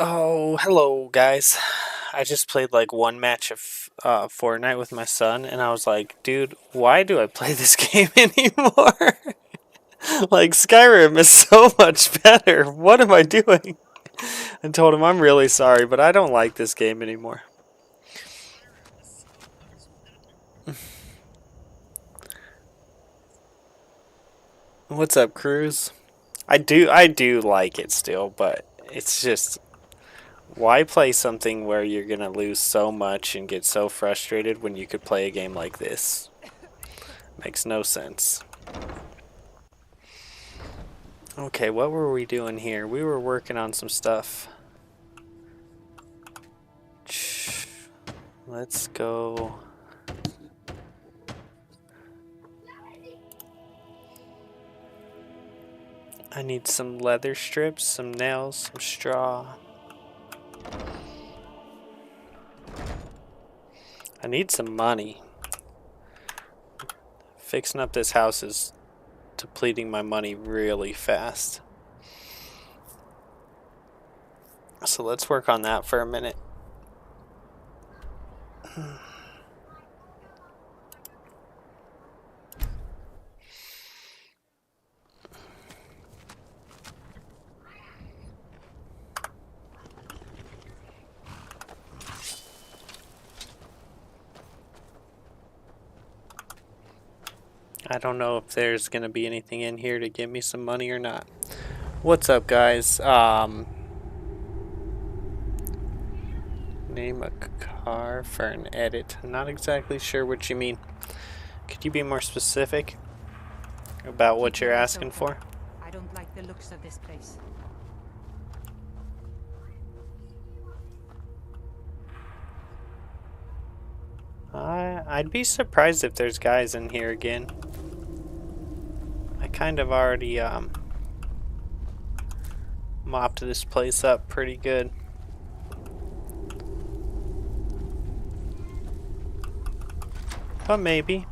Oh, hello guys. I just played like one match of Fortnite with my son, and I was like, dude, why do I play this game anymore? Like, Skyrim is so much better. What am I doing? I told him I'm really sorry, but I don't like this game anymore. What's up, Cruz? I do like it still, but it's just, why play something where you're gonna lose so much and get so frustrated when you could play a game like this? Makes no sense. Okay, what were we doing here? We were working on some stuff. Let's go. I need some leather strips, some nails, some straw. I need some money. Fixing up this house is depleting my money really fast. So let's work on that for a minute. I don't know if there's gonna be anything in here to give me some money or not. What's up, guys? Name a car for an edit. I'm not exactly sure what you mean. Could you be more specific about what you're asking for? I don't like the looks of this place. I'd be surprised if there's guys in here again. I kind of already mopped this place up pretty good. But maybe.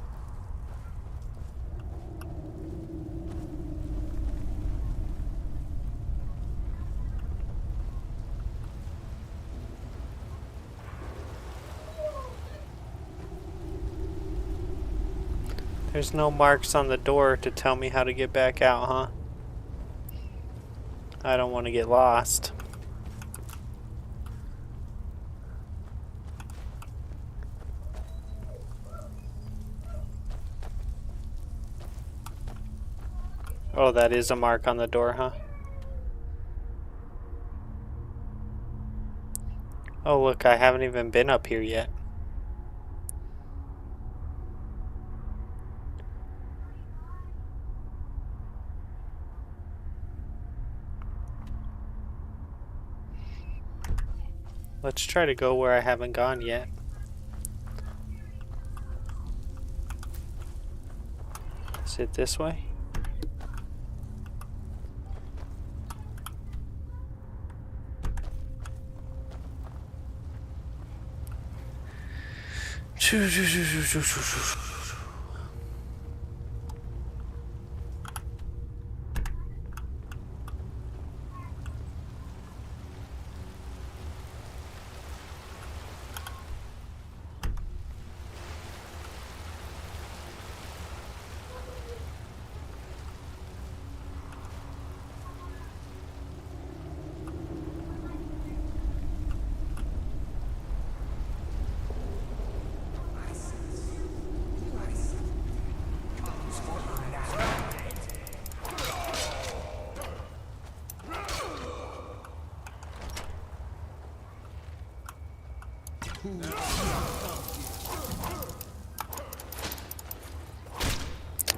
There's no marks on the door to tell me how to get back out, huh? I don't want to get lost. Oh, that is a mark on the door, huh? Oh, look, I haven't even been up here yet. Let's try to go where I haven't gone yet. Is it this way?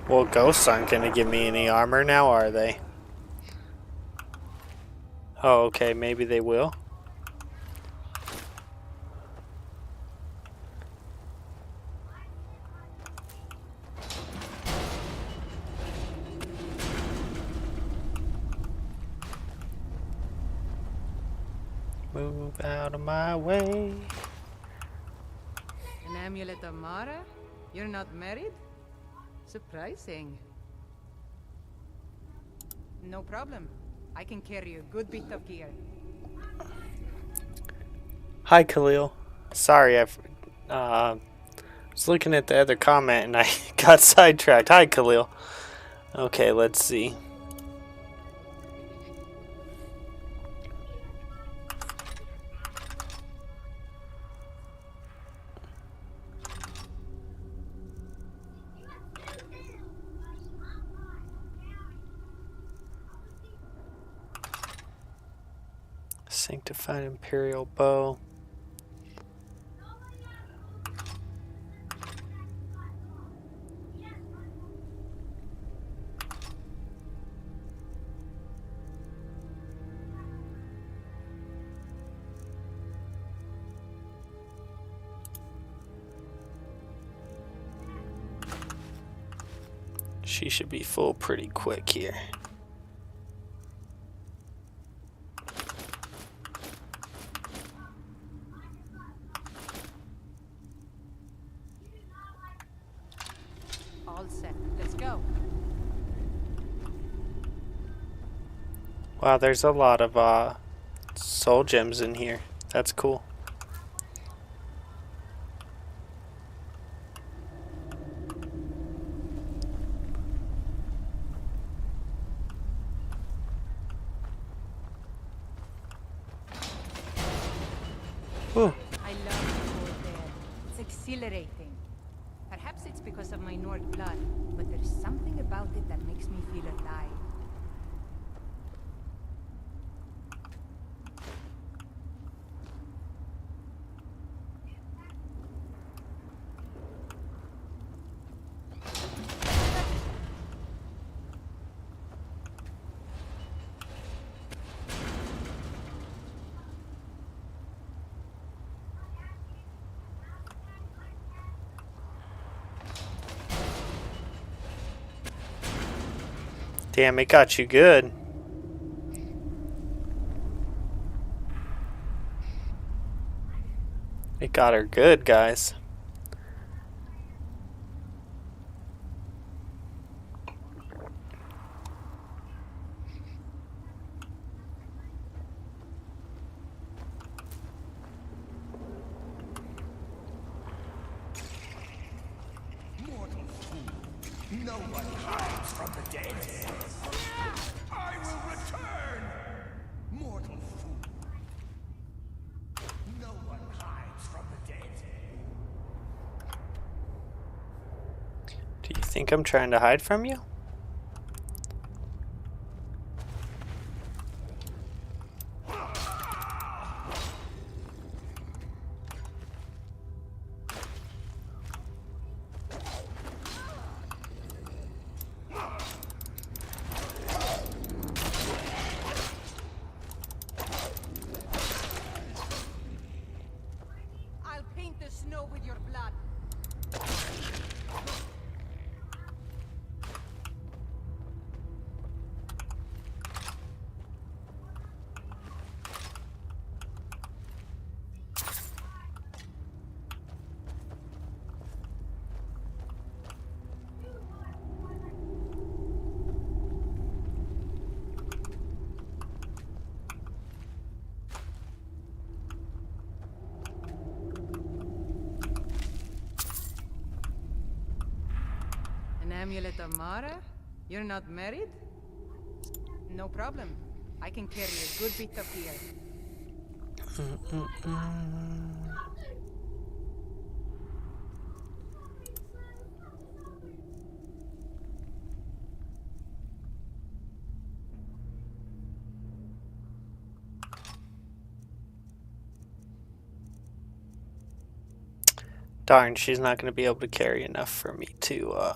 Well, ghosts aren't gonna give me any armor now, are they? Oh, okay, maybe they will. Move out of my way. An amulet of Mara? You're not married? Surprising. No problem. I can carry a good bit of gear. Hi, Khalil. Sorry, I was looking at the other comment and I got sidetracked. Hi, Khalil. Okay, let's see. Sanctified Imperial Bow. She should be full pretty quick here. All set. Let's go. Wow, there's a lot of soul gems in here. That's cool. Ooh. I love the cold air. It's exhilarating. Perhaps it's because of my Nord blood, but there's something about it that makes me feel alive. Damn, it got you good. It got her good, guys. one hides from the dead. I will return! Mortal fool. No one hides from the dead. Do you think I'm trying to hide from you? I'll paint the snow with your blood. An amulet of Mara? You're not married? No problem. I can carry a good bit of gear. Darn, she's not going to be able to carry enough for me to,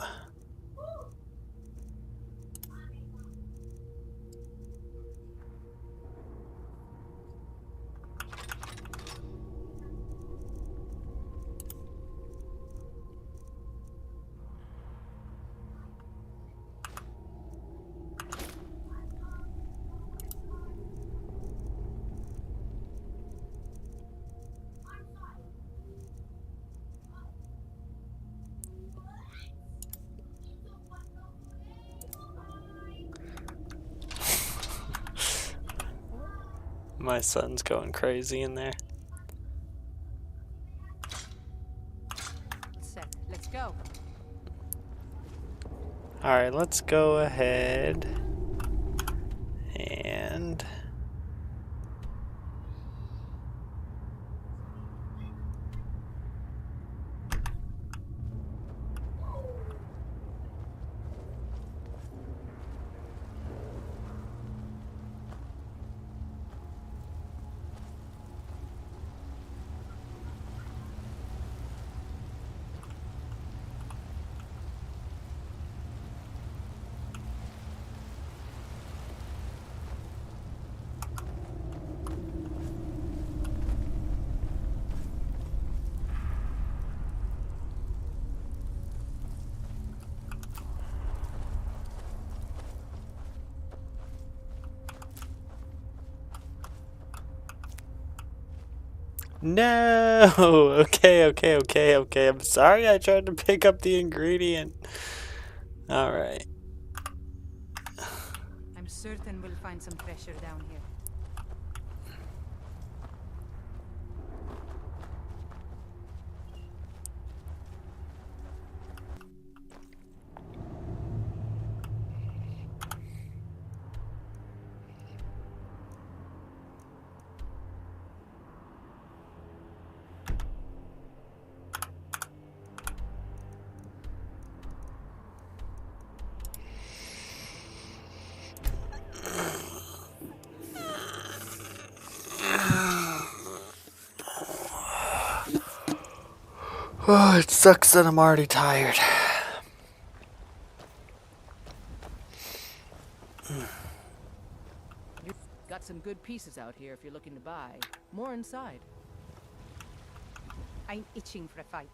My son's going crazy in there. Set. Let's go. Alright, let's go ahead and... No! Okay. I'm sorry I tried to pick up the ingredient. Alright. I'm certain we'll find some treasure down here. Oh, it sucks that I'm already tired. You've got some good pieces out here if you're looking to buy. More inside. I'm itching for a fight.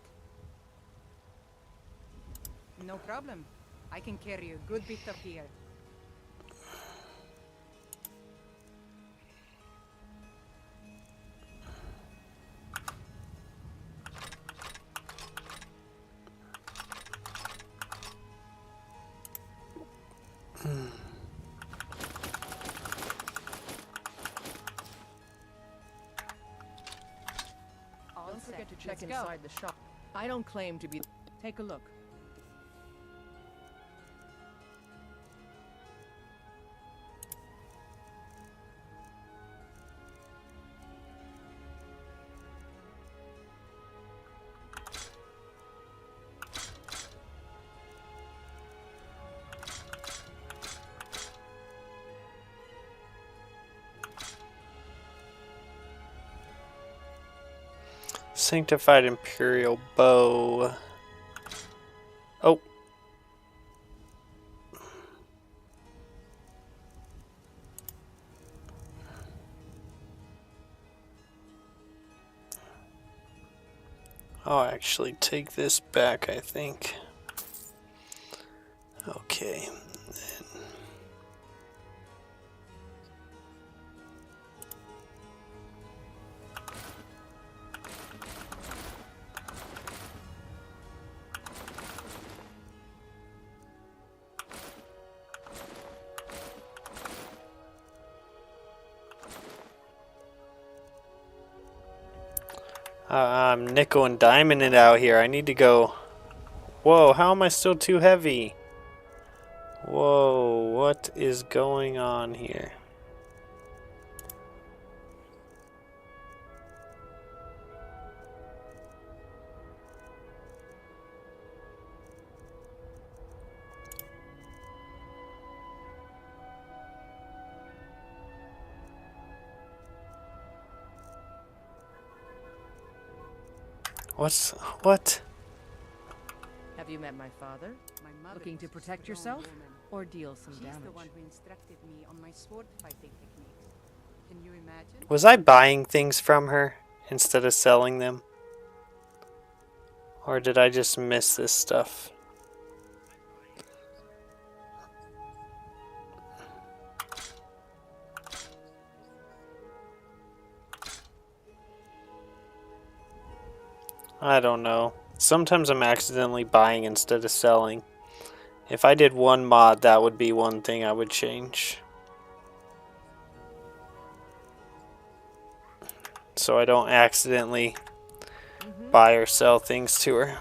No problem. I can carry a good bit of gear. Don't forget to check Let's go. inside the shop. I don't claim to be... Take a look. Sanctified Imperial Bow. Oh. I'll actually take this back, I think. Okay. I'm nickel and diming it out here. I need to go. Whoa, how am I still too heavy? Whoa, what is going on here? What? Have you met my father? My mother Looking was to a protect strong yourself woman. or deal some She's damage? the one who instructed me on my sword fighting techniques. Can you imagine? Was I buying things from her instead of selling them? Or did I just miss this stuff? I don't know. Sometimes I'm accidentally buying instead of selling. If I did one mod, that would be one thing I would change. So I don't accidentally buy or sell things to her.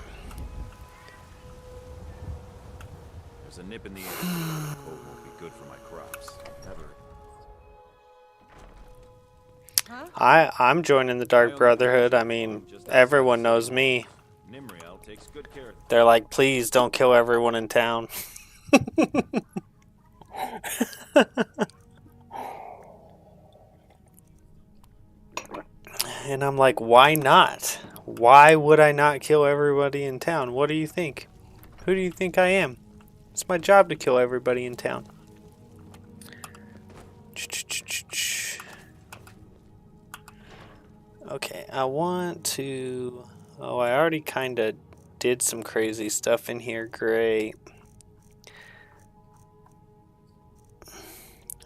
There's a nip in the air. Cold won't be good for my crops. Never. I'm joining the Dark Brotherhood. I mean, everyone knows me. Nimriel takes good care of They're like, please don't kill everyone in town. And I'm like, why not? Why would I not kill everybody in town? What do you think? Who do you think I am? It's my job to kill everybody in town. Okay, I want to... Oh, I already kind of did some crazy stuff in here. Great.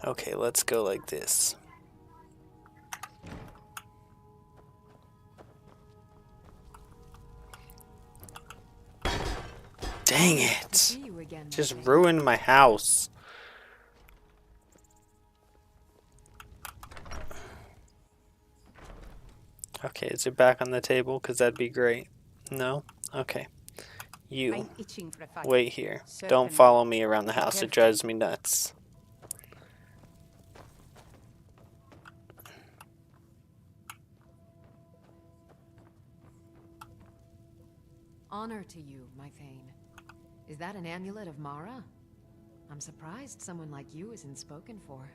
Okay, let's go like this. Dang it! Just ruined my house. Okay, is it back on the table? Because that'd be great. No? Okay. You, I'm itching for a fight. wait here. Don't Certainly. follow me around the house. It drives me nuts. Honor to you, my Thane. Is that an amulet of Mara? I'm surprised someone like you isn't spoken for.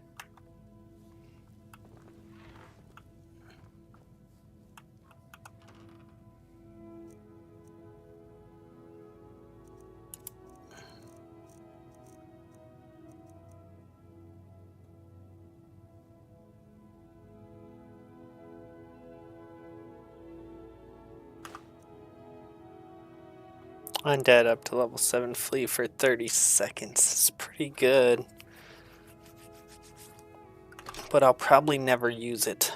Undead up to level 7 flee for 30 seconds. It's pretty good. But I'll probably never use it.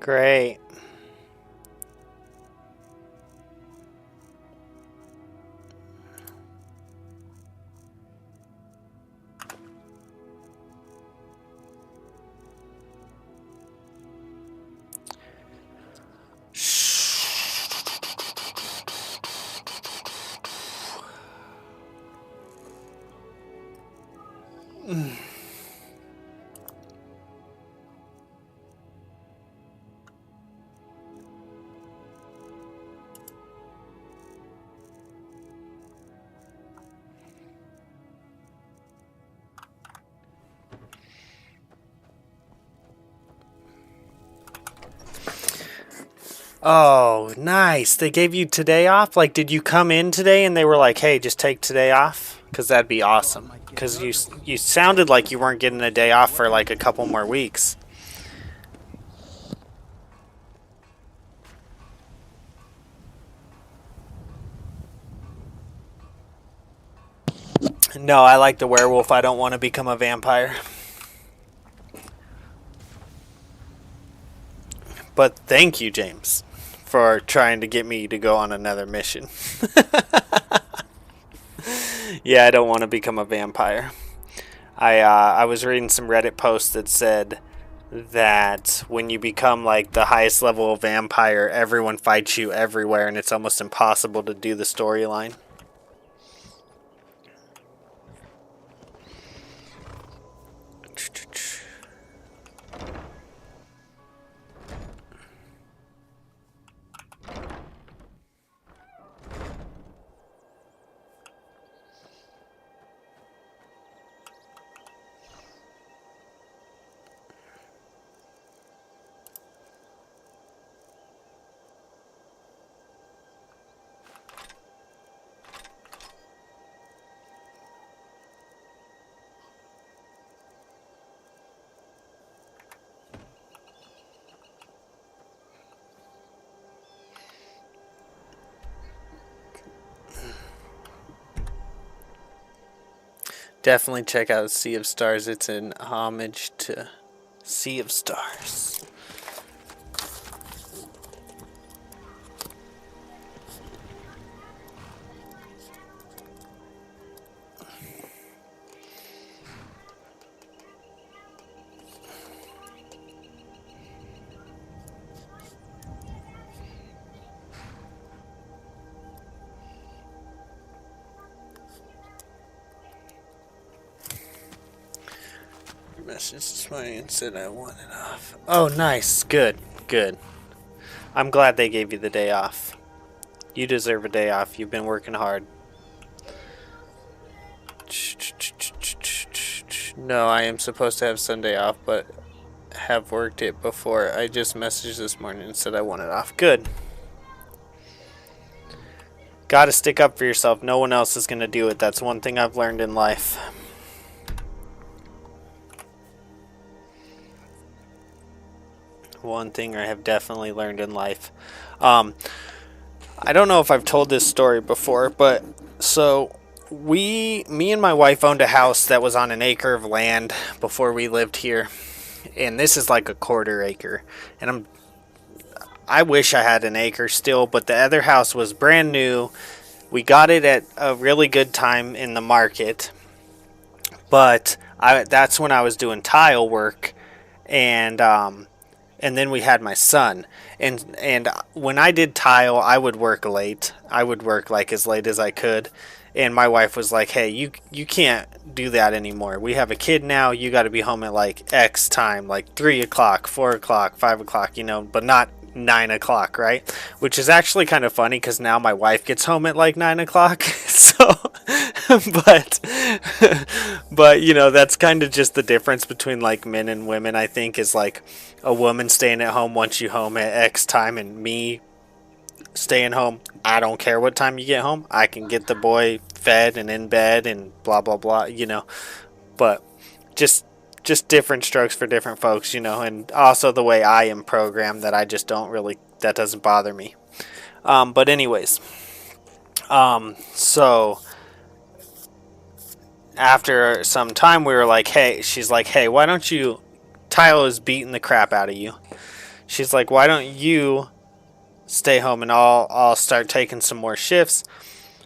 Great. Oh, nice. They gave you today off? Like, did you come in today and they were like, hey, just take today off? Because that'd be awesome. Because you sounded like you weren't getting a day off for like a couple more weeks. No, I like the werewolf. I don't want to become a vampire. But thank you, James, for trying to get me to go on another mission. Yeah, I don't want to become a vampire. I was reading some Reddit posts that said that when you become like the highest level of vampire, everyone fights you everywhere and it's almost impossible to do the storyline. Definitely check out Sea of Stars. It's an homage to Sea of Stars. Message this morning and said I want it off. Oh, nice. Good. Good. I'm glad they gave you the day off. You deserve a day off. You've been working hard. No, I am supposed to have Sunday off, but have worked it before. I just messaged this morning and said I want it off. Good. Gotta stick up for yourself. No one else is gonna do it. That's one thing I've learned in life. One thing I have definitely learned in life. I don't know if I've told this story before, but so me and my wife owned a house that was on an acre of land before we lived here, and this is like a quarter acre, and I wish I had an acre still, but the other house was brand new. We got it at a really good time in the market, but that's when I was doing tile work, and then we had my son, and when I did tile, I would work late. I would work like as late as I could, and my wife was like, "Hey, you can't do that anymore. We have a kid now. You got to be home at like X time, like 3 o'clock, 4 o'clock, 5 o'clock, you know, but not 9 o'clock, right?" Which is actually kind of funny because now my wife gets home at like 9 o'clock. So, but but you know, that's kind of just the difference between like men and women. I think is like a woman staying at home wants you home at X time, and me staying home, I don't care what time you get home. I can get the boy fed and in bed and blah blah blah, you know. But just different strokes for different folks, you know, and also the way I am programmed that I just don't really, that doesn't bother me. But anyways, so after some time we were like, hey, she's like, hey, why don't you, Tile is beating the crap out of you. She's like, why don't you stay home and I'll start taking some more shifts.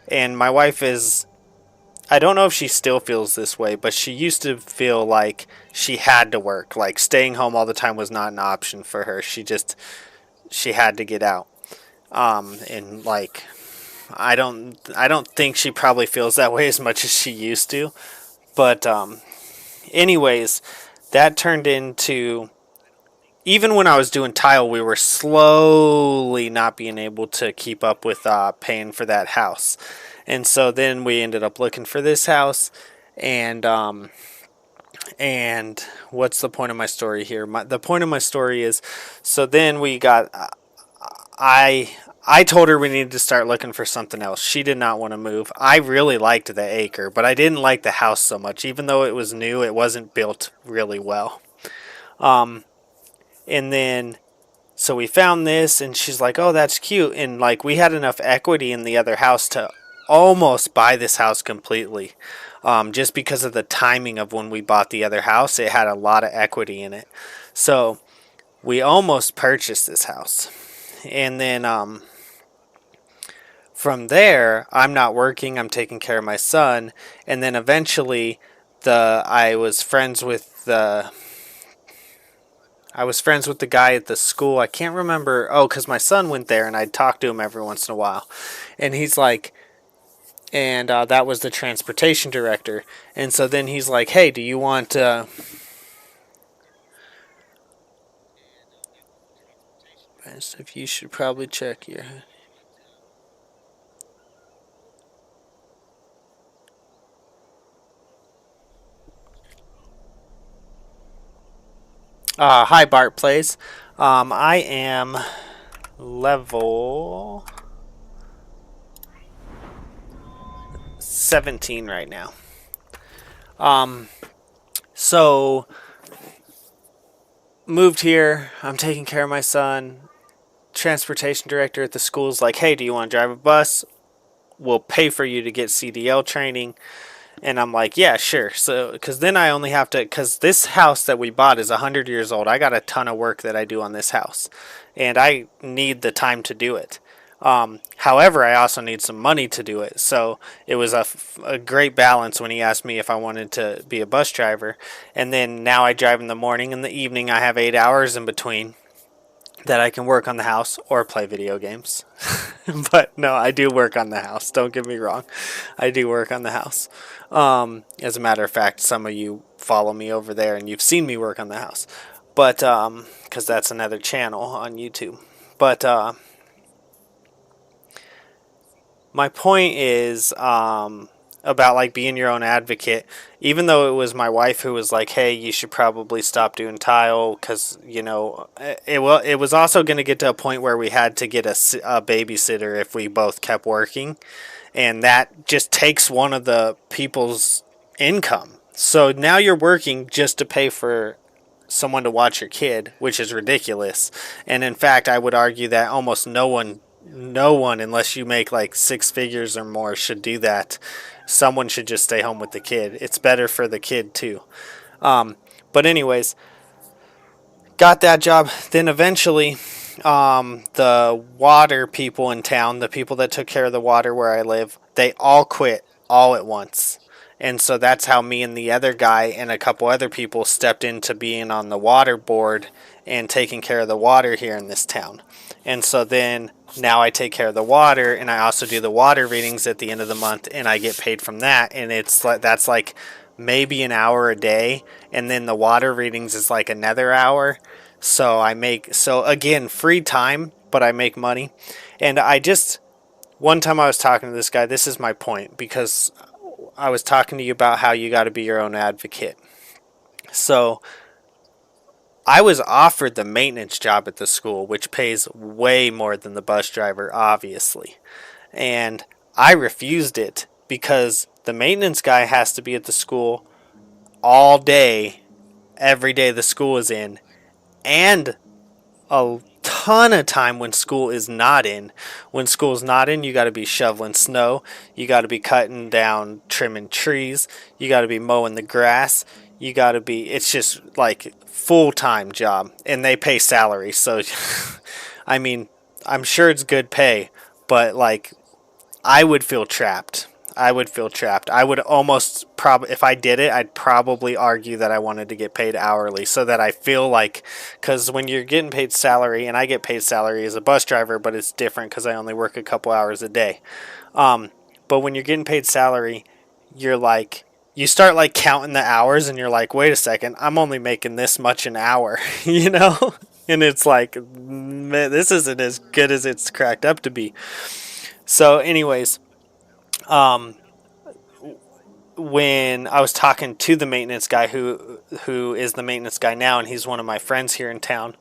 And my wife is, I don't know if she still feels this way, but she used to feel like she had to work. Like staying home all the time was not an option for her. She had to get out. And like, I don't think she probably feels that way as much as she used to. But anyways, that turned into, even when I was doing tile, we were slowly not being able to keep up with paying for that house. And so then we ended up looking for this house, and what's the point of my story here? The point of my story is, so then we got, I told her we needed to start looking for something else. She did not want to move. I really liked the acre, but I didn't like the house so much. Even though it was new, it wasn't built really well. And then, so we found this, and she's like, oh, that's cute. And like, we had enough equity in the other house to almost buy this house completely. Just because of the timing of when we bought the other house, it had a lot of equity in it. So we almost purchased this house. And then from there, I'm not working, I'm taking care of my son. And then eventually I was friends with the guy at the school. I can't remember. Oh, because my son went there and I'd talk to him every once in a while. And he's like, and that was the transportation director. And so then he's like, hey, do you want if you should probably check your hi Bart Plays. I am level 17 right now. So moved here, I'm taking care of my son. Transportation director at the school's like, hey, do you want to drive a bus? We'll pay for you to get CDL training. And I'm like, yeah, sure. So, because then I only have to, because this house that we bought is 100 years old. I got a ton of work that I do on this house, and I need the time to do it. However, I also need some money to do it. So it was a great balance when he asked me if I wanted to be a bus driver. And then now I drive in the morning. In the evening, I have 8 hours in between that I can work on the house or play video games. But no, I do work on the house. Don't get me wrong. I do work on the house. As a matter of fact, some of you follow me over there and you've seen me work on the house. But, because that's another channel on YouTube. But, my point is, about like being your own advocate. Even though it was my wife who was like, hey, you should probably stop doing tile, because it was also going to get to a point where we had to get a babysitter if we both kept working, and that just takes one of the people's income. So now you're working just to pay for someone to watch your kid, which is ridiculous. And in fact, I would argue that almost no one, unless you make like 6 figures or more, should do that. Someone should just stay home with the kid. It's better for the kid too. But anyways, got that job. Then eventually, the water people in town, the people that took care of the water where I live, they all quit all at once. And so that's how me and the other guy and a couple other people stepped into being on the water board and taking care of the water here in this town. And so then now I take care of the water, and I also do the water readings at the end of the month, and I get paid from that. And it's like, that's like maybe an hour a day, and then the water readings is like another hour. So again, free time, but I make money. And one time I was talking to this guy, this is my point, because I was talking to you about how you got to be your own advocate. So I was offered the maintenance job at the school, which pays way more than the bus driver, obviously. And I refused it because the maintenance guy has to be at the school all day, every day the school is in, and a ton of time when school is not in. When school's not in, you got to be shoveling snow, you got to be cutting down, trimming trees, you got to be mowing the grass, you got to be, it's just like full-time job, and they pay salary. So I mean, I'm sure it's good pay, but like, I would feel trapped. I would almost if I did it, I'd probably argue that I wanted to get paid hourly, so that I feel like, because when you're getting paid salary, and I get paid salary as a bus driver, but it's different because I only work a couple hours a day. But when you're getting paid salary, you're like, you start like counting the hours and you're like, wait a second, I'm only making this much an hour, you know? And it's like, man, this isn't as good as it's cracked up to be. So, anyways, um, when I was talking to the maintenance guy who is the maintenance guy now, and he's one of my friends here in town,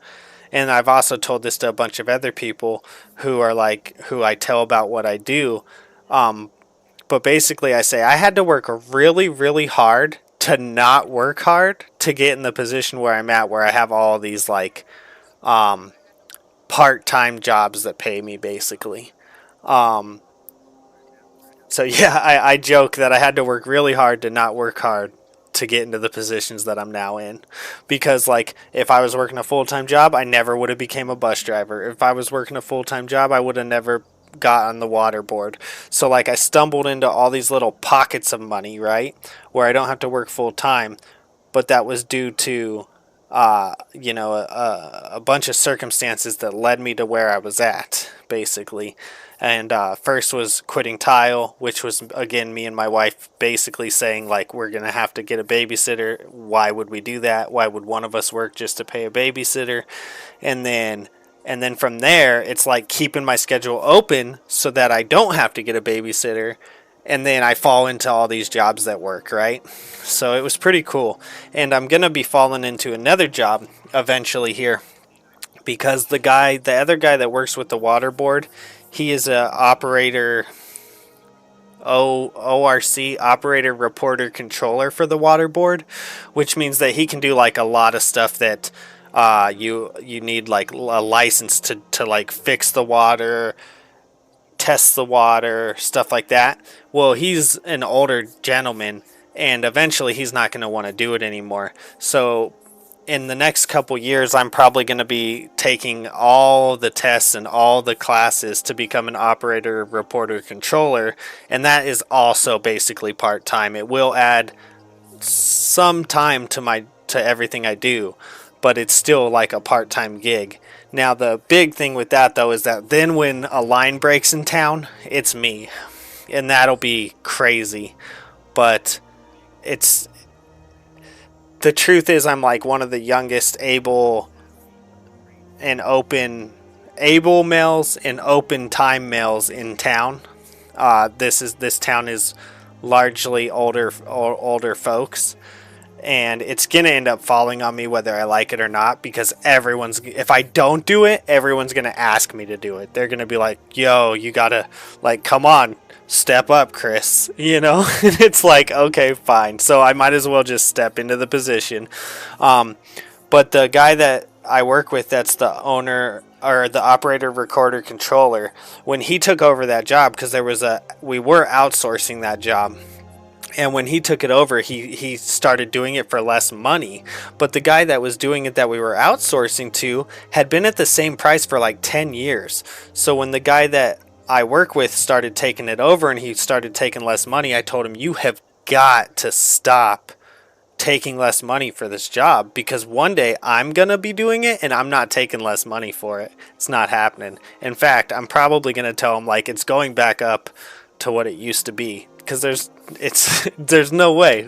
and I've also told this to a bunch of other people who are like who I tell about what I do. But basically, I say I had to work really, really hard to not work hard to get in the position where I'm at, where I have all these like part-time jobs that pay me basically. So yeah, I joke that I had to work really hard to not work hard to get into the positions that I'm now in. Because like if I was working a full-time job, I never would have became a bus driver. If I was working a full-time job, I would have never got on the water board. So like I stumbled into all these little pockets of money, right? Where I don't have to work full time, but that was due to a bunch of circumstances that led me to where I was at, basically. And first was quitting tile, which was, again, me and my wife basically saying, like, we're going to have to get a babysitter. Why would we do that? Why would one of us work just to pay a babysitter? And then from there, it's like keeping my schedule open so that I don't have to get a babysitter. And then I fall into all these jobs that work, right? So it was pretty cool. And I'm going to be falling into another job eventually here because the other guy that works with the water board, he is a operator, ORC, operator, reporter, controller for the water board, which means that he can do like a lot of stuff that you need like a license to like fix the water, test the water, stuff like that. Well, he's an older gentleman, and eventually he's not going to want to do it anymore. So in the next couple years, I'm probably going to be taking all the tests and all the classes to become an operator, reporter, controller, and that is also basically part-time. It will add some time to everything I do, but it's still like a part-time gig. Now, the big thing with that, though, is that then when a line breaks in town, it's me. And that'll be crazy. But the truth is I'm like one of the youngest able males and open time males in town. This town is largely older folks. And it's going to end up falling on me whether I like it or not, because if I don't do it, everyone's going to ask me to do it. They're going to be like, yo, you got to, like, come on, step up, Chris, you know? And it's like, okay, fine. So I might as well just step into the position. But the guy that I work with, that's the owner or the operator, recorder, controller, when he took over that job, because we were outsourcing that job. And when he took it over, he started doing it for less money. But the guy that was doing it that we were outsourcing to had been at the same price for like 10 years. So when the guy that I work with started taking it over and he started taking less money, I told him, you have got to stop taking less money for this job, because one day I'm going to be doing it and I'm not taking less money for it. It's not happening. In fact, I'm probably going to tell him like it's going back up to what it used to be. Because there's no way.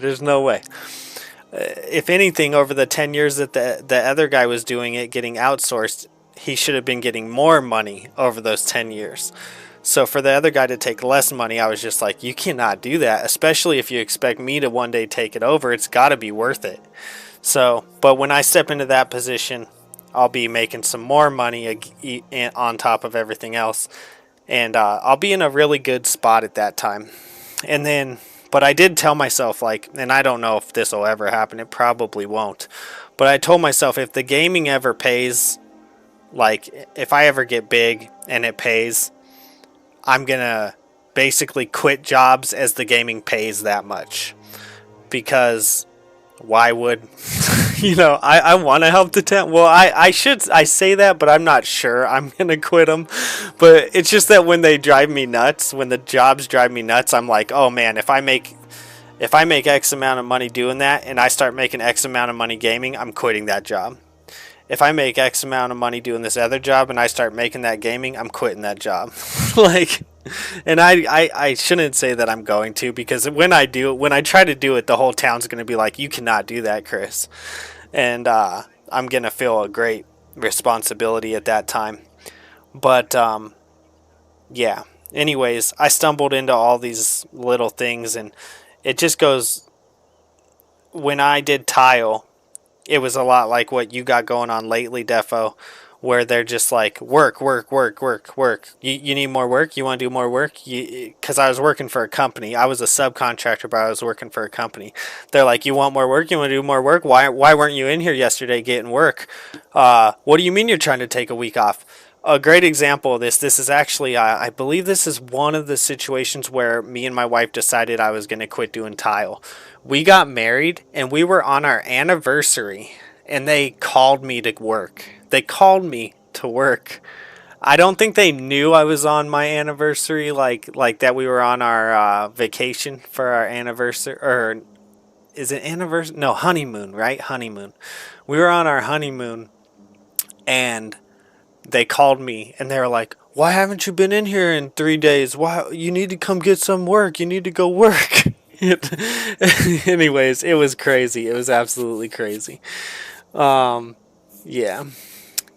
If anything, over the 10 years that the other guy was doing it, getting outsourced, he should have been getting more money over those 10 years. So for the other guy to take less money, I was just like, you cannot do that, especially if you expect me to one day take it over. It's got to be worth it. So, but when I step into that position, I'll be making some more money on top of everything else. And I'll be in a really good spot at that time. And then, but I did tell myself, like, and I don't know if this will ever happen, it probably won't, but I told myself if the gaming ever pays, like, if I ever get big and it pays, I'm gonna basically quit jobs as the gaming pays that much. Because why would, I want to help the town. Well, I say that, but I'm not sure I'm going to quit them. But it's just that when they drive me nuts, when the jobs drive me nuts, I'm like, oh man, if I make X amount of money doing that and I start making X amount of money gaming, I'm quitting that job. If I make X amount of money doing this other job and I start making that gaming, I'm quitting that job. Like, And I shouldn't say that I'm going to, because when I do, when I try to do it, the whole town's going to be like, you cannot do that, Chris. And I'm going to feel a great responsibility at that time. But yeah. Anyways, I stumbled into all these little things, and it just goes. When I did tile, it was a lot like what you got going on lately, Defo, where they're just like, work, work, work, work, work. You need more work? You want to do more work? Because I was working for a company. I was a subcontractor, but I was working for a company. They're like, you want more work? You want to do more work? Why weren't you in here yesterday getting work? What do you mean you're trying to take a week off? A great example of this is actually, I believe this is one of the situations where me and my wife decided I was going to quit doing tile. We got married and we were on our anniversary, and they called me to work. They called me to work. I don't think they knew I was on my anniversary, like that we were on our vacation for our anniversary, or is it anniversary? No, honeymoon, right? Honeymoon. We were on our honeymoon, and they called me and they were like, why haven't you been in here in 3 days? Why, you need to come get some work. You need to go work. Anyways, it was crazy. It was absolutely crazy. Yeah.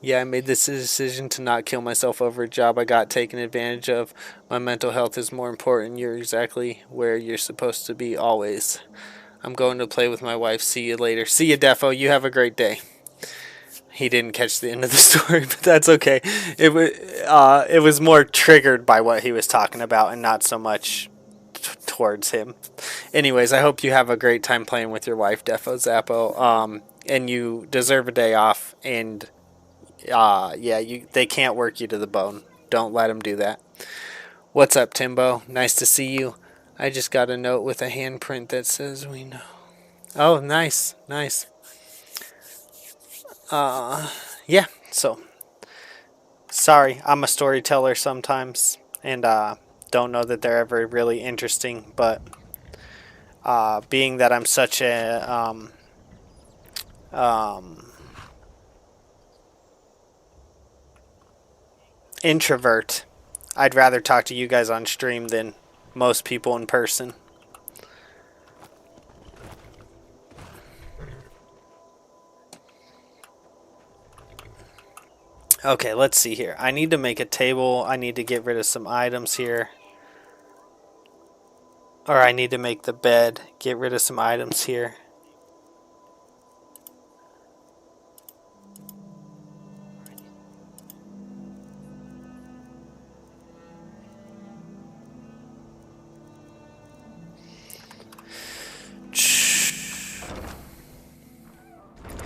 Yeah, I made this decision to not kill myself over a job I got taken advantage of. My mental health is more important. You're exactly where you're supposed to be always. I'm going to play with my wife. See you later. See you, Defo. You have a great day. He didn't catch the end of the story, but that's okay. It was more triggered by what he was talking about, and not so much towards him. Anyways, I hope you have a great time playing with your wife, Defo Zappo. And you deserve a day off. And yeah, they can't work you to the bone. Don't let them do that. What's up, Timbo? Nice to see you. I just got a note with a handprint that says we know. Oh, nice, nice. Yeah, so sorry, I'm a storyteller sometimes, and don't know that they're ever really interesting, but being that I'm such a introvert, I'd rather talk to you guys on stream than most people in person. Okay, let's see here. I need to make a table. I need to get rid of some items here. Or I need to make the bed. Get rid of some items here.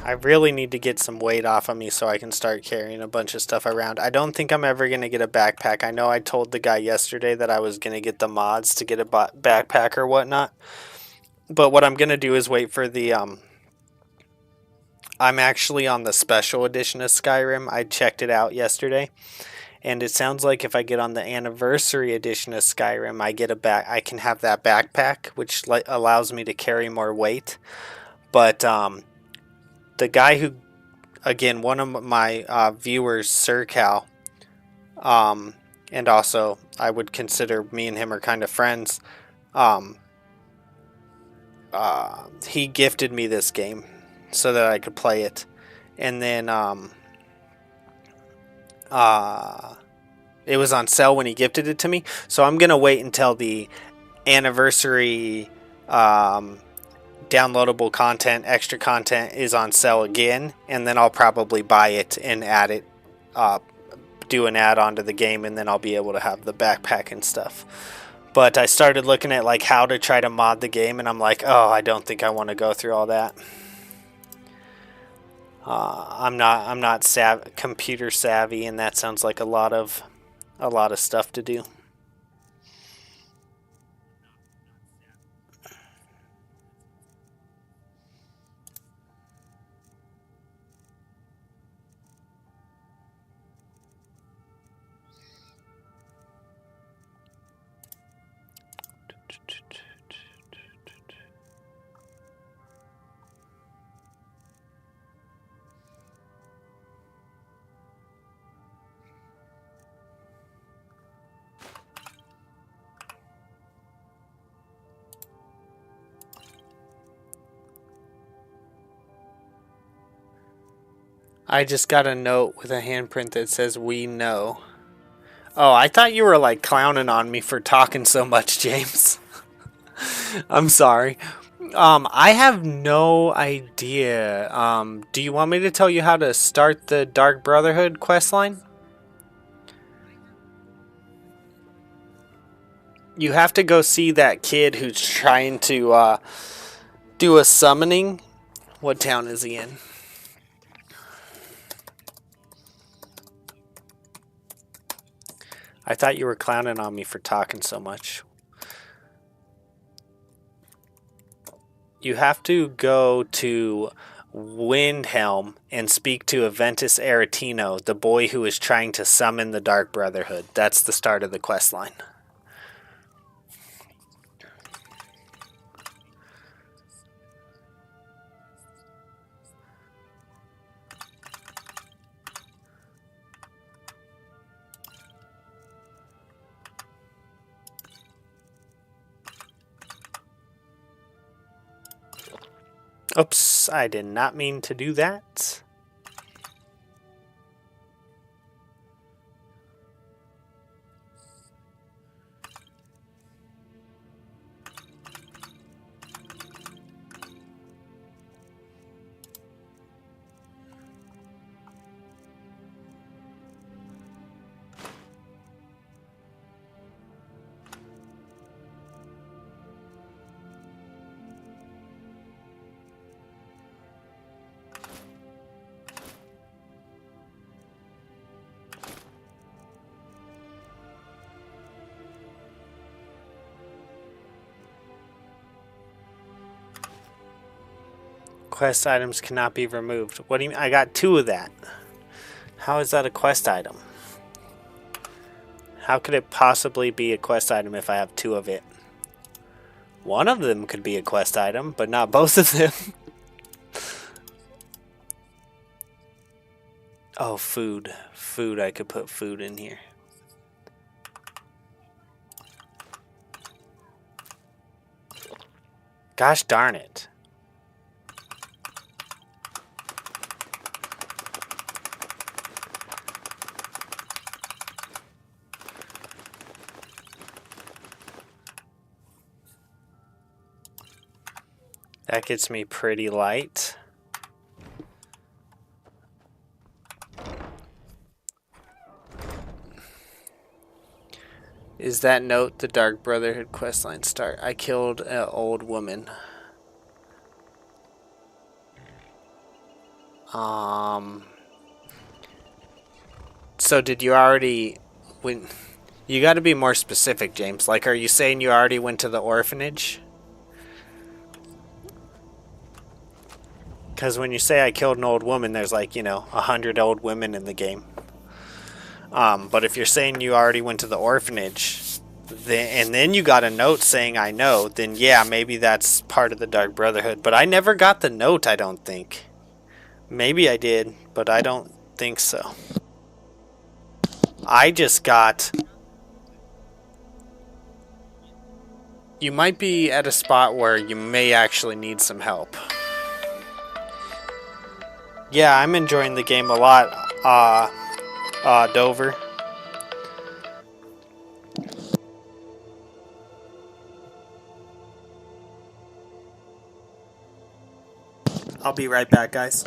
I really need to get some weight off of me so I can start carrying a bunch of stuff around. I don't think I'm ever going to get a backpack. I know I told the guy yesterday that I was going to get the mods to get a backpack or whatnot. But what I'm going to do is wait for the... I'm actually on the special edition of Skyrim. I checked it out yesterday. And it sounds like if I get on the anniversary edition of Skyrim, I can have that backpack, which allows me to carry more weight. But... the guy who, again, one of my viewers, Sir Cal, and also I would consider me and him are kind of friends, he gifted me this game so that I could play it. And then it was on sale when he gifted it to me. So I'm going to wait until the anniversary downloadable content, extra content is on sale again, and then I'll probably buy it and add it, do an add-on to the game, and then I'll be able to have the backpack and stuff. But I started looking at like how to try to mod the game, and I'm like, oh, I don't think I want to go through all that. I'm not computer savvy, and that sounds like a lot of stuff to do. I just got a note with a handprint that says "We know." Oh, I thought you were like clowning on me for talking so much, James. I'm sorry. I have no idea. Do you want me to tell you how to start the Dark Brotherhood questline? You have to go see that kid who's trying to do a summoning. What town is he in? I thought you were clowning on me for talking so much. You have to go to Windhelm and speak to Aventus Aretino, the boy who is trying to summon the Dark Brotherhood. That's the start of the questline. Oops, I did not mean to do that. Quest items cannot be removed. What do you mean? I got 2 of that. How is that a quest item? How could it possibly be a quest item if I have 2 of it? One of them could be a quest item, but not both of them. Oh, food. Food, I could put food in here. Gosh darn it. That gets me pretty light. Is that note the Dark Brotherhood questline start? I killed an old woman. So did you already... You gotta be more specific, James. Like, are you saying you already went to the orphanage? Because when you say I killed an old woman, there's like, 100 old women in the game. But if you're saying you already went to the orphanage, and then you got a note saying I know, then yeah, maybe that's part of the Dark Brotherhood. But I never got the note, I don't think. Maybe I did, but I don't think so. I just got... You might be at a spot where you may actually need some help. Yeah, I'm enjoying the game a lot, Dover. I'll be right back, guys.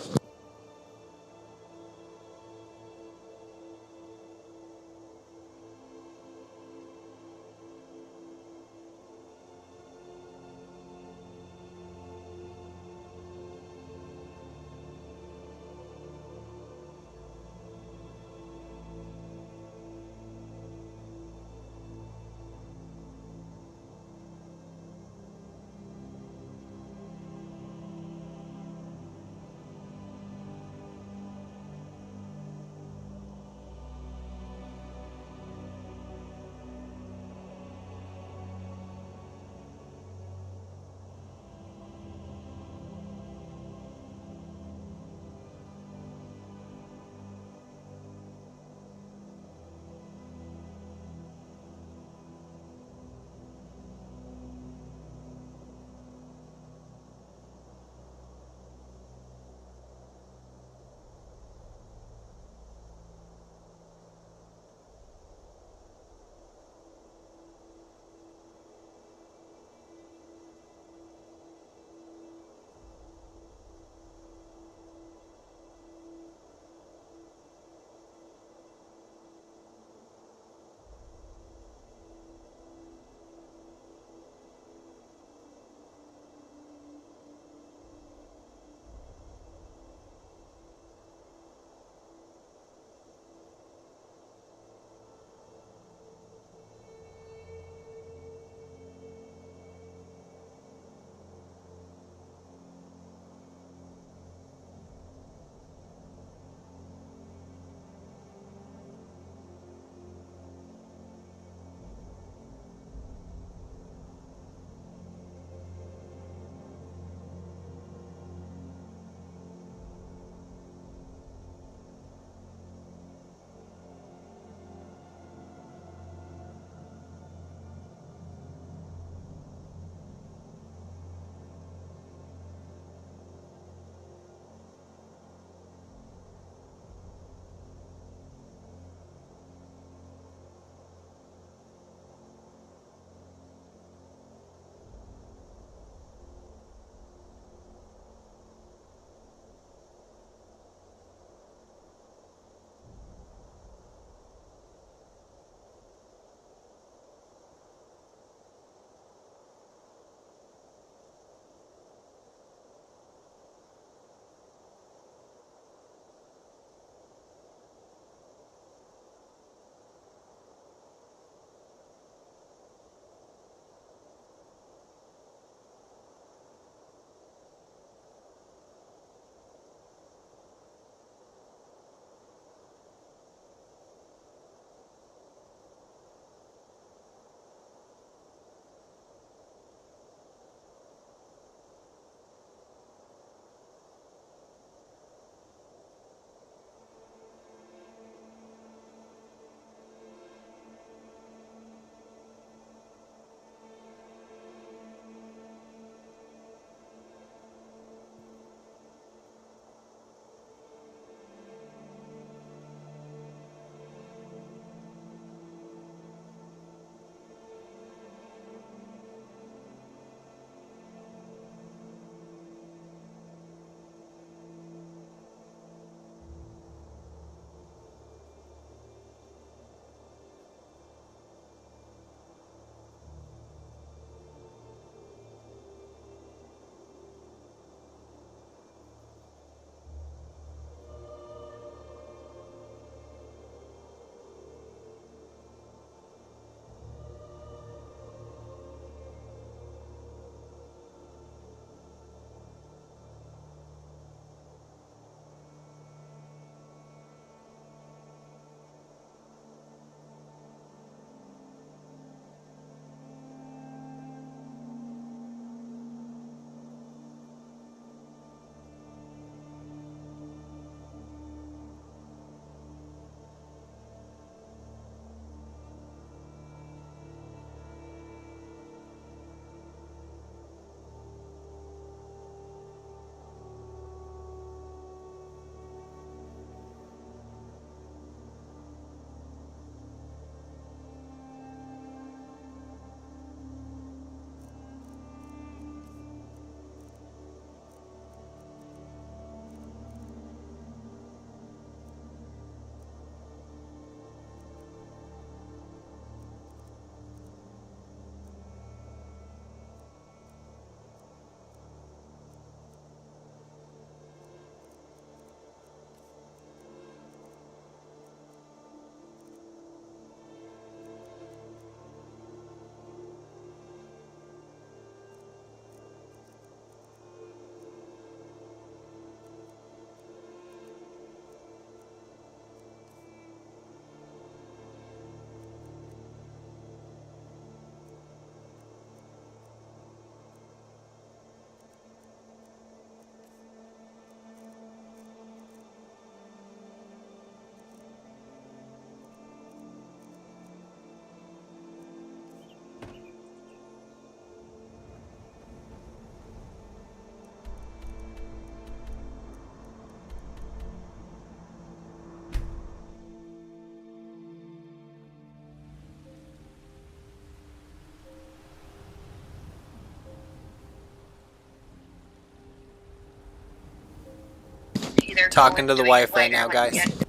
Talking to the wife right now, guys.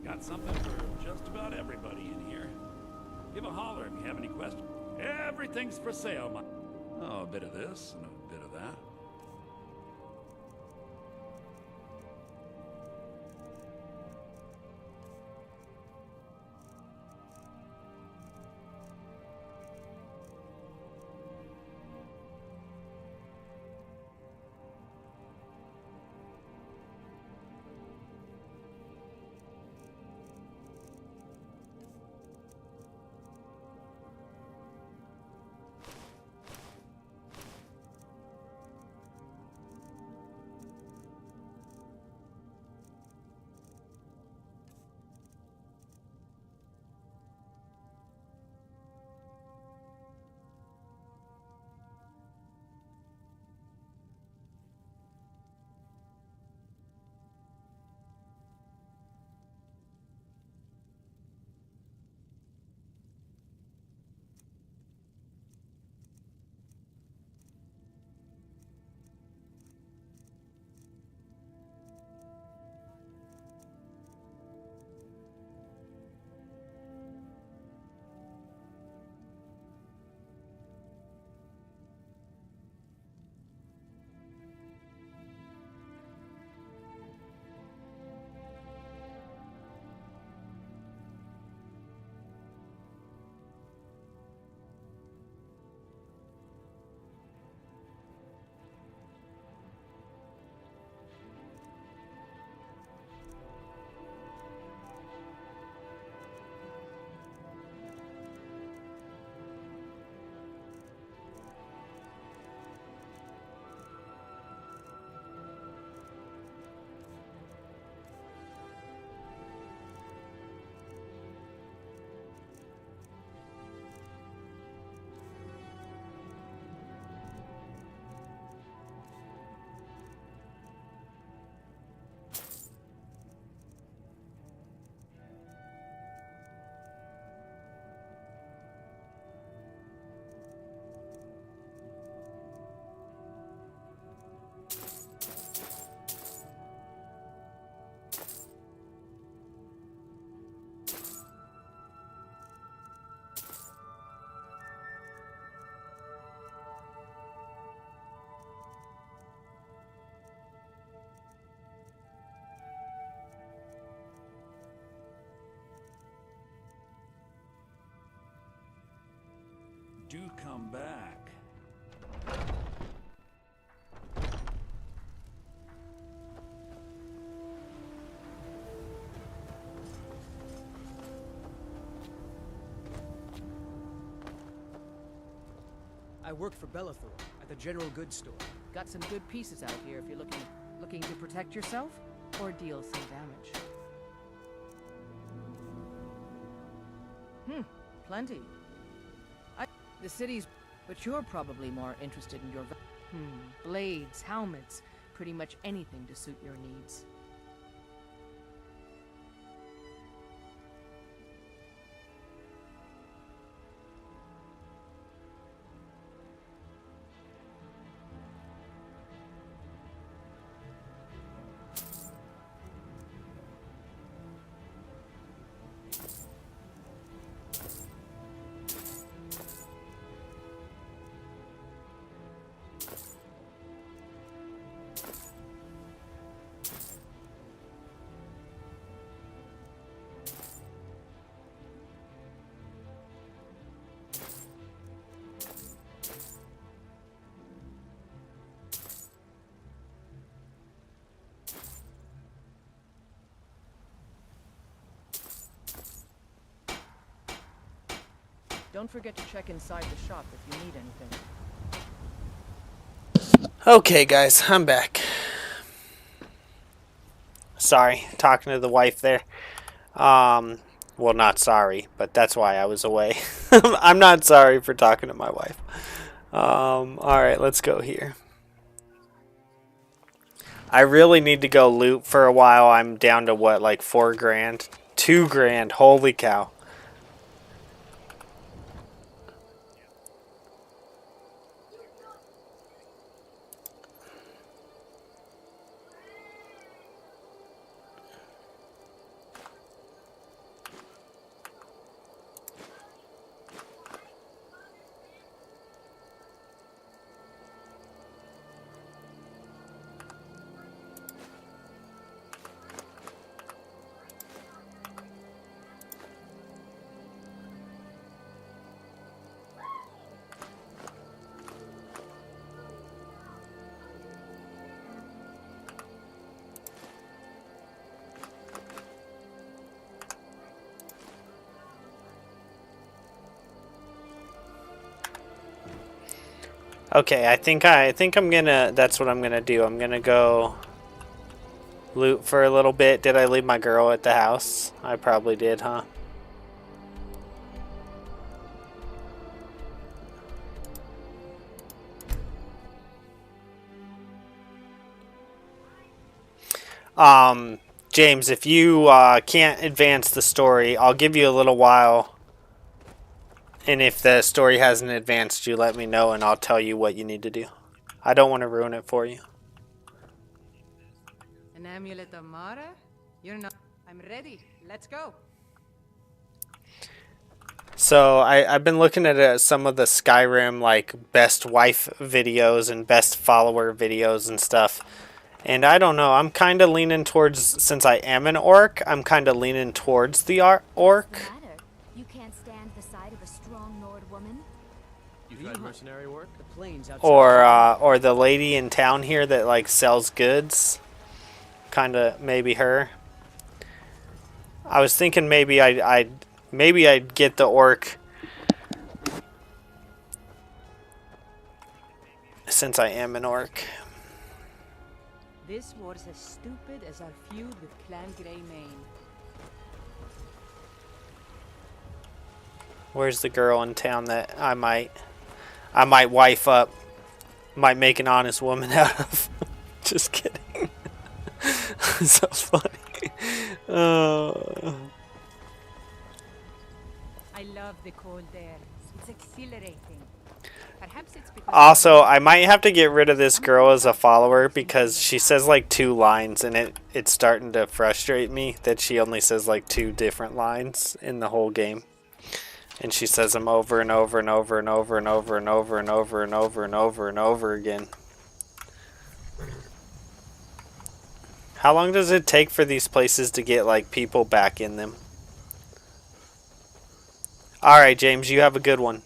Got something for just about everybody in here. Give a holler if you have any questions. Everything's for sale, Oh, a bit of this and a bit of that. Do come back. I work for Bellathor at the general goods store. Got some good pieces out here if you're looking to protect yourself or deal some damage. Plenty. The city's, but you're probably more interested in your blades, helmets, pretty much anything to suit your needs. Don't forget to check inside the shop if you need anything. Okay, guys, I'm back. Sorry, talking to the wife there. Well, not sorry, but that's why I was away. I'm not sorry for talking to my wife. Alright, let's go here. I really need to go loot for a while. I'm down to what, like 4 grand? 2 grand, holy cow. Okay, I think I'm gonna, that's what I'm gonna do. I'm gonna go loot for a little bit. Did I leave my girl at the house? I probably did, huh? James, if you can't advance the story, I'll give you a little while. And if the story hasn't advanced, you let me know and I'll tell you what you need to do. I don't want to ruin it for you. An amulet of Mara? You're not... I'm ready. Let's go. So I've been looking at some of the Skyrim like best wife videos and best follower videos and stuff. And I don't know, I'm kind of leaning towards, since I am an orc, I'm kind of leaning towards the orc. What's the matter? You can't stand the sight of a strong Nord woman? You tried mercenary work? The plains outside. Or the lady in town here that like sells goods. Kind of maybe her. I was thinking maybe I'd get the orc since I am an orc. This war's as stupid as our feud with Clan Greymane. Where's the girl in town that I might wife up, might make an honest woman out of? Just kidding. So funny. I love the cold air. It's exhilarating. Perhaps it's because Also, I might have to get rid of this girl as a follower because she says like 2 lines and it's starting to frustrate me that she only says like 2 different lines in the whole game. And she says them over and over and over and over and over and over and over and over and over and over again. How long does it take for these places to get like people back in them? Alright, James, you have a good one.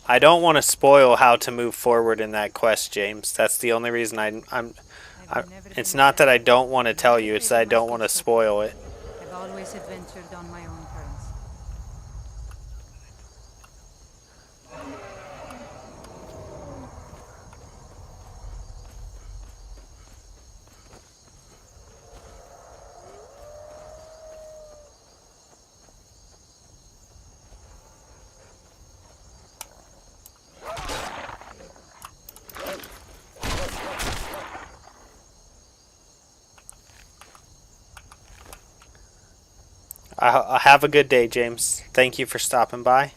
I don't want to spoil how to move forward in that quest, James. That's the only reason it's not that I don't want to tell you, it's that I don't want to spoil it. I've always adventured on my own terms. Have a good day, James. Thank you for stopping by.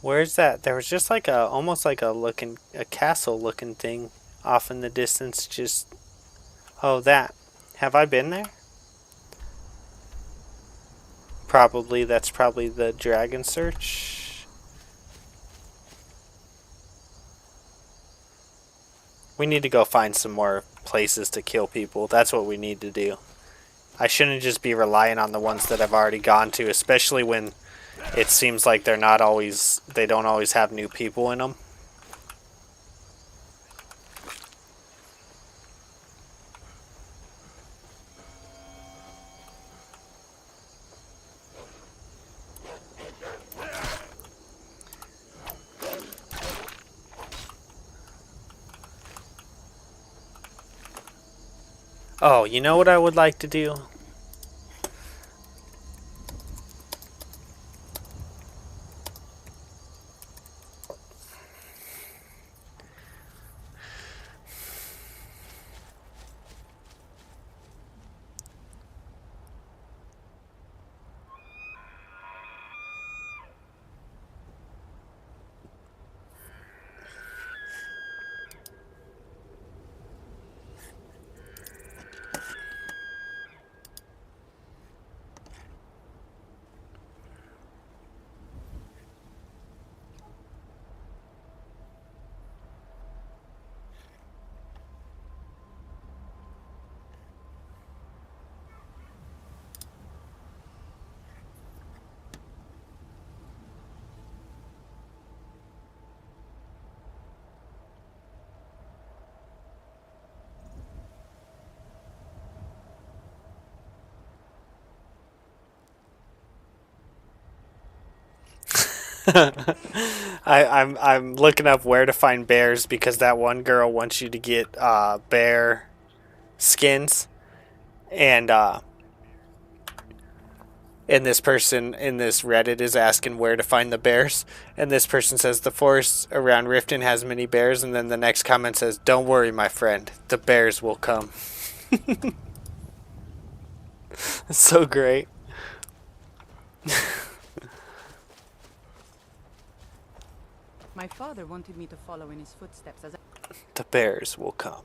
Where's that? There was just like almost like a castle looking thing off in the distance. Just, oh, that. Have I been there? Probably. That's probably the Dragon Search. We need to go find some more places to kill people. That's what we need to do. I shouldn't just be relying on the ones that I've already gone to, especially when it seems like they don't always have new people in them. Oh, you know what I would like to do? I'm looking up where to find bears because that one girl wants you to get bear skins, and this person in this Reddit is asking where to find the bears, and this person says the forest around Riften has many bears, and then the next comment says, "Don't worry, my friend, the bears will come." It's so great. My father wanted me to follow in his footsteps as The bears will come.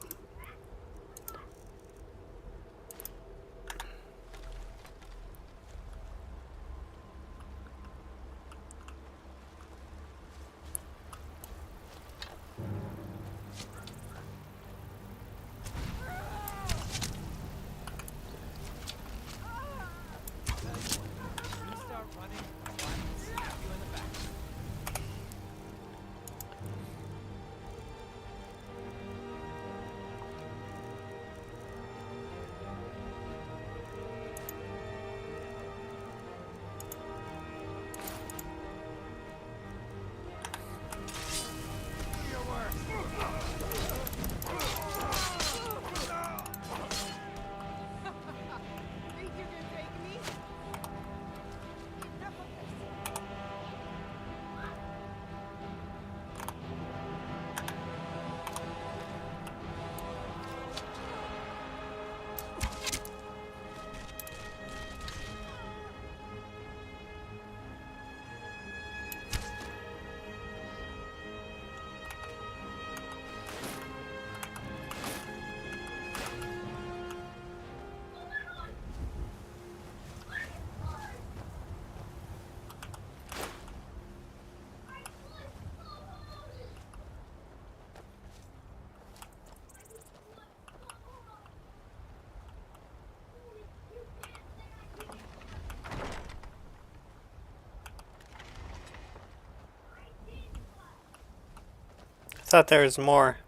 I thought there was more.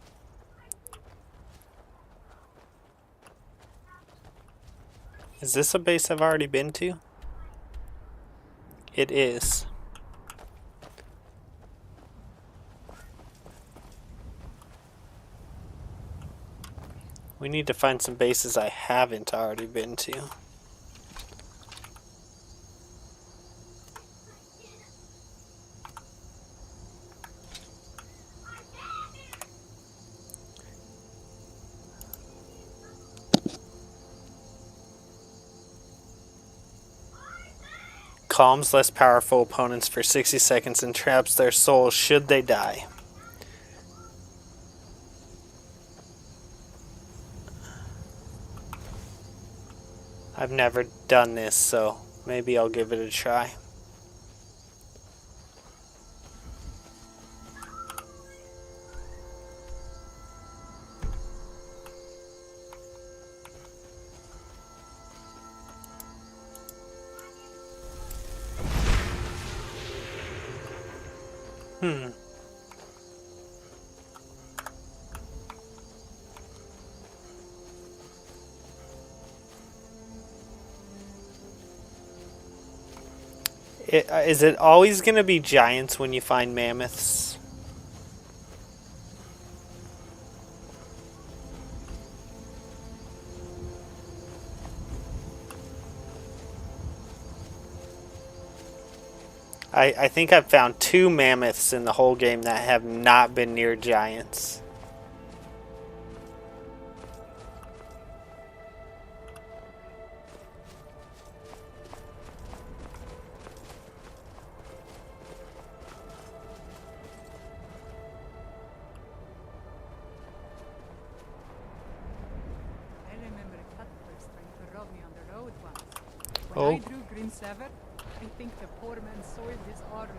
Is this a base I've already been to? It is. We need to find some bases I haven't already been to. Calms less powerful opponents for 60 seconds and traps their souls should they die. I've never done this, so maybe I'll give it a try. Is it always going to be giants when you find mammoths? I think I've found 2 mammoths in the whole game that have not been near giants. I remember Cuthbert trying to rob me on the road once. When Oh. I drew Green Sever, I think the poor man soiled his armor.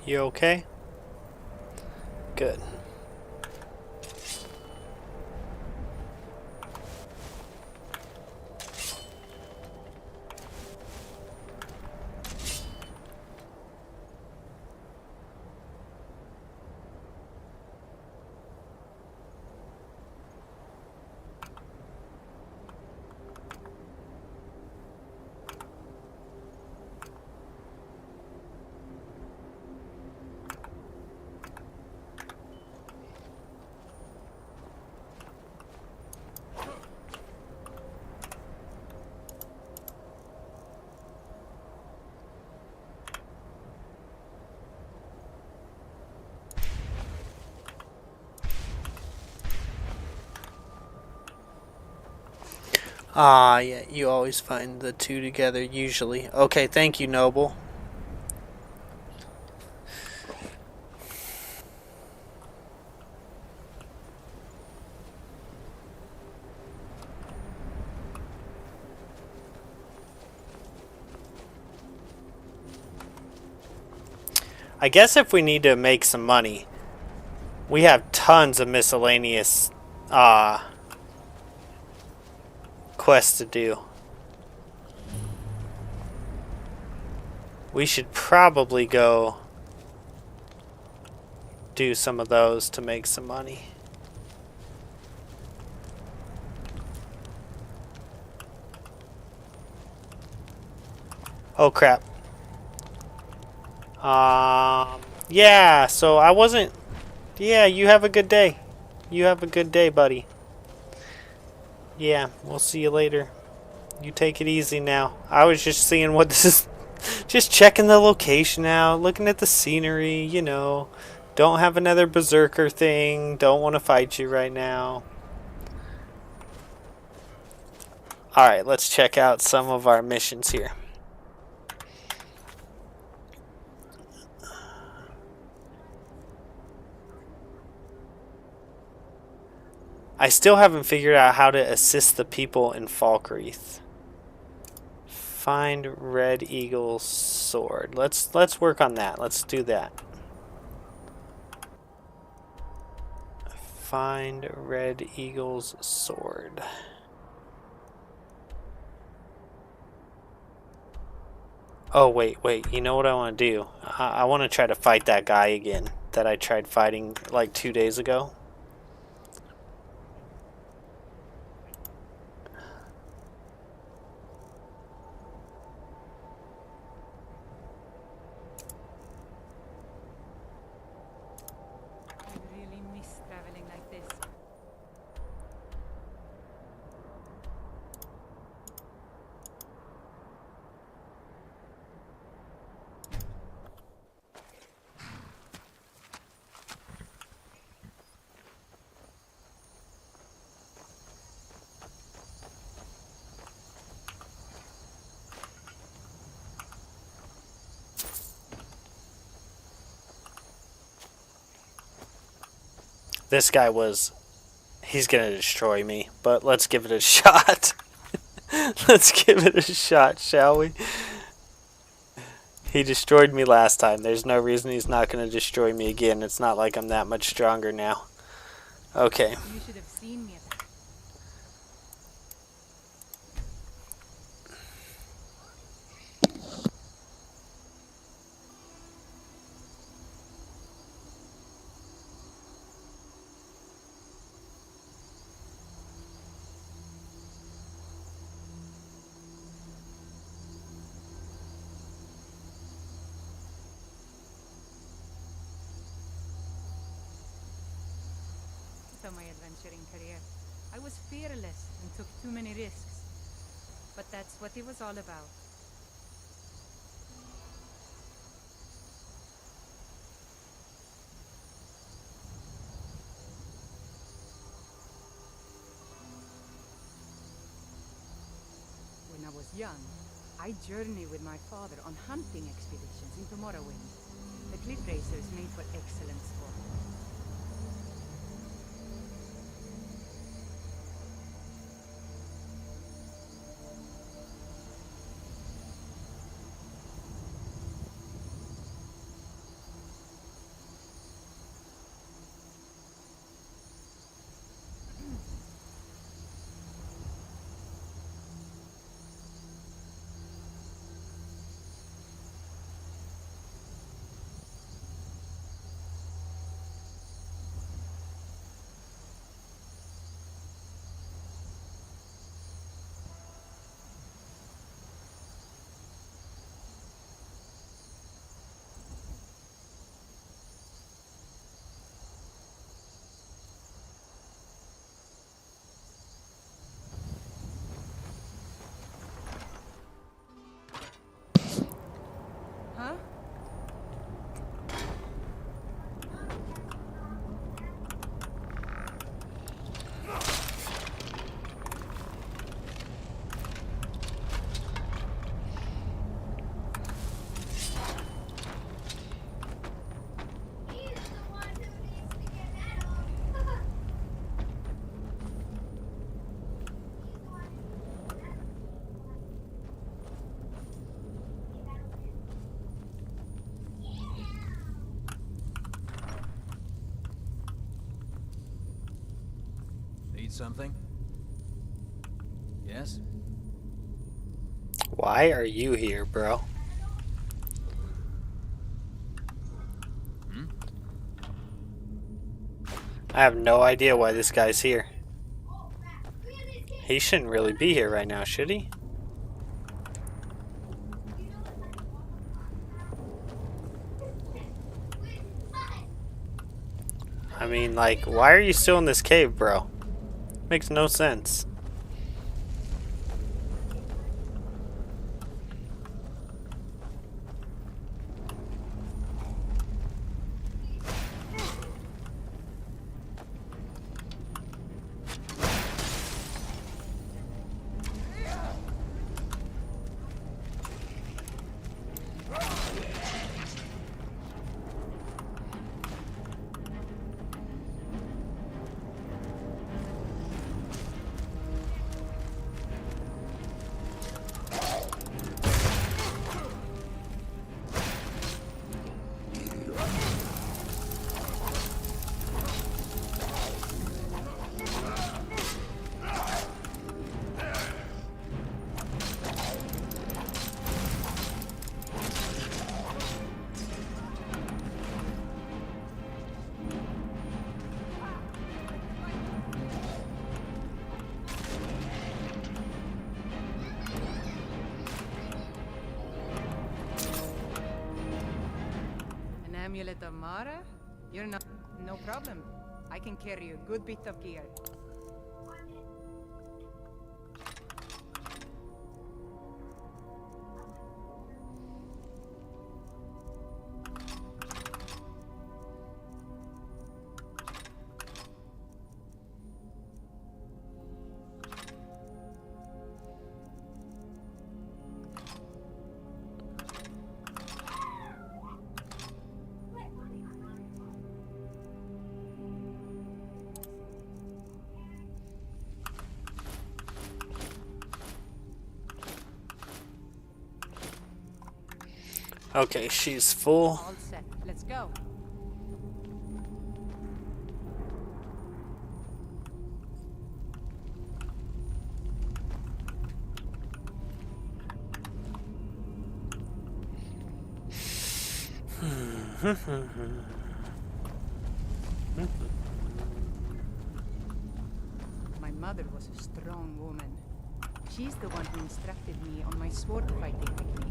You okay? Good. Ah, yeah, you always find the 2 together, usually. Okay, thank you, Noble. I guess if we need to make some money, we have tons of miscellaneous quests to do. We should probably go do some of those to make some money. Oh crap. Yeah, so I wasn't... Yeah, you have a good day. You have a good day, buddy. Yeah, we'll see you later. You take it easy now. I was just seeing what this is. Just checking the location out, looking at the scenery, you know. Don't have another berserker thing. Don't want to fight you right now. Alright, let's check out some of our missions here. I still haven't figured out how to assist the people in Falkreath. Find Red Eagle's sword. Let's work on that. Let's do that. Find Red Eagle's sword. Oh, wait. You know what I want to do? I want to try to fight that guy again that I tried fighting like 2 days ago. This guy was... He's gonna destroy me, but let's give it a shot. Let's give it a shot, shall we? He destroyed me last time. There's no reason he's not gonna destroy me again. It's not like I'm that much stronger now. Okay. You should have seen me at that. My adventuring career. I was fearless and took too many risks. But that's what it was all about. When I was young, I journeyed with my father on hunting expeditions into Morrowind. The cliff racers made for excellent sport. Huh? Need something? Yes? Why are you here, bro? I have no idea why this guy's here. He shouldn't really be here right now, should he? I mean, like, why are you still in this cave, bro? Makes no sense. Amulet of Mara? You're not... No problem. I can carry a good bit of gear. Okay, she's full. All set. Let's go. My mother was a strong woman. She's the one who instructed me on my sword fighting techniques.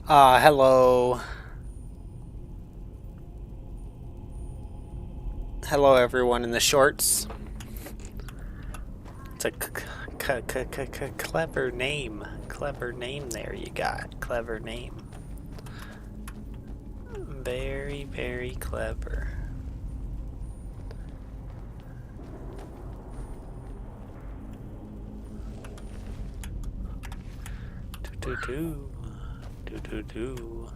Hello. Hello, everyone in the shorts. It's a clever name. Clever name there you got. Clever name. Very, very clever. Do-do-do. Do-do-do.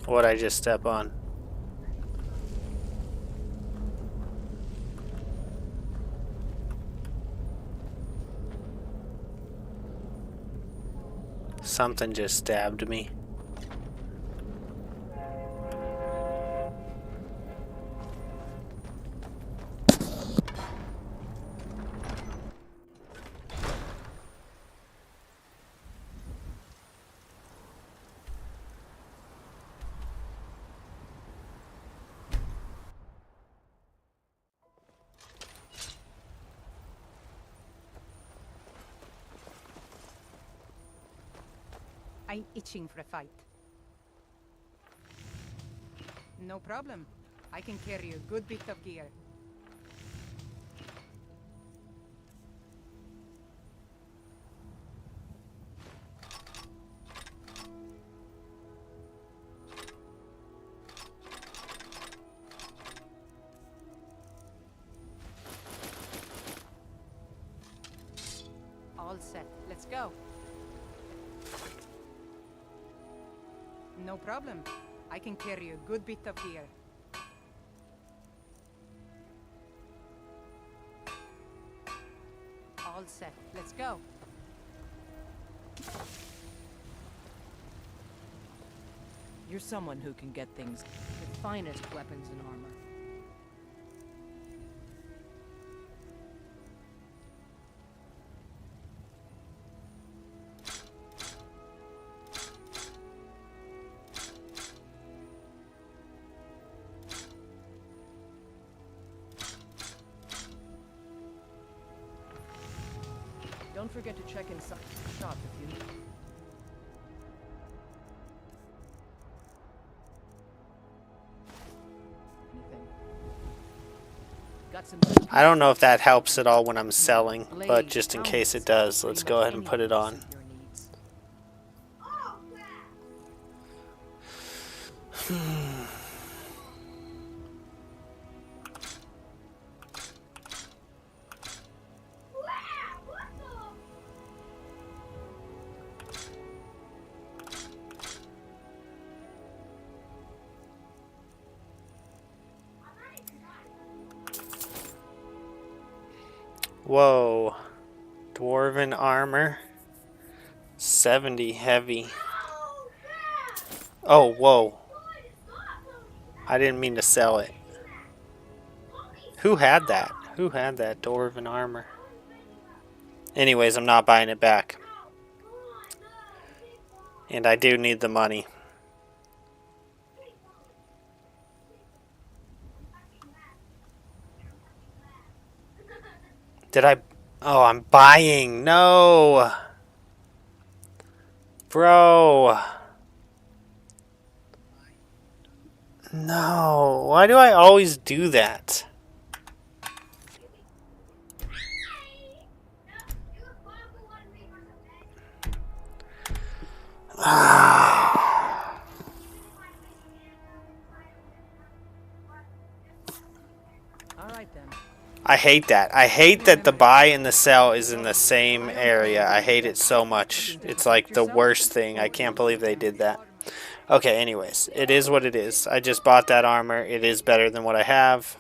What'd I just step on? Something just stabbed me. I'm itching for a fight. No problem. I can carry a good bit of gear. All set. Let's go. No problem. I can carry a good bit of gear. All set. Let's go. You're someone who can get things, the finest weapons and armor. Don't forget to check inside the shop if you need. Anything. Got some. I don't know if that helps at all when I'm selling, but just in case it does, let's go ahead and put it on. Whoa. Dwarven armor. 70 heavy. Oh, whoa. I didn't mean to sell it. Who had that? Who had that dwarven armor? Anyways, I'm not buying it back. And I do need the money. Did I... Oh, I'm buying. No. Bro. No. Why do I always do that? Alright then. I hate that. I hate that the buy and the sell is in the same area. I hate it so much. It's like the worst thing. I can't believe they did that. Okay, anyways. It is what it is. I just bought that armor. It is better than what I have.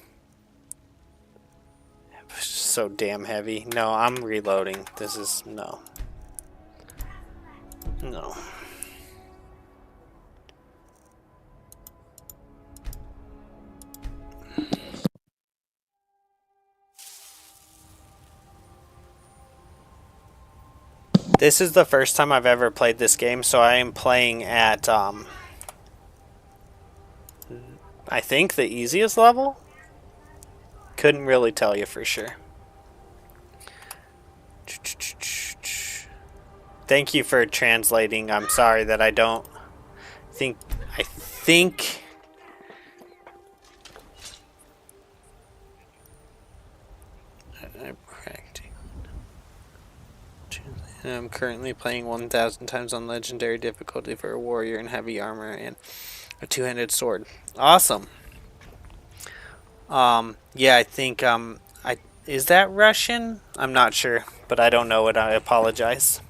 It's so damn heavy. No, I'm reloading. This is... No. No. This is the first time I've ever played this game, so I am playing at, I think the easiest level? Couldn't really tell you for sure. Thank you for translating. I'm sorry that I don't think... I think... I'm currently playing 1,000 times on legendary difficulty for a warrior in heavy armor and a two-handed sword. Awesome. Yeah, I think is that Russian? I'm not sure, but I don't know it. I apologize.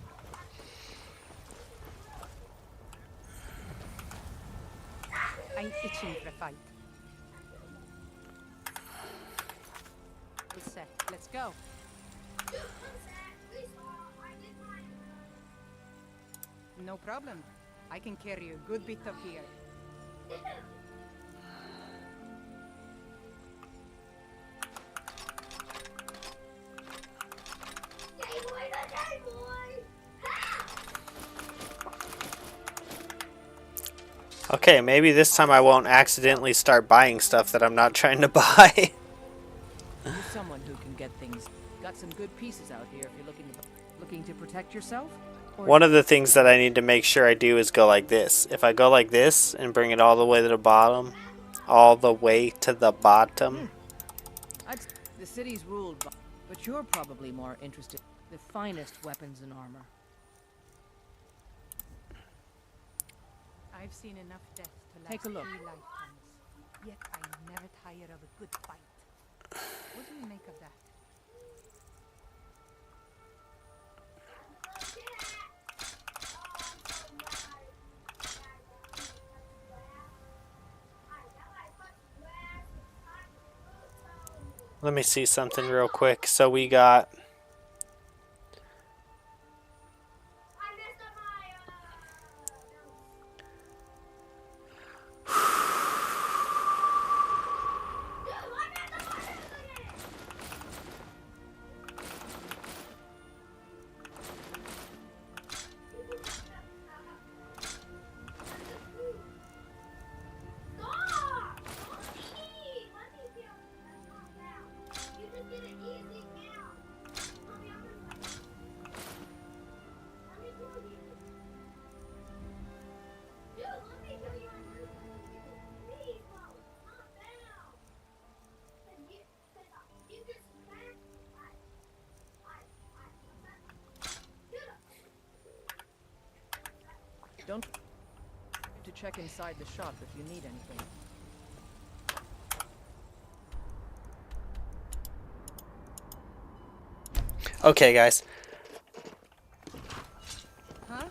I'm itching for a fight. It's set. Let's go. No problem. I can carry a good bit of gear. Okay, maybe this time I won't accidentally start buying stuff that I'm not trying to buy. You're someone who can get things. Got some good pieces out here if you're looking to protect yourself. Or One of the things that I need to make sure I do is go like this. If I go like this and bring it all the way to the bottom, the city's ruled by, but you're probably more interested in the finest weapons and armor. I've seen enough death to last Take a look. 3 lifetimes. Yet I never tire of a good fight. What do you make of that? Let me see something real quick. So we got... Don't to check inside the shop if you need anything. Okay, guys. Huh?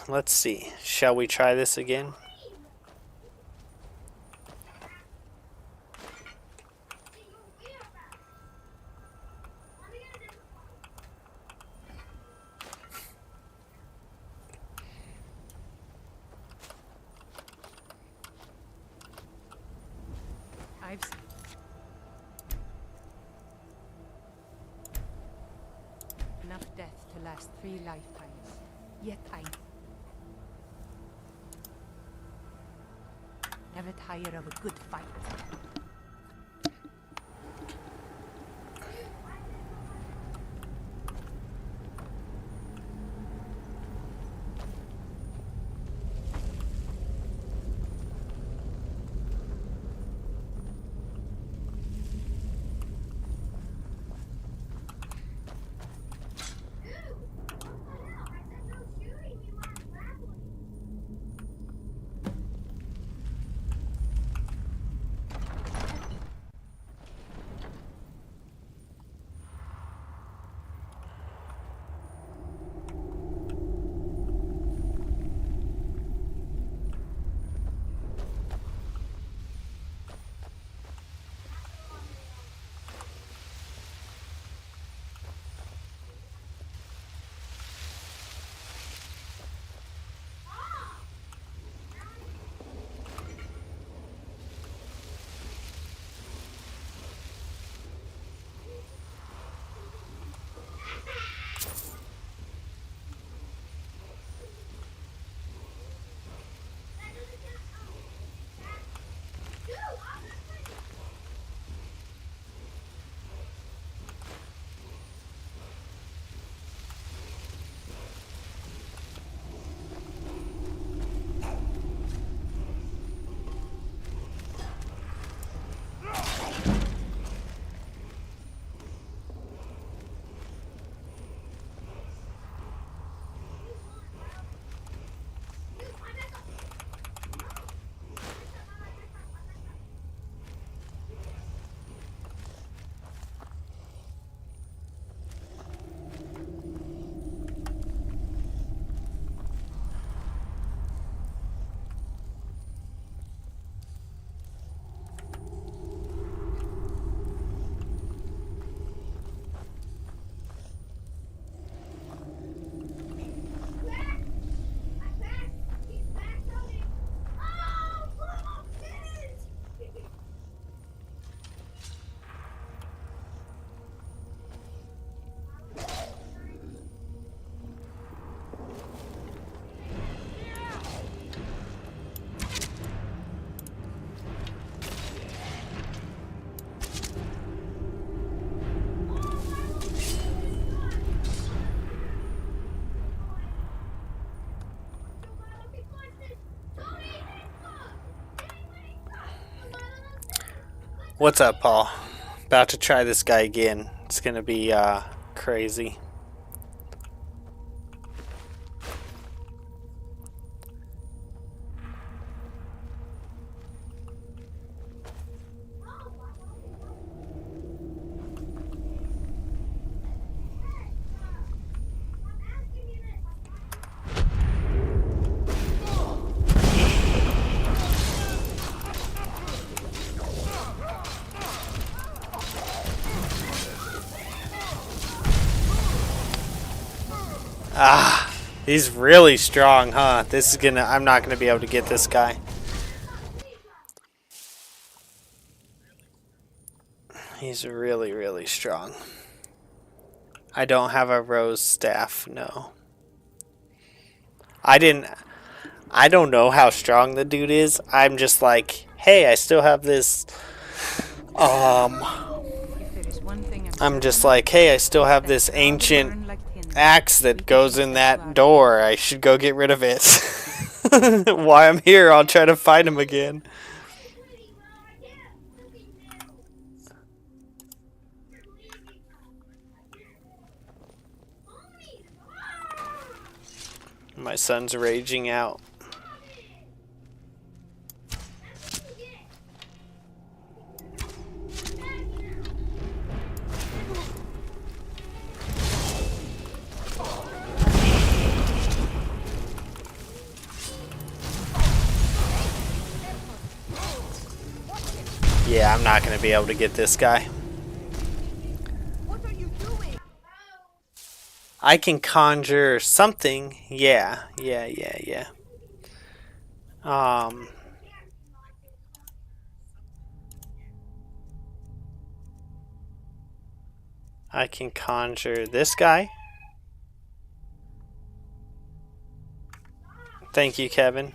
Let's see. Shall we try this again? to last 3 lifetimes. Yet I never tire of a good fight. What's up, Paul? About to try this guy again. It's gonna be crazy. Ah, he's really strong, huh? This is gonna, I'm not gonna be able to get this guy. He's really, really strong. I don't have a rose staff, no. I don't know how strong the dude is. I'm just like, hey, I still have this, If there is one thing I'm just like, hey, I still have this ancient axe that goes in that door. I should go get rid of it. While I'm here, I'll try to fight him again. My son's raging out. Yeah, I'm not going to be able to get this guy. What are you doing? I can conjure something. Yeah. I can conjure this guy. Thank you, Kevin.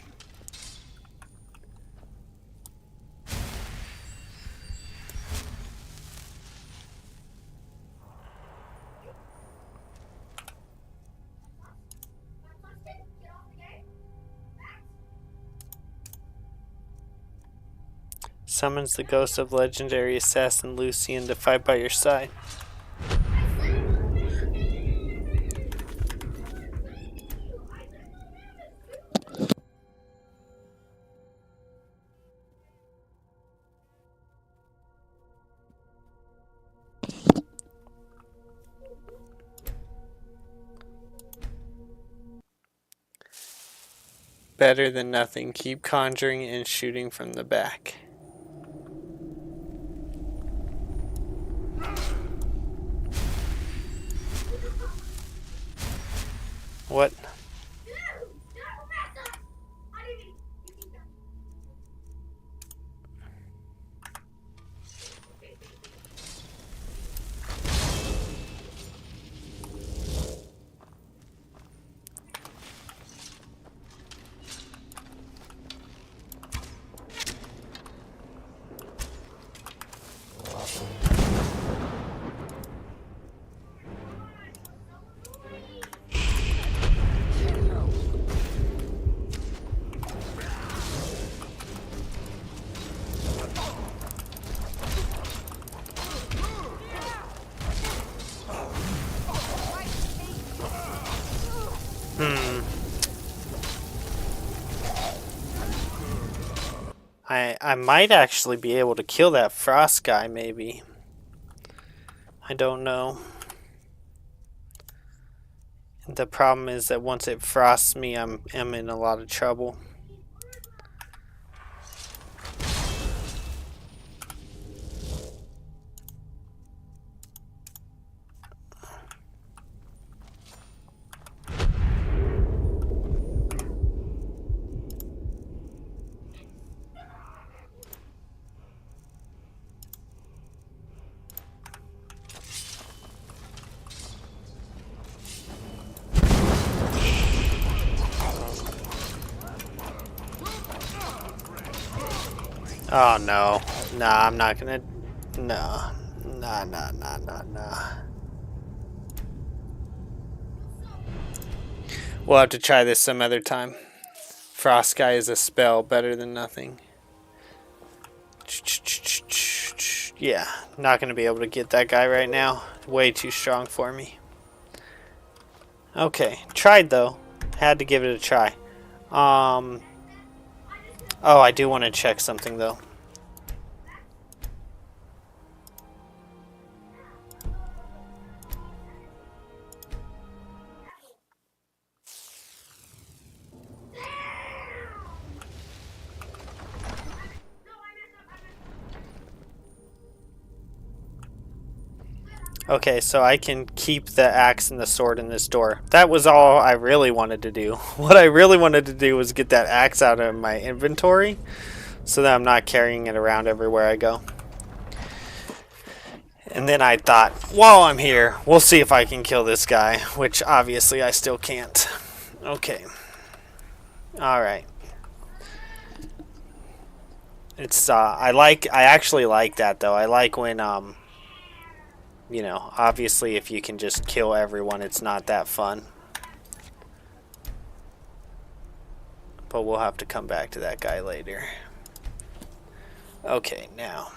Summons the ghost of legendary assassin Lucian to fight by your side. Better than nothing. Keep conjuring and shooting from the back. What? I might actually be able to kill that frost guy, maybe. I don't know. The problem is that once it frosts me, I'm in a lot of trouble. Oh no. Nah, I'm not gonna. No. Nah. We'll have to try this some other time. Frost guy is a spell, better than nothing. Yeah, not gonna be able to get that guy right now. Way too strong for me. Okay, tried though. Had to give it a try. Oh, I do want to check something though. Okay, so I can keep the axe and the sword in this door. That was all I really wanted to do. What I really wanted to do was get that axe out of my inventory so that I'm not carrying it around everywhere I go. And then I thought, while I'm here, we'll see if I can kill this guy, which obviously I still can't. Okay. Alright. It's, I actually like that though. I like when, you know, obviously if you can just kill everyone, it's not that fun. But we'll have to come back to that guy later. Okay, now.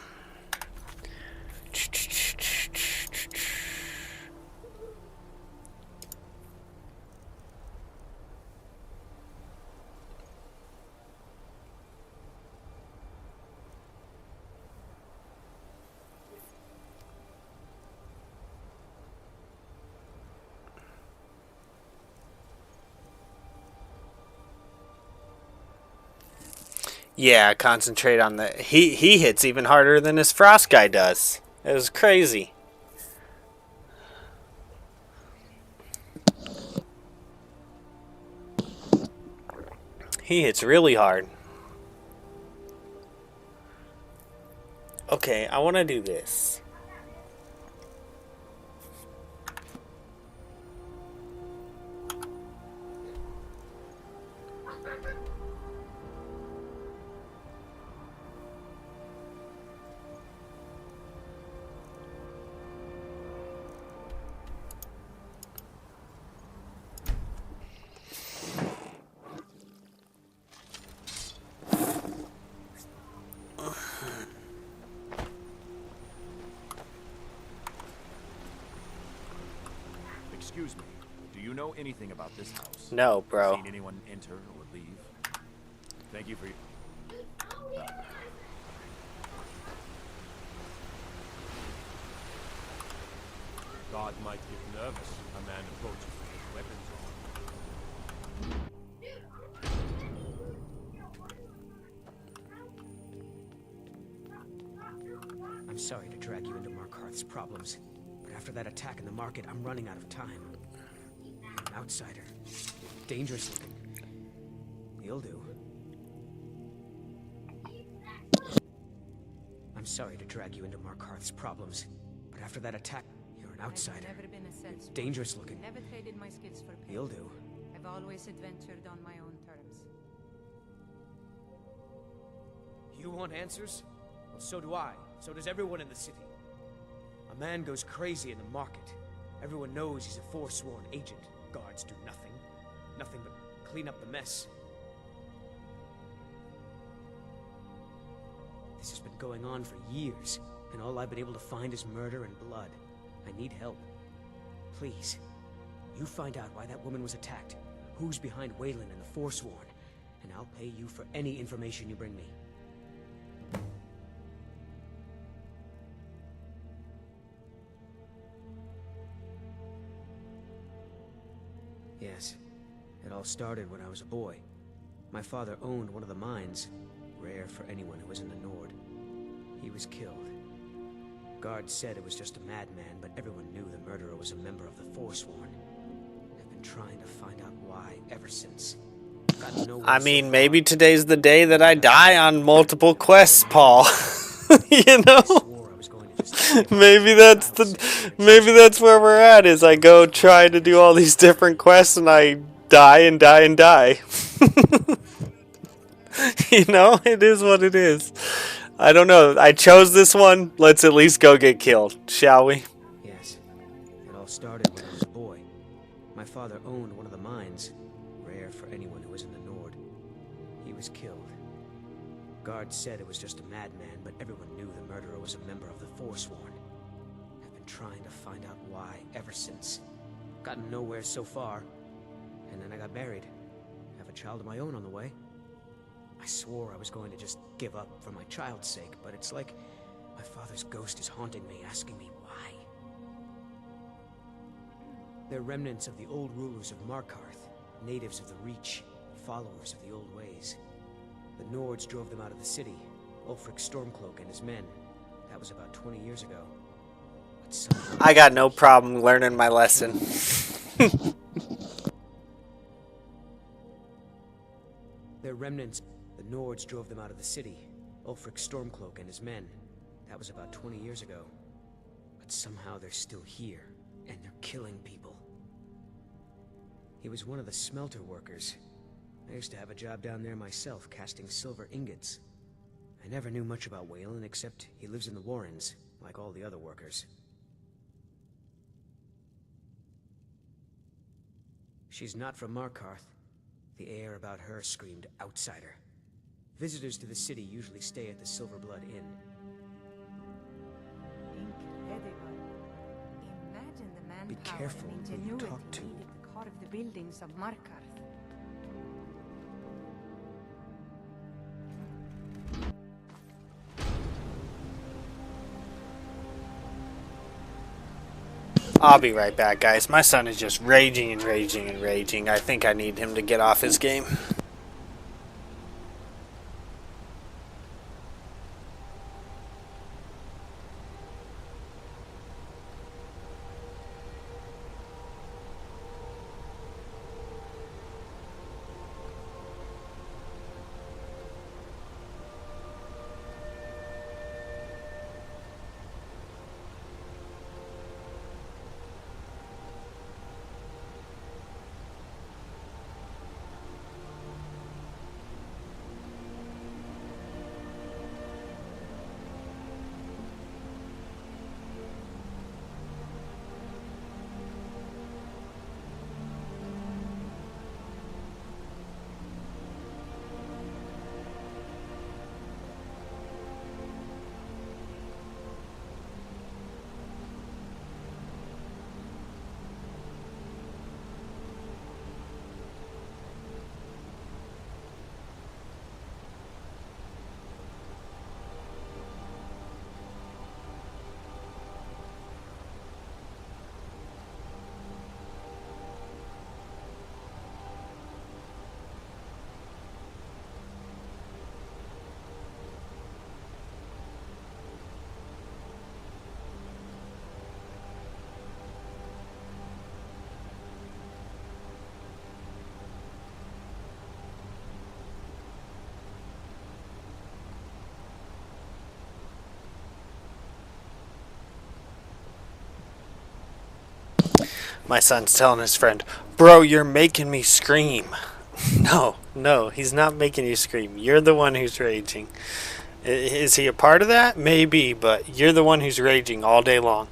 Yeah, concentrate on the... He hits even harder than his frost guy does. It was crazy. He hits really hard. Okay, I want to do this. Excuse me. Do you know anything about this house? No, bro. Seen anyone enter or leave? Thank you for your... God might get nervous. A man approaches with weapons on. I'm sorry to drag you into Markarth's problems, but after that attack in the market, I'm running out of time. You're an outsider. Dangerous looking. You'll do. I'm sorry to drag you into Markarth's problems, but after that attack, you're an outsider. I've never been a sense. Dangerous looking. Never traded my skills for pay. You'll do. I've always adventured on my own terms. You want answers? Well, so do I. So does everyone in the city. A man goes crazy in the market. Everyone knows he's a Forsworn agent. Guards do nothing. Nothing but clean up the mess. This has been going on for years, and all I've been able to find is murder and blood. I need help. Please, you find out why that woman was attacked, who's behind Waylon and the Forsworn, and I'll pay you for any information you bring me. Yes, it all started when I was a boy. My father owned one of the mines, rare for anyone who isn't a Nord. He was killed. Guards said it was just a madman, but everyone knew the murderer was a member of the Forsworn. I've been trying to find out why ever since. I mean, maybe today's the day that I die on multiple quests, Paul. You know? Maybe that's where we're at, is I go try to do all these different quests and I die and die and die. You know, it is what it is. I don't know. I chose this one. Let's at least go get killed, shall we? Yes. It all started when I was a boy. My father owned one of the mines, rare for anyone who isn't a Nord. He was killed. Guards said it was just a madman, but everyone knew the murderer was a member of the Forsworn. I've been trying to find out why ever since. Gotten nowhere so far. And then I got married. I have a child of my own on the way. I swore I was going to just give up for my child's sake, but it's like my father's ghost is haunting me, asking me why. They're remnants of the old rulers of Markarth, natives of the Reach, followers of the old ways. The Nords drove them out of the city, Ulfric Stormcloak and his men. That was about 20 years ago. But somehow... I got no problem learning my lesson. They're remnants. The Nords drove them out of the city, Ulfric Stormcloak and his men. That was about 20 years ago. But somehow they're still here, and they're killing people. He was one of the smelter workers. I used to have a job down there myself, casting silver ingots. I never knew much about Waylon, except he lives in the Warrens, like all the other workers. She's not from Markarth. The air about her screamed outsider. Visitors to the city usually stay at the Silver Blood Inn. Incredible. Imagine the manpower Be careful and who you ingenuity talk to. needed to carve the buildings of Markarth. I'll be right back, guys. My son is just raging and raging and raging. I think I need him to get off his game. My son's telling his friend, "Bro, you're making me scream." No, he's not making you scream. You're the one who's raging. Is he a part of that? Maybe, but you're the one who's raging all day long.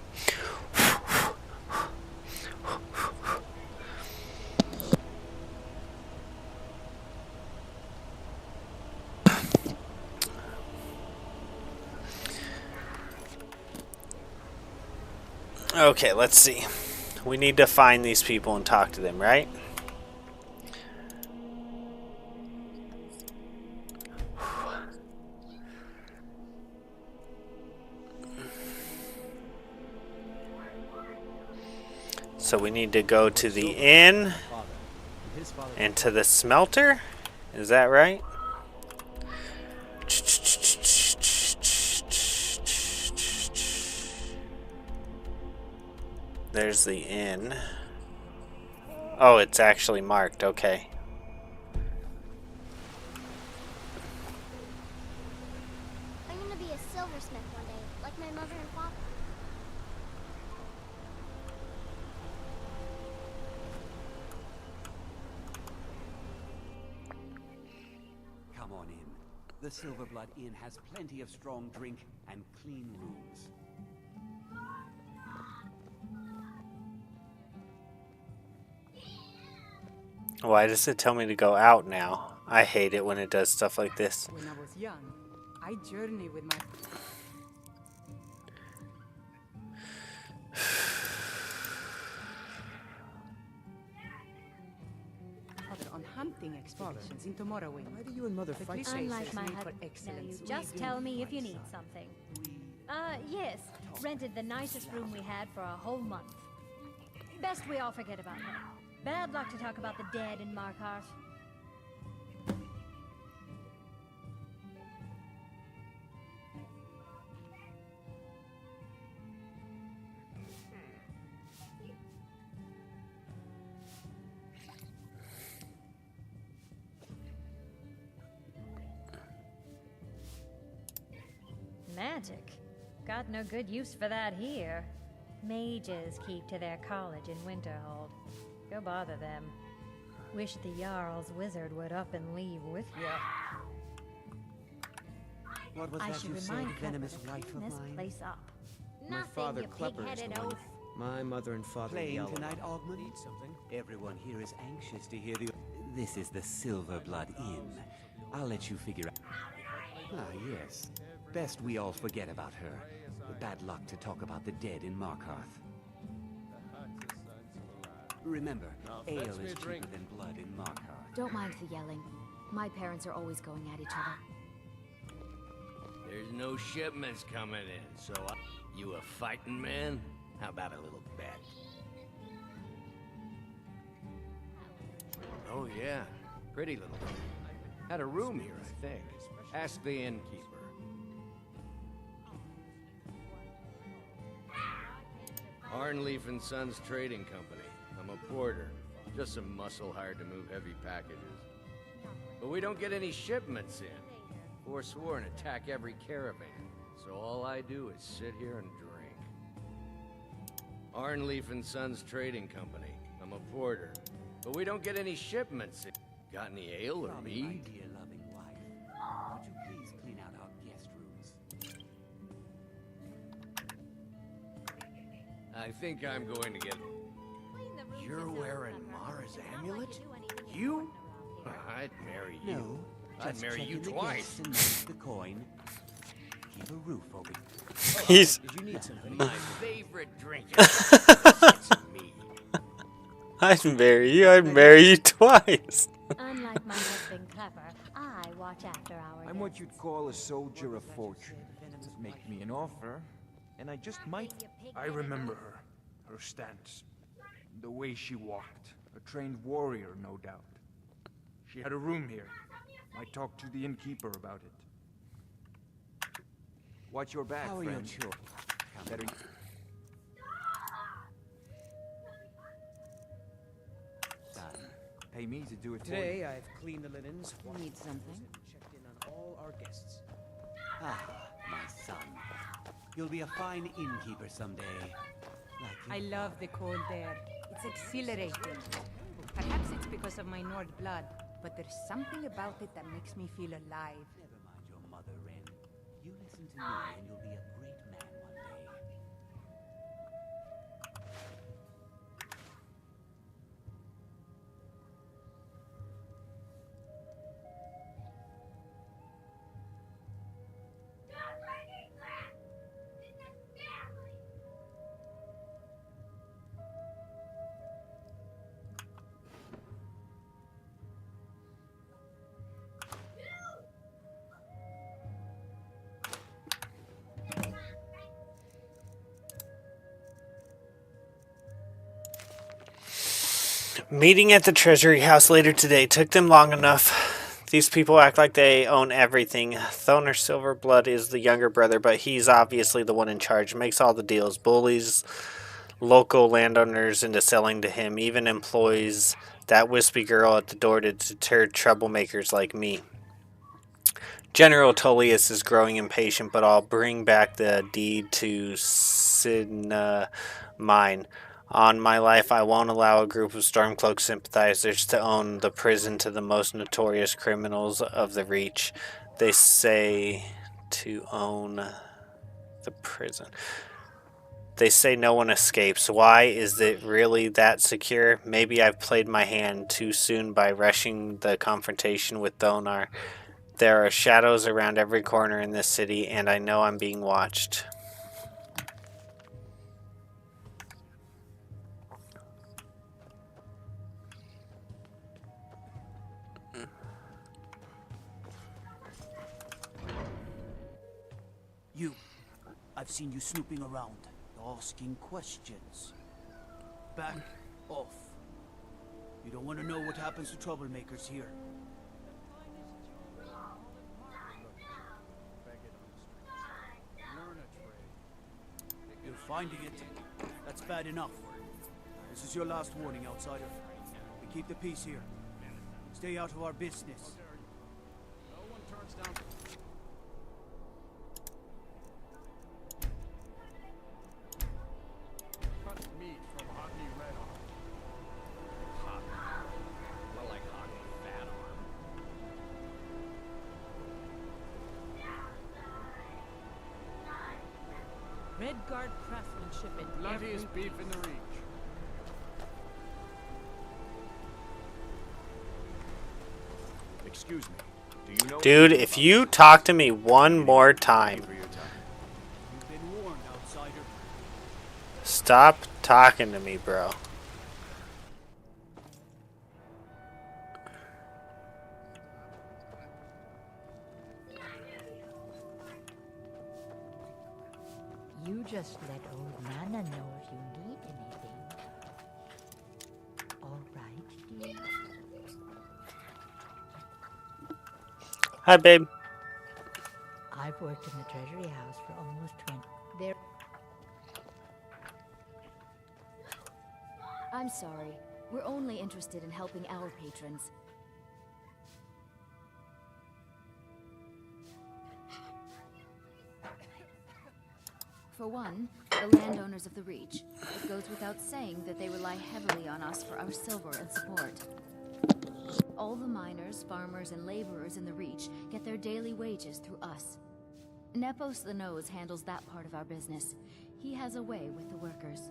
Okay, let's see. We need to find these people and talk to them, right? So we need to go to the inn and to the smelter. Is that right? There's the inn. Oh, it's actually marked. Okay. I'm gonna be a silversmith one day, like my mother and father. Come on in. The Silverblood Inn has plenty of strong drink and clean rooms. Why does it tell me to go out now? I hate it when it does stuff like this. When I was young, I journeyed with my father on hunting expeditions into Morrowind. Why do you and Mother fight so Unlike my made for husband, excellence. you just tell me if you need something. Yes. Rented the nicest room we had for a whole month. Best we all forget about her. Bad luck to talk about the dead in Markarth. Magic. Got no good use for that here. Mages keep to their college in Winterhold. Go bother them. Wish the Jarl's wizard would up and leave with you. What was I that should you said, remind venomous Clepper to wife clean of this mine? place up. My Nothing, father you Klepper is pig-headed the one. oaf. My mother and father Playing yell. tonight, Ogmund? Need something? Everyone here is anxious to hear the... This is the Silverblood Inn. I'll let you figure out... Ah, yes. Best we all forget about her. Bad luck to talk about the dead in Markarth. Remember, ale is cheaper than blood in Markarth. Don't mind the yelling. My parents are always going at each other. There's no shipments coming in, so you a fighting man? How about a little bet? Oh yeah, pretty little thing. Had a room here, I think. Ask the innkeeper. Arnleaf and Sons Trading Company. I'm a porter. Just some muscle hired to move heavy packages. But we don't get any shipments in. Forsworn attack every caravan, so all I do is sit here and drink. Arnleaf and Sons Trading Company. I'm a porter. But we don't get any shipments in. Got any ale or mead? My dear loving wife, would you please clean out our guest rooms? I think I'm going to get... You're wearing Mara's amulet? You? I'd marry you. No, I'd just marry you checking the twice. guests and note the coin. Keep a roof over. He's... Did you need something? My favorite drink is mead. I'd marry you. I'd marry you twice. Unlike my husband Clepper, I watch after our I'm what guests. you'd call a soldier of fortune. Make me an offer, and I just might. I remember her. Her stance. The way she walked. A trained warrior, no doubt. She had a room here. Might talk to the innkeeper about it. Watch your back, How are your friend. children? Better... Son, Pay me to do it for you. Today I've cleaned the linens. Need something? Checked in on all our guests. Ah, my son. You'll be a fine innkeeper someday. Like I your love father. the cold air. It's exhilarating. Perhaps it's because of my Nord blood, but there's something about it that makes me feel alive. Never mind your mother, Ren. You listen to me and you'll be a great man one day. Meeting at the Treasury House later today took them long enough. These people act like they own everything. Thoner Silverblood is the younger brother, but he's obviously the one in charge. Makes all the deals. Bullies local landowners into selling to him. Even employs that wispy girl at the door to deter troublemakers like me. General Tullius is growing impatient, but I'll bring back the deed to Sidna mine. On my life, I won't allow a group of Stormcloak sympathizers to own the prison to the most notorious criminals of the Reach. They say to own the prison. They say no one escapes. Why? Is it really that secure? Maybe I've played my hand too soon by rushing the confrontation with Thonar. There are shadows around every corner in this city, and I know I'm being watched. You. I've seen you snooping around, asking questions. Back off. You don't want to know what happens to troublemakers here. You're finding it. That's bad enough. This is your last warning, outsider. We keep the peace here. Stay out of our business. No one turns down. Cut meat from Hockney Red Arm. Well, like Hockney Fat Arm. Redguard craftsmanship in Bloodiest every beef in the Reach. Excuse me. Do you know? Dude, if you talk to me one more time, You've been warned, outsider. stop talking to me, bro. You just let old Nana know if you need anything. All right, dear? Hi, babe. I've worked in the Treasury House for almost 20. There. I'm sorry. We're only interested in helping our patrons. For one, the landowners of the Reach. It goes without saying that they rely heavily on us for our silver and support. All the miners, farmers, and laborers in the Reach get their daily wages through us. Nepos the Nose handles that part of our business. He has a way with the workers.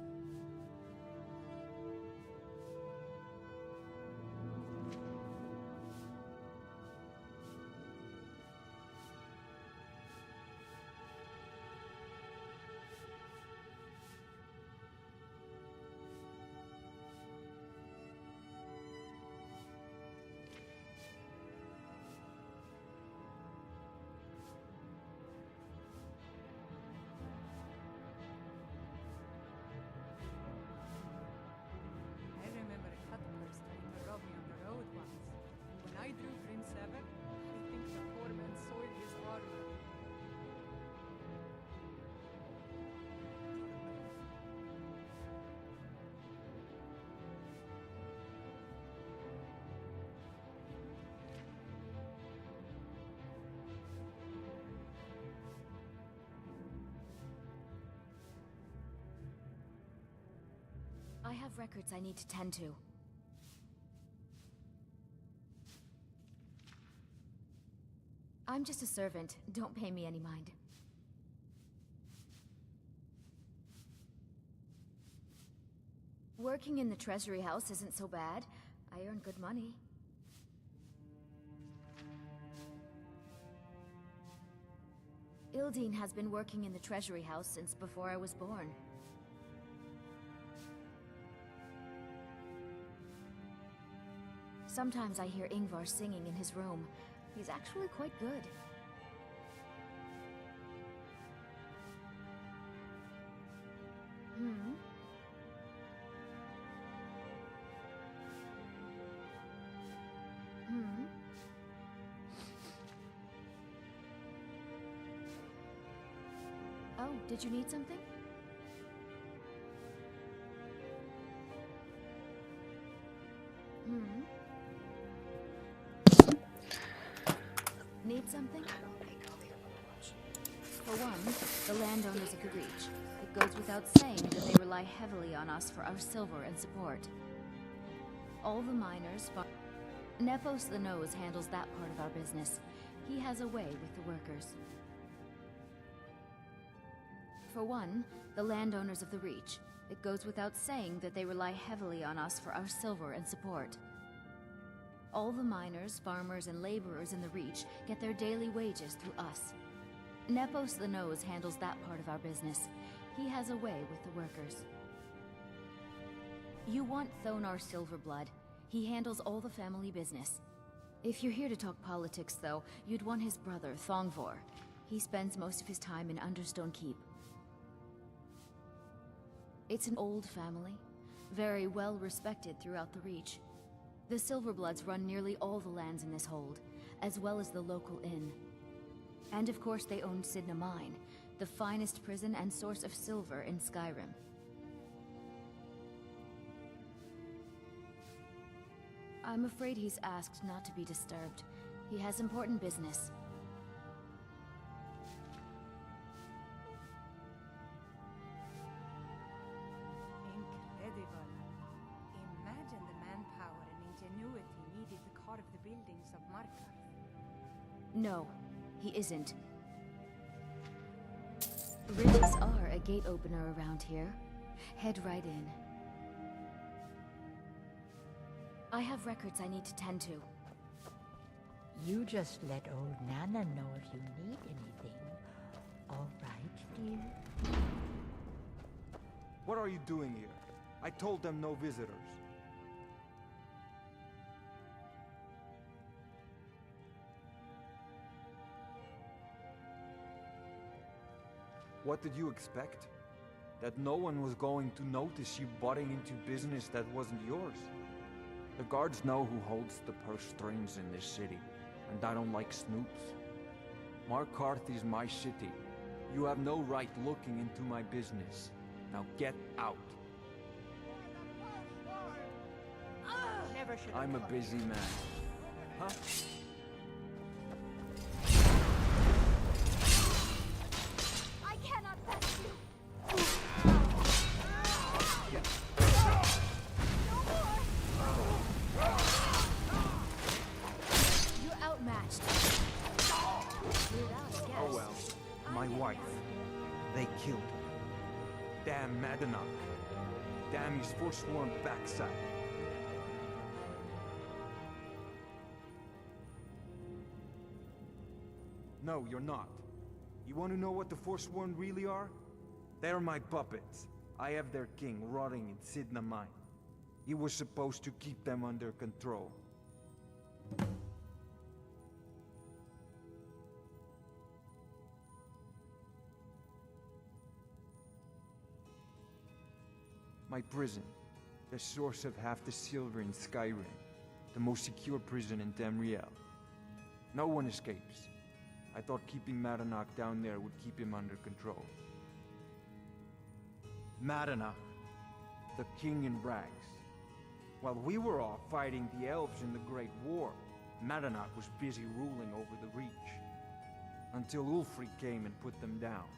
I have records I need to tend to. I'm just a servant. Don't pay me any mind. Working in the treasury house isn't so bad. I earn good money. Ildine has been working in the treasury house since before I was born. Sometimes I hear Ingvar singing in his room. He's actually quite good. Hmm? Hmm? Oh, did you need something? Hmm? Need something? For one, the landowners of the Reach. It goes without saying that they rely heavily on us for our silver and support. All the miners... Nepos the Nose handles that part of our business. He has a way with the workers. For one, the landowners of the Reach. It goes without saying that they rely heavily on us for our silver and support. All the miners, farmers, and laborers in the Reach get their daily wages through us. Nepos the Nose handles that part of our business. He has a way with the workers. You want Thonar Silverblood. He handles all the family business. If you're here to talk politics, though, you'd want his brother, Thongvor. He spends most of his time in Understone Keep. It's an old family, very well respected throughout the Reach. The Silverbloods run nearly all the lands in this hold, as well as the local inn. And of course they own Sidna Mine, the finest prison and source of silver in Skyrim. I'm afraid he's asked not to be disturbed. He has important business. Incredible. Imagine the manpower and ingenuity needed to carve the buildings of Markarth. No, he isn't. Ridges are a gate opener around here. Head right in. I have records I need to tend to. You just let old Nana know if you need anything. All right, dear? What are you doing here? I told them no visitors. What did you expect? That no one was going to notice you butting into business that wasn't yours? The guards know who holds the purse strings in this city, and I don't like snoops. Markarth is my city. You have no right looking into my business. Now get out. Never should have I'm a clucked. busy man. Huh? I cannot fetch you! You're outmatched. Oh well. My wife. They killed her. Damn Madanach. Damn his forsworn backside. No, you're not. You want to know what the Forsworn really are? They're my puppets. I have their king rotting in Sidna Mine. He was supposed to keep them under control. My prison. The source of half the silver in Skyrim. The most secure prison in Tamriel. No one escapes. I thought keeping Madanach down there would keep him under control. Madanach, the king in rags. While we were off fighting the elves in the Great War, Madanach was busy ruling over the Reach. Until Ulfric came and put them down.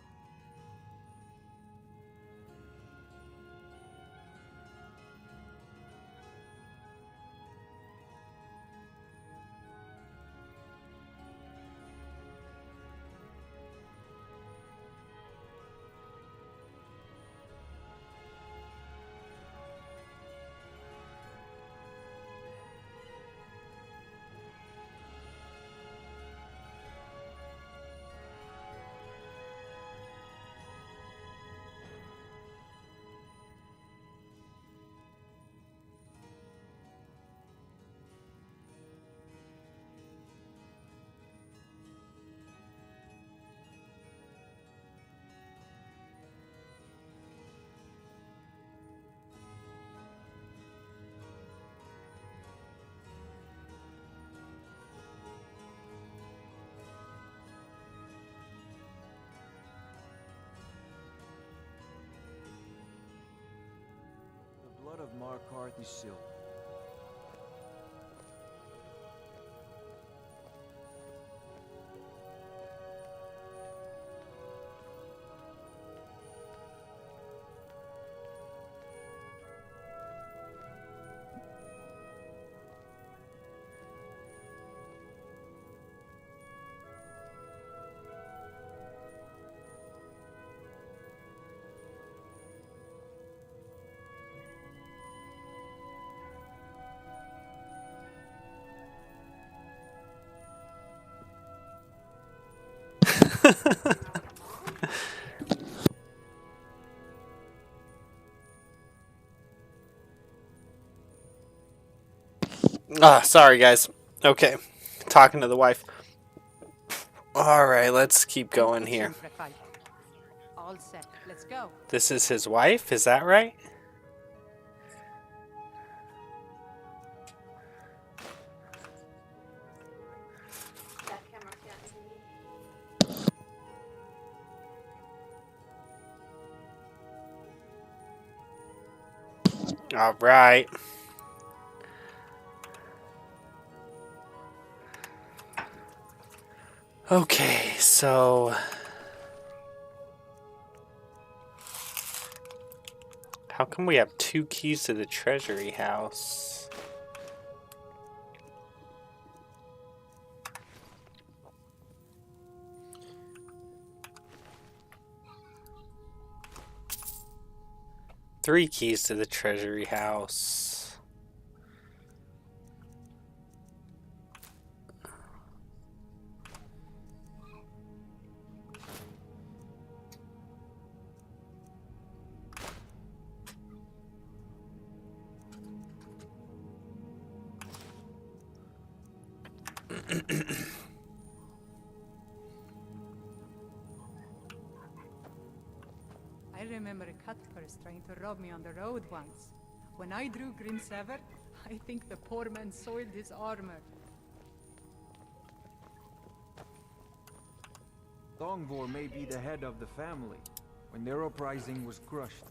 of Markarth is silver. Sorry guys. Okay. Talking to the wife. Alright, let's keep going here. All set. Let's go. This is his wife, is that right? Alright. Okay, so how come we have 2 keys to the treasury house? Three keys to the treasury house. I remember a cutpurse trying to rob me on the road once. When I drew Grinsever, I think the poor man soiled his armor. Thongvor may be the head of the family. When their uprising was crushed,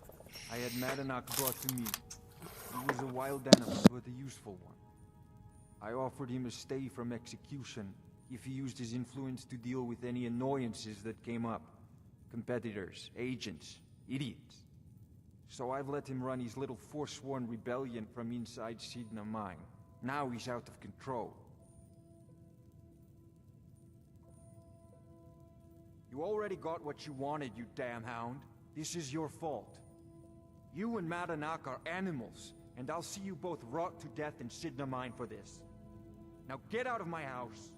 I had Madanach brought to me. He was a wild animal, but a useful one. I offered him a stay from execution if he used his influence to deal with any annoyances that came up. Competitors, agents, idiots. So I've let him run his little Forsworn rebellion from inside Sidna Mine. Now he's out of control. You already got what you wanted, you damn hound. This is your fault. You and Madanach are animals, and I'll see you both rot to death in Sidna Mine for this. Now get out of my house.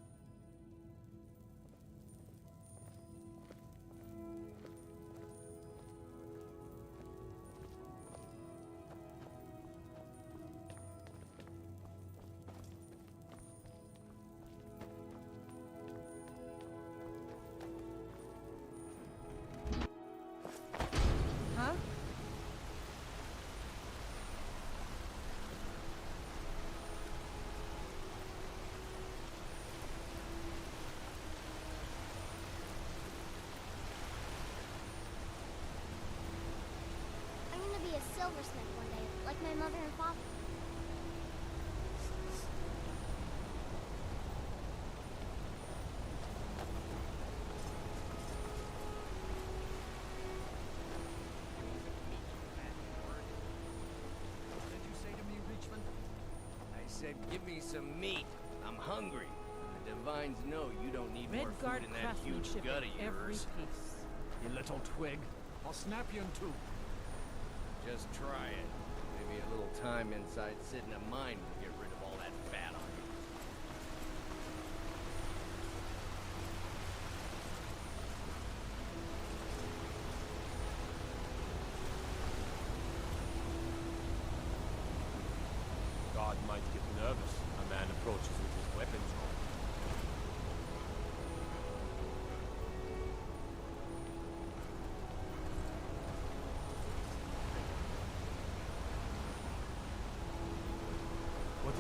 Huh? I'm gonna be a silversmith one day, like my mother and father. What did you say to me, Richmond? I said, give me some meat. I'm hungry. The Divines know you don't need more food in that huge gut of yours. You little twig. I'll snap you in two. Just try it. Maybe a little time inside Sidna Mine will get rid of all that fat on you. God might get nervous. A man approaches with his weapons on. What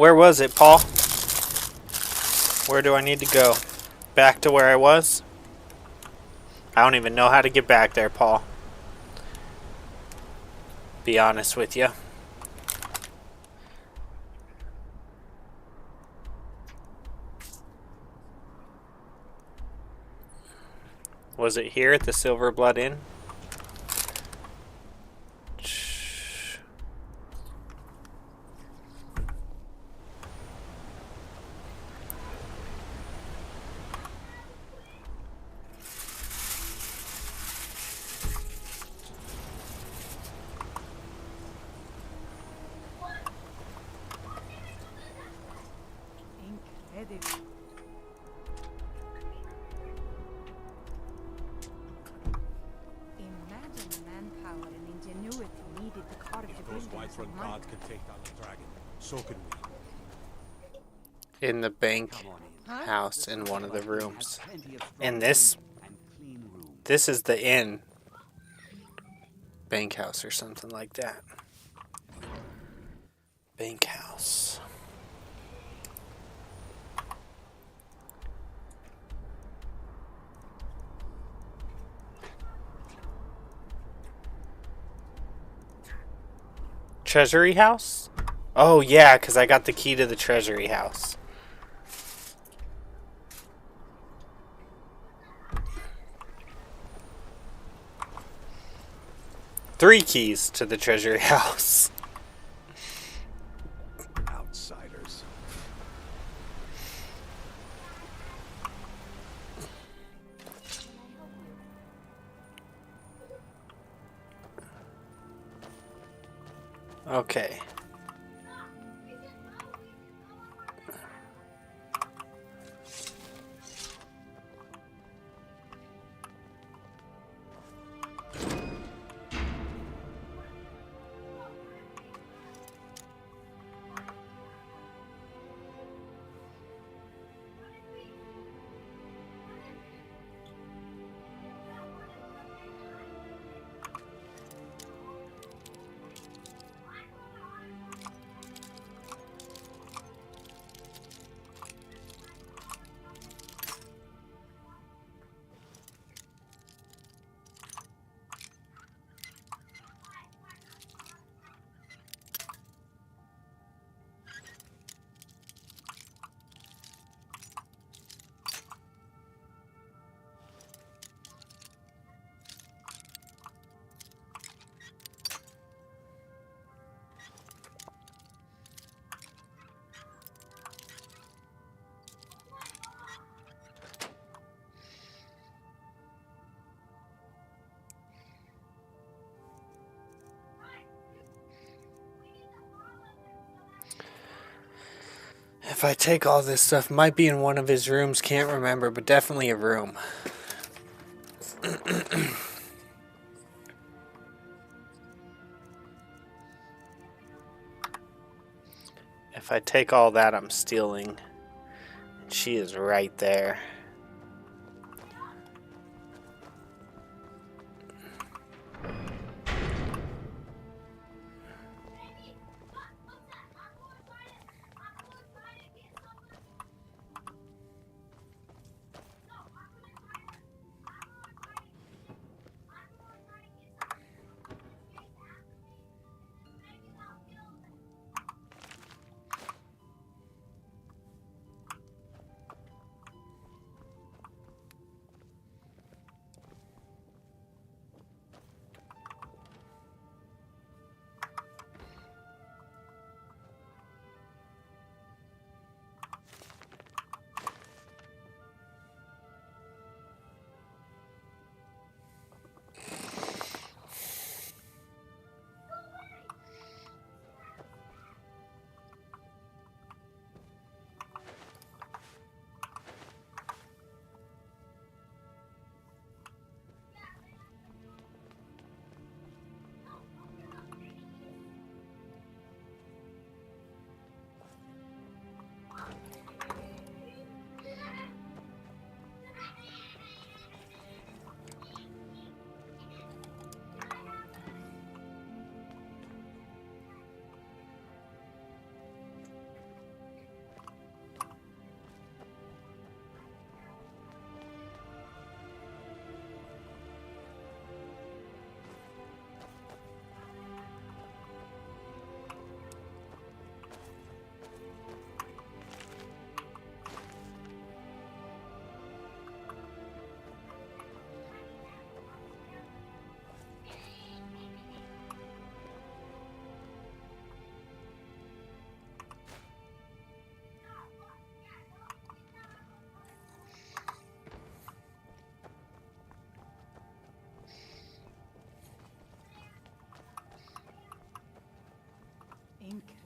Where was it, Paul? Where do I need to go? Back to where I was? I don't even know how to get back there, Paul. Be honest with you. Was it here at the Silver Blood Inn? Incredible. Imagine the manpower and ingenuity needed to carve the Those buildings Whiterun of gods Markarth. can take down the dragon. So can we. In the bank house in one of the rooms. And this is the inn. Bank house or something like that. Bank house. Treasury house? Oh yeah, because I got the key to the treasury house. Three keys to the treasury house. Outsiders. Okay. If I take all this stuff, might be in one of his rooms, can't remember, but definitely a room. If I take all that, I'm stealing. She is right there.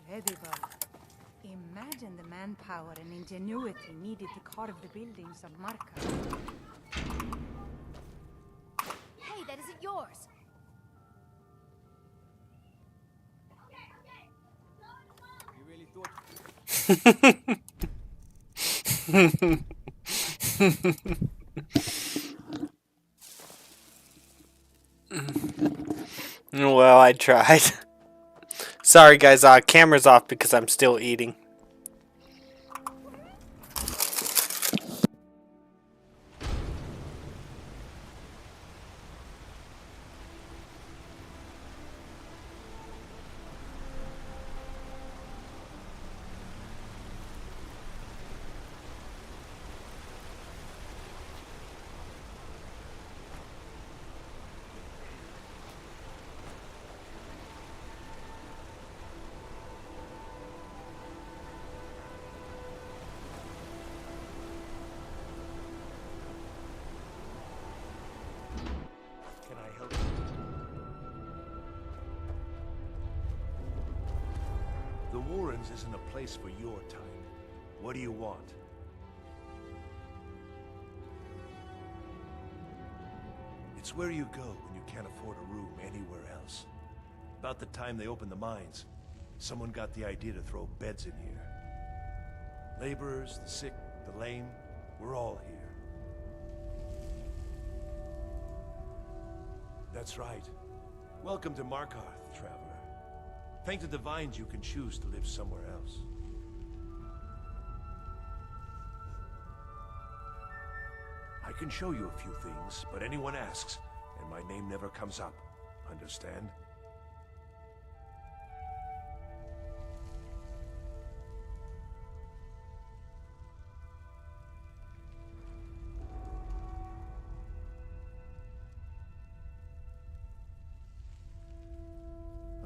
Incredible. Imagine the manpower and ingenuity needed to carve the buildings of Markarth. Hey, that isn't yours! You really thought... Well, I tried. Sorry guys, camera's off because I'm still eating. Can I help you? The Warrens isn't a place for your type. What do you want? It's where you go when you can't afford a room anywhere else. About the time they opened the mines, someone got the idea to throw beds in here. Laborers, the sick, the lame, we're all here. That's right. Welcome to Markarth, traveler. Thank the Divines you can choose to live somewhere else. I can show you a few things, but anyone asks, and my name never comes up. Understand?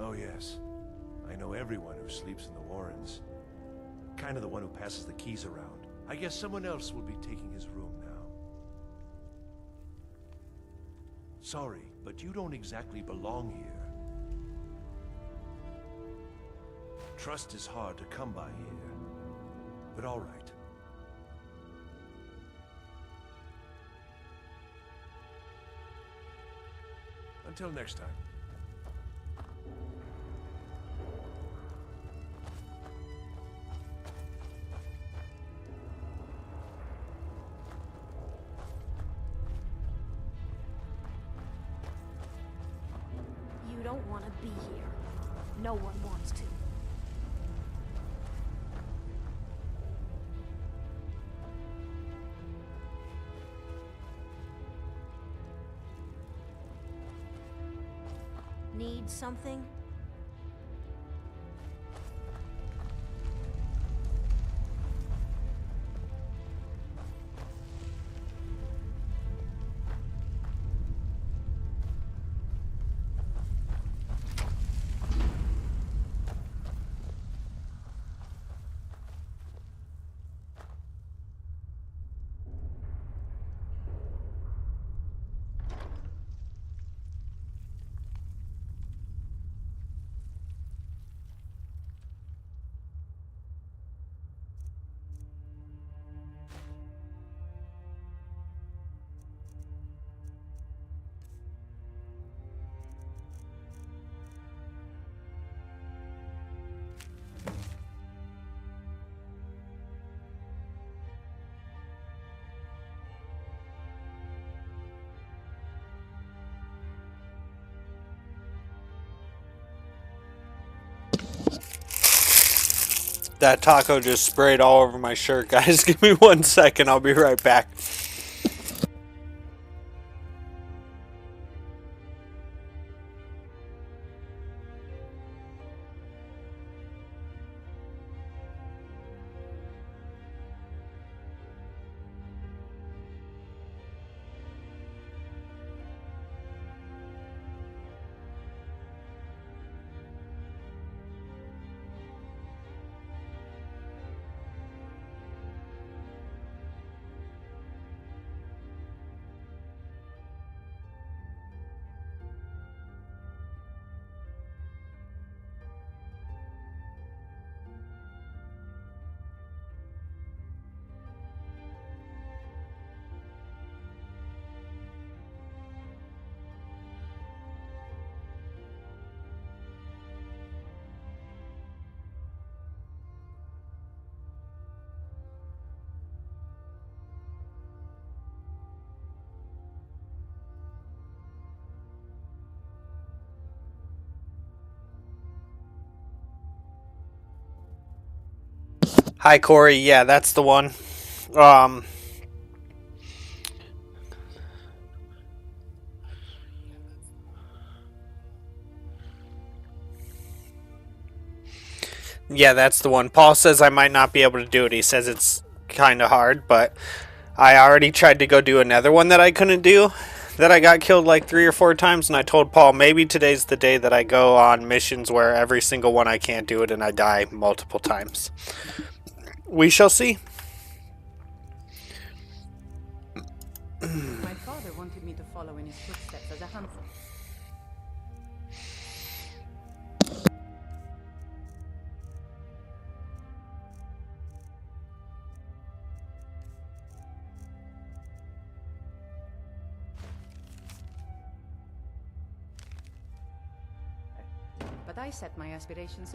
Oh yes. I know everyone who sleeps in the Warrens. Kind of the one who passes the keys around. I guess someone else will be taking his room now. Sorry, but you don't exactly belong here. Trust is hard to come by here. But all right. Until next time. You don't want to be here. No one wants to. Need something? That taco just sprayed all over my shirt, guys. Give me 1 second. I'll be right back. Hi, Corey. Yeah, that's the one. Um, yeah, that's the one. Paul says I might not be able to do it. He says it's kind of hard, but I already tried to go do another one that I couldn't do, that I got killed like 3 or 4 times, and I told Paul maybe today's the day that I go on missions where every single one I can't do it and I die multiple times. We shall see. My father wanted me to follow in his footsteps as a hunter. But I set my aspirations.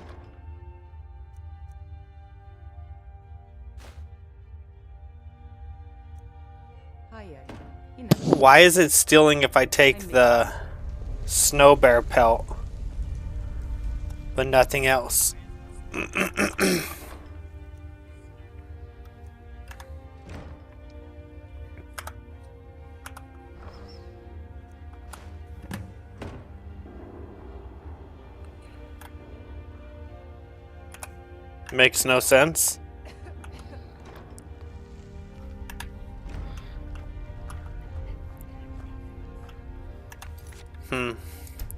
Higher. Why is it stealing if I take the snow bear pelt, but nothing else? Makes no sense.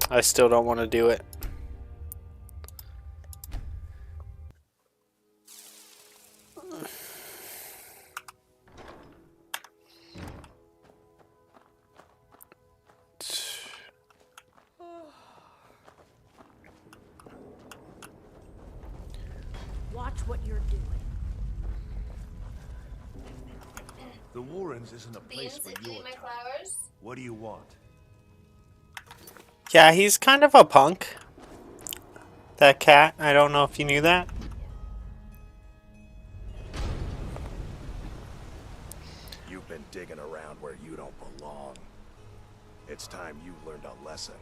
I still don't want to do it. Watch what you're doing. The Warrens isn't a place for your type. What do you want? Yeah, he's kind of a punk. That cat. I don't know if you knew that. You've been digging around where you don't belong. It's time you learned a lesson.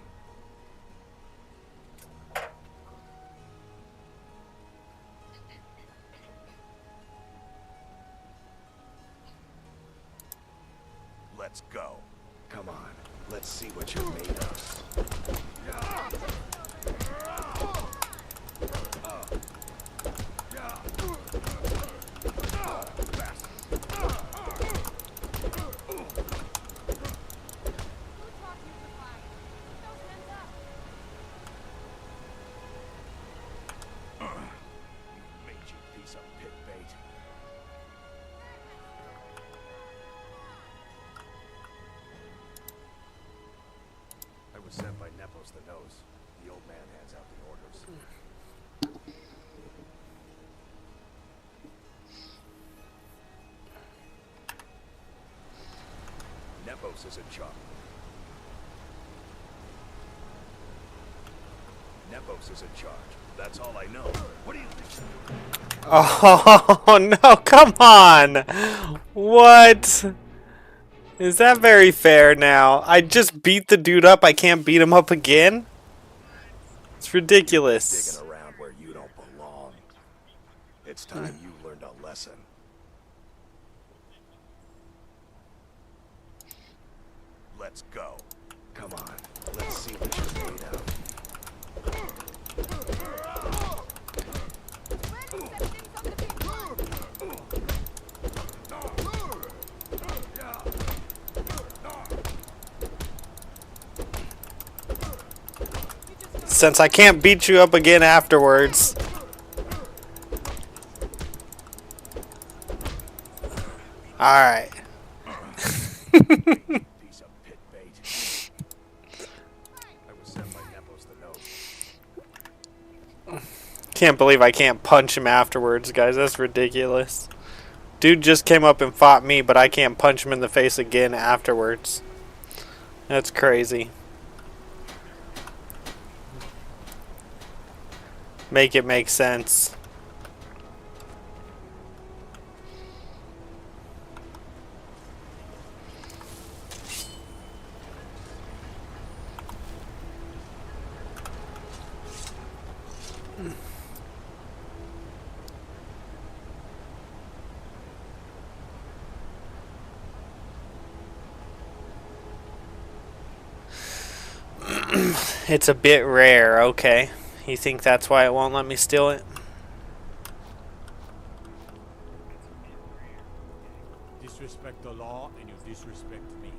Let's go. Come on, let's see what you're made of. I was sent by Nepos the Nose. The old man hands out the orders. Nepos is in charge. Nepos is in charge. That's all I know. What do you think? Oh no, come on! What? Is that very fair now? I just beat the dude up, I can't beat him up again? It's ridiculous. Digging around where you don't belong. It's time you learned a lesson. Let's go. Come on, let's see what you're made of. Since I can't beat you up again afterwards. Alright. Piece of pit bait. I was sent by Nepos the Nose. Can't believe I can't punch him afterwards, guys. That's ridiculous. Dude just came up and fought me, but I can't punch him in the face again afterwards. That's crazy. Make it make sense. It's a bit rare, okay. You think that's why it won't let me steal it? Disrespect the law and you disrespect me.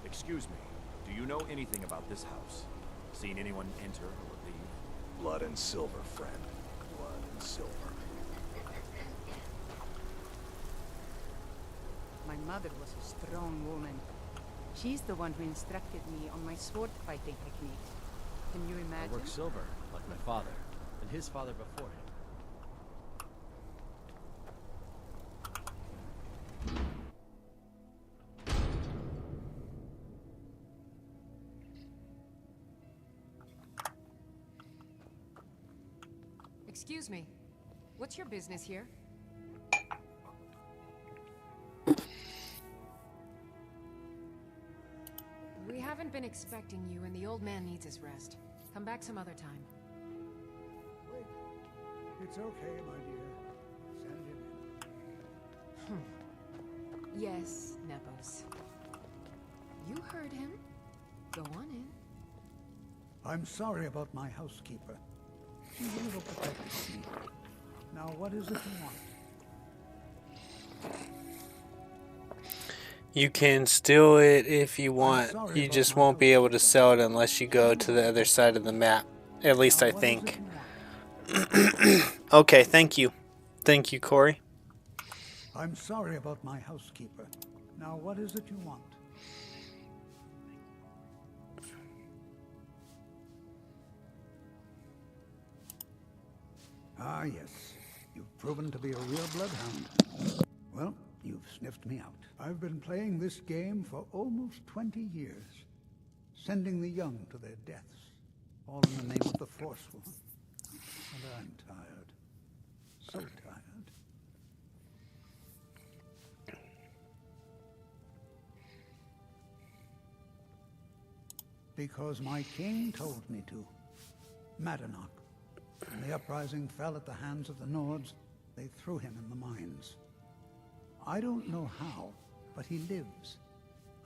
Excuse me, do you know anything about this house? Seen anyone enter or leave? Blood and silver, friend. Blood and silver. My mother was a strong woman. She's the one who instructed me on my sword fighting techniques. Can you imagine? I work silver, like my father, and his father before him. Excuse me. What's your business here? We haven't been expecting you, and the old man needs his rest. Come back some other time. Wait. It's okay, my dear. Send him in. Yes, Nepos. You heard him. Go on in. I'm sorry about my housekeeper. She's a little protective of me. Now, what is it you want? You can steal it if you want. You just won't be able to sell it unless you go to the other side of the map. At least I think. Okay, thank you. Thank you, Corey. I'm sorry about my housekeeper. Now, what is it you want? Ah, yes. You've proven to be a real bloodhound. Well, you've sniffed me out. I've been playing this game for almost 20 years, sending the young to their deaths, all in the name of the Forsworn. And I'm tired. So tired. Because my king told me to. Madanach. When the uprising fell at the hands of the Nords, they threw him in the mines. I don't know how, but he lives.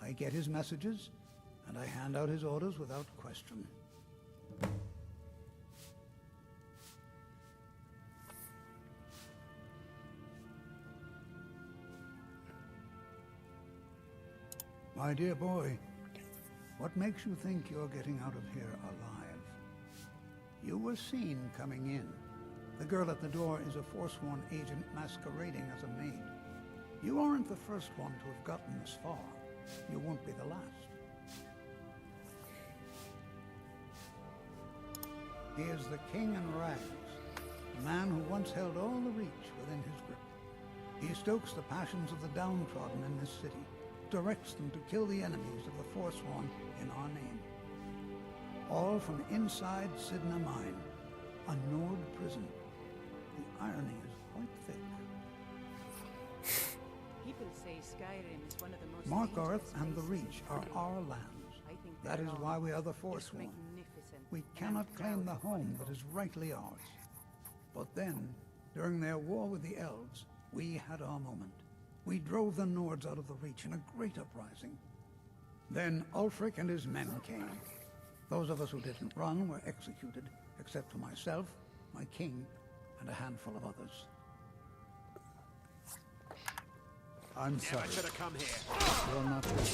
I get his messages, and I hand out his orders without question. My dear boy, what makes you think you're getting out of here alive? You were seen coming in. The girl at the door is a Forsworn agent masquerading as a maid. You aren't the first one to have gotten this far. You won't be the last. He is the King in Rags, a man who once held all the Reach within his grip. He stokes the passions of the downtrodden in this city, directs them to kill the enemies of the Forsworn in our name. All from inside Sidna Mine, a Nord prison. The irony is quite thick. People say Skyrim is one of the most Markarth and the dangerous Reach are places. our lands. I think That they're is wrong. why we are the It's Forsworn. magnificent, We and I'm cannot claim proud the to fight home for that it. is rightly ours. But then, during their war with the Elves, we had our moment. We drove the Nords out of the Reach in a great uprising. Then Ulfric and his men came. Those of us who didn't run were executed, except for myself, my king, and a handful of others. I'm sorry. Never should have come here. You're not ready.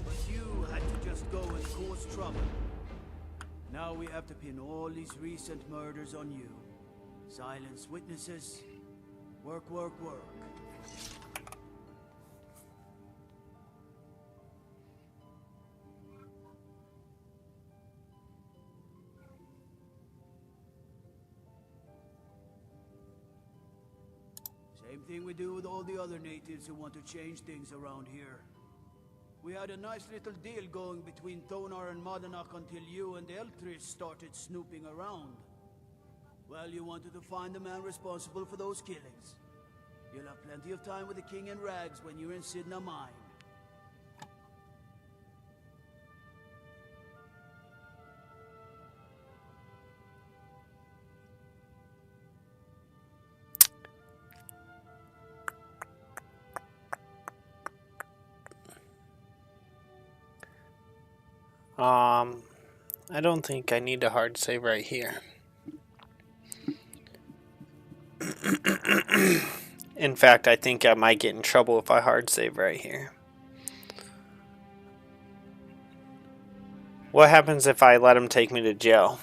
But you had to just go and cause trouble. Now we have to pin all these recent murders on you. Silence witnesses. Work, work, work. Same thing we do with all the other natives who want to change things around here. We had a nice little deal going between Thonar and Madanach until you and Eltris started snooping around. Well, you wanted to find the man responsible for those killings. You'll have plenty of time with the king in rags when you're in Sidna Mine. I don't think I need a hard save right here. In fact, I think I might get in trouble if I hard save right here. What happens if I let him take me to jail?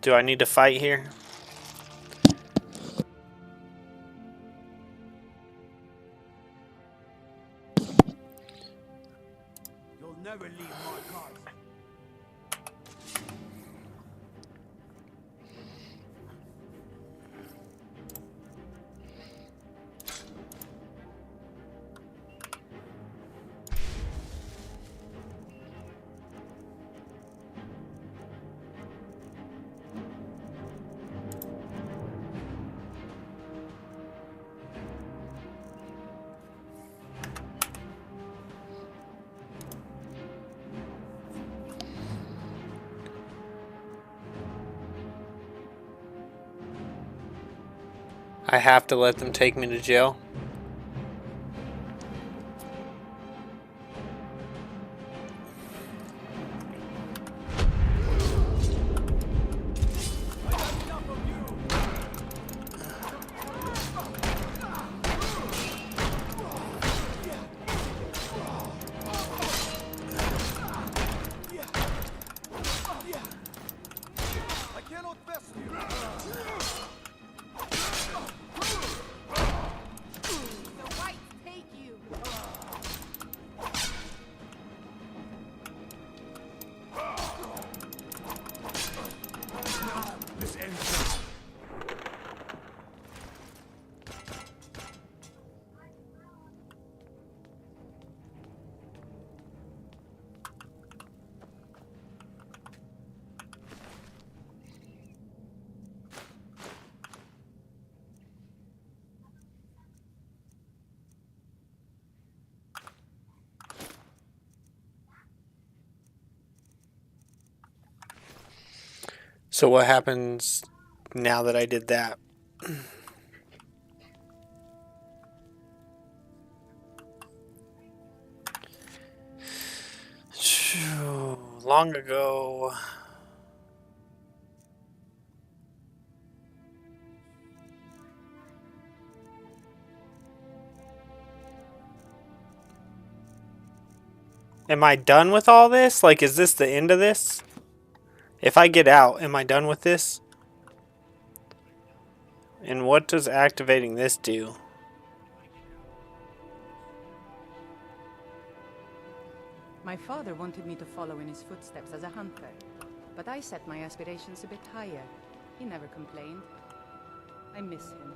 Do I need to fight here? You'll never leave Markarth. I have to let them take me to jail. I cannot best you. The whites take you. This ends. So what happens now that I did that? Long ago. Am I done with all this? Like, is this the end of this? If I get out, am I done with this? And what does activating this do? My father wanted me to follow in his footsteps as a hunter, but I set my aspirations a bit higher. He never complained. I miss him.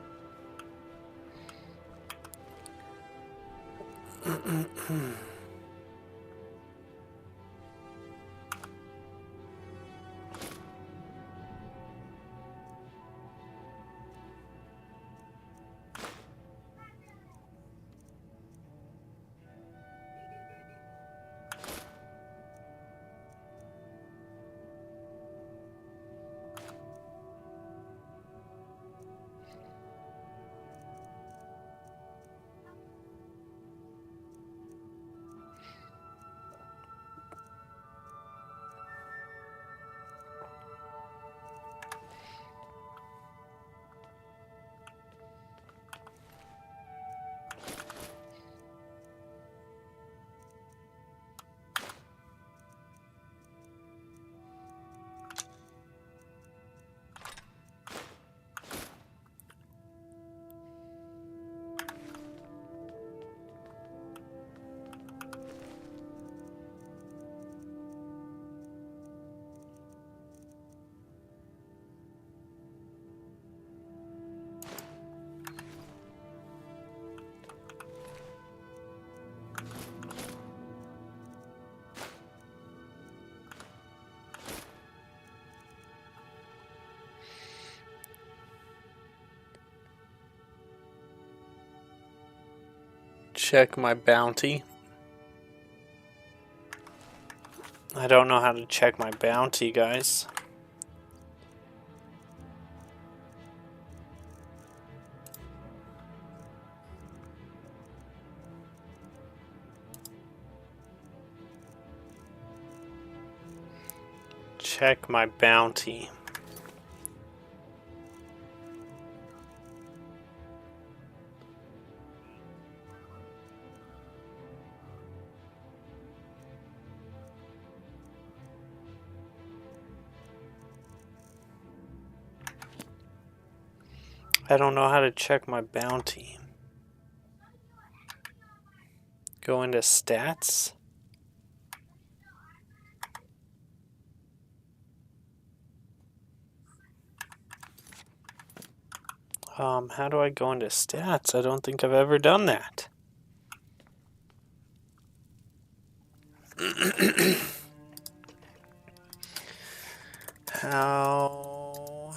check my bounty. I don't know how to check my bounty, guys. Check my bounty. I don't know how to check my bounty. Go into stats. How do I go into stats? I don't think I've ever done that. How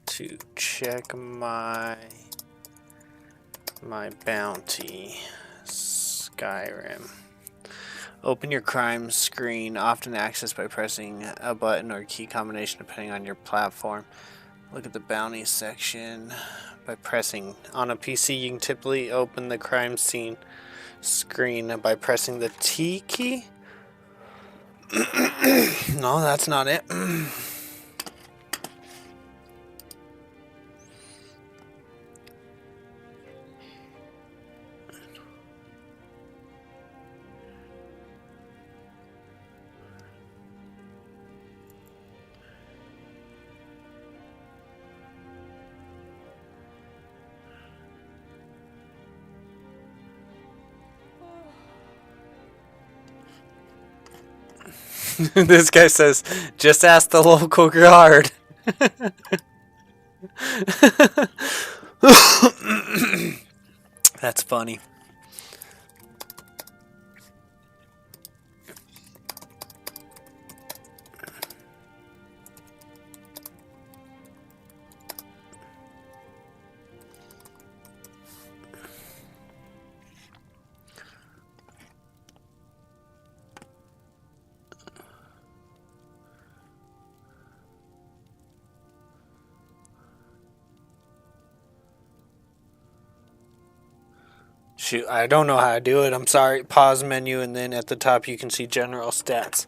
to check my bounty. Skyrim. Open your crime screen, often accessed by pressing a button or key combination depending on your platform. Look at the bounty section by pressing. On a PC, you can typically open the crime scene screen by pressing the T key. No, that's not it. This guy says, just ask the local guard. That's funny. Shoot, I don't know how to do it. I'm sorry. Pause menu, and then at the top you can see general stats.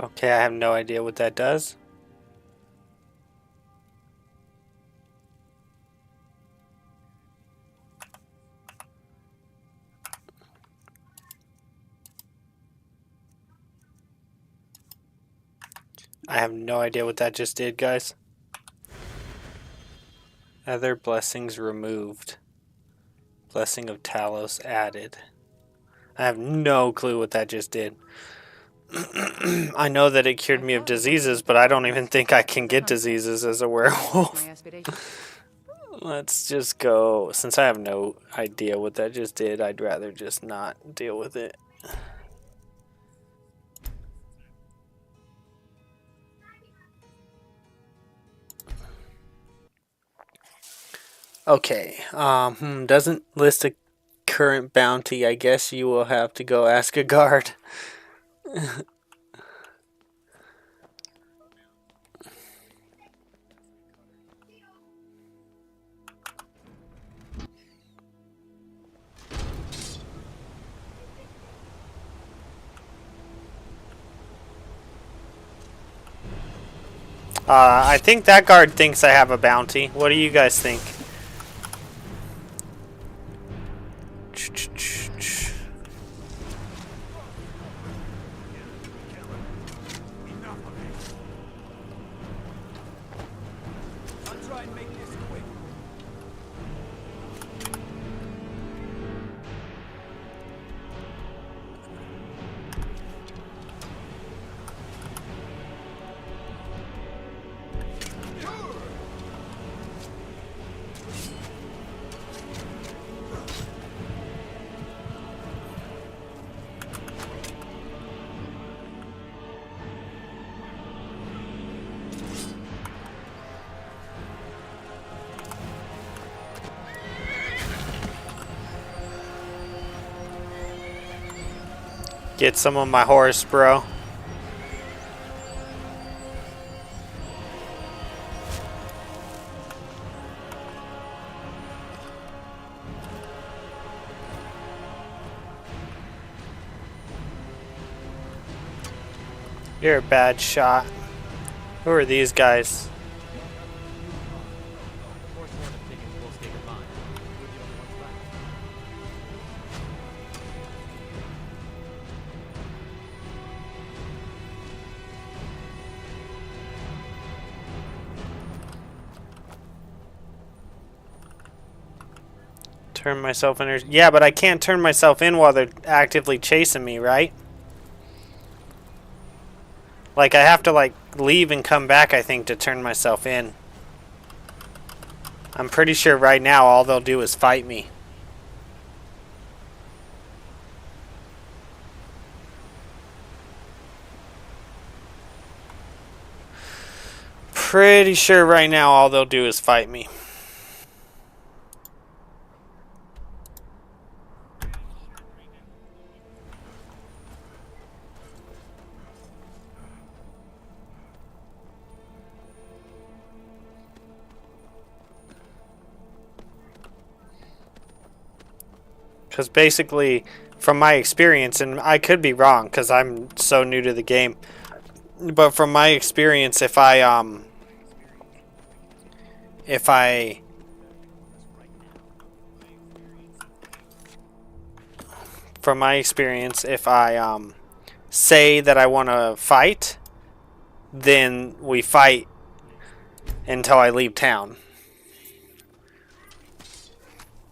Okay, I have no idea what that does. I have no idea what that just did, guys. Other blessings removed. Blessing of Talos added. I have no clue what that just did. I know that it cured me of diseases, but I don't even think I can get diseases as a werewolf. Let's just go. Since I have no idea what that just did, I'd rather just not deal with it. Okay. Doesn't list a current bounty. I guess you will have to go ask a guard. I think that guard thinks I have a bounty. What do you guys think? I'll try and make this quick. Get some of my horse, bro. You're a bad shot. Who are these guys? The Forsworn have taken full state of mind. We're the only ones left. Turn myself in. Yeah, but I can't turn myself in while they're actively chasing me, right? Like, I have to, like, leave and come back, I think, to turn myself in. I'm pretty sure right now all they'll do is fight me. Pretty sure right now all they'll do is fight me. Because basically, from my experience, and I could be wrong because I'm so new to the game, but from my experience, if I say that I want to fight, then we fight until I leave town.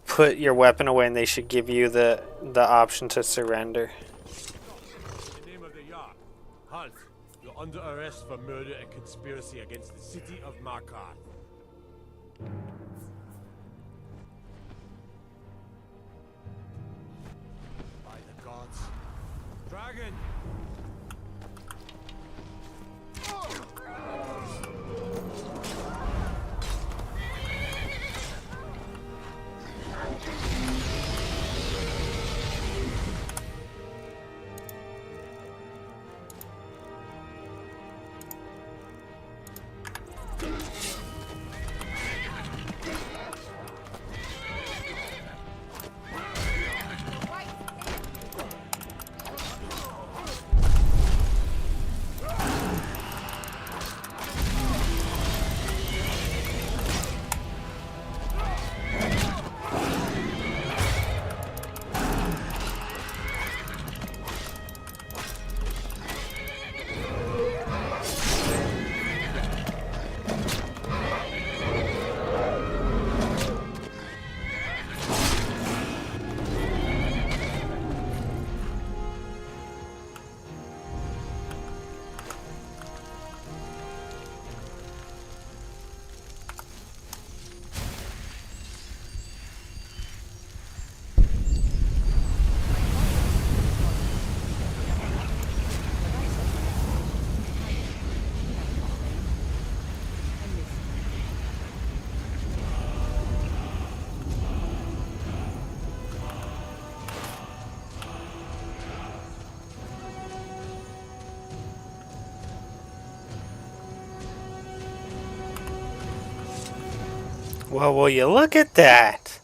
Put your weapon away and they should give you the option to surrender. In the name of the Yard, halt! You're under arrest for murder and conspiracy against the city of Markarth. By the gods. Dragon! Well, will you look at that?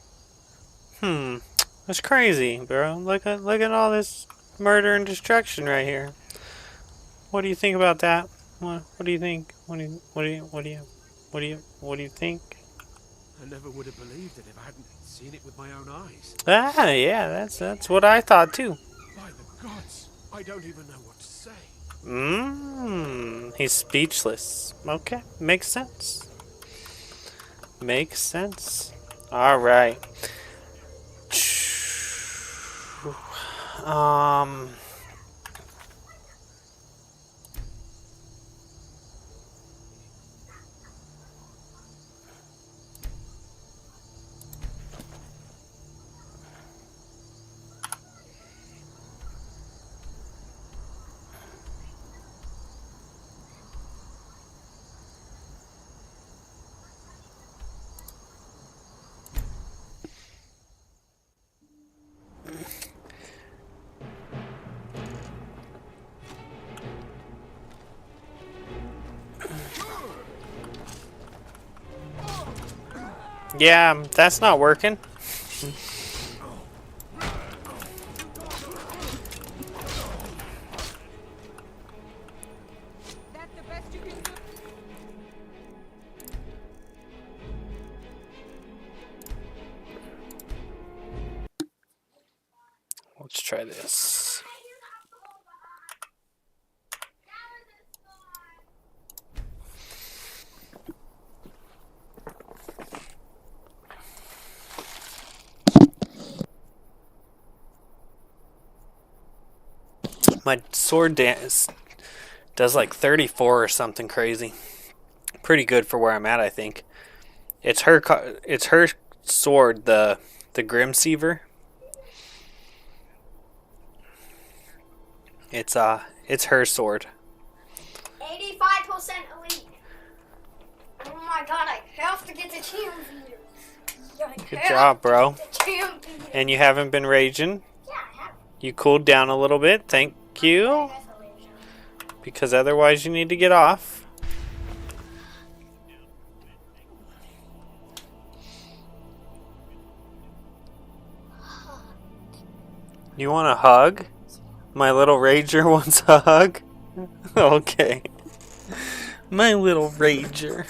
That's crazy, bro. Look at all this murder and destruction right here. What do you think about that? What do you think? What do you think? I never would have believed it if I hadn't seen it with my own eyes. Ah, yeah, that's what I thought too. By the gods, I don't even know what to say. He's speechless. Okay, makes sense. Makes sense. All right. Yeah, that's not working. Let's try this. My sword dance does like 34 or something crazy. Pretty good for where I'm at, I think. It's her sword, the Grimsiever. It's her sword. 85% elite. Oh my god, I have to get the champion. Good job, bro. And you haven't been raging? Yeah, I have. You cooled down a little bit. Thank you. Because otherwise you need to get off. You want a hug? My little rager wants a hug? Okay. My little rager.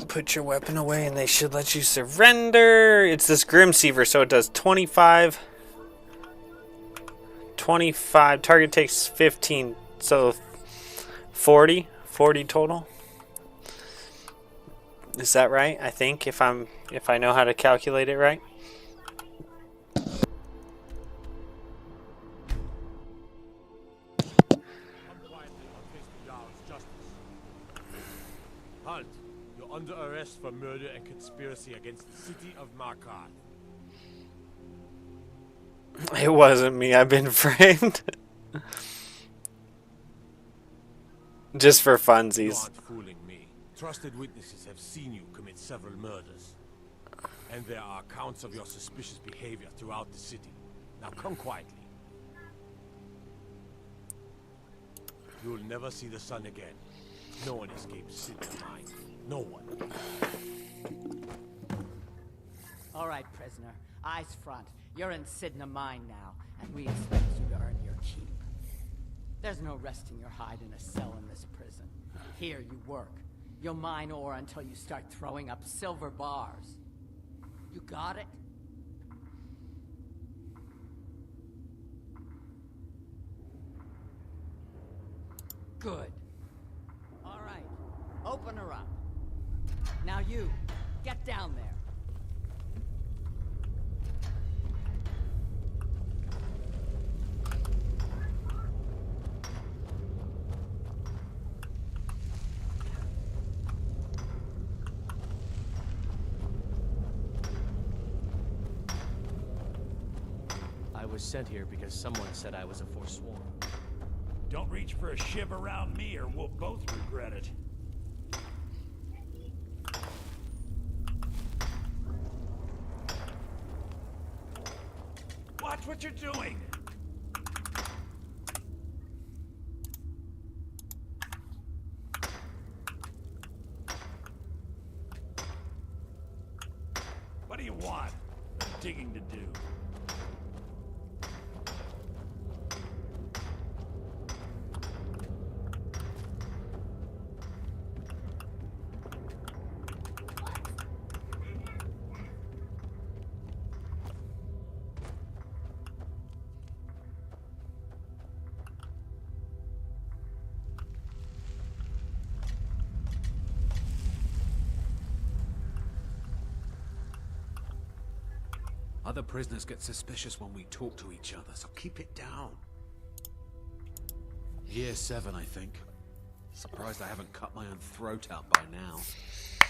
Put your weapon away and they should let you surrender. It's this Grimsiever, so it does 25. 25. Target takes 15, so 40. 40 total. Is that right? I think if I know how to calculate it right. Halt! You're under arrest for murder and conspiracy against the city of Markarth. It wasn't me. I've been framed. Just for You funsies. aren't fooling me. Trusted witnesses have seen you commit several murders. And there are accounts of your suspicious behavior throughout the city. Now come quietly. You'll never see the sun again. No one escapes Sid's mind. No one. All right, prisoner. Eyes front. You're in Sidna Mine now, and we expect you to earn your keep. There's no resting your hide in a cell in this prison. Here you work. You'll mine ore until you start throwing up silver bars. You got it? Good. All right. Open her up. Now you, get down there. I was sent here because someone said I was a Forsworn. Don't reach for a shiv around me or we'll both regret it. Watch what you're doing. What do you want? There's digging to do. Other prisoners get suspicious when we talk to each other, so keep it down. Year 7, I think. Surprised I haven't cut my own throat out by now.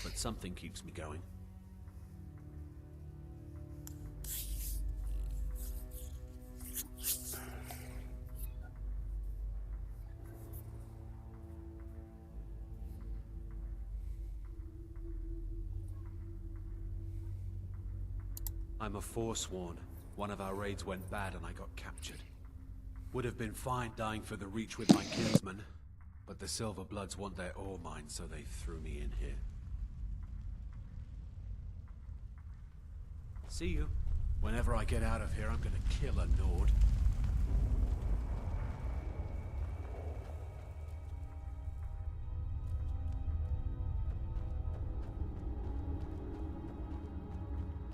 But something keeps me going. I'm a Forsworn. One of our raids went bad and I got captured. Would have been fine dying for the Reach with my kinsmen, but the Silver Bloods want their ore mine, so they threw me in here. See you. Whenever I get out of here, I'm gonna kill a Nord.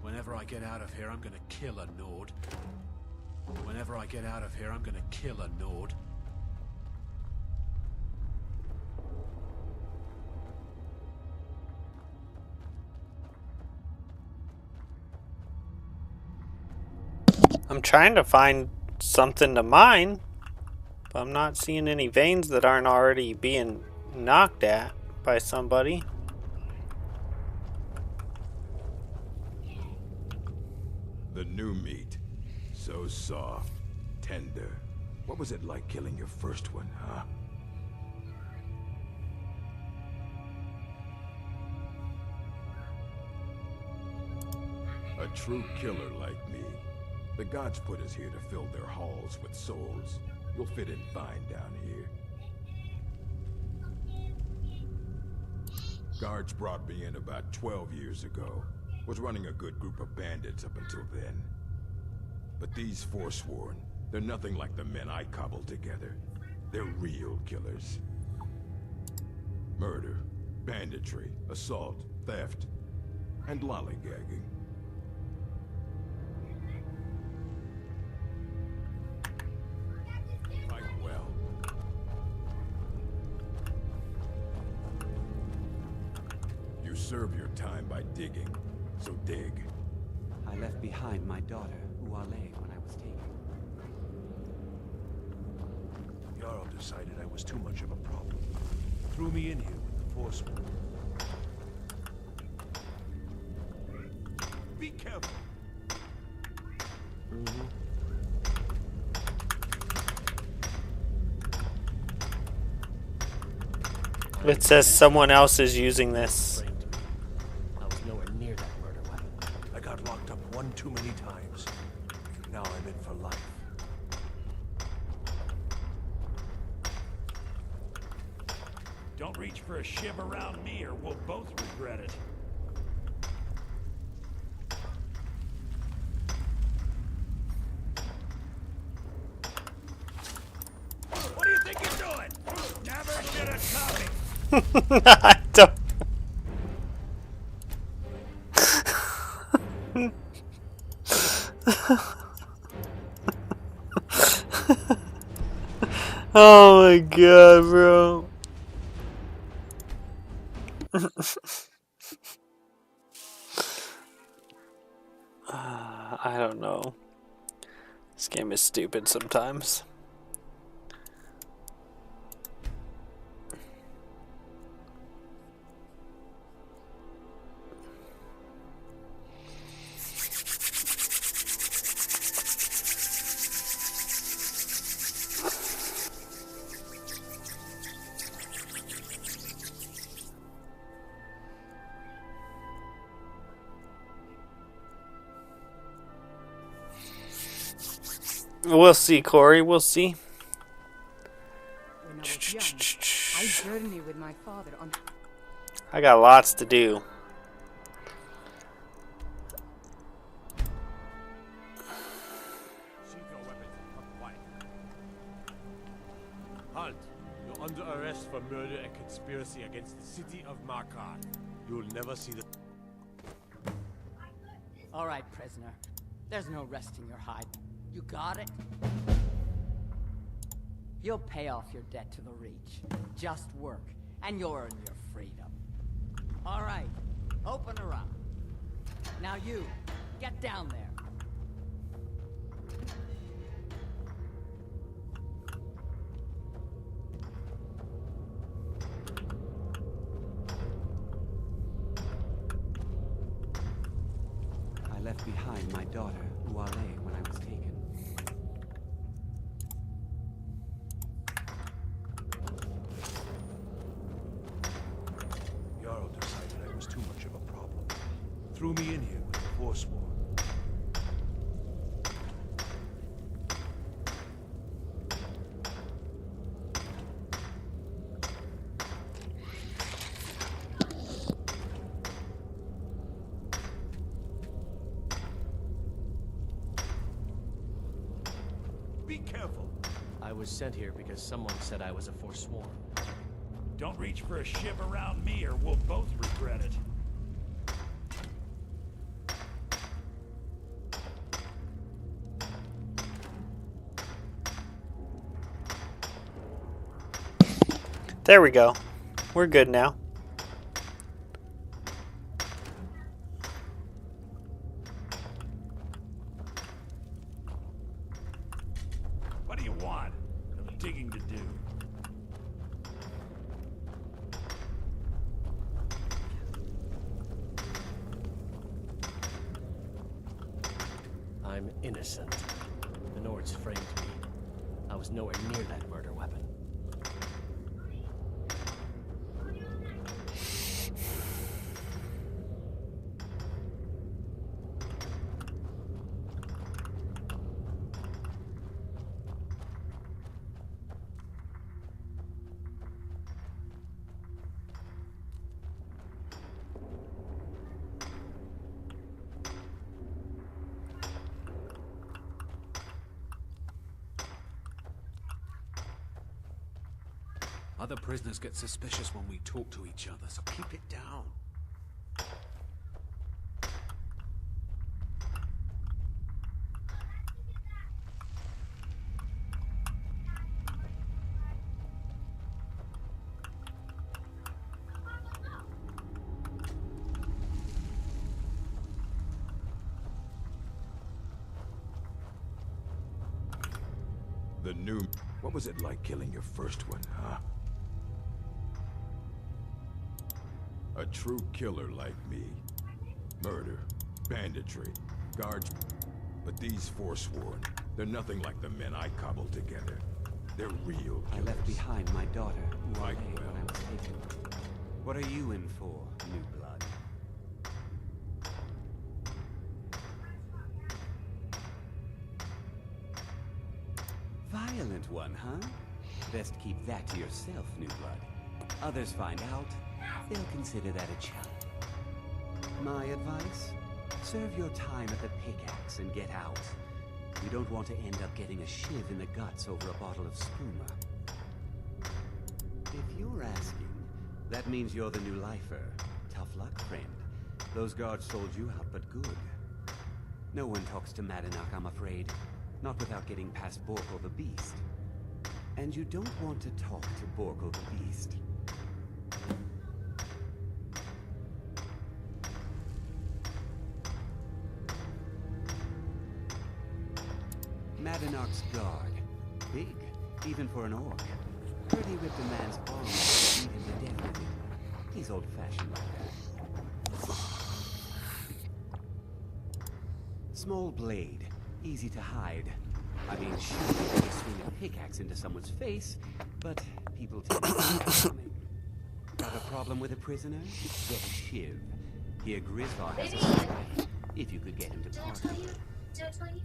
Whenever I get out of here, I'm gonna kill a Nord. Whenever I get out of here, I'm gonna kill a Nord. I'm trying to find something to mine, but I'm not seeing any veins that aren't already being knocked at by somebody. The new meat. So soft, tender. What was it like killing your first one, huh? A true killer like me. The gods put us here to fill their halls with souls. You'll fit in fine down here. Guards brought me in about 12 years ago. Was running a good group of bandits up until then. But these Forsworn, they're nothing like the men I cobbled together. They're real killers. Murder, banditry, assault, theft, and lollygagging. Fight well. You serve your time by digging, so dig. I left behind my daughter, Uale, when I was taken. Jarl decided I was too much of a problem. Threw me in here with the Forsworn. Be careful. It says someone else is using this. I was nowhere near that murder weapon. I got locked up one too many times. Now I'm in for life. Don't reach for a shiv around me or we'll both regret it. What do you think you're doing? Never should have come. I don't. Oh my god, bro. I don't know. This game is stupid sometimes. We'll see, Corey. We'll see. When I was young, I journeyed with my father on... I got lots to do. Halt! You're under arrest for murder and conspiracy against the city of Markarth. You'll never see the... All right, prisoner. There's no resting your hide. You got it? You'll pay off your debt to the Reach. Just work, and you'll earn your freedom. All right, open her up. Now you, get down there. I left behind my daughter, Uale, when I was taken. Jarl decided I was too much of a problem. Threw me in here with the Forsworn. Be careful. I was sent here because someone said I was a Forsworn. Don't reach for a ship around me or we'll both regret it. There we go. We're good now. What do you want? I've digging to do. I'm innocent. The Nords framed me. I was nowhere near that murder weapon. Other prisoners get suspicious when we talk to each other, so keep it down. The new... What was it like killing your first one, huh? A true killer like me. Murder, banditry, guards... But these Forsworn, they're nothing like the men I cobbled together. They're real killers. I left behind my daughter, Uale, Right, when well. I was taken. What are you in for, new blood? Violent one, huh? Best keep that to yourself, new blood. Others find out, they'll consider that a challenge. My advice? Serve your time at the pickaxe and get out. You don't want to end up getting a shiv in the guts over a bottle of spuma. If you're asking, that means you're the new lifer. Tough luck, friend. Those guards sold you out, but good. No one talks to Madanach, I'm afraid. Not without getting past Borkle the Beast. And you don't want to talk to Borkle the Beast. Madanach's guard. Big, even for an orc. Pretty ripped a man's arm off and beat him to death with it. He's old-fashioned like that. Small blade. Easy to hide. I mean, sure, you can just swing a pickaxe into someone's face, but people tend to see that coming. Got a problem with a prisoner? Get a shiv. Here, Grisvar has a spy, if you could get him to part with it. Did I tell you?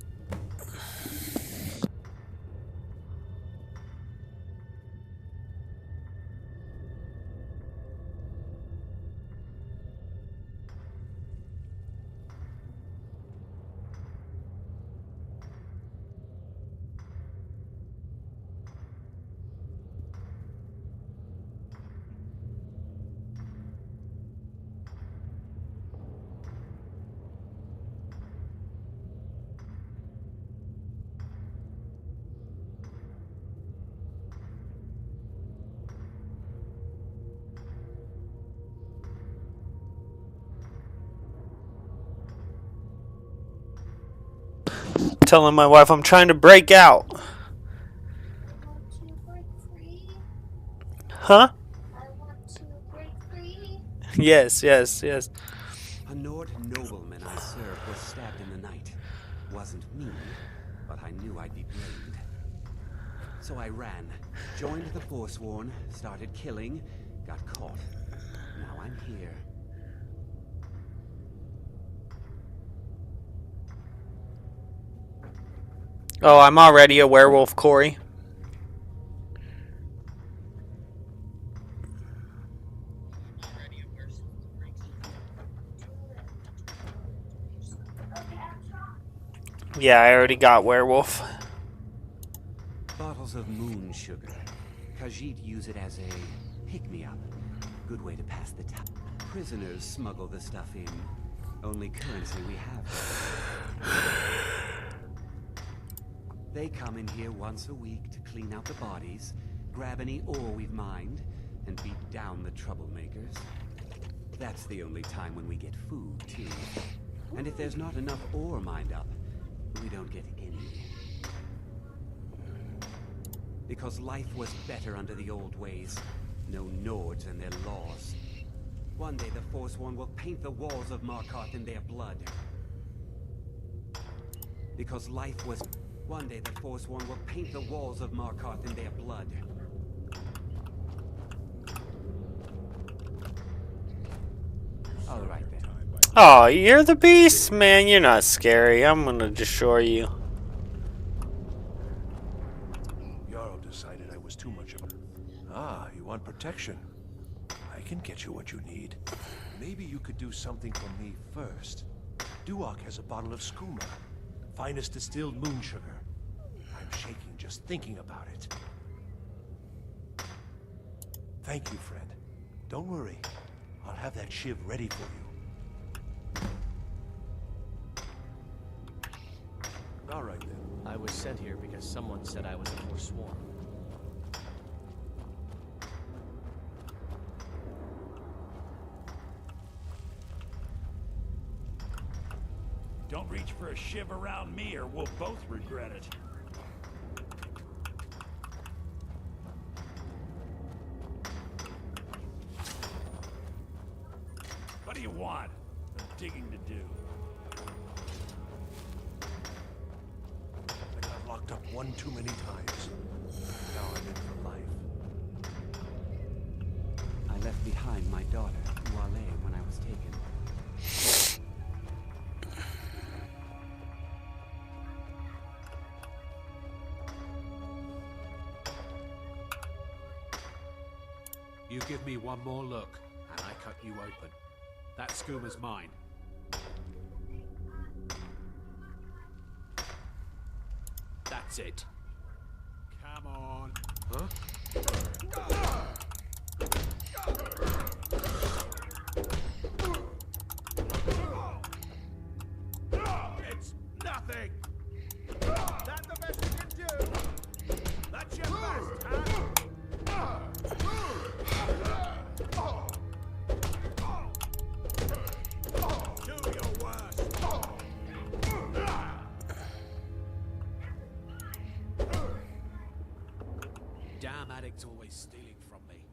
telling my wife I'm trying to break out. Huh? Yes, yes, yes. A Nord nobleman I served was stabbed in the night. Wasn't me, but I knew I'd be blamed. So I ran, joined the Forsworn, started killing, got caught. Now I'm here. Oh, I'm already a werewolf, Corey. Yeah, I already got werewolf. Bottles of moon sugar. Khajiit use it as a pick-me-up. Good way to pass the time. Prisoners smuggle the stuff in. Only currency we have. They come in here once a week to clean out the bodies, grab any ore we've mined, and beat down the troublemakers. That's the only time when we get food, too. And if there's not enough ore mined up, we don't get any. Because life was better under the old ways. No Nords and their laws. One day the Forsworn will paint the walls of Markarth in their blood. Because life was... One day the Forsworn will paint the walls of Markarth in their blood. All right then. Oh, you're the beast, man. You're not scary. I'm gonna destroy you. Jarl decided I was too much of a... Ah, you want protection? I can get you what you need. Maybe you could do something for me first. Duak has a bottle of skooma, finest distilled moon sugar. I'm shaking just thinking about it. Thank you, friend. Don't worry. I'll have that shiv ready for you. All right, then. I was sent here because someone said I was a Forsworn. Don't reach for a shiv around me or we'll both regret it. What do you want? There's digging to do. I got locked up one too many times. Now I'm in for life. I left behind my daughter, Wale, when I was taken. You give me one more look, and I cut you open. That skooma's mine. That's it. Come on. Huh? It's nothing! That the best you can do? That's your best, huh? Do your worst! Damn addict's always stealing from me.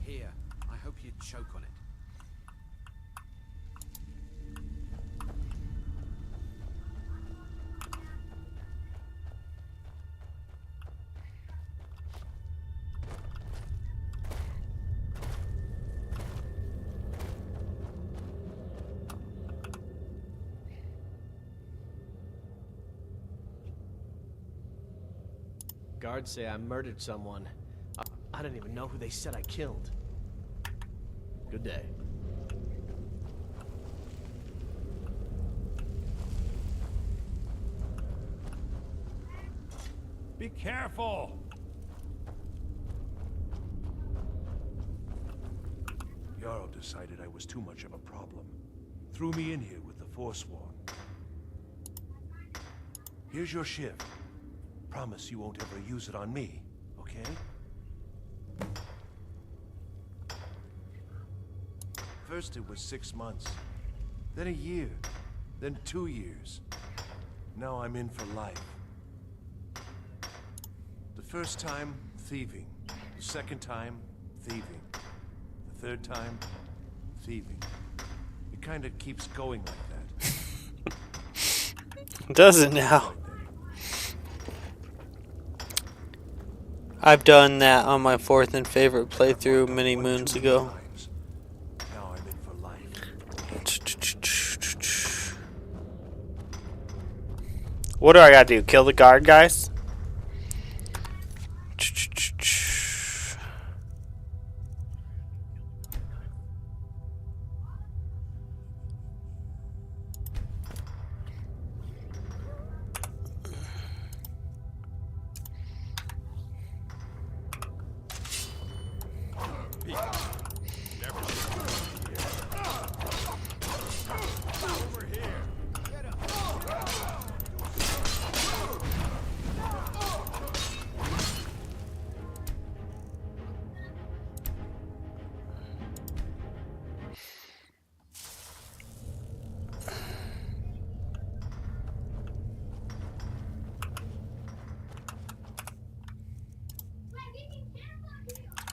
Here, I hope you choke on it. Guards say I murdered someone. I don't even know who they said I killed. Good day. Be careful! Jarl decided I was too much of a problem. Threw me in here with the Forsworn. Here's your shiv. Promise you won't ever use it on me, okay? First it was 6 months, then a year, then 2 years. Now I'm in for life. The first time, thieving. The second time, thieving. The third time, thieving. It kind of keeps going like that. Does it now? I've done that on my fourth and favorite playthrough many moons ago. Now I'm in for life. What do I gotta do? Kill the guard, guys?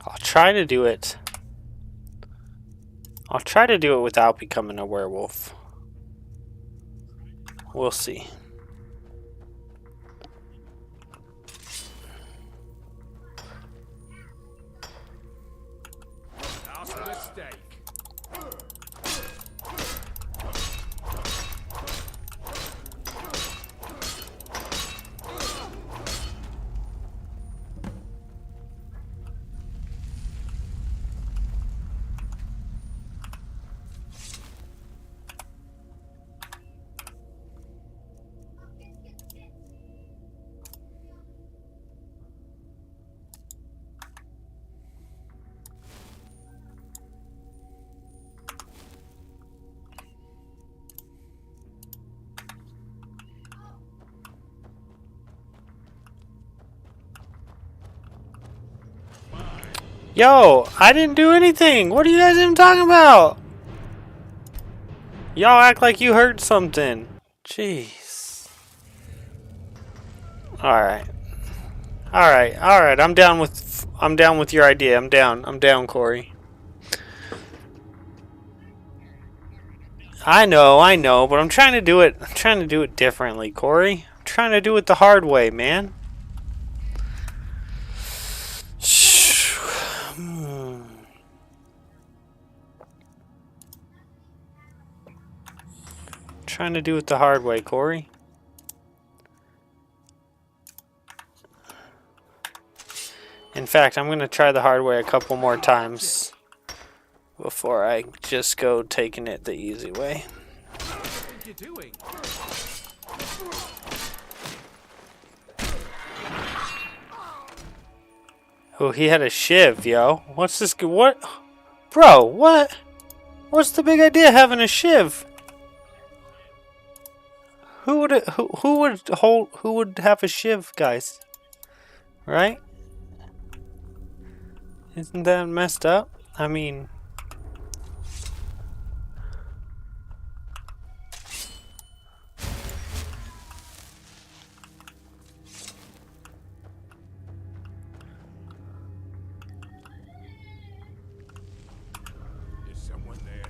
I'll try to do it. I'll try to do it without becoming a werewolf. We'll see. That's a mistake. Yo, I didn't do anything. What are you guys even talking about? Y'all act like you heard something. Jeez. Alright. Alright. I'm down with your idea. I'm down, Corey. I know, but I'm trying to do it differently, Corey. I'm trying to do it the hard way, man. Trying to do it the hard way, Corey. In fact, I'm going to try the hard way a couple more times before I just go taking it the easy way. What are you doing? Oh, he had a shiv, yo. What's this? What? Bro, what? What's the big idea of having a shiv? Who would have a shiv, guys? Right? Isn't that messed up? I mean, Is someone there?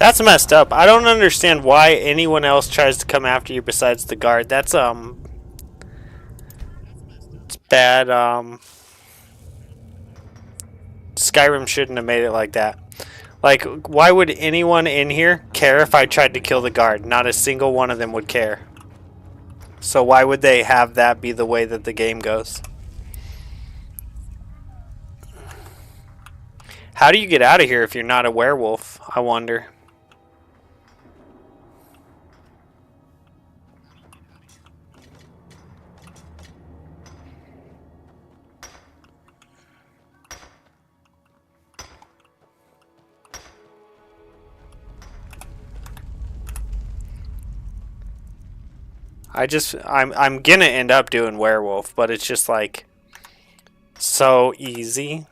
That's messed up. I don't understand why anyone else tries to come after you besides the guard. That's it's bad. Skyrim shouldn't have made it like that. Like, why would anyone in here care if I tried to kill the guard? Not a single one of them would care. So why would they have that be the way that the game goes? How do you get out of here if you're not a werewolf? I wonder. I'm gonna end up doing werewolf, but it's just like so easy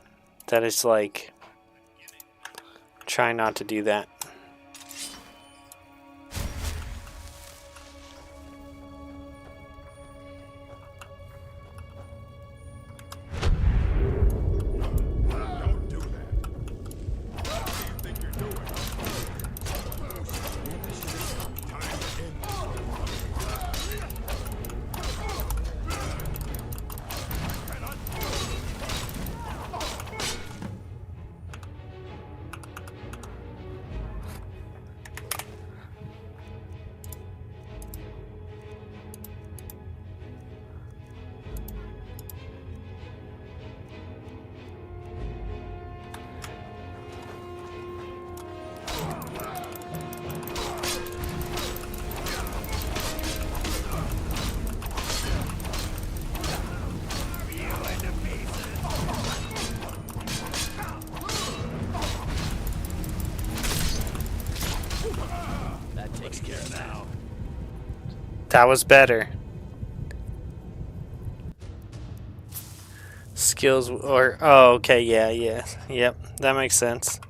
that it's like try not to do that. That was better. Skills or oh, okay, yeah, yep, that makes sense.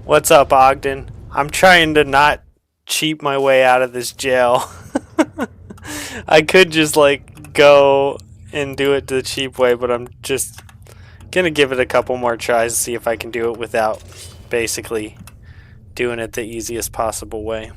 What's up, Ogden? I'm trying to not cheat my way out of this jail. I could just like go and do it the cheap way, but I'm just gonna give it a couple more tries to see if I can do it without basically doing it the easiest possible way.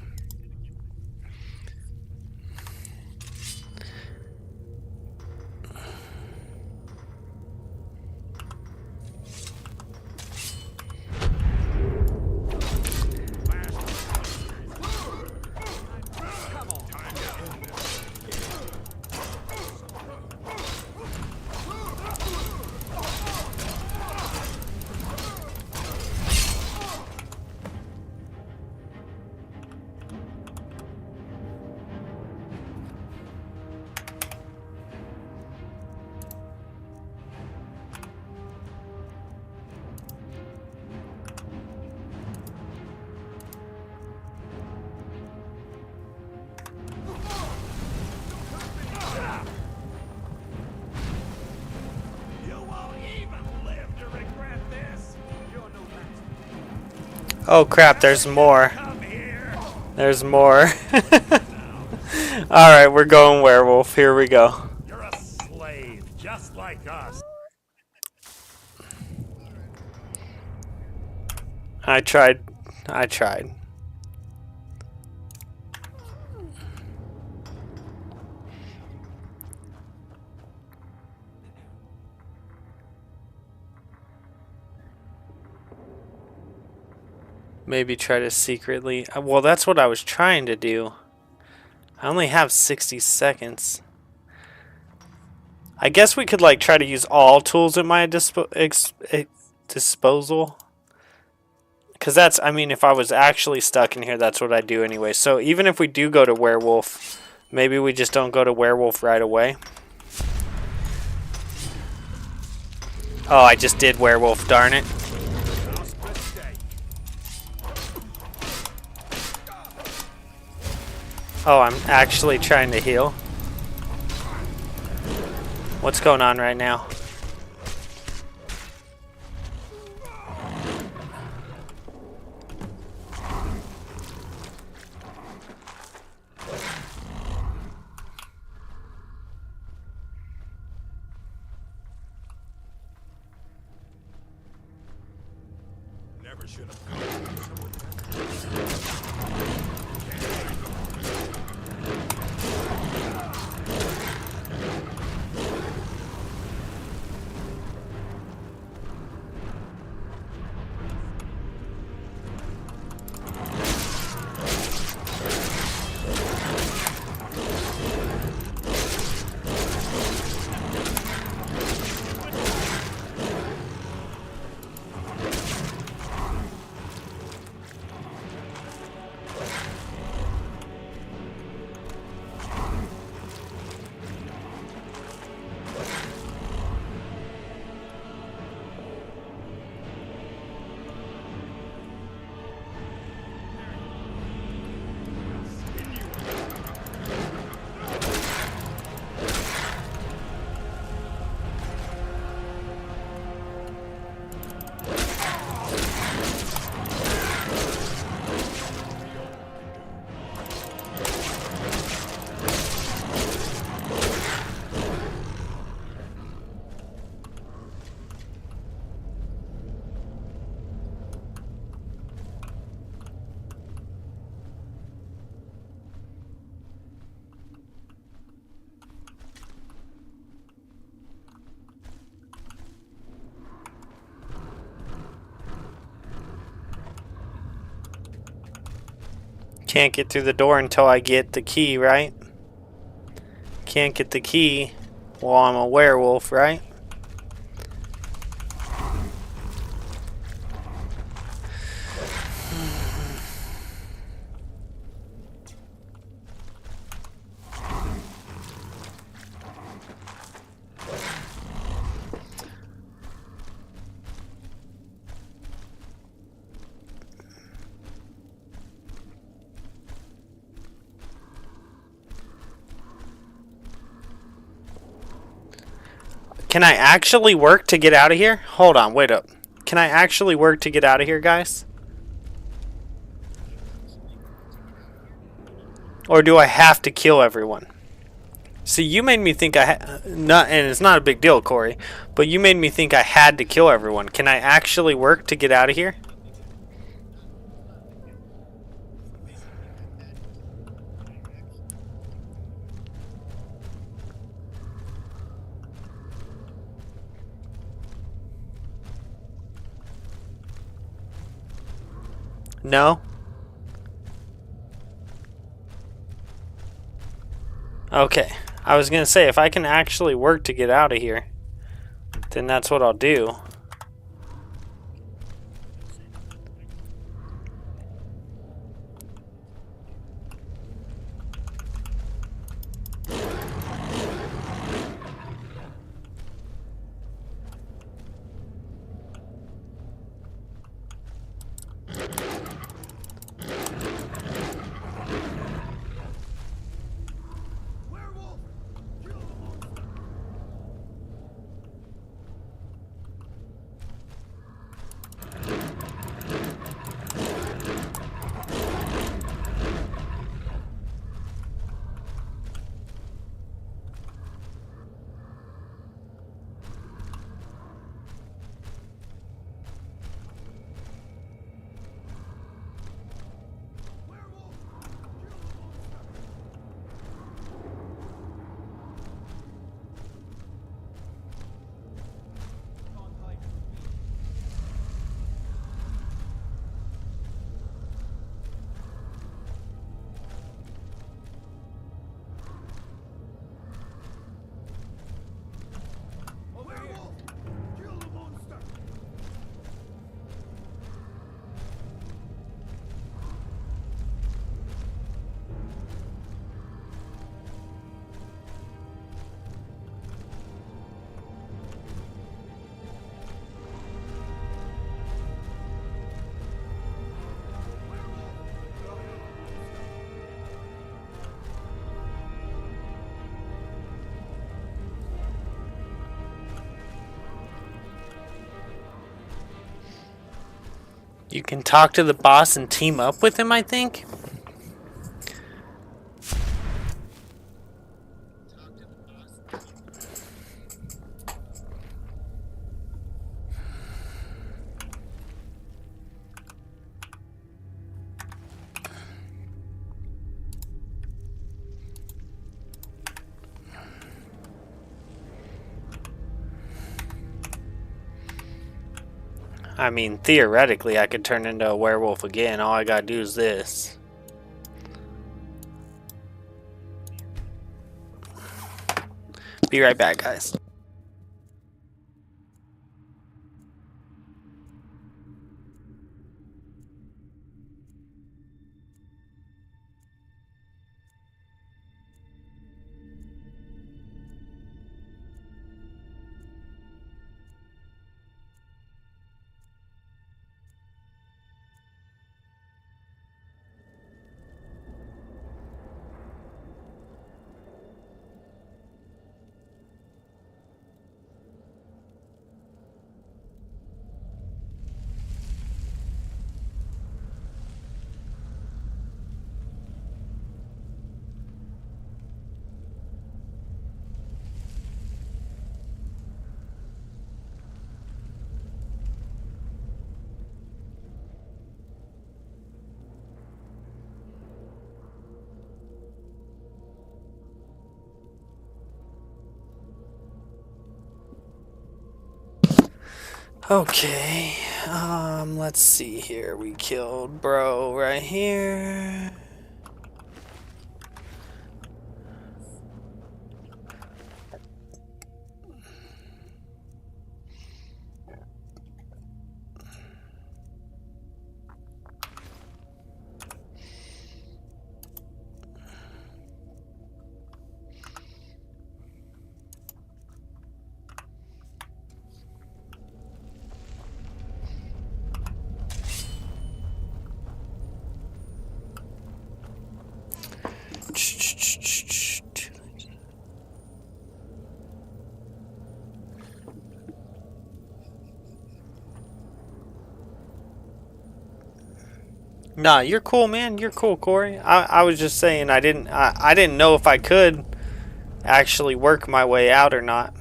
Oh crap, there's more. There's more. Alright, we're going werewolf. Here we go. You're a slave, just like us. I tried I tried. Maybe try to secretly... Well, that's what I was trying to do. I only have 60 seconds. I guess we could like try to use all tools at my disposal. Because that's, I mean, if I was actually stuck in here, that's what I'd do anyway. So even if we do go to werewolf, maybe we just don't go to werewolf right away. Oh, I just did werewolf, darn it. Oh, I'm actually trying to heal. What's going on right now? Never should have. Can't get through the door until I get the key, right? Can't get the key while I'm a werewolf, right? Can I actually work to get out of here? Hold on, wait up. Can I actually work to get out of here, guys? Or do I have to kill everyone? See, you made me think and it's not a big deal, Corey, but you made me think I had to kill everyone. Can I actually work to get out of here? No? Okay. I was going to say, if I can actually work to get out of here, then that's what I'll do. You can talk to the boss and team up with him, I think. I mean, theoretically, I could turn into a werewolf again. All I gotta do is this. Be right back, guys. Okay, let's see here. We killed bro right here. Nah, you're cool, man. You're cool, Corey. I was just saying I didn't know if I could actually work my way out or not.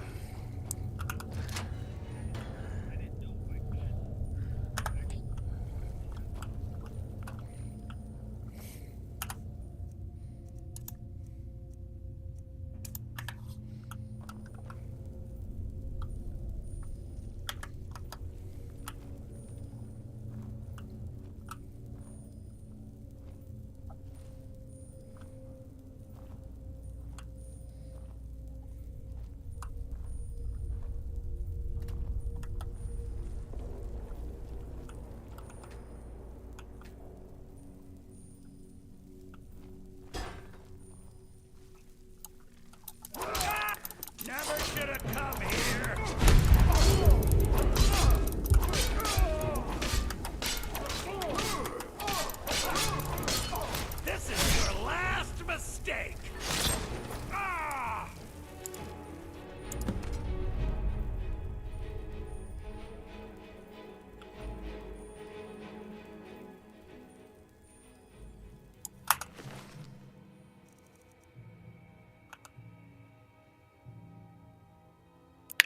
Never should have come here. This is your last mistake. Ah!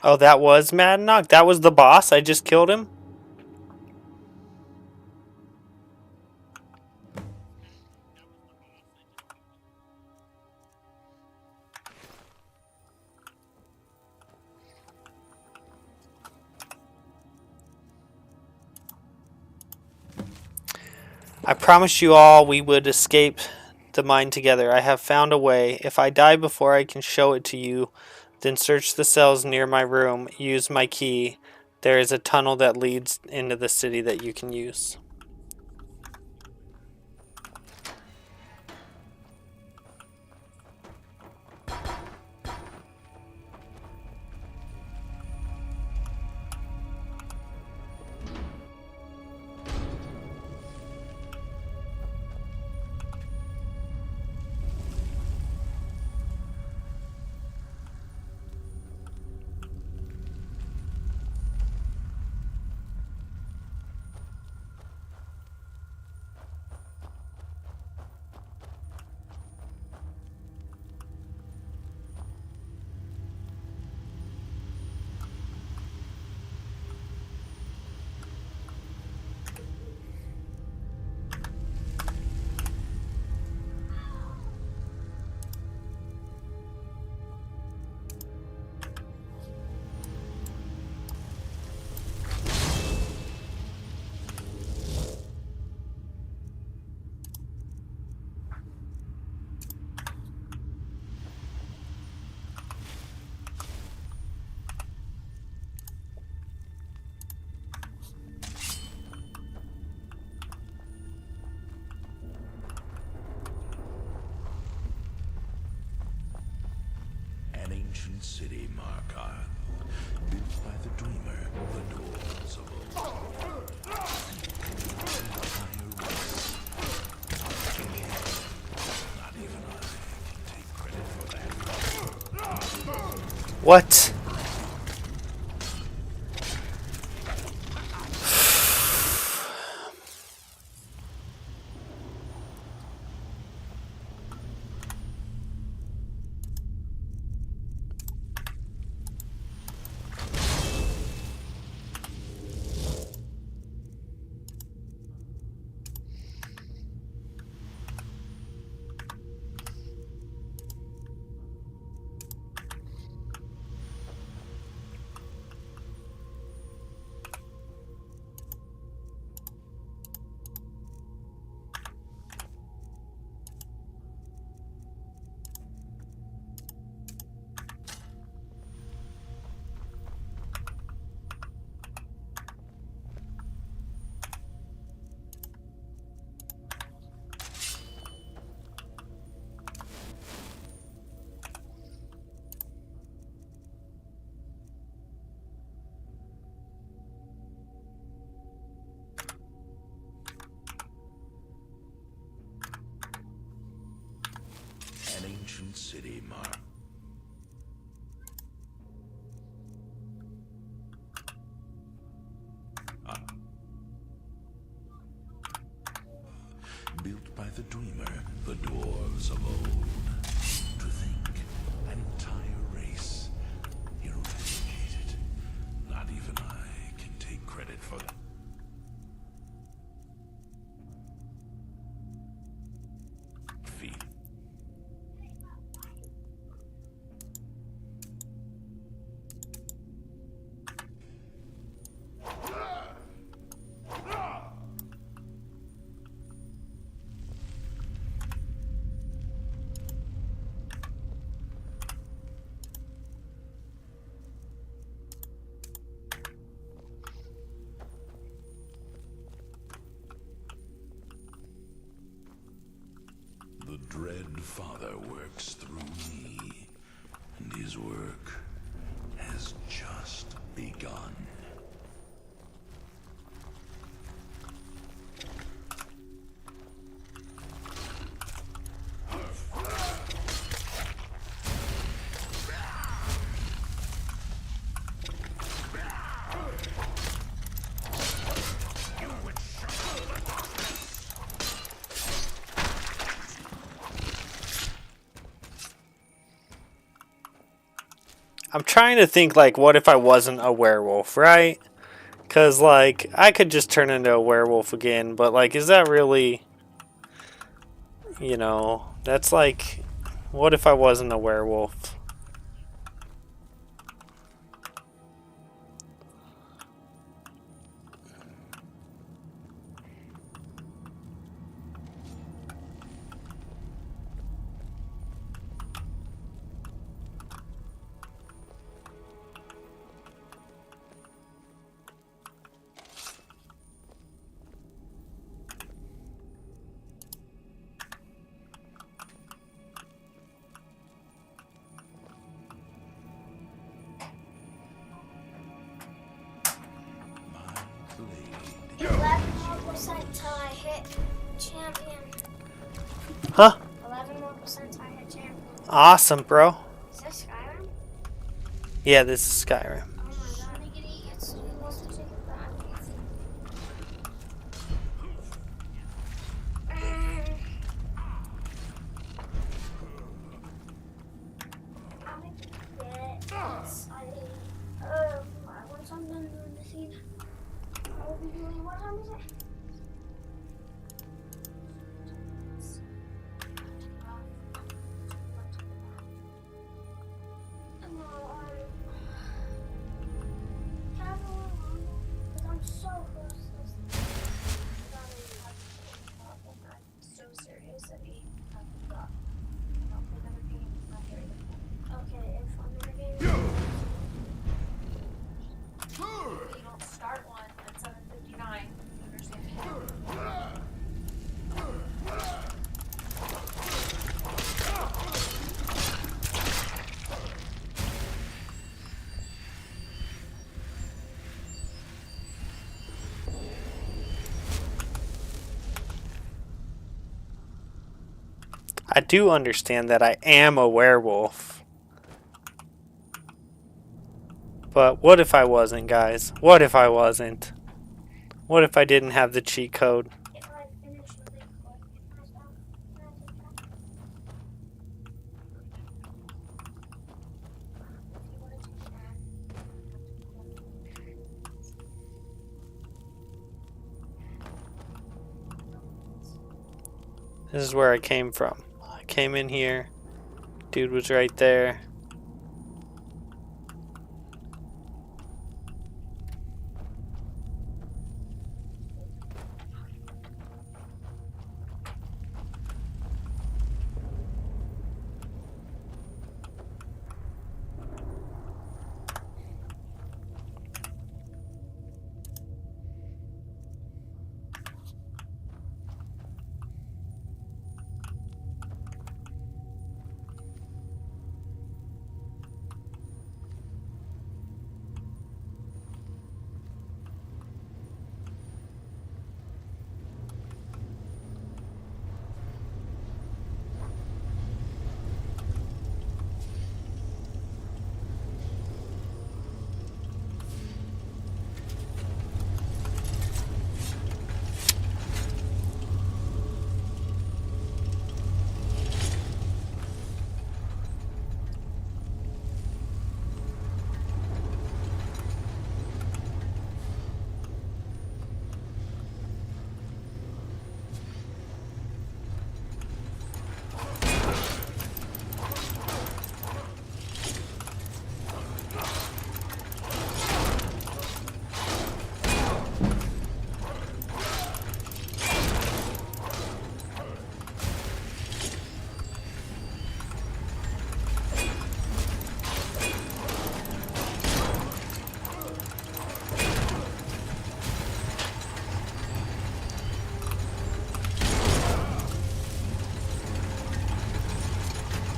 Oh, that was Madnock? That was the boss? I just killed him? I promised you all we would escape the mine together. I have found a way. If I die before I can show it to you, then search the cells near my room. Use my key. There is a tunnel that leads into the city that you can use. ancient city, Markarth, built by the dreamer, the dwarves of old. Not even I can take credit for that. What? An ancient city, Mark. Built by the dreamer, the dwarves of old. To think, an entire race eradicated. Not even I can take credit for that. Feet. The dread Father works through me, and his work has just begun. I'm trying to think, like, what if I wasn't a werewolf, right? Because, like, I could just turn into a werewolf again, but, like, is that really, you know, that's like, what if I wasn't a werewolf? Till I hit champion. Huh? 11 more percent I hit champion. Awesome, bro. Is this Skyrim? Yeah, this is Skyrim. Oh my god. It's almost a chicken back. Once I'm done doing the scene, I will be doing, what time is it? I'm so close to this. So serious that he got another game. Okay, if I'm in a game. You don't start one at 7:59. Understand? do understand that I am a werewolf. But what if I wasn't, guys? What if I wasn't? What if I didn't have the cheat code? This is where I came from. I came in here. Dude was right there.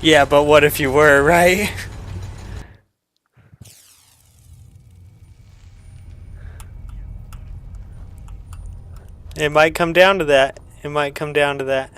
Yeah, but what if you were, right? It might come down to that. It might come down to that.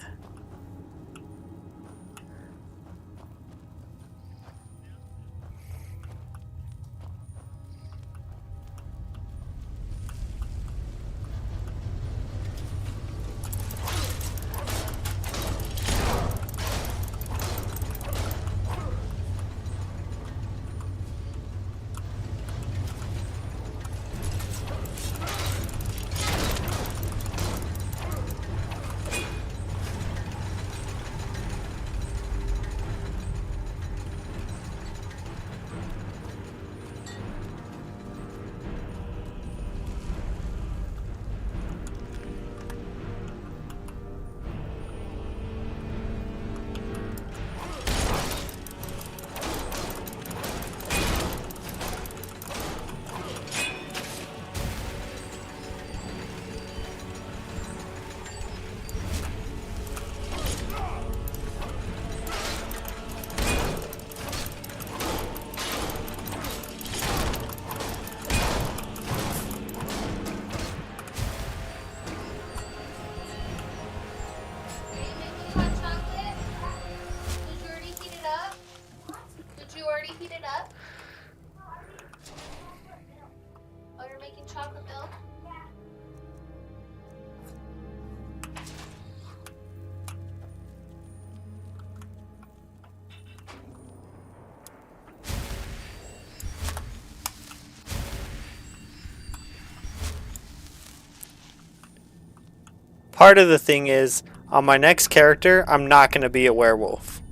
Part of the thing is, on my next character, I'm not going to be a werewolf.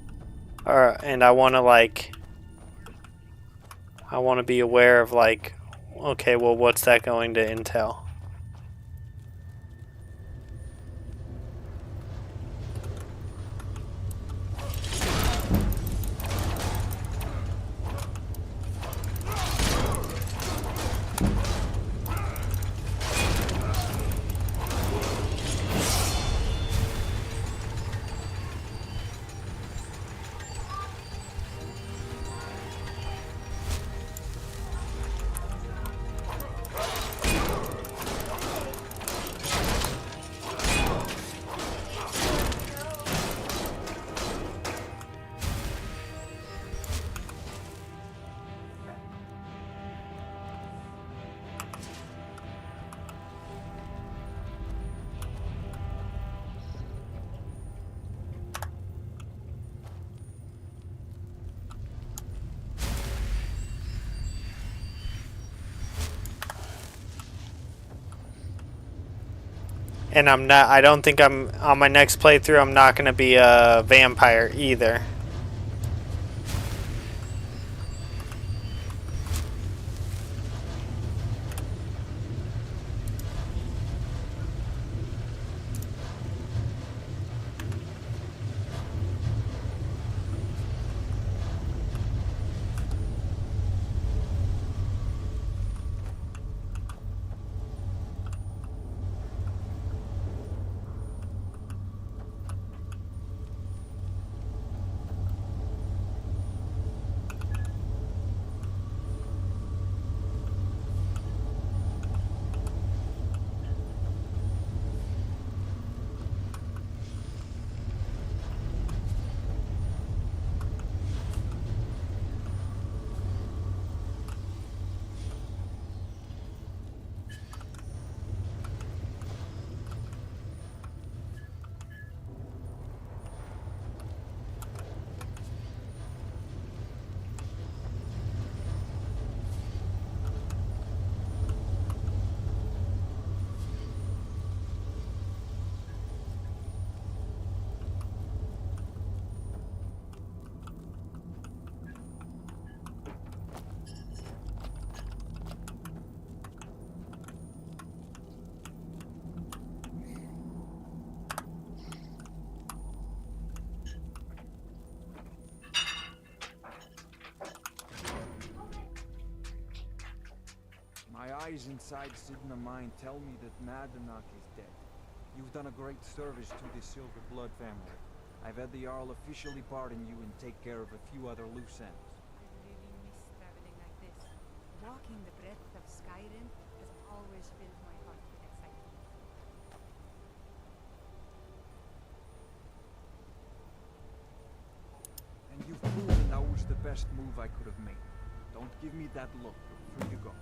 And I want to be aware of like, okay, well, what's that going to entail? And I don't think I'm, on my next playthrough, I'm not going to be a vampire either. My eyes inside Sigma Mine tell me that Madanach is dead. You've done a great service to the Silver Blood family. I've had the Jarl officially pardon you and take care of a few other loose ends. I really miss traveling like this. Walking the breadth of Skyrim has always filled my heart with excitement. And you've proven that was the best move I could have made. Don't give me that look. You're free to go.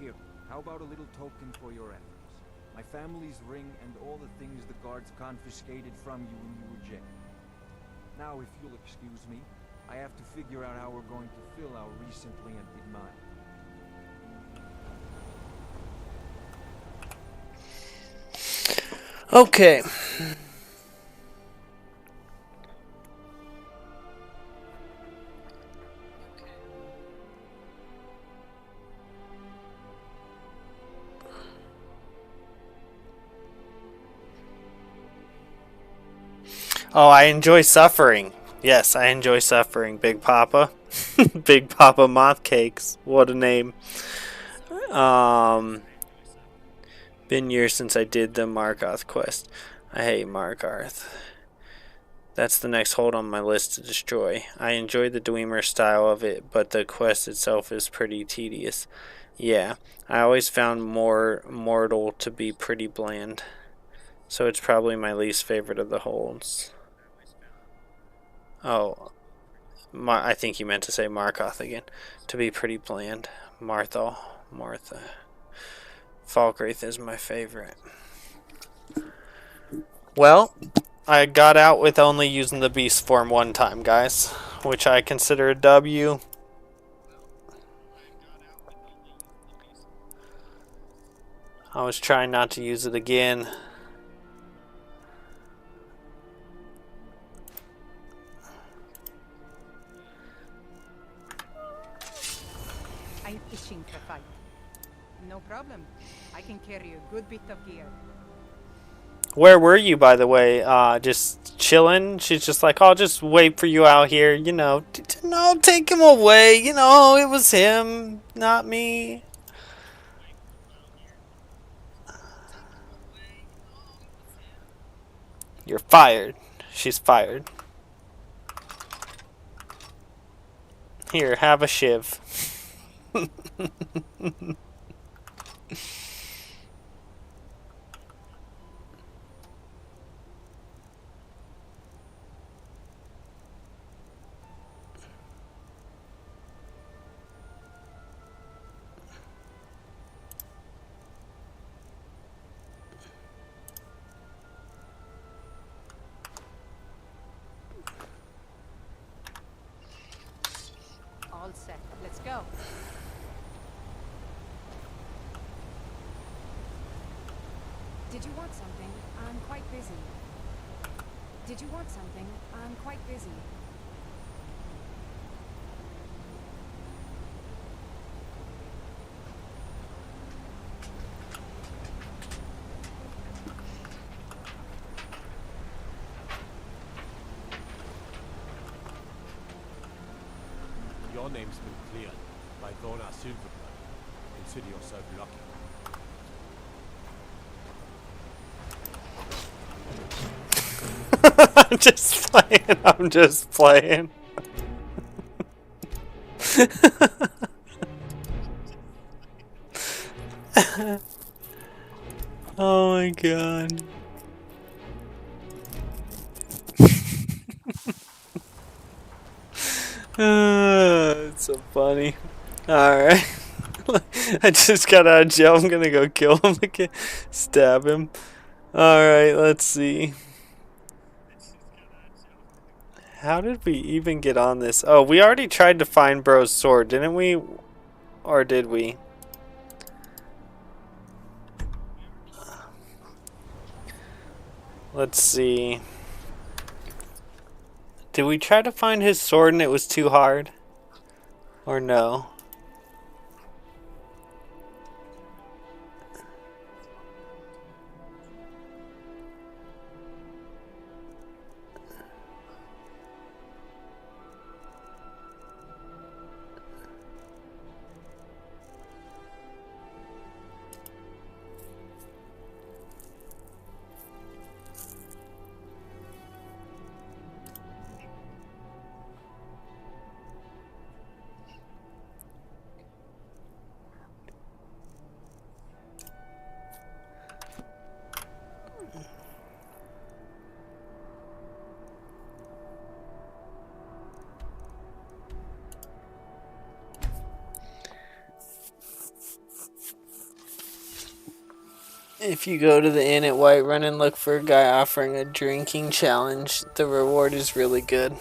Here, how about a little token for your efforts? My family's ring and all the things the guards confiscated from you when you were jailed. Now, if you'll excuse me, I have to figure out how we're going to fill our recently emptied mine. Okay. Oh, I enjoy suffering. Yes, I enjoy suffering, Big Papa. Big Papa Moth Cakes. What a name. Been years since I did the Markarth quest. I hate Markarth. That's the next hold on my list to destroy. I enjoy the Dwemer style of it, but the quest itself is pretty tedious. Yeah, I always found Mortal to be pretty bland. So it's probably my least favorite of the holds. Oh, I think you meant to say Markarth again. To be pretty bland. Martha. Falkreath is my favorite. Well, I got out with only using the beast form one time, guys, which I consider a W. I was trying not to use it again. I'm itching to fight. No problem. I can carry a good bit of gear. Where were you, by the way? Just chilling? She's just like, I'll just wait for you out here, you know. No, take him away. You know, it was him, not me. You're fired. She's fired. Here, have a shiv. All set. Let's go. Go. Did you want something? I'm quite busy. Did you want something? I'm quite busy. Your name's been cleared by Dona Silverblood. Consider yourself lucky. I'm just playing. I'm just playing. Oh my god. It's so funny. Alright. I just got out of jail. I'm gonna go kill him again. Stab him. Alright, let's see. How did we even get on this? Oh, we already tried to find Bro's sword, didn't we? Or did we? Let's see. Did we try to find his sword and it was too hard? Or no? If you go to the inn at Whiterun and look for a guy offering a drinking challenge, the reward is really good.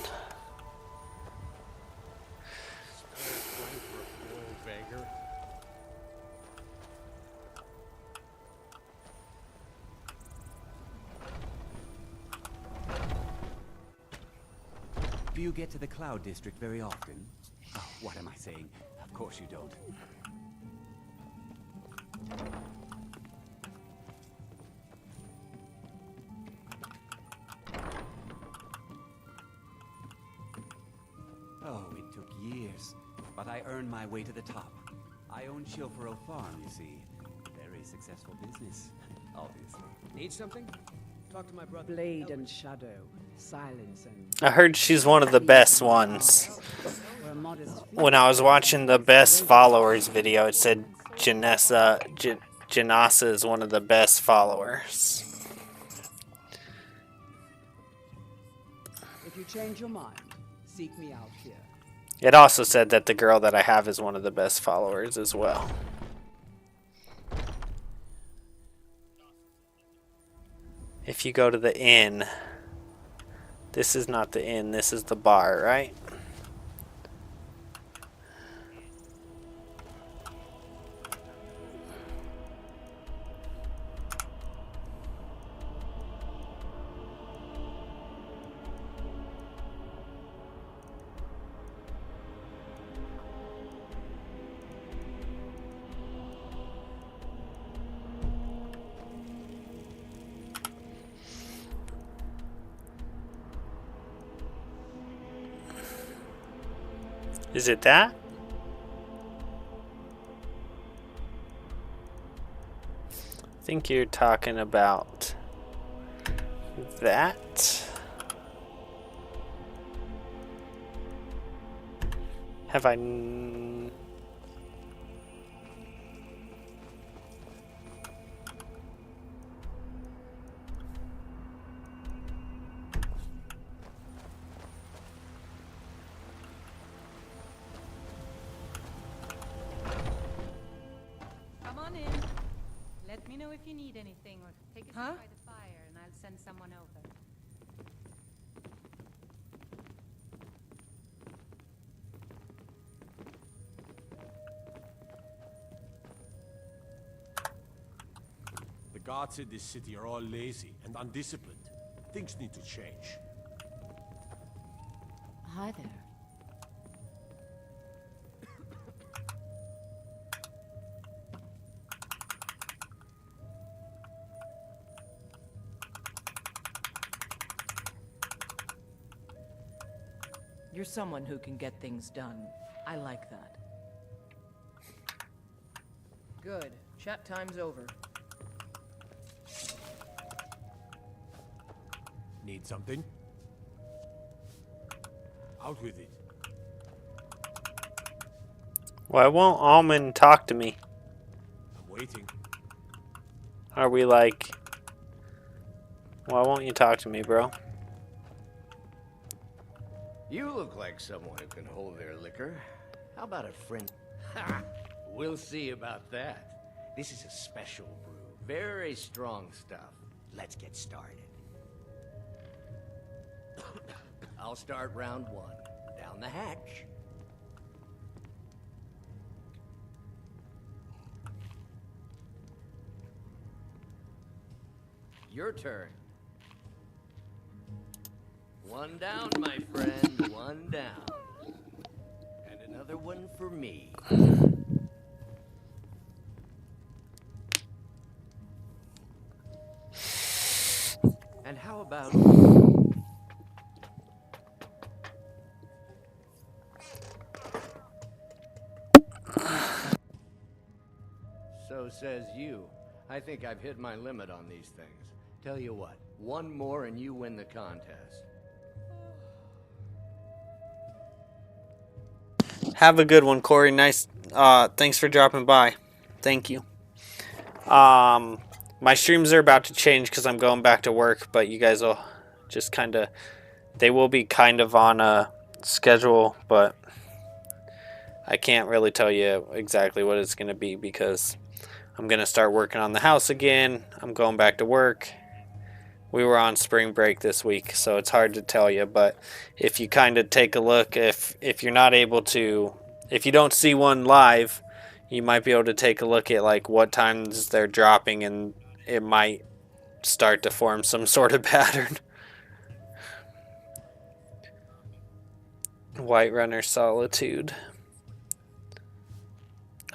Do you get to the Cloud District very often? Oh, what am I saying? Of course you don't. Oh, it took years, but I earned my way to the top. I own Chilfaro Farm, you see. Very successful business, obviously. Need something? Talk to my brother. Blade and shadow, silence and... I heard she's one of the best ones. When I was watching the best followers video, it said Janessa is one of the best followers. If you change your mind, seek me out here. It also said that the girl that I have is one of the best followers as well. If you go to the inn, this is not the inn, this is the bar, right? Is it that? I think you're talking about that. Have I... Come on in. Let me know if you need anything, or take a seat by the fire, and I'll send someone over. guards in this city are all lazy and undisciplined. Things need to change. Hi there. You're someone who can get things done. I like that. Good. Chat time's over. Need something? Out with it. Why won't Almond talk to me? I'm waiting. Are we like... Why won't you talk to me, bro? You look like someone who can hold their liquor. How about a friend? Ha! We'll see about that. This is a special brew. Very strong stuff. Let's get started. I'll start round one. Down the hatch. Your turn. One down, my friend. One down. And another one for me. And how about... So says you. I think I've hit my limit on these things. Tell you what, one more and you win the contest. Have a good one, Corey. Nice. Thanks for dropping by. Thank you. My streams are about to change because I'm going back to work, but you guys will just kind of... They will be kind of on a schedule, but I can't really tell you exactly what it's going to be because I'm going to start working on the house again. I'm going back to work. We were on spring break this week, so it's hard to tell you, but if you kind of take a look, if you're not able to, if you don't see one live, you might be able to take a look at like what times they're dropping, and it might start to form some sort of pattern. Whiterunner Solitude.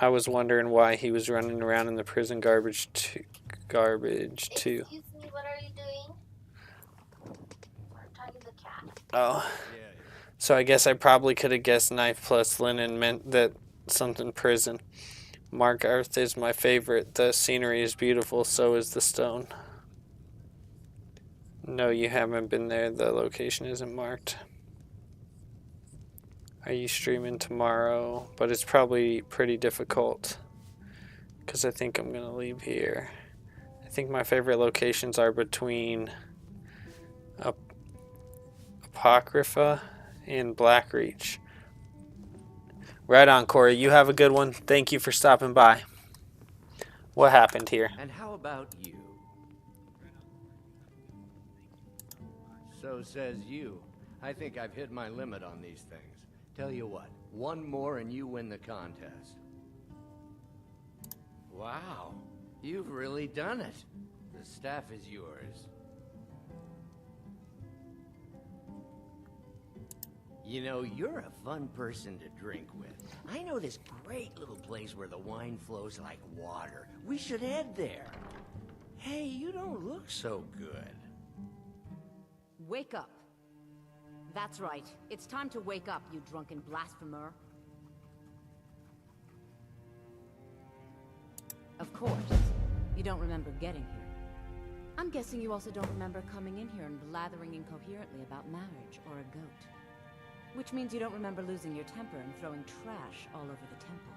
I was wondering why he was running around in the prison garbage too. Excuse me, what are you doing? I'm talking to the cat. Oh. So I guess I probably could have guessed knife plus linen meant that something prison. Markarth is my favorite. The scenery is beautiful, so is the stone. No, you haven't been there. The location isn't marked. Are you streaming tomorrow? But it's probably pretty difficult because I think I'm going to leave here. I think my favorite locations are between Apocrypha and Blackreach. Right on, Corey. You have a good one. Thank you for stopping by. What happened here? And how about you? So says you. I think I've hit my limit on these things. Tell you what, one more and you win the contest. Wow, you've really done it. The staff is yours. You know, you're a fun person to drink with. I know this great little place where the wine flows like water. We should head there. Hey, you don't look so good. Wake up. That's right. It's time to wake up, you drunken blasphemer. Of course. You don't remember getting here. I'm guessing you also don't remember coming in here and blathering incoherently about marriage or a goat. Which means you don't remember losing your temper and throwing trash all over the temple.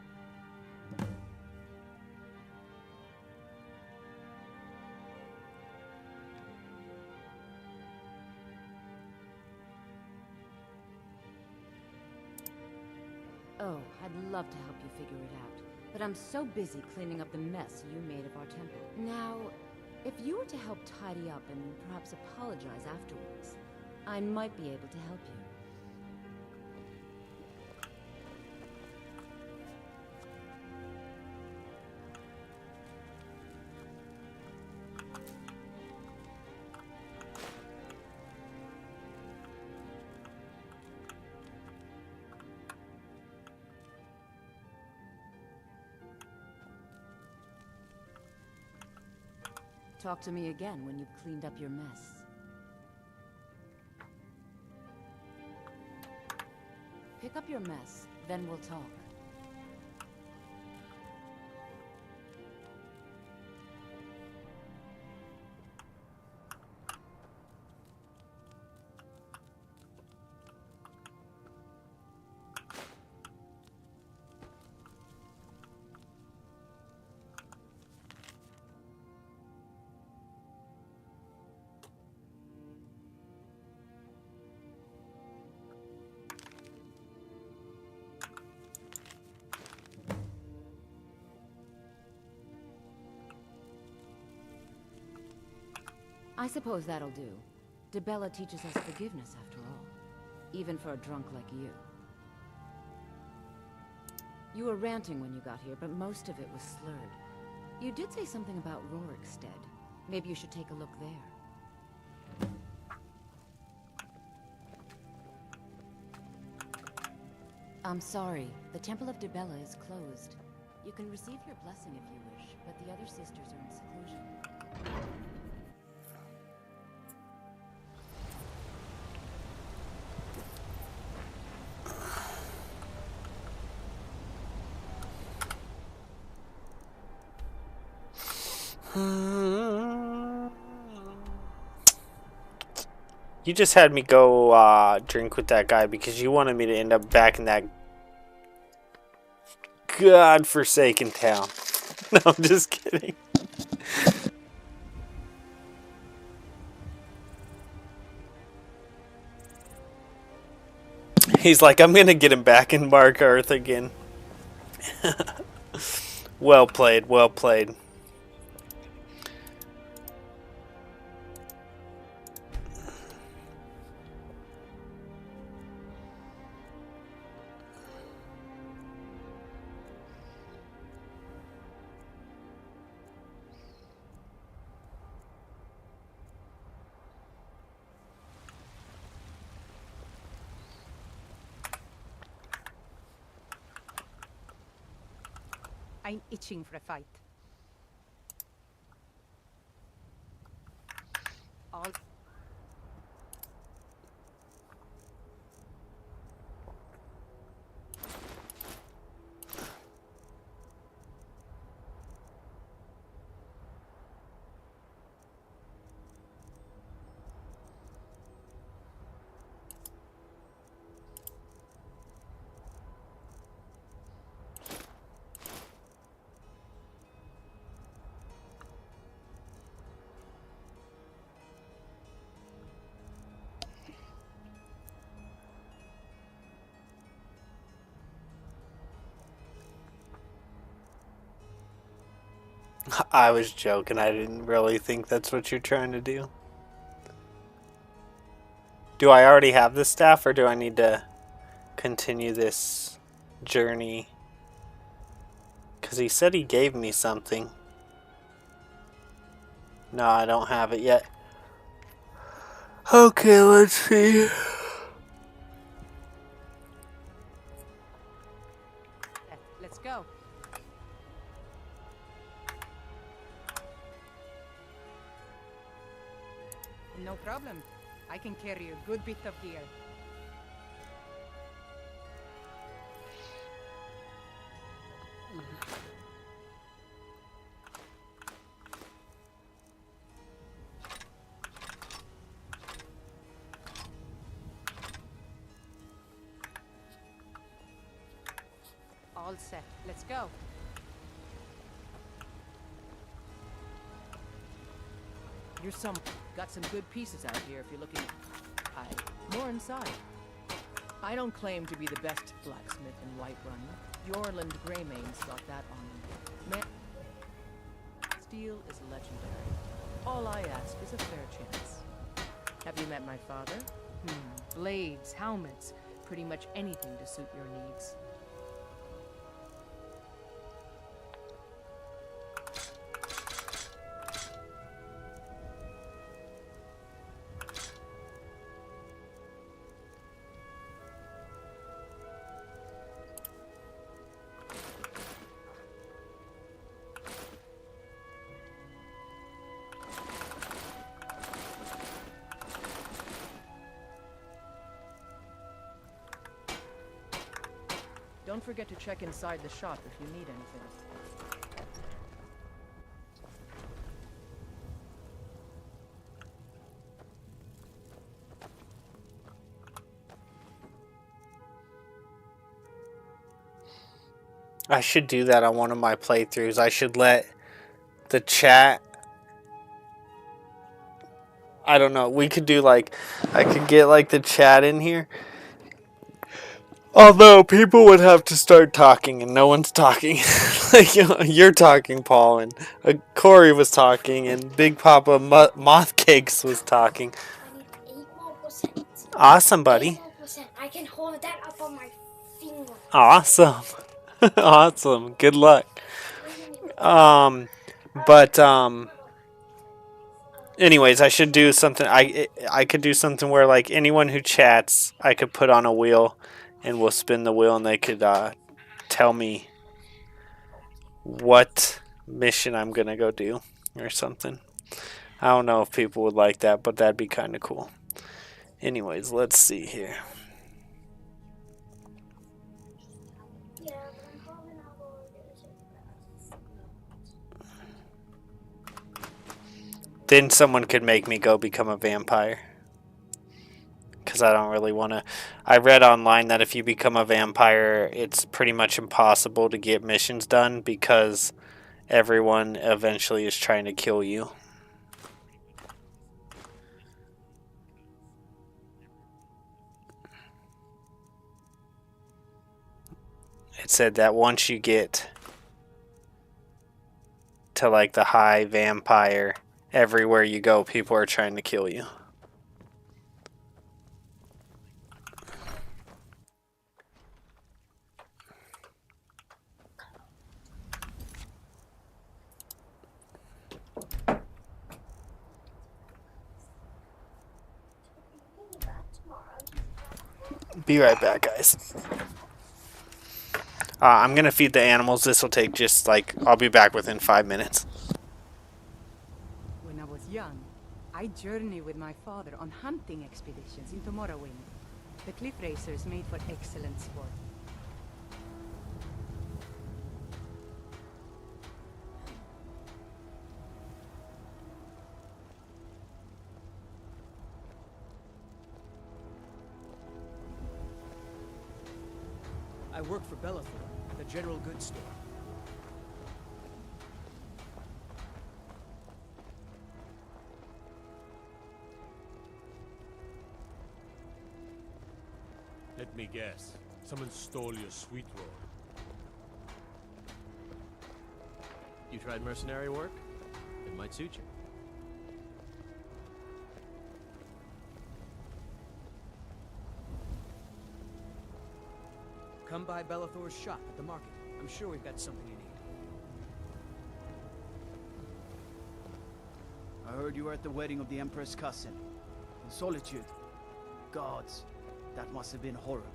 Oh, I'd love to help you figure it out, but I'm so busy cleaning up the mess you made of our temple. Now, if you were to help tidy up and perhaps apologize afterwards, I might be able to help you. Talk to me again when you've cleaned up your mess. Pick up your mess, then we'll talk. I suppose that'll do. Dibella teaches us forgiveness after all. Even for a drunk like you. You were ranting when you got here, but most of it was slurred. You did say something about Rorikstead. Maybe you should take a look there. I'm sorry. The Temple of Dibella is closed. You can receive your blessing if you wish, but the other sisters are in seclusion. You just had me go drink with that guy because you wanted me to end up back in that godforsaken town. No, I'm just kidding. He's like, I'm gonna get him back in Markarth again. Well played, well played. I'm itching for a fight. All I was joking. I didn't really think that's what you're trying to do. Do I already have the staff, or do I need to continue this journey? Because he said he gave me something. No, I don't have it yet. Okay, let's see. let's go. No problem. I can carry a good bit of gear. All set. Let's go. You're got some good pieces out here if you're looking. More inside. I don't claim to be the best blacksmith in Whiterun. Yorland Greymane's got that on them. Steel is legendary. All I ask is a fair chance. Have you met my father? Blades, helmets, pretty much anything to suit your needs. Don't forget to check inside the shop if you need anything. I should do that on one of my playthroughs. I should let the chat... I don't know. We could do like... I could get like the chat in here. Although people would have to start talking and no one's talking. Like, you're talking, Paul, and Corey was talking, and Big Papa Moth Cakes was talking. I need 8 more percent. Awesome, buddy. 8 more percent. I can hold that up on my finger. Awesome. Awesome. Good luck. But anyways, I should do something. I could do something where like anyone who chats, I could put on a wheel, and we'll spin the wheel, and they could tell me what mission I'm gonna go do or something. I don't know if people would like that, but that'd be kind of cool. Anyways, let's see here. Then someone could make me go become a vampire. Because I don't really want to... I read online that if you become a vampire, it's pretty much impossible to get missions done because everyone eventually is trying to kill you. It said that once you get to like the high vampire, everywhere you go, people are trying to kill you. Be right back, guys. I'm going to feed the animals. This will take just like... I'll be back within 5 minutes. When I was young, I journeyed with my father on hunting expeditions into Morrowind. The cliff racers made for excellent sport. I work for Bellathor at the general goods store. Let me guess. Someone stole your sweet roll. You tried mercenary work? It might suit you. Come by Bellathor's shop at the market. I'm sure we've got something you need. I heard you were at the wedding of the Emperor's cousin. In Solitude. Gods, that must have been horrible.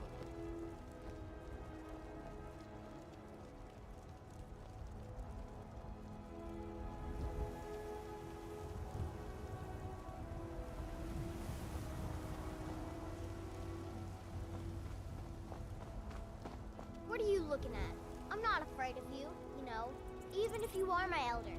What are you looking at? I'm not afraid of you, you know, even if you are my elder.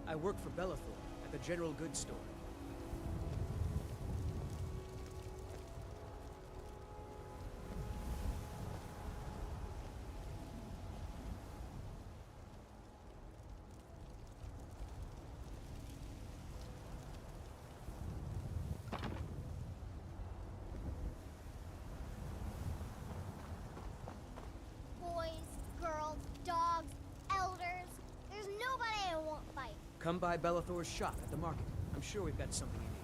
I work for Bellathor at the general goods store. Boys, girls, dogs, elders. There's nobody I won't fight. Come by Bellathor's shop at the market. I'm sure we've got something you need.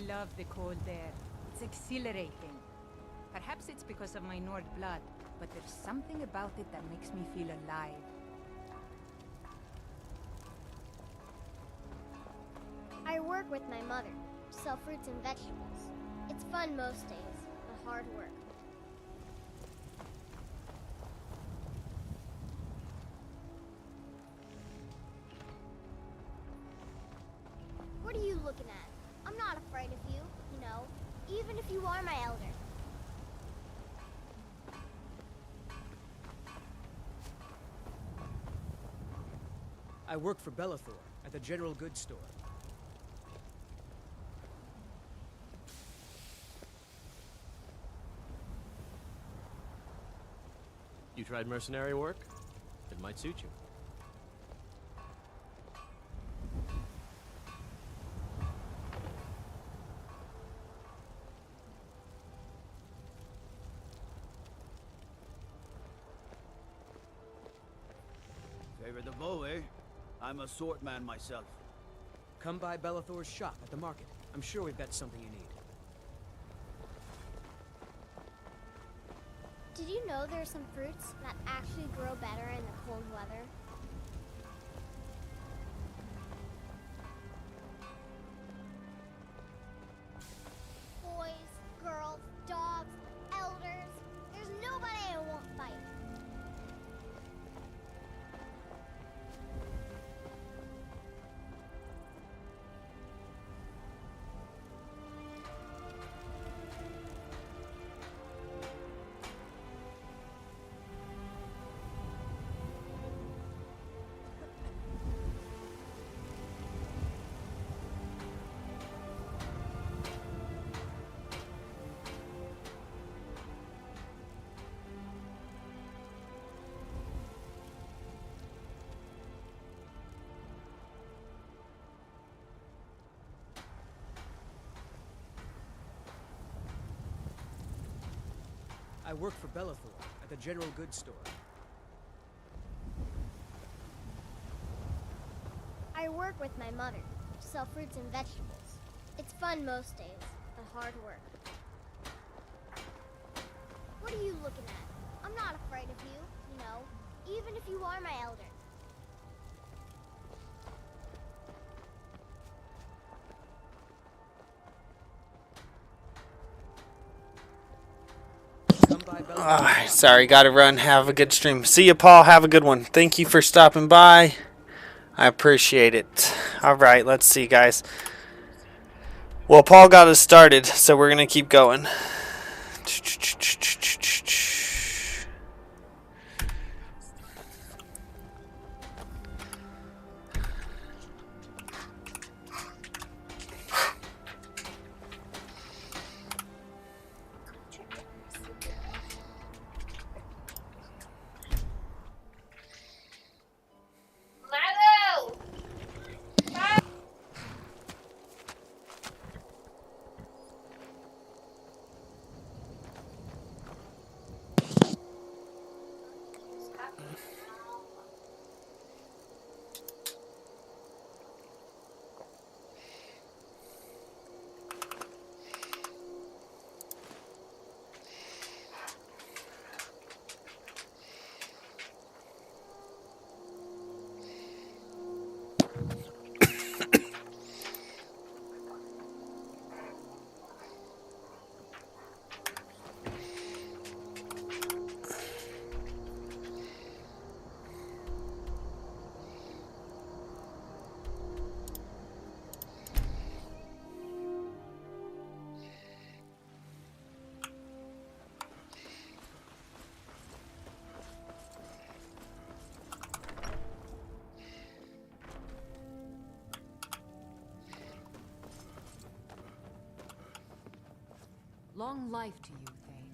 love the cold air. It's exhilarating. Perhaps it's because of my Nord blood, but there's something about it that makes me feel alive. I work with my mother, sell fruits and vegetables. It's fun most days, but hard work. What are you looking at? I'm not afraid of you, you know, even if you are my elder. I work for Bellathor at the general goods store. You tried mercenary work? It might suit you. Favor the bow, eh? I'm a sword man myself. Come by Bellathor's shop at the market. I'm sure we've got something you need. Did you know there are some fruits that actually grow better in the cold weather? Boys, girls, dogs, elders. There's nobody I won't fight. I work for Bellathor at the general goods store. I work with my mother, sell fruits and vegetables. It's fun most days, but hard work. What are you looking at? I'm not afraid of you, you know, even if you are my elder. Sorry, gotta run. Have a good stream. See you, Paul. Have a good one. Thank you for stopping by. I appreciate it. Alright, let's see, guys. Well, Paul got us started, so we're gonna keep going. Long life to you, Thane.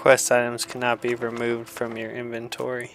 Quest items cannot be removed from your inventory.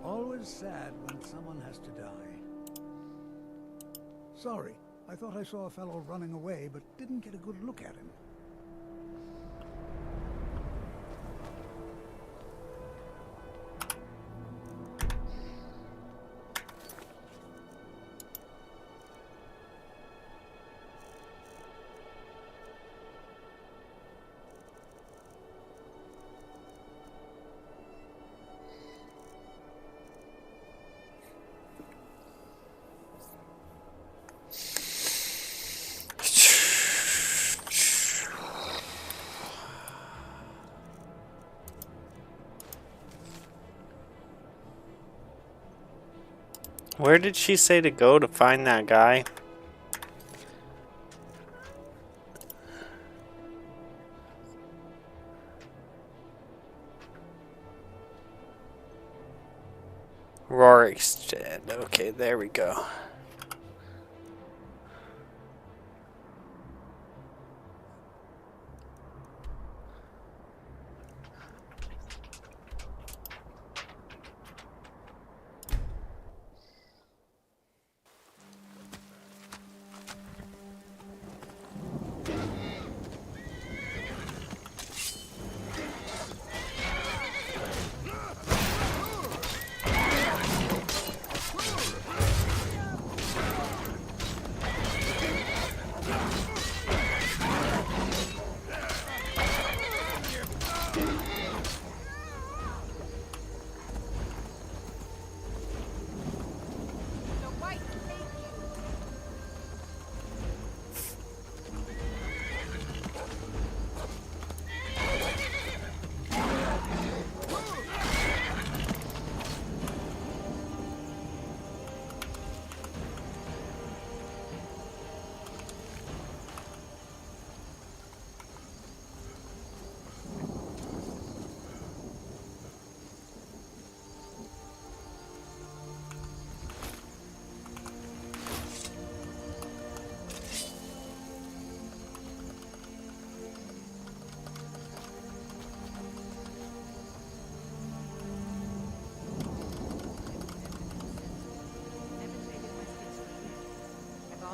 Always sad when someone has to die. Sorry, I thought I saw a fellow running away, but didn't get a good look at him. Where did she say to go to find that guy? Rorik's dead. Okay, there we go.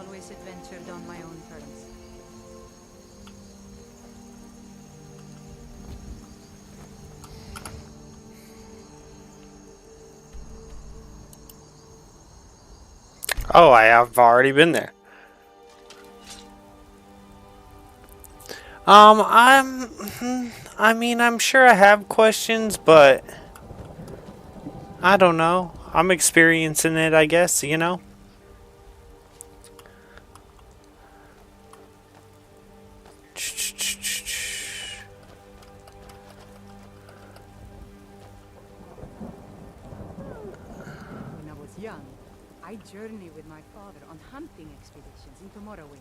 Always adventured on my own terms. Oh, I have already been there. I mean, I'm sure I have questions, but I don't know. I'm experiencing it, I guess, you know? When I was young, I journeyed with my father on hunting expeditions into Morrowind.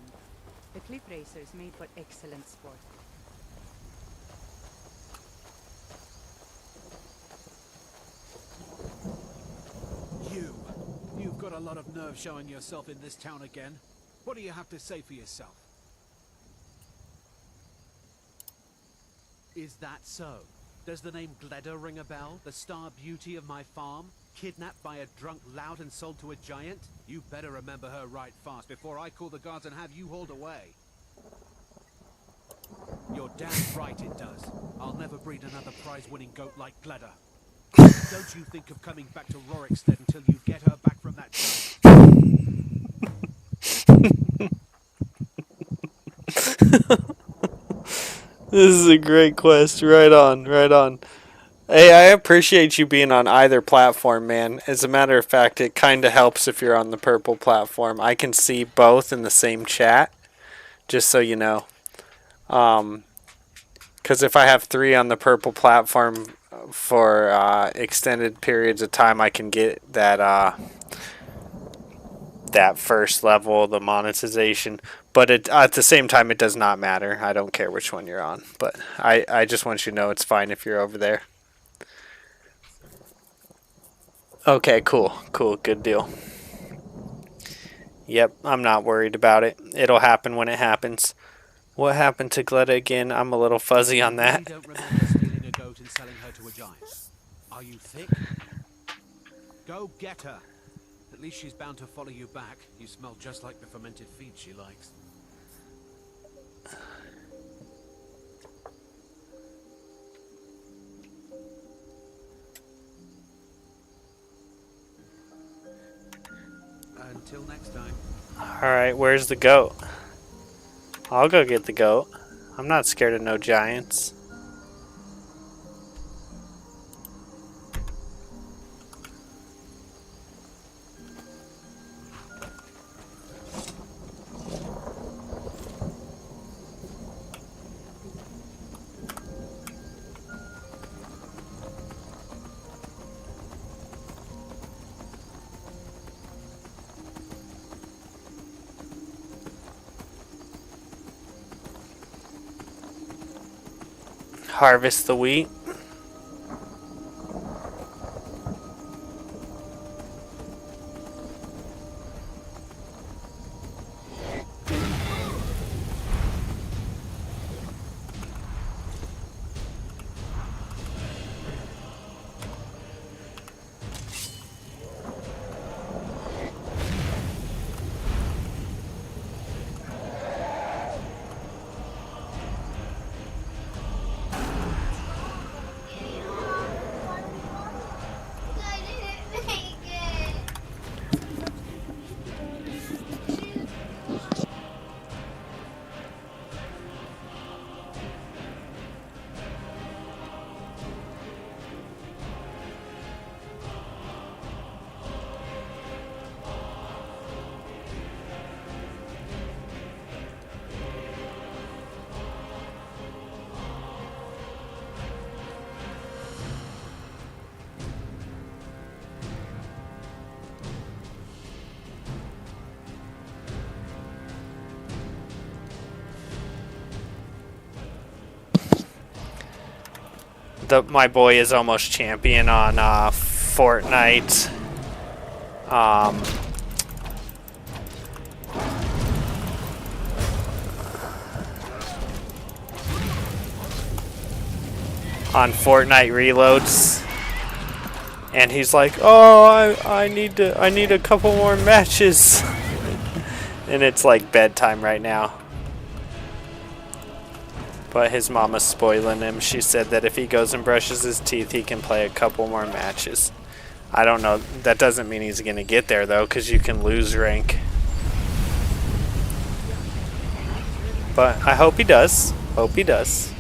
The cliff racers made for excellent sport. You've got a lot of nerve showing yourself in this town again. What do you have to say for yourself? Is that so? Does the name Gleda ring a bell? The star beauty of my farm? Kidnapped by a drunk lout and sold to a giant? You better remember her right fast before I call the guards and have you hauled away. You're damn right it does. I'll never breed another prize-winning goat like Gleda. Don't you think of coming back to Rorikstead until you get her back from that This is a great quest. Right on, right on. Hey, I appreciate you being on either platform, man. As a matter of fact, it kind of helps if you're on the purple platform. I can see both in the same chat, just so you know. Because if I have 3 on the purple platform for extended periods of time, I can get that that first level, the monetization. But at the same time, it does not matter. I don't care which one you're on. But I just want you to know it's fine if you're over there. Okay, cool. Cool, good deal. Yep, I'm not worried about it. It'll happen when it happens. What happened to Gleda again? I'm a little fuzzy on that. I don't remember stealing a goat and selling her to a giant. Are you thick? Go get her. At least she's bound to follow you back. You smell just like the fermented feed she likes. Until next time. Alright, where's the goat? I'll go get the goat. I'm not scared of no giants. Harvest the wheat. My boy is almost champion on Fortnite. On Fortnite reloads, and he's like, "Oh, I need a couple more matches," and it's like bedtime right now. But his mama's spoiling him. She said that if he goes and brushes his teeth, he can play a couple more matches. I don't know. That doesn't mean he's going to get there, though, because you can lose rank. But I hope he does. Hope he does.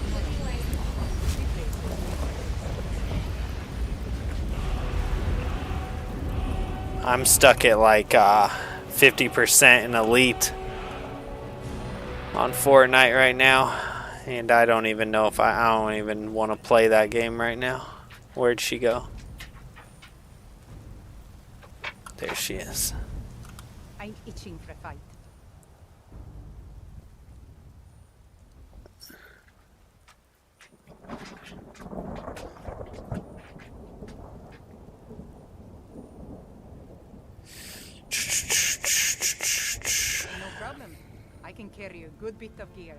I'm stuck at like 50% in Elite on Fortnite right now. And I don't even know if I don't even want to play that game right now. Where'd she go? There she is. I'm itching for a fight. No problem. I can carry a good bit of gear.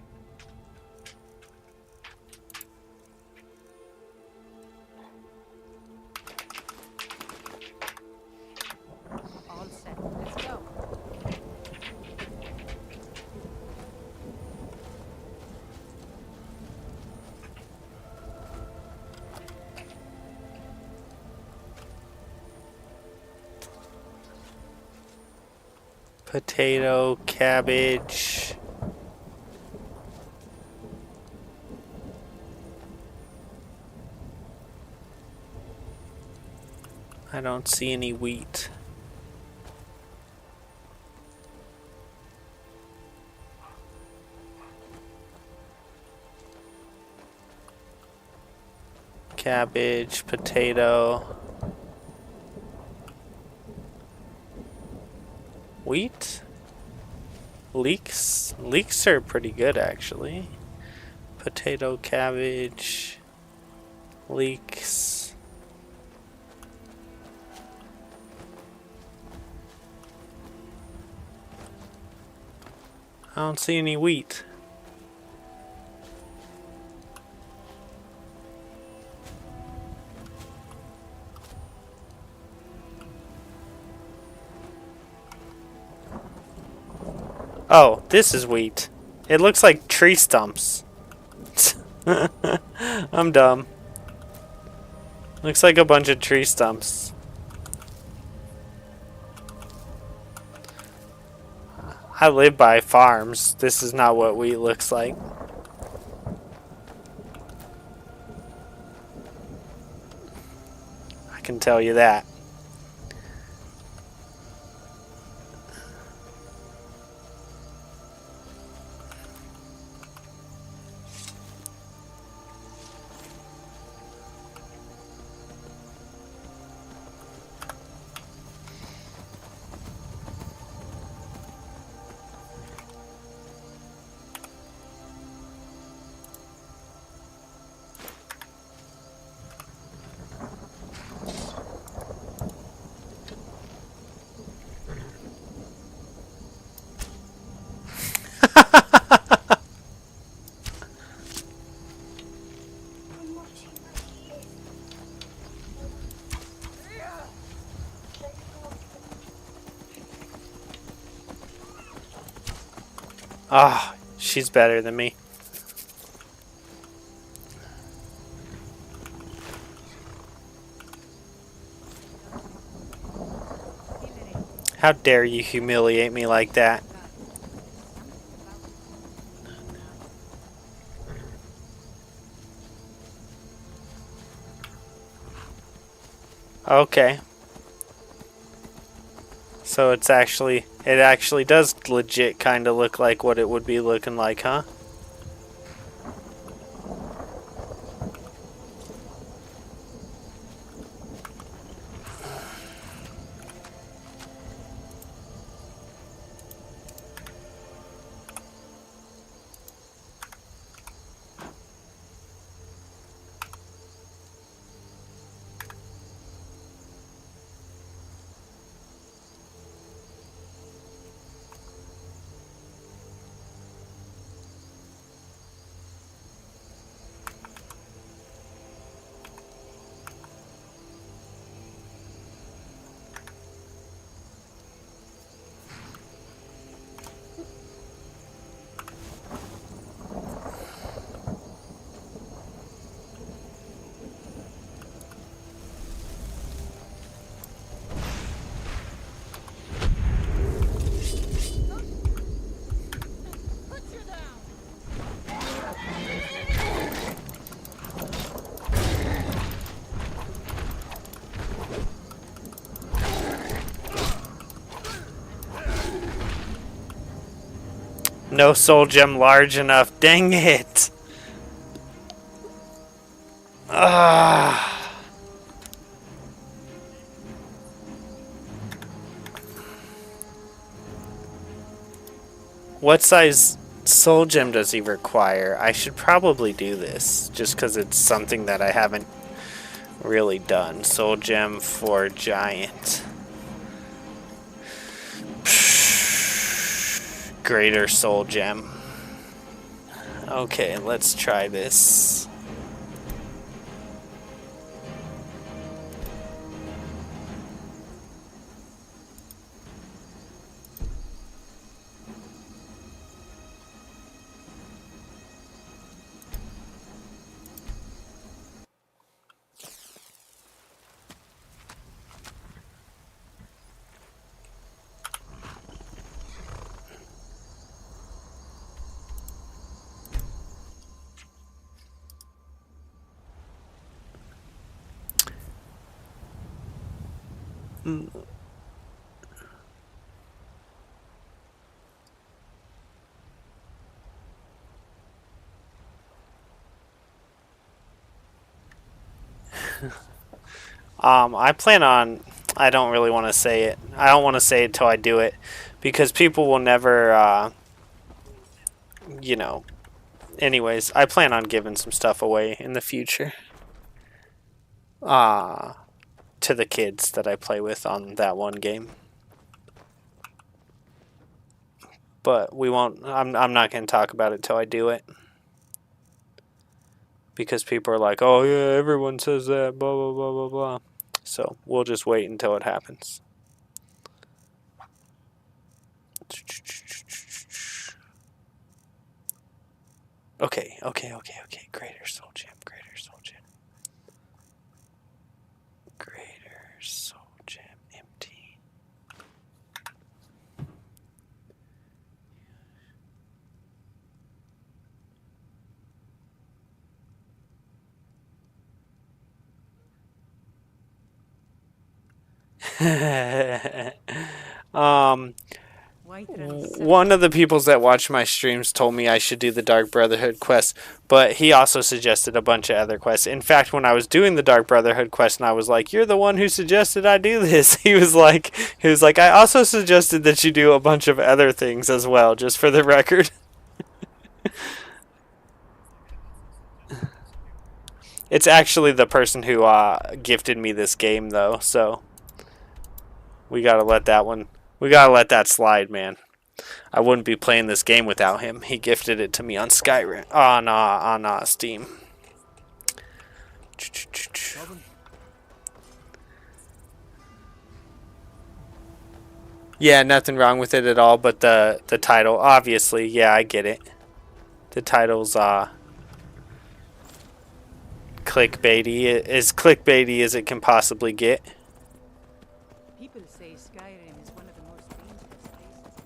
Potato, cabbage. I don't see any wheat. Cabbage, potato. Wheat? Leeks? Leeks are pretty good actually. Potato, cabbage, leeks. I don't see any wheat. Oh, this is wheat. It looks like tree stumps. I'm dumb. Looks like a bunch of tree stumps. I live by farms. This is not what wheat looks like. I can tell you that. Ah, she's better than me. How dare you humiliate me like that? Okay. So it actually does legit kind of look like what it would be looking like, huh? No soul gem large enough. Dang it. Ah. What size soul gem does he require? I should probably do this just because it's something that I haven't really done. Soul gem for giant. Greater soul gem. Okay, let's try this. I plan on. I don't really want to say it. I don't want to say it till I do it, because people will never. You know. Anyways, I plan on giving some stuff away in the future. To the kids that I play with on that one game. But we won't. I'm not going to talk about it till I do it. Because people are like, oh yeah, everyone says that, blah, blah, blah, blah, blah. So we'll just wait until it happens. Okay. Greater Soul Gem. Greater Soul Gem empty. One of the peoples that watch my streams told me I should do the Dark Brotherhood quest, but he also suggested a bunch of other quests. In fact, when I was doing the Dark Brotherhood quest and I was like, you're the one who suggested I do this, he was like, I also suggested that you do a bunch of other things as well, just for the record. It's actually the person who gifted me this game, though, so we gotta let that slide, man. I wouldn't be playing this game without him. He gifted it to me on Skyrim, on Steam. Yeah, nothing wrong with it at all, but the title, obviously, yeah, I get it. The title's clickbaity, as clickbaity as it can possibly get. People say Skyrim is one of the most dangerous places.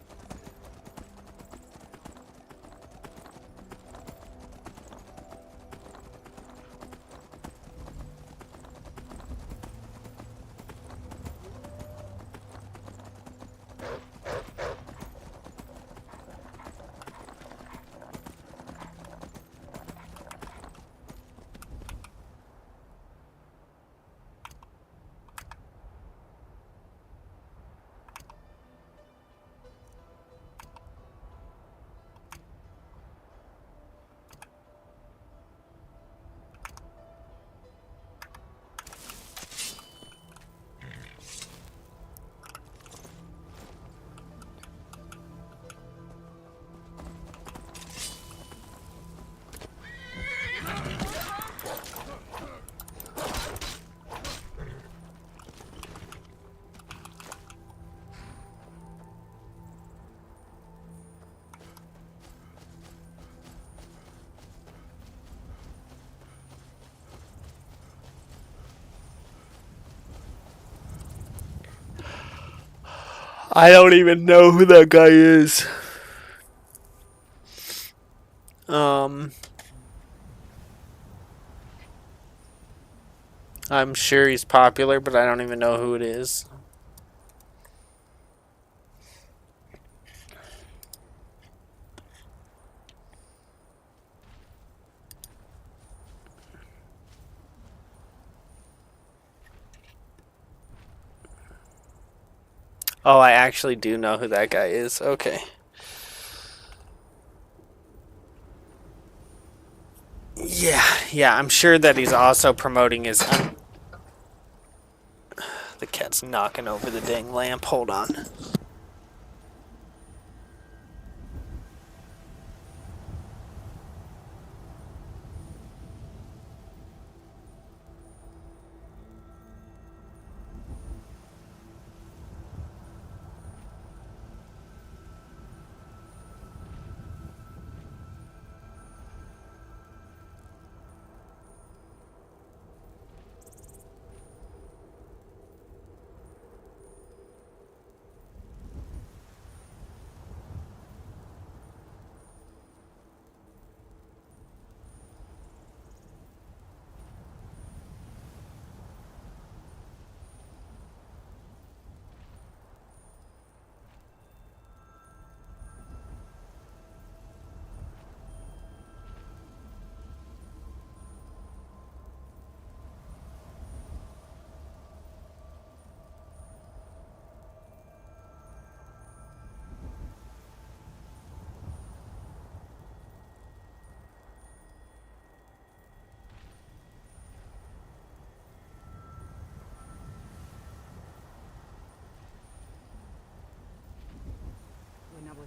I don't even know who that guy is. I'm sure he's popular, but I don't even know who it is. Oh, I actually do know who that guy is. Okay. Yeah, I'm sure that he's also promoting his... The cat's knocking over the dang lamp. Hold on.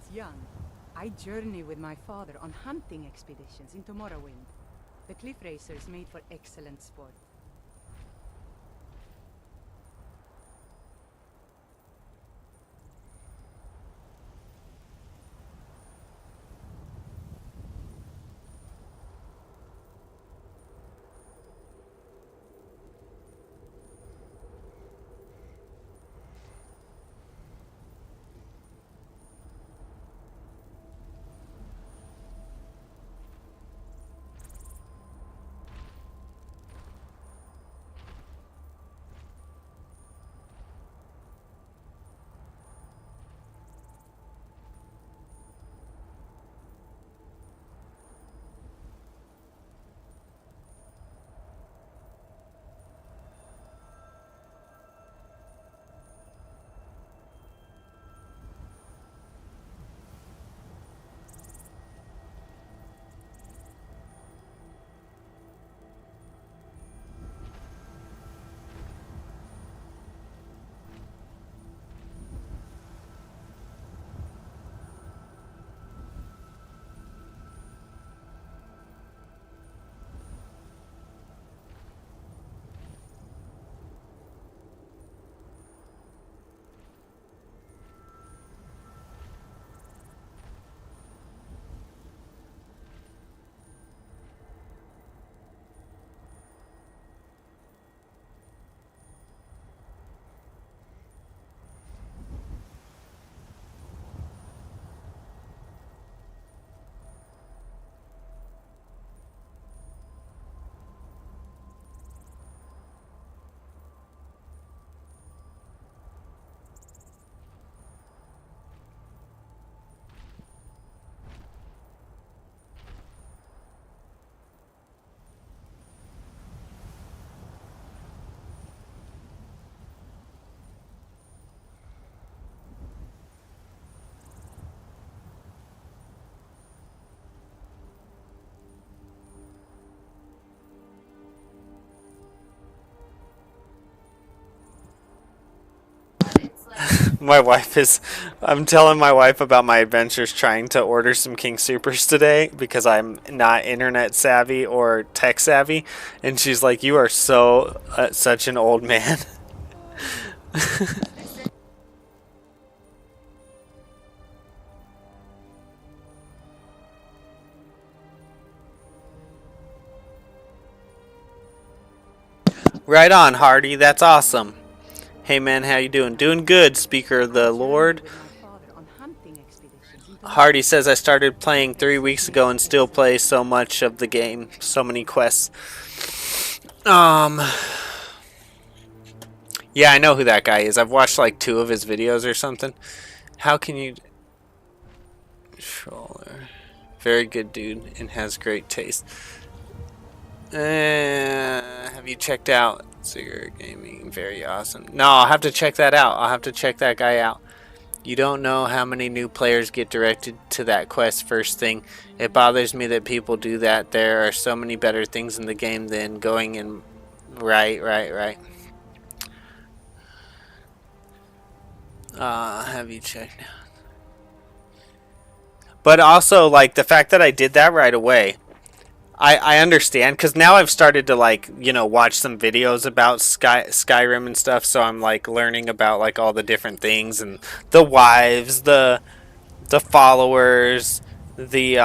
was young, I journeyed with my father on hunting expeditions into Morrowind. The cliff racers made for excellent sport. I'm telling my wife about my adventures trying to order some King Supers today because I'm not internet savvy or tech savvy, and she's like, "You are such an old man." Right on, Hardy. That's awesome. Hey man, how you doing? Doing good, Speaker of the Lord. Hardy says I started playing 3 weeks ago and still play so much of the game. So many quests. Yeah, I know who that guy is. I've watched like 2 of his videos or something. How can you... Controller. Very good dude and has great taste. Have you checked out Cigarette Gaming? Very awesome. No, I'll have to check that out. I'll have to check that guy out. You don't know how many new players get directed to that quest first thing. It bothers me that people do that. There are so many better things in the game than going in. Right. Have you checked out? But also, like, the fact that I did that right away, I understand, because now I've started to, like, you know, watch some videos about Skyrim and stuff, so I'm, like, learning about, like, all the different things, and the wives, the followers, the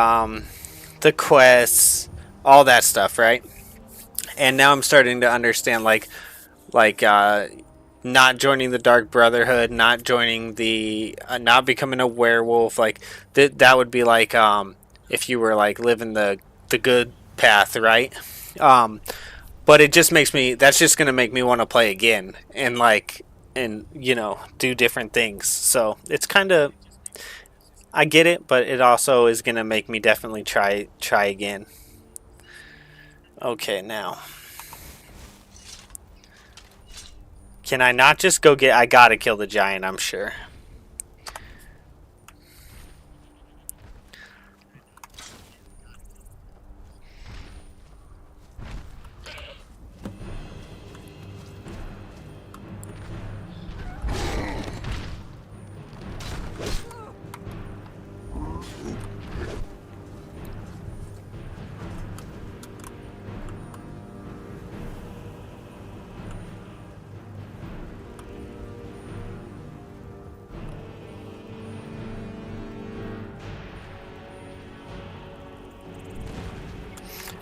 quests, all that stuff, right? And now I'm starting to understand, like, not joining the Dark Brotherhood, not joining the, not becoming a werewolf, like, that would be like, if you were, like, living the good path, right? But it just makes me, that's just gonna make me want to play again and you know, do different things. So it's kind of, I get it, but it also is gonna make me definitely try again. Okay, now can I not just go get, I gotta kill the giant, I'm sure.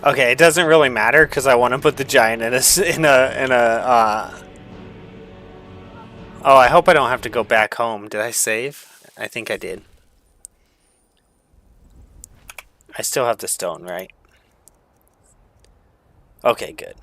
Okay, it doesn't really matter because I want to put the giant in a. Oh, I hope I don't have to go back home. Did I save? I think I did. I still have the stone, right? Okay, good.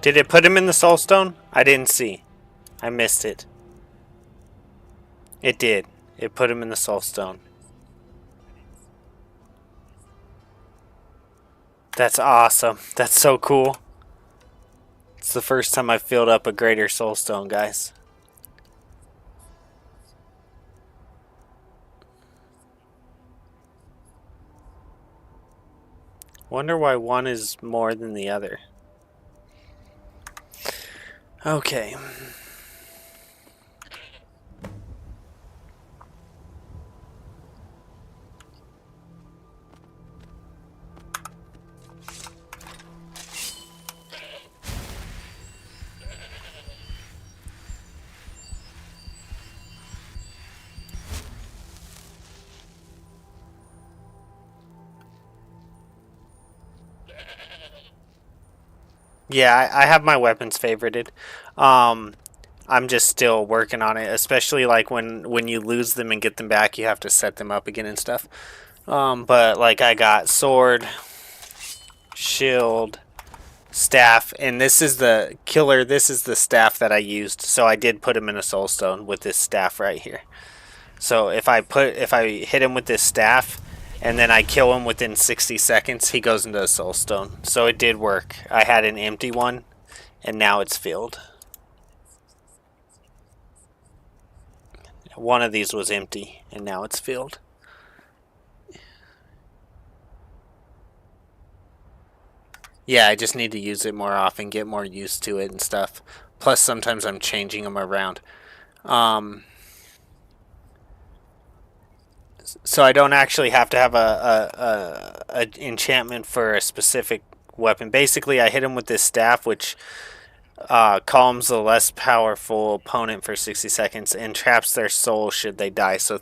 Did it put him in the soul stone? I didn't see. I missed it. It did. It put him in the soul stone. That's awesome. That's so cool. It's the first time I filled up a greater soul stone, guys. Wonder why one is more than the other. Okay. Yeah, I have my weapons favorited. I'm just still working on it, especially like when you lose them and get them back, you have to set them up again and stuff. But like I got sword, shield, staff, and this is the killer. This is the staff that I used. So I did put him in a soul stone with this staff right here. So if I hit him with this staff and then I kill him within 60 seconds, he goes into a soul stone. So it did work. I had an empty one and now it's filled. One of these was empty and now it's filled. Yeah, I just need to use it more often, get more used to it and stuff. Plus sometimes I'm changing them around. So I don't actually have to have a enchantment for a specific weapon. Basically, I hit him with this staff, which calms the less powerful opponent for 60 seconds and traps their soul should they die. So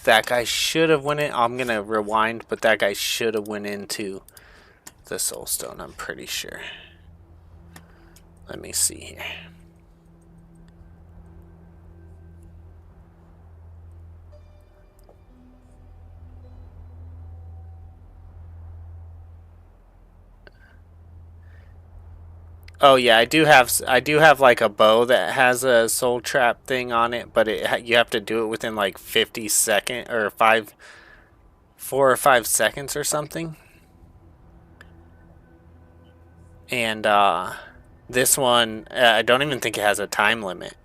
that guy should have went in. I'm going to rewind, but that guy should have went into the soul stone, I'm pretty sure. Let me see here. Oh yeah, I do have like a bow that has a soul trap thing on it, but you have to do it within like 50 seconds or 4 or 5 seconds or something. And this one, I don't even think it has a time limit.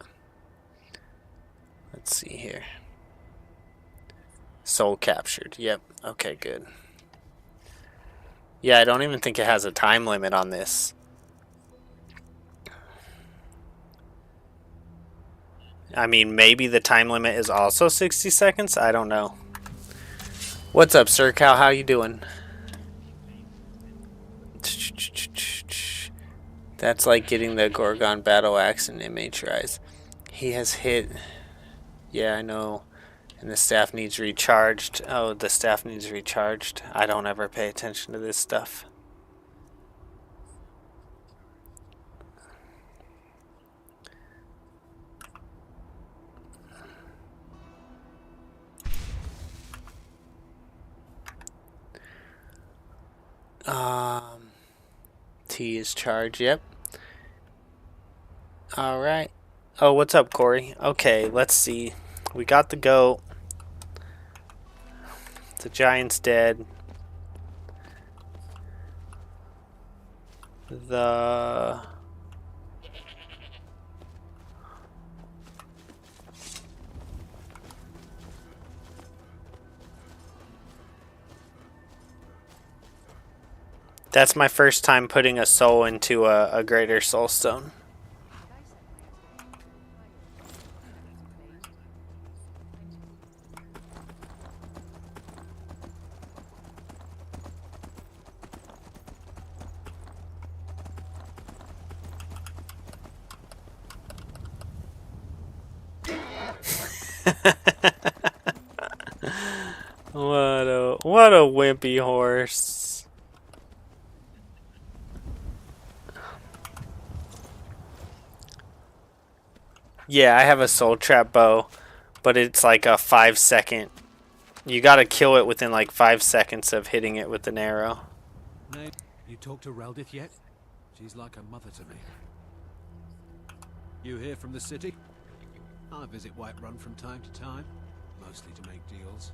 Let's see here. Soul captured. Yep. Okay, good. Yeah, I don't even think it has a time limit on this. I mean, maybe the time limit is also 60 seconds? I don't know. What's up, Sir Cow? How you doing? That's like getting the Gorgon battle axe in MH Rise. He has hit... Yeah, I know. And the staff needs recharged. Oh, the staff needs recharged. I don't ever pay attention to this stuff. T is charged, yep. Alright. Oh, what's up, Corey? Okay, let's see. We got the goat. The giant's dead. That's my first time putting a soul into a greater soul stone. What a wimpy horse. Yeah, I have a soul trap bow, but it's like a 5-second. You gotta kill it within like 5 seconds of hitting it with an arrow. Nate, you talked to Reldith yet? She's like a mother to me. You here from the city? I visit Whiterun from time to time, mostly to make deals.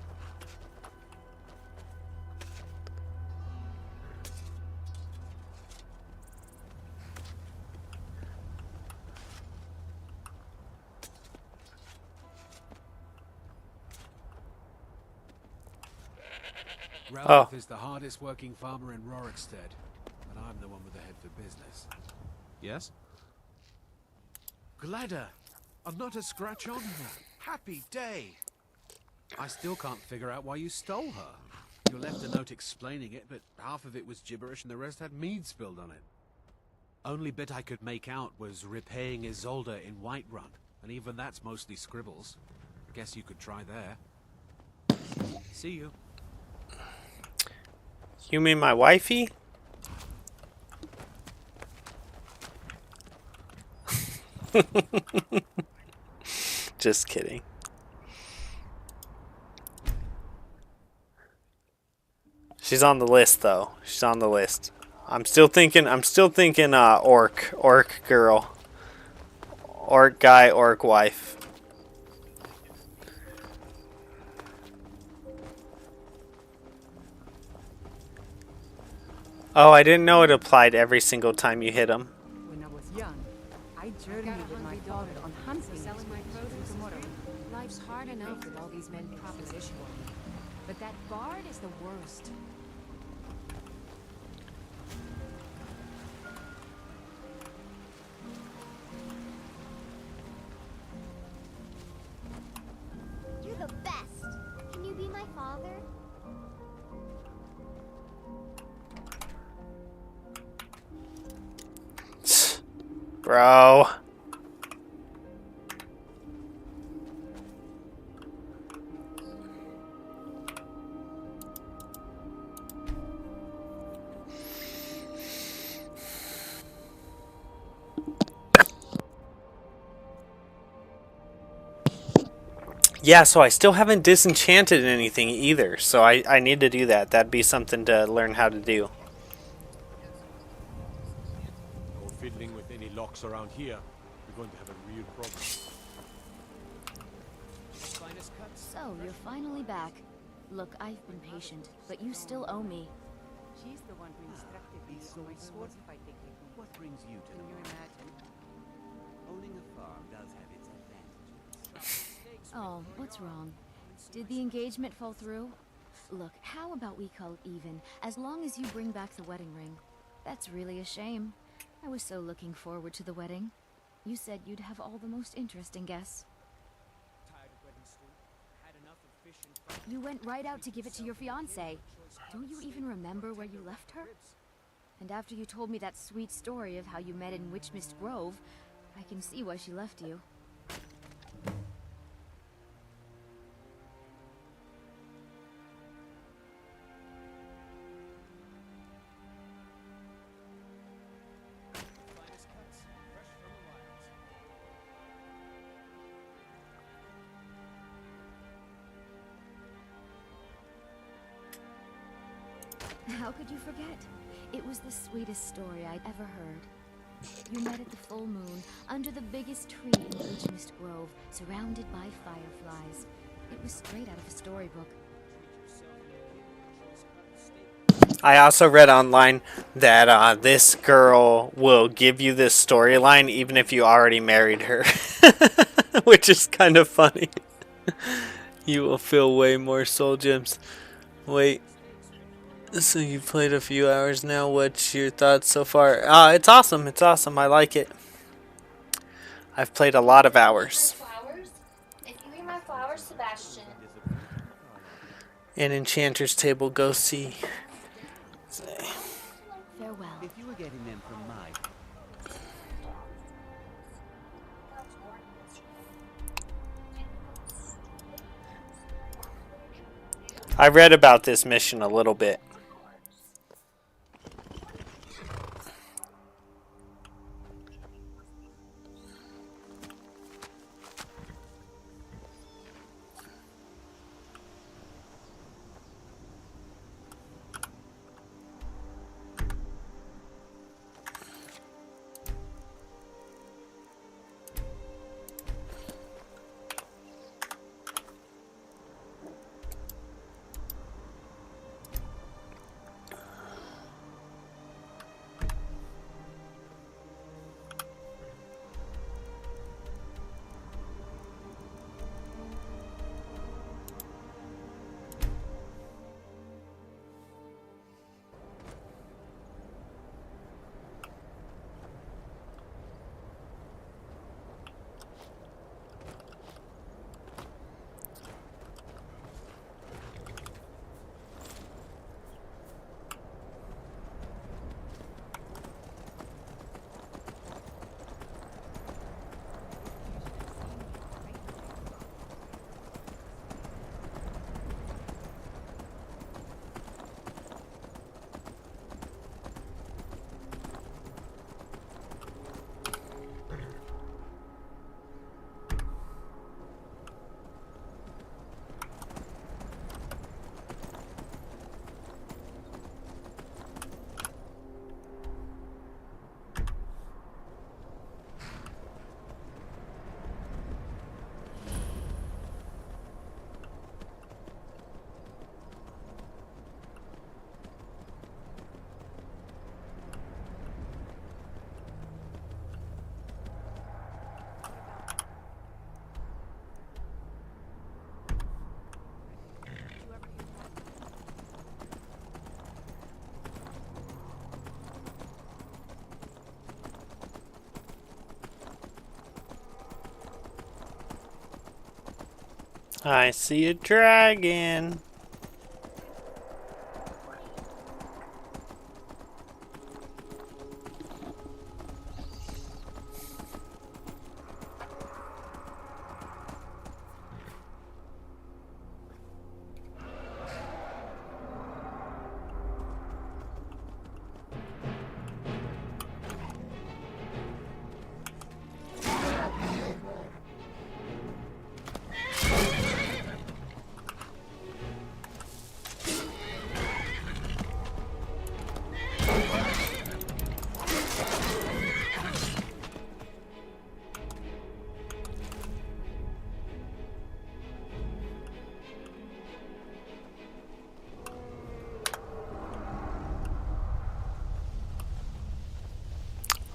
Reldith is the hardest working farmer in Rorikstead, but I'm the one with the head for business. Yes? Gladder! I'm not a scratch on her. Happy day! I still can't figure out why you stole her. You left a note explaining it, but half of it was gibberish and the rest had mead spilled on it. Only bit I could make out was repaying Isolde in Whiterun, and even that's mostly scribbles. I guess you could try there. See you. You mean my wifey? Just kidding. She's on the list though. She's on the list. I'm still thinking orc girl. Orc guy, orc wife. Oh, I didn't know it applied every single time you hit him. When I was young, I journeyed with my father on hunting Selling my produce tomorrow. Life's hard enough with all these men propositioning me. But that bard is the worst. You're the best. Can you be my father? Bro. Yeah, so I still haven't disenchanted anything either, so I need to do that. That'd be something to learn how to do. No fiddling with any locks around here. We're going to have a real problem. So, you're finally back. Look, I've been patient, but you still owe me. She's the one who instructed me on my sword fighting technique. What brings you to Can you imagine? Owning a farm does have its advantages. Oh, what's wrong? Did the engagement fall through? Look, how about we call it even, as long as you bring back the wedding ring? That's really a shame. I was so looking forward to the wedding. You said you'd have all the most interesting guests. You went right out to give it to your fiancée. Don't you even remember where you left her? And after you told me that sweet story of how you met in Witchmist Grove, I can see why she left you. How could you forget? It was the sweetest story I'd ever heard. You met at the full moon, under the biggest tree in Witchmist Grove, surrounded by fireflies. It was straight out of a storybook. I also read online that this girl will give you this storyline even if you already married her. Which is kind of funny. You will feel way more soul gems. Wait. So you played a few hours now. What's your thoughts so far? It's awesome. It's awesome. I like it. I've played a lot of hours. Flowers? If you eat my flowers, Sebastian. An enchanter's table. Go see. Farewell. If you were getting them from my... I read about this mission a little bit. I see a dragon.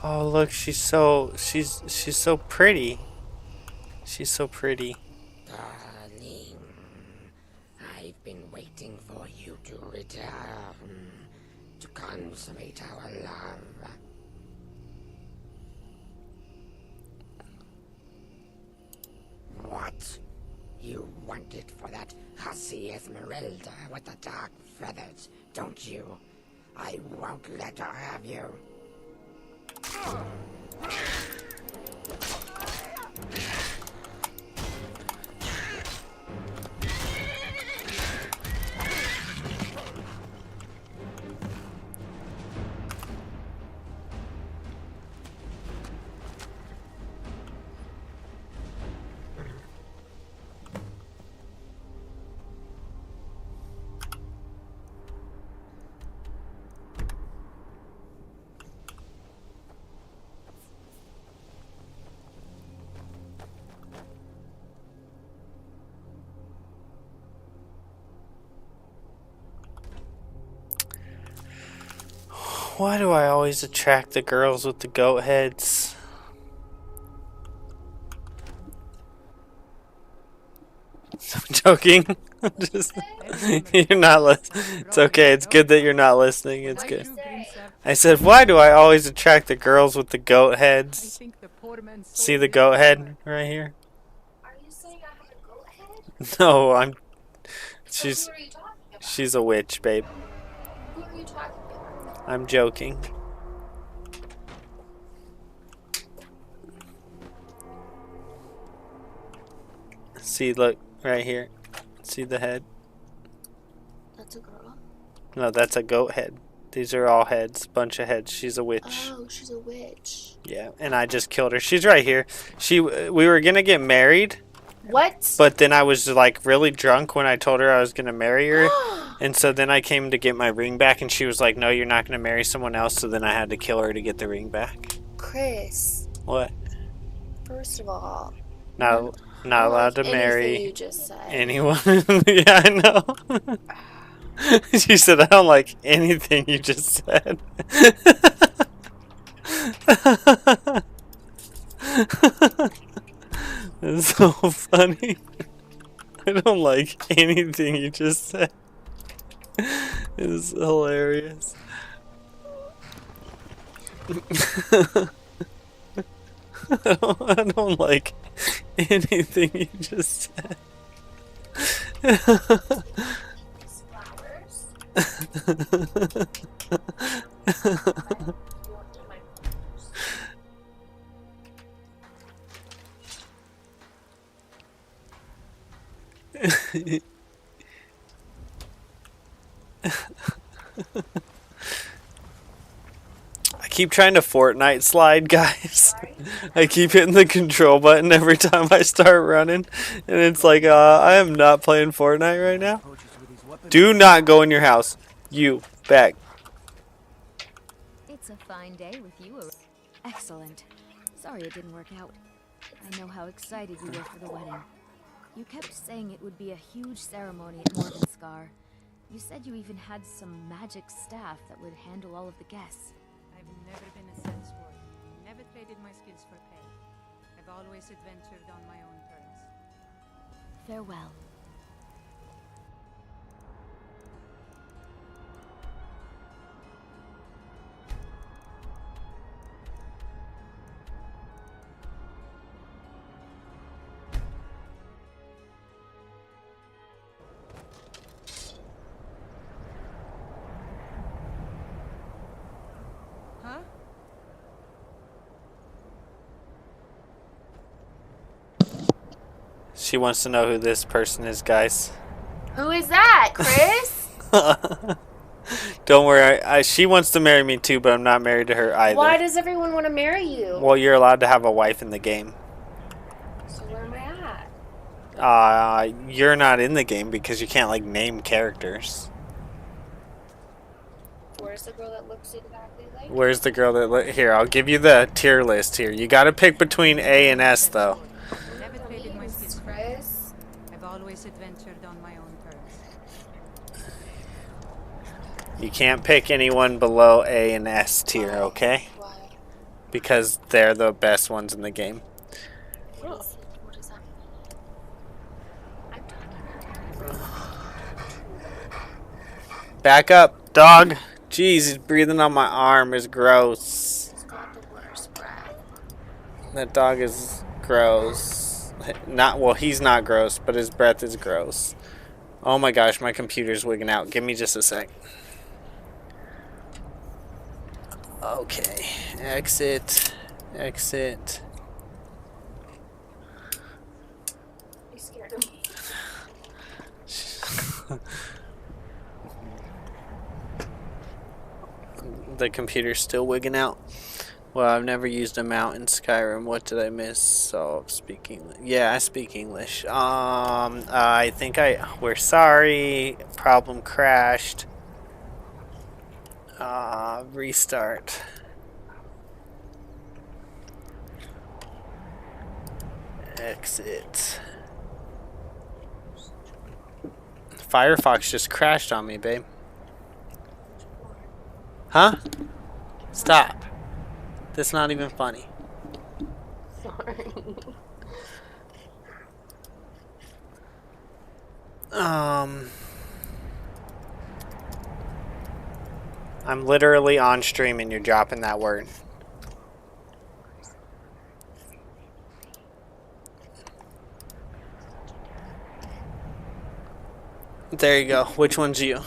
Oh, look, she's so pretty. She's so pretty. Darling, I've been waiting for you to return to consummate our love. What? You want it for that hussy Esmeralda with the dark feathers, don't you? I won't let her have you. Why do I always attract the girls with the goat heads? I'm joking. Just... You're not listening. It's okay. It's good that you're not listening. It's good. I said, why do I always attract the girls with the goat heads? See the goat head right here? Are you saying I have a goat head? No, So who are you talking about? she's a witch, babe. Who are you talking about? I'm joking. See, look, right here. See the head? That's a girl? No, that's a goat head. These are all heads, bunch of heads. She's a witch. Oh, she's a witch. Yeah, and I just killed her. She's right here. We were gonna get married. What? But then I was like really drunk when I told her I was gonna marry her, and so then I came to get my ring back, and she was like, "No, you're not gonna marry someone else." So then I had to kill her to get the ring back. Chris. What? First of all, Not allowed to marry you just said. anyone. Yeah, I know. She said, "I don't like anything you just said." It's so funny. I don't like anything you just said. It's hilarious. I don't like anything you just said. I keep trying to Fortnite slide, guys. I keep hitting the control button every time I start running, and it's like, I am not playing Fortnite right now. Do not go in your house. You, back. It's a fine day with you. Excellent. Sorry it didn't work out. I know how excited you were for the wedding. You kept saying it would be a huge ceremony at Morvenskar. You said you even had some magic staff that would handle all of the guests. I've never been a senseward. Never traded my skills for pay. I've always adventured on my own terms. Farewell. Huh? She wants to know who this person is, guys. Who is that, Chris? Don't worry. She wants to marry me too, but I'm not married to her either. Why does everyone want to marry you? Well, you're allowed to have a wife in the game. So where am I at? You're not in the game because you can't like name characters. Where's the girl that looks exactly like you? Where's the girl that here? I'll give you the tier list here. You got to pick between A and S though. Never traded my skills for Chris? I've always adventured on my own terms. You can't pick anyone below A and S tier, okay? Why? Because they're the best ones in the game. What is that? Back up, dog. Jeez, he's breathing on my arm. It's gross. He's got the worst breath. That dog is gross. Well, he's not gross, but his breath is gross. Oh my gosh, my computer's wigging out. Give me just a sec. Okay, exit. You scared me. The computer's still wigging out. Well, I've never used a mount in Skyrim. What did I miss? So, speak English. Yeah, I speak English. I think we're sorry. Problem crashed. Restart. Exit. Firefox just crashed on me, babe. Huh? Stop. That's not even funny. Sorry. I'm literally on stream and you're dropping that word. There you go. Which one's you?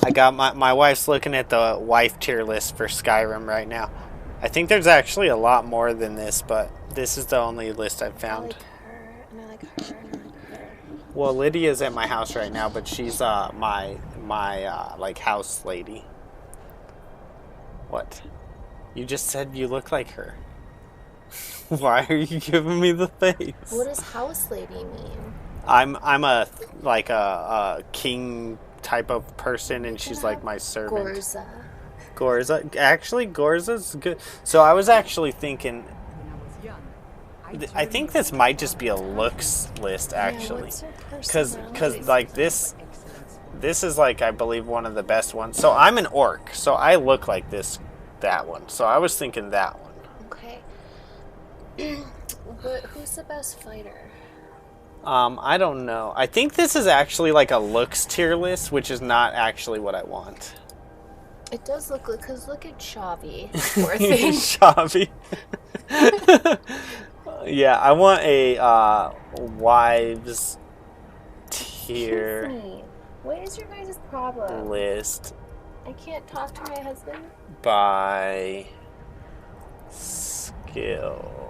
I got my wife's looking at the wife tier list for Skyrim right now. I think there's actually a lot more than this, but this is the only list I've found. I like her, and I like her, and I like her. Well, Lydia's at my house right now, but she's my like house lady. What? You just said you look like her. Why are you giving me the face? What does house lady mean? I'm a like a king type of person, and she's like my servant. Gorza. Gorza. Actually, Gorza's good. So I was actually thinking, I think this might just be a looks list, actually. Because like this is like, I believe, one of the best ones. So I'm an orc, so I look like that one. So I was thinking that one. Okay. But who's the best fighter? I don't know. I think this is actually like a looks tier list, which is not actually what I want. It does look like, because look at Chavi. Poor thing. Chavi. Yeah, I want a wives tier What is your guys' problem? list I can't talk to my husband. by skill.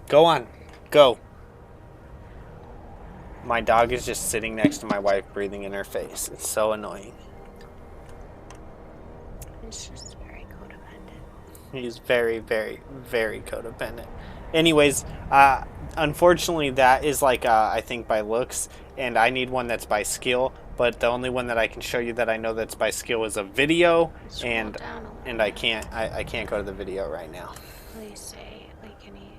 Go on. Go. My dog is just sitting next to my wife, breathing in her face. It's so annoying. It's just very codependent. He's very, very, very codependent. Anyways, unfortunately, that is like, I think, by looks, and I need one that's by skill. But the only one that I can show you that I know that's by skill is a video, and I can't go to the video right now. Please say, like, any...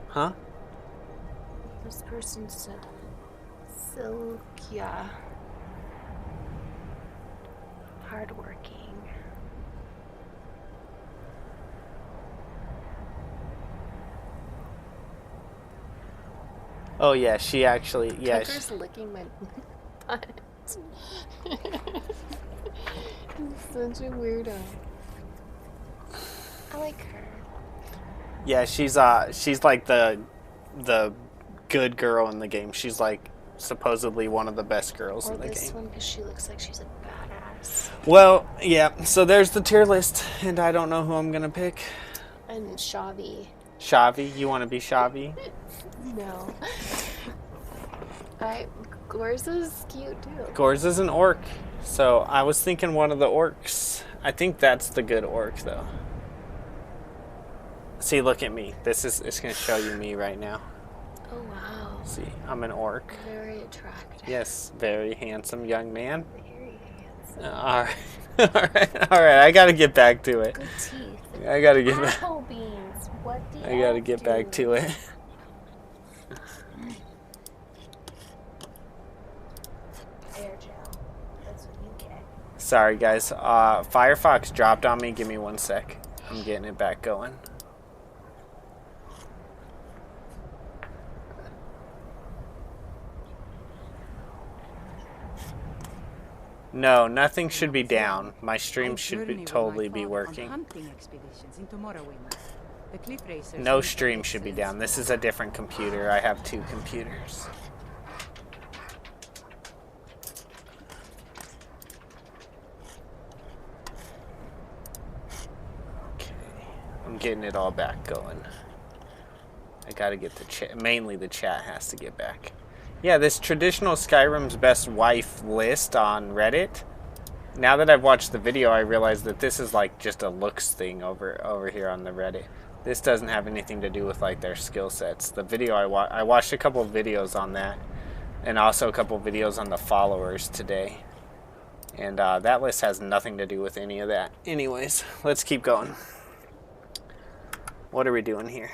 Huh? This person said Silkia. Hardworking. Oh yeah, she actually, yeah. Tucker's licking my butt. He's such a weirdo. I like her. Yeah, she's like the good girl in the game. She's like supposedly one of the best girls Or in the this game. one because she looks like she's a badass. Well, yeah, so there's the tier list, and I don't know who I'm gonna pick. And Shavi. Shavi? You want to be Shavi? No. Gorza's cute too. Gorza's an orc, so I was thinking one of the orcs. I think that's the good orc, though. See, look at me. It's gonna show you me right now. Oh wow. See, I'm an orc. Very attractive. Yes, very handsome young man. Very handsome. All right, all right. I gotta get back to it. Good teeth. I gotta get back. Apple beans. What do you I gotta get back to it. Air gel. That's what you get. Sorry, guys. Firefox dropped on me. Give me 1 sec. I'm getting it back going. No, nothing should be down. My stream should totally be working. No stream should be down. This is a different computer. I have 2 computers. Okay, I'm getting it all back going. I gotta get the chat. Mainly the chat has to get back. Yeah, this traditional Skyrim's best wife list on Reddit. Now that I've watched the video, I realize that this is like just a looks thing over here on the Reddit. This doesn't have anything to do with like their skill sets. The video I watched a couple of videos on that, and also a couple videos on the followers today. And that list has nothing to do with any of that. Anyways, let's keep going. What are we doing here?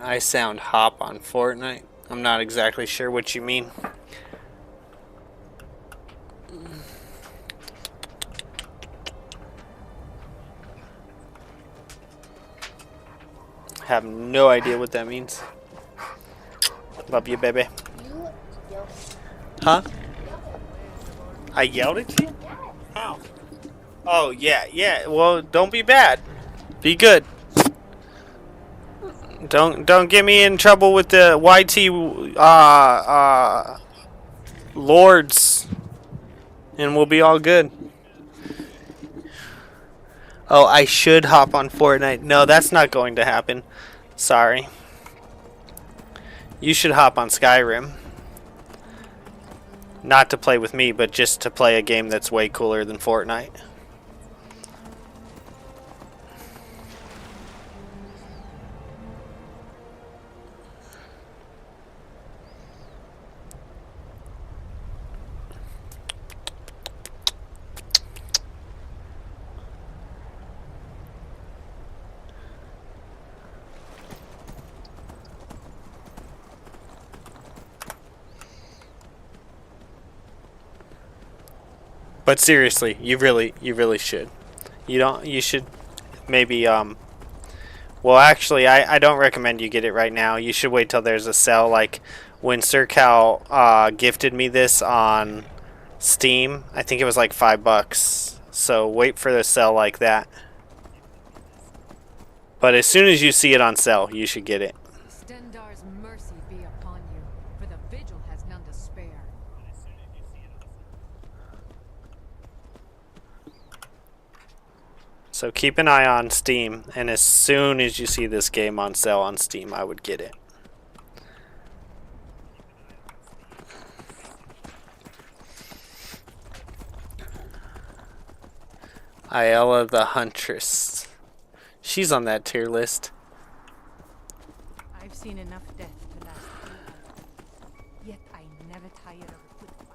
I sound hop on Fortnite. I'm not exactly sure what you mean. Have no idea what that means. Love you, baby. Huh? I yelled at you? How? Oh, yeah. Well, don't be bad. Be good. Don't get me in trouble with the YT lords, and we'll be all good. Oh, I should hop on Fortnite. No, that's not going to happen. Sorry. You should hop on Skyrim. Not to play with me, but just to play a game that's way cooler than Fortnite. But seriously, you really should. You should maybe, well, actually, I don't recommend you get it right now. You should wait till there's a sale. Like, when Sir Cal gifted me this on Steam, I think it was like $5. So wait for the sale like that. But as soon as you see it on sale, you should get it. Stendar's mercy be upon you, for the vigil has none to spare. So keep an eye on Steam, and as soon as you see this game on sale on Steam, I would get it. Ayala the Huntress. She's on that tier list. I've seen enough death to last a few lifetimes. Yet I never tire of a quick fight.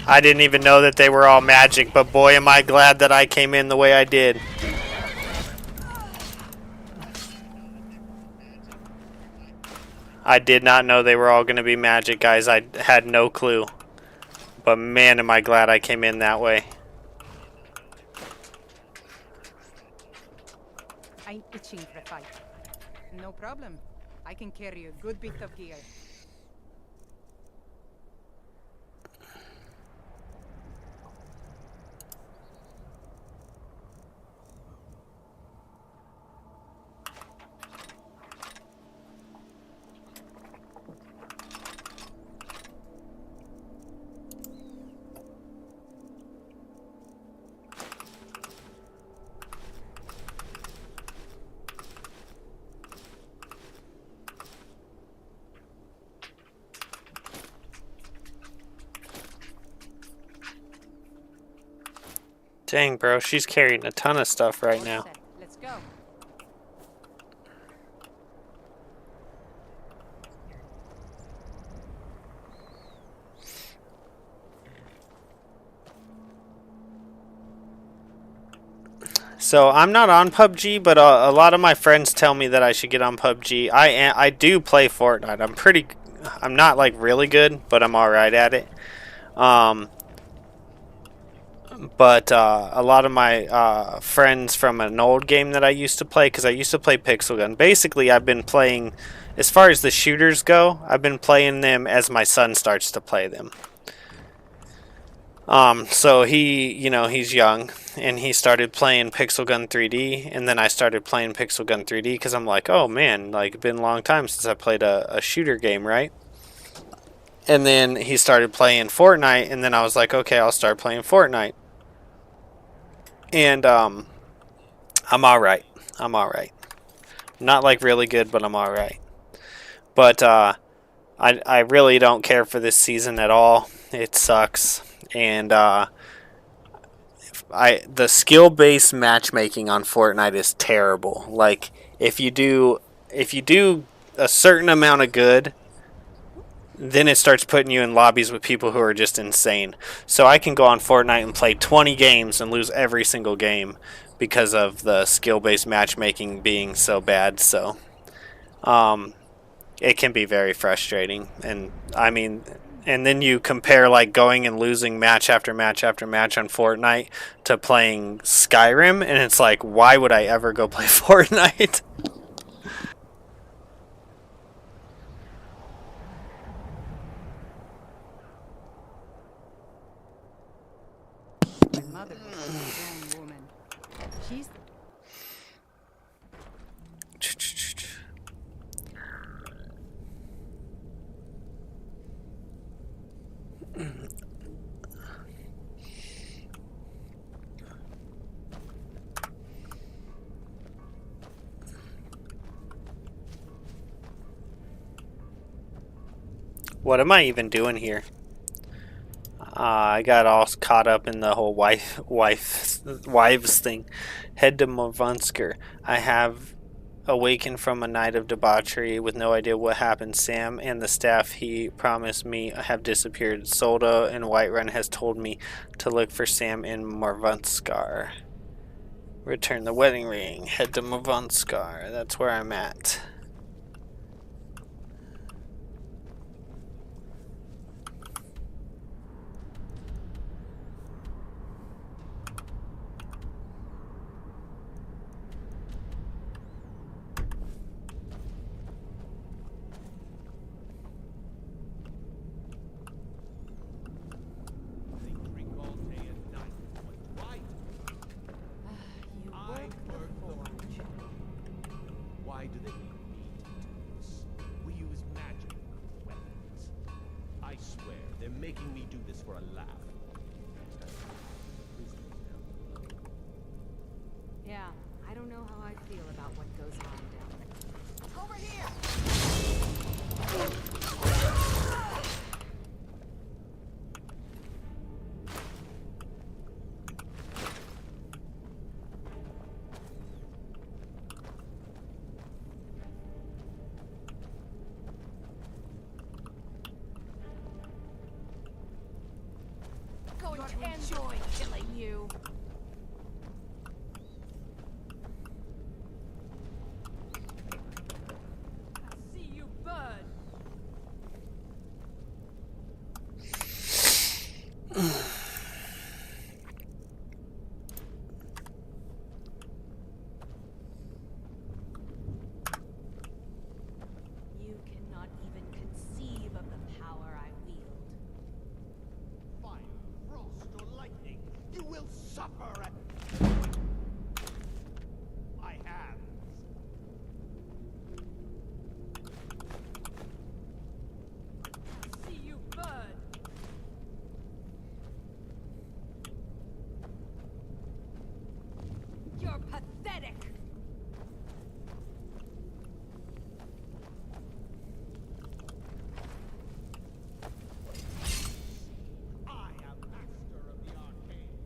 I didn't even know that they were all magic, but boy am I glad that I came in the way I did. I did not know they were all going to be magic, guys. I had no clue. But man, am I glad I came in that way. I'm itching for a fight. No problem. I can carry a good bit of gear. Dang, bro, she's carrying a ton of stuff right now. Let's go. So I'm not on PUBG, but a lot of my friends tell me that I should get on PUBG. I do play Fortnite. I'm not like really good, but I'm all right at it. But a lot of my friends from an old game that I used to play, because I used to play Pixel Gun. Basically, I've been playing, as far as the shooters go, I've been playing them as my son starts to play them. So he's young, and he started playing Pixel Gun 3D, and then I started playing Pixel Gun 3D because I'm like, oh man, like it's been a long time since I played a shooter game, right? And then he started playing Fortnite, and then I was like, okay, I'll start playing Fortnite. And I'm alright. I'm alright. Not like really good, but I'm alright. But I really don't care for this season at all. It sucks. And the skill-based matchmaking on Fortnite is terrible. Like if you do a certain amount of good, then it starts putting you in lobbies with people who are just insane. So I can go on Fortnite and play 20 games and lose every single game because of the skill-based matchmaking being so bad. So it can be very frustrating. And I mean, and then you compare like going and losing match after match after match on Fortnite to playing Skyrim, and it's like, why would I ever go play Fortnite? My mother was a strong woman. She's What am I even doing here? I got all caught up in the whole wives thing. Head to Morvunsker. I have awakened from a night of debauchery with no idea what happened. Sam and the staff he promised me have disappeared. Solda and Whiterun has told me to look for Sam in Morvunskar. Return the wedding ring. Head to Morvunskar. That's where I'm at. Why do they need me to do this? We use magic weapons. I swear, they're making me do this for a laugh. Yeah, I don't know how I feel about what goes on down there. Over here! Going to enjoy killing you. See you burn. You cannot even conceive of the power I wield. Fire, frost, or lightning, you will suffer at my hands. See you burn. You're pathetic. I am master of the arcane.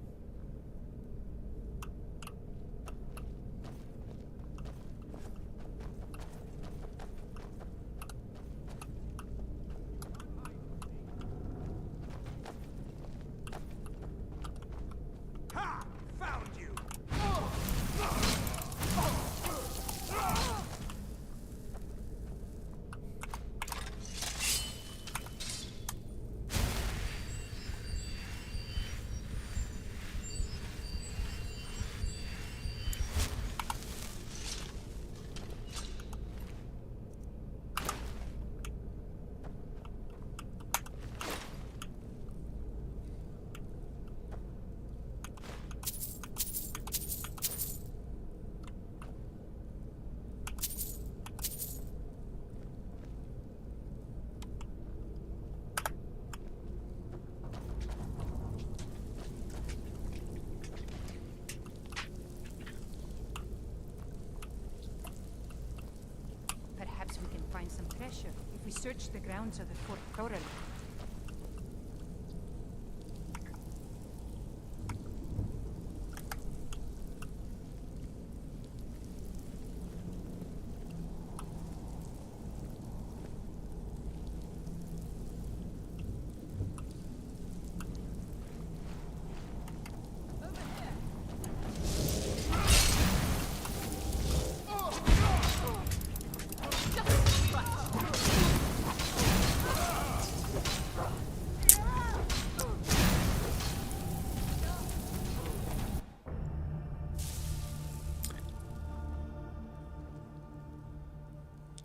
searched the grounds of the fort thoroughly.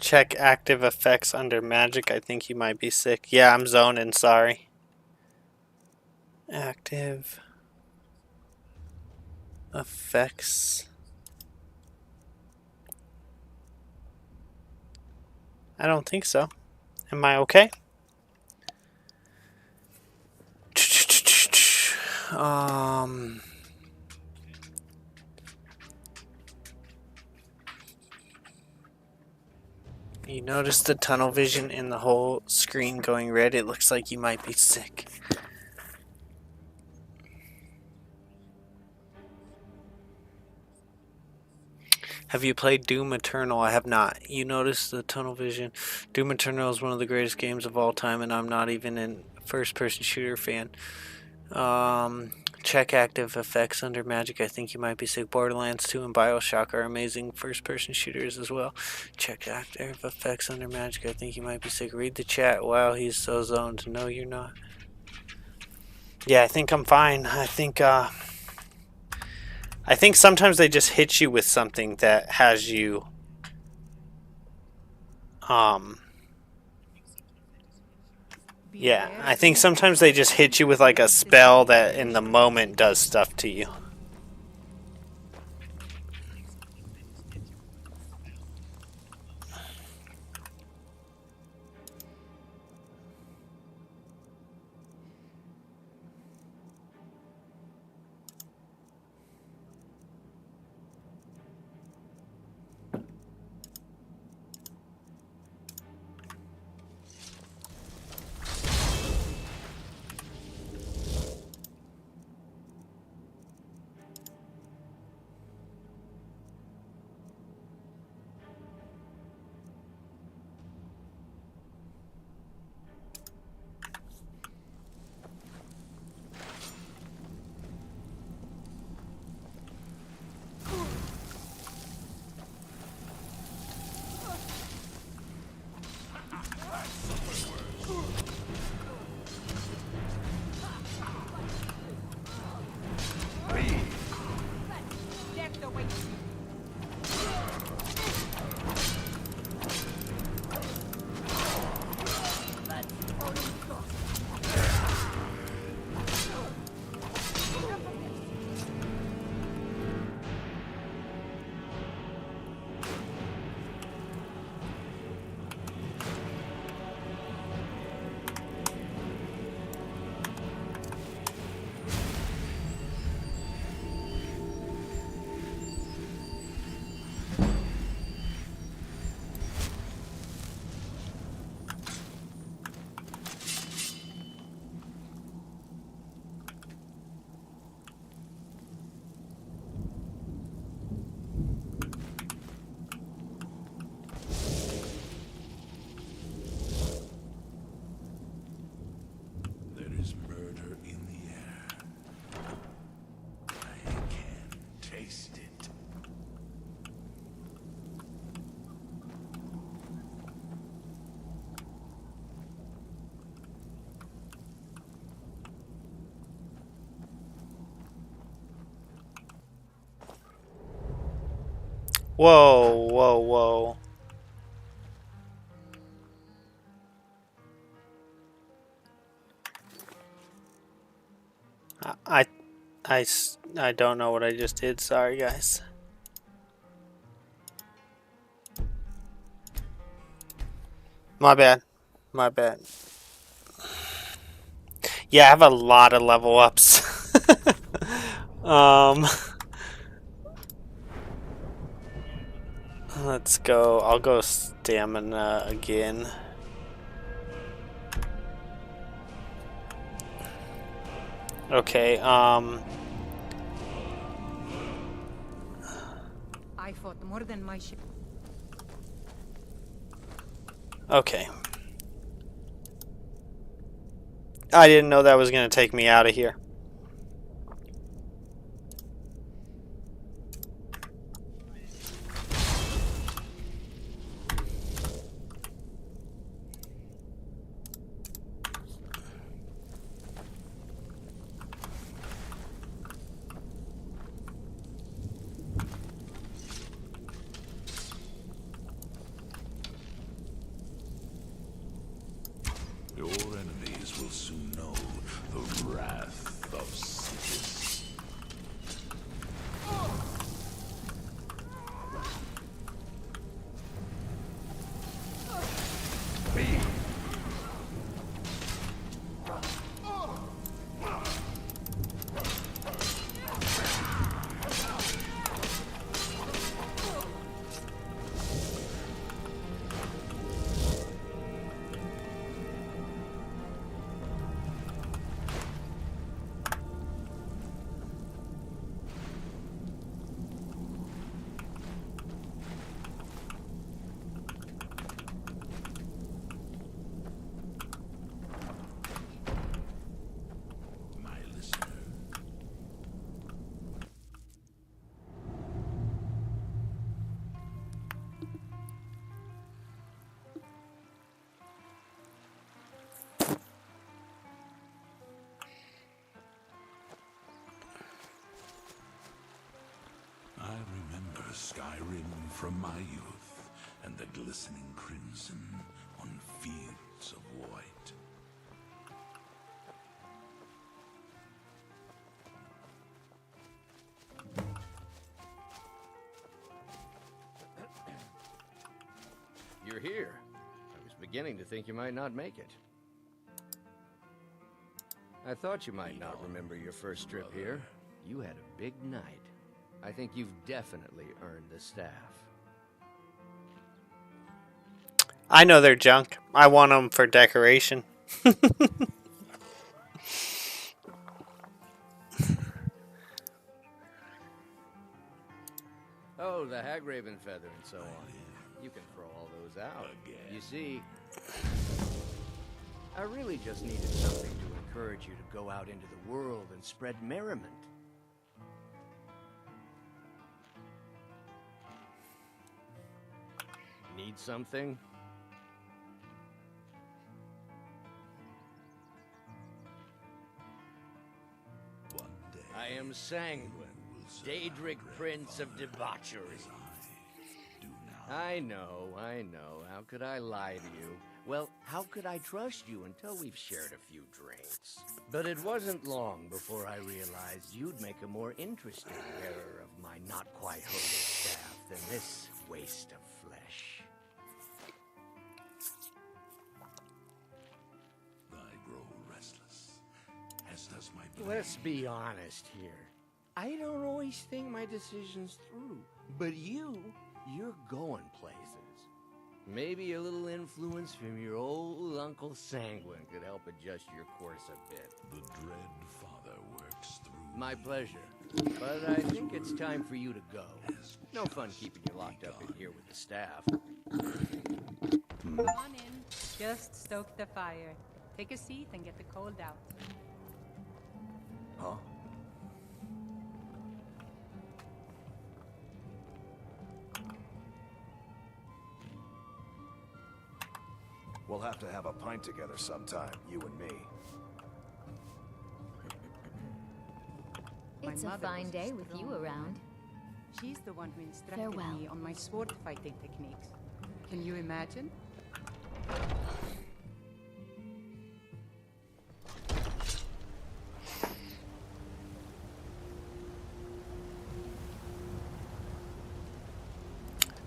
Check active effects under magic. I think you might be sick. Yeah, I'm zoning, sorry. Active effects. I don't think so. Am I okay? You notice the tunnel vision in the whole screen going red? It looks like you might be sick. Have you played Doom Eternal? I have not. You notice the tunnel vision? Doom Eternal is one of the greatest games of all time, and I'm not even a first-person shooter fan. Check active effects under magic. I think you might be sick. Borderlands 2 and Bioshock are amazing first-person shooters as well. Check active effects under magic. I think you might be sick. Read the chat. Wow, he's so zoned. No, you're not. Yeah, I think I'm fine. I think sometimes they just hit you with something that has you yeah, I think sometimes they just hit you with like a spell that in the moment does stuff to you. Whoa, whoa, whoa. I don't know what I just did. Sorry, guys. My bad. My bad. Yeah, I have a lot of level ups. Let's go. I'll go stamina again. Okay, I fought more than my ship. okay. I didn't know that was going to take me out of here. Your enemies will soon know the wrath of Sidious. I remember Skyrim from my youth, and the glistening crimson on fields of white. You're here. I was beginning to think you might not make it. I thought you might not remember your first trip here. You had a big night. I think you've definitely earned the staff. I know they're junk. I want them for decoration. Oh, the Hagraven feather and so on. You can throw all those out. You see, I really just needed something to encourage you to go out into the world and spread merriment. Need something? I am Sanguine, Daedric Prince of Debauchery. I know. How could I lie to you? Well, how could I trust you until we've shared a few drinks? But it wasn't long before I realized you'd make a more interesting bearer of my not-quite-holy staff than this waste of flesh. I grow restless, as does my brain. Let's be honest here. I don't always think my decisions through. But you're going places. Maybe a little influence from your old Uncle Sanguine could help adjust your course a bit. The dread father works through. My pleasure. But I think it's time for you to go. No fun keeping you locked up in here with the staff. Come on in. Just stoke the fire. Take a seat and get the cold out. Huh? We'll have to have a pint together sometime, you and me. It's a fine day with you around. She's the one who instructed Farewell. me on my sword fighting techniques. Can you imagine?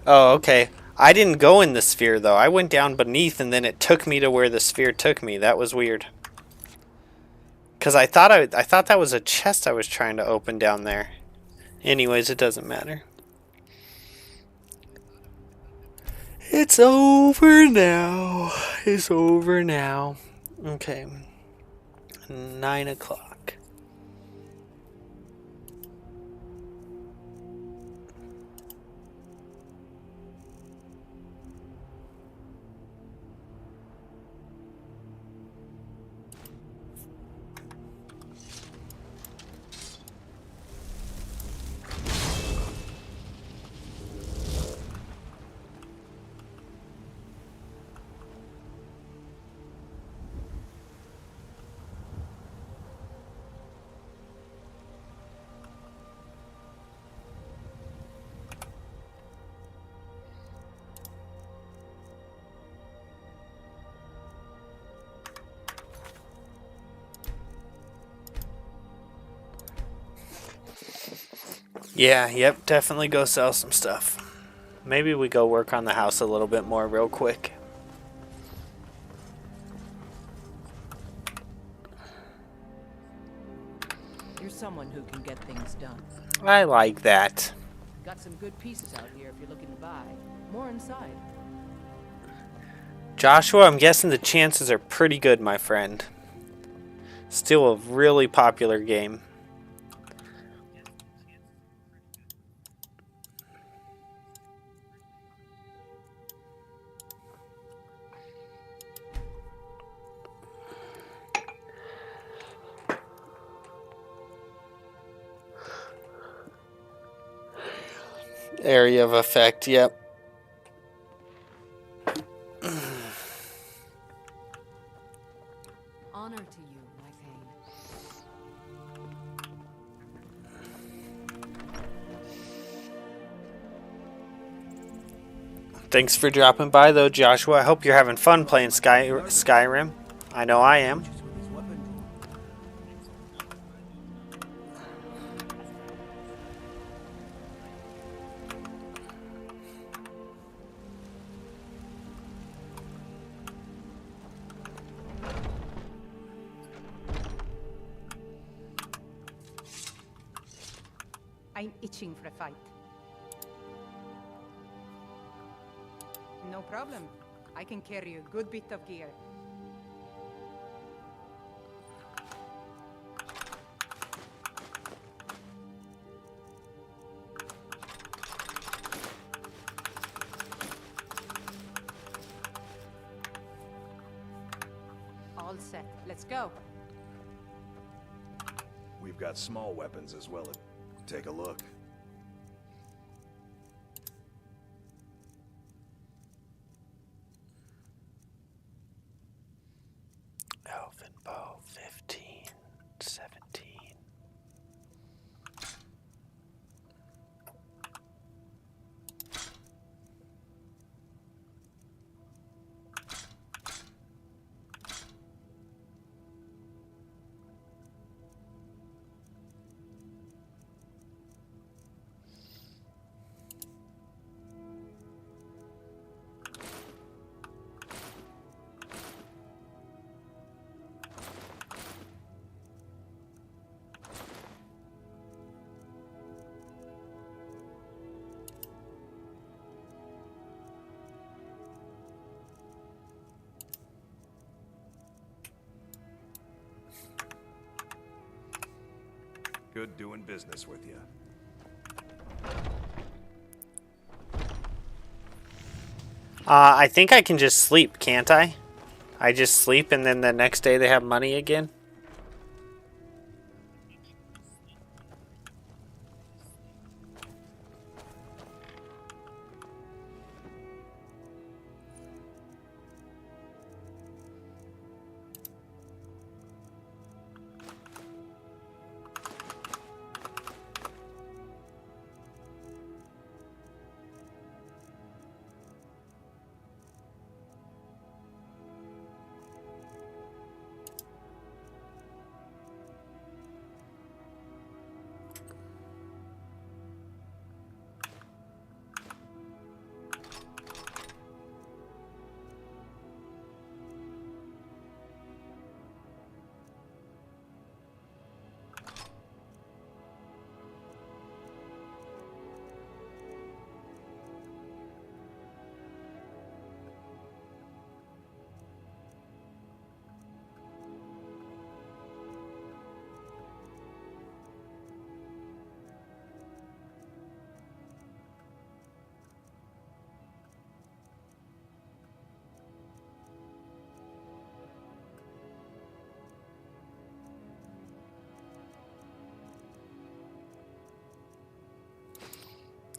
Oh, okay. I didn't go in the sphere, though. I went down beneath, and then it took me to where the sphere took me. That was weird. Because I thought that was a chest I was trying to open down there. Anyways, it doesn't matter. It's over now. It's over now. Okay. 9 o'clock. Yeah, yep, definitely go sell some stuff. Maybe we go work on the house a little bit more real quick. You're someone who can get things done. I like that. Got some good pieces out here if you're looking to buy. More inside. Joshua, I'm guessing the chances are pretty good, my friend. Still a really popular game. Area of effect, yep. Honor to you, my Thane. Thanks for dropping by, though, Joshua. I hope you're having fun playing Skyrim. I know I am. I'm itching for a fight. No problem. I can carry a good bit of gear. All set. Let's go. We've got small weapons as well. Take a look. Elven bow, 15, 17. Good doing business with you. I think I can just sleep, can't I? I just sleep and then the next day they have money again?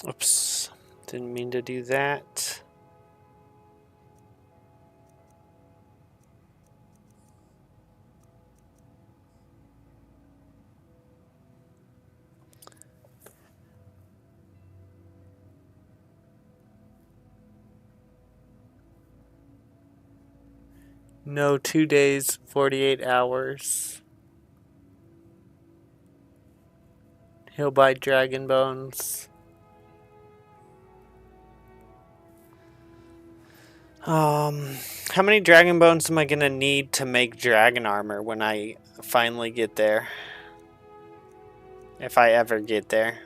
Oops, didn't mean to do that. No, 2 days, 48 hours. He'll buy dragon bones. How many dragon bones am I gonna need to make dragon armor when I finally get there? If I ever get there.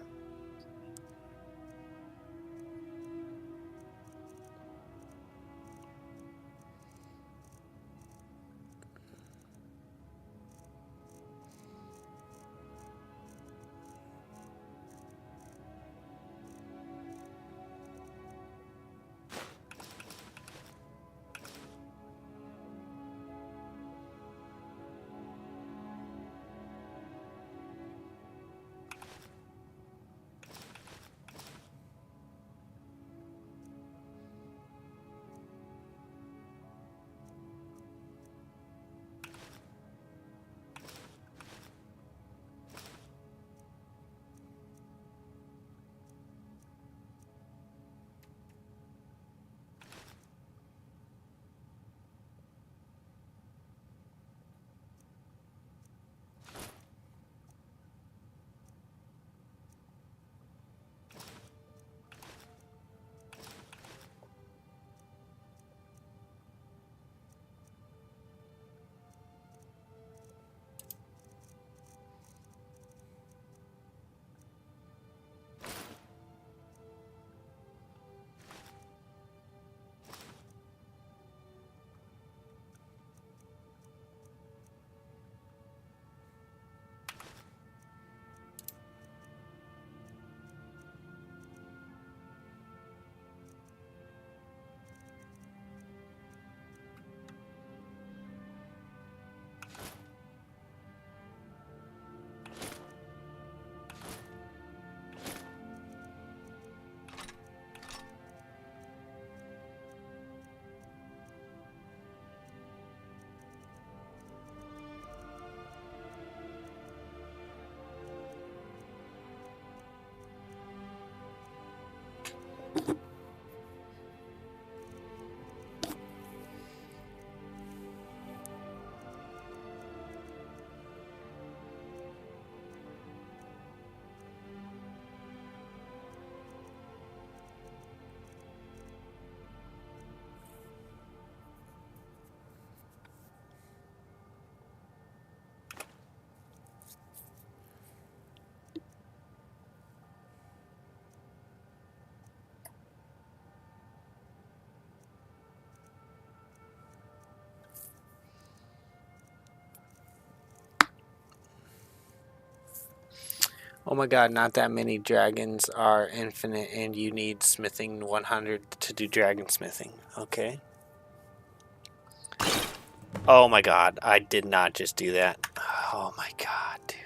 Oh my god, not that many dragons are infinite and you need smithing 100 to do dragon smithing. Okay. Oh my god, I did not just do that. Oh my god, dude.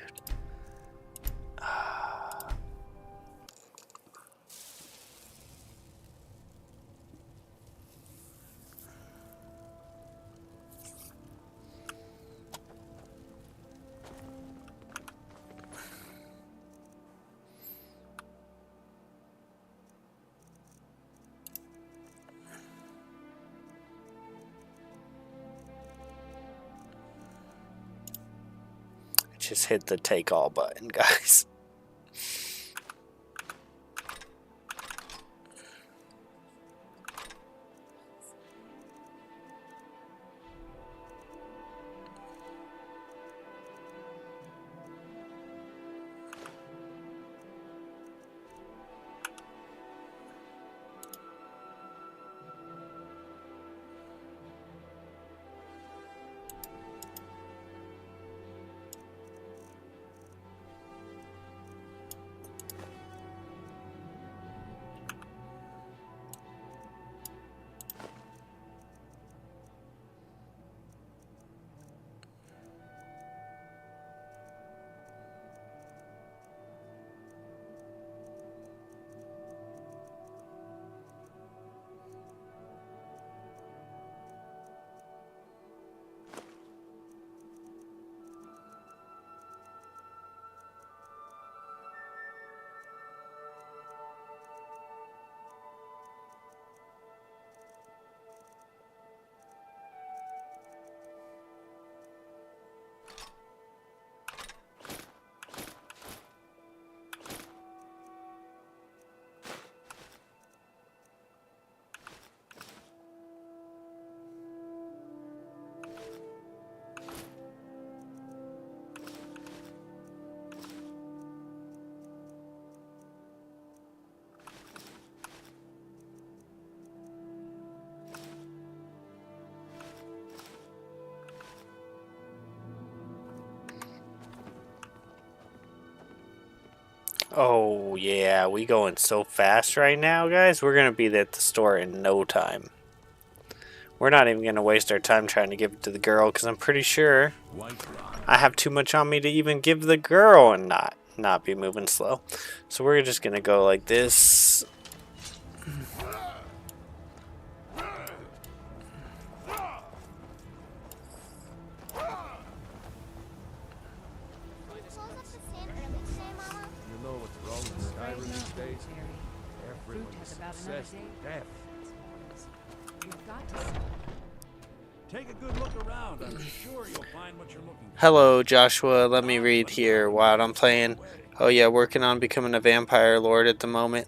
Just hit the take all button, guys. Oh, yeah, we going so fast right now, guys. We're going to be at the store in no time. We're not even going to waste our time trying to give it to the girl, because I'm pretty sure I have too much on me to even give the girl and not be moving slow. So we're just going to go like this. You know what's wrong with Skyrim these days? Everyone's obsessed with death. You've got to Take a good look around. I'm sure you'll find what you're looking for. Hello, Joshua. Let me read here while I'm playing. Oh yeah, working on becoming a vampire lord at the moment.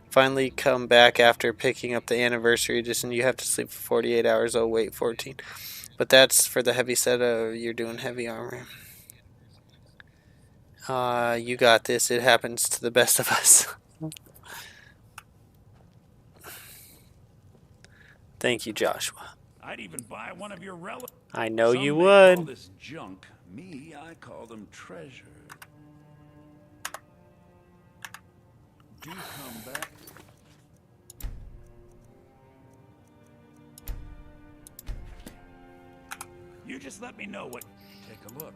Finally come back after picking up the anniversary edition. You have to sleep for 48 hours. Oh wait, 14. But that's for the heavy set of you're doing heavy armor. You got this. It happens to the best of us. Thank you, Joshua. I'd even buy one of your relics. I know Some you may would. Call this junk. Me, I call them treasure. Do come back. You just let me know what. Take a look.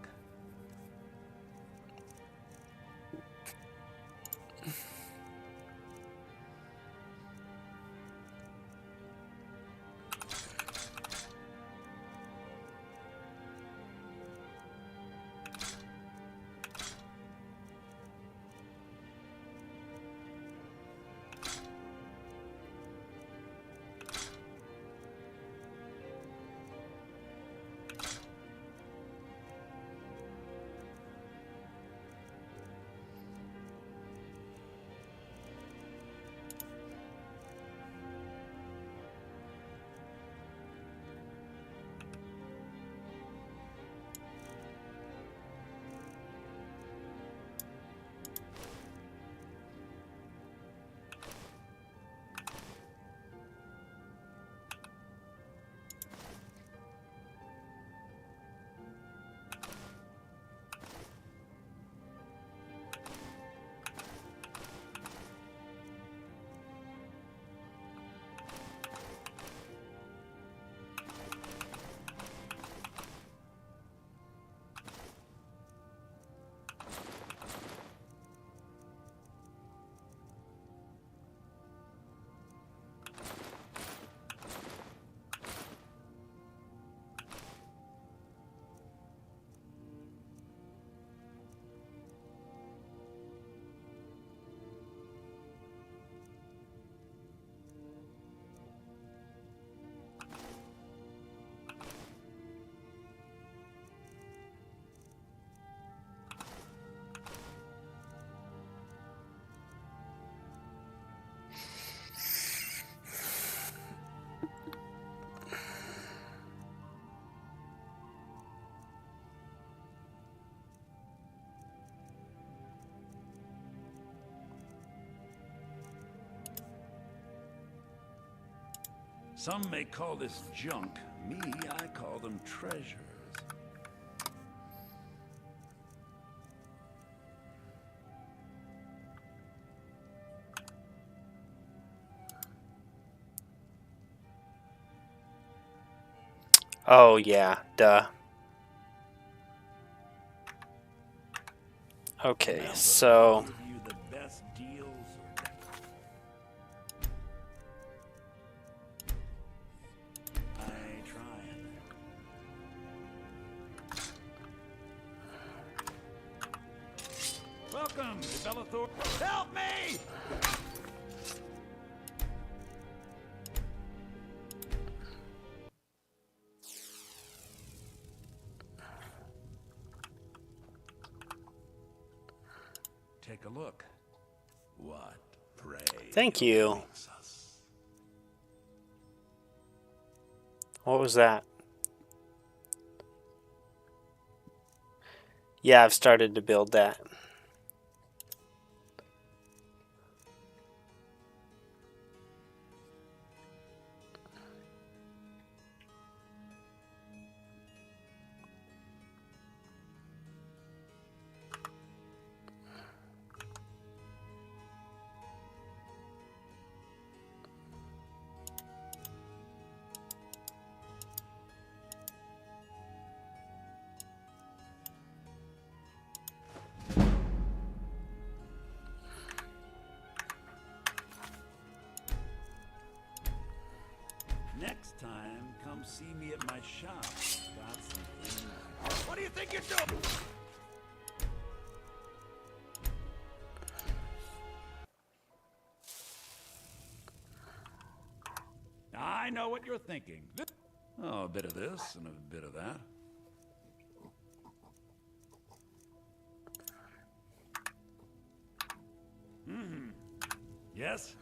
Some may call this junk. Me, I call them treasures. Oh yeah, duh. Okay, so Give you the best deals. I trying. Welcome to Bellathor. Help me! Take a look. What prey? thank you. What was that? Yeah, I've started to build that. shop. Got some things. What do you think you're doing? I know what you're thinking. Oh, a bit of this and a bit of that. Yes?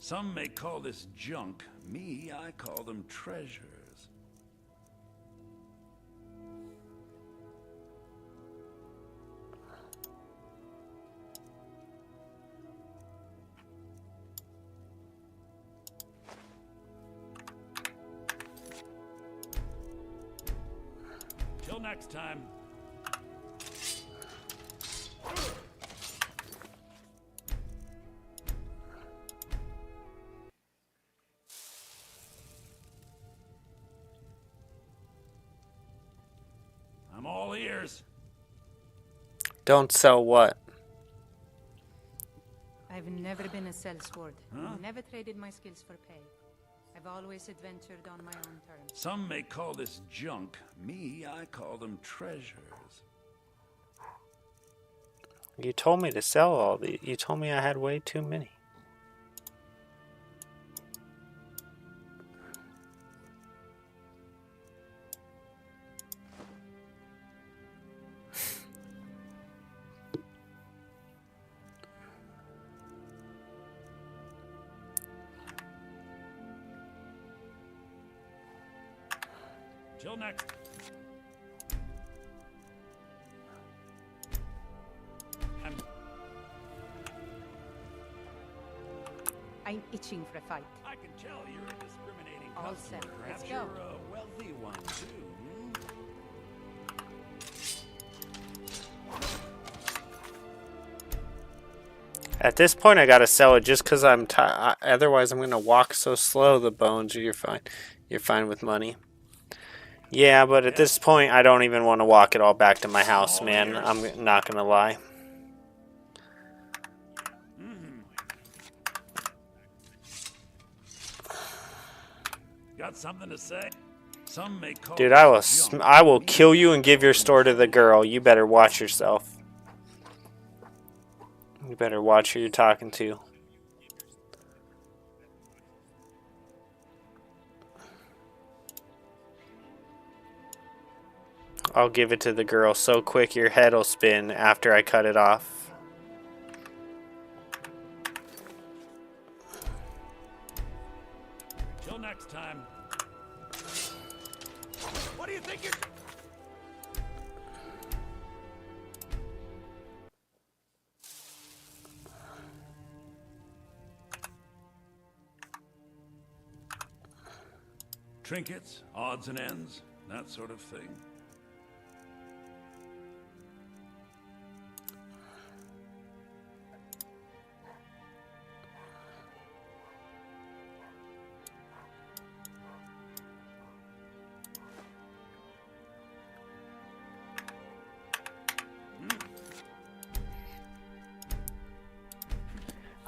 Some may call this junk. Me, I call them treasures. Till next time. I'm all ears. Don't sell what? I've never been a sellsword. Huh? Never traded my skills for pay. I've always adventured on my own terms. Some may call this junk. Me, I call them treasures. You told me to sell all these. You told me I had way too many. Till next. I'm itching for a fight. I can tell you're a discriminating All customer. set. Perhaps Let's you're go. a wealthy one too. At this point, I gotta sell it just because I'm tired. Otherwise, I'm gonna walk so slow. The bones, you're fine. You're fine with money. Yeah, but at this point, I don't even want to walk it all back to my house, man. I'm not gonna lie. Got something to say? Some may call Dude, this junk. I will kill you and give your store to the girl. You better watch yourself. You better watch who you're talking to. I'll give it to the girl so quick your head'll spin after I cut it off. Till next time. What do you think you're... Trinkets, odds and ends, that sort of thing.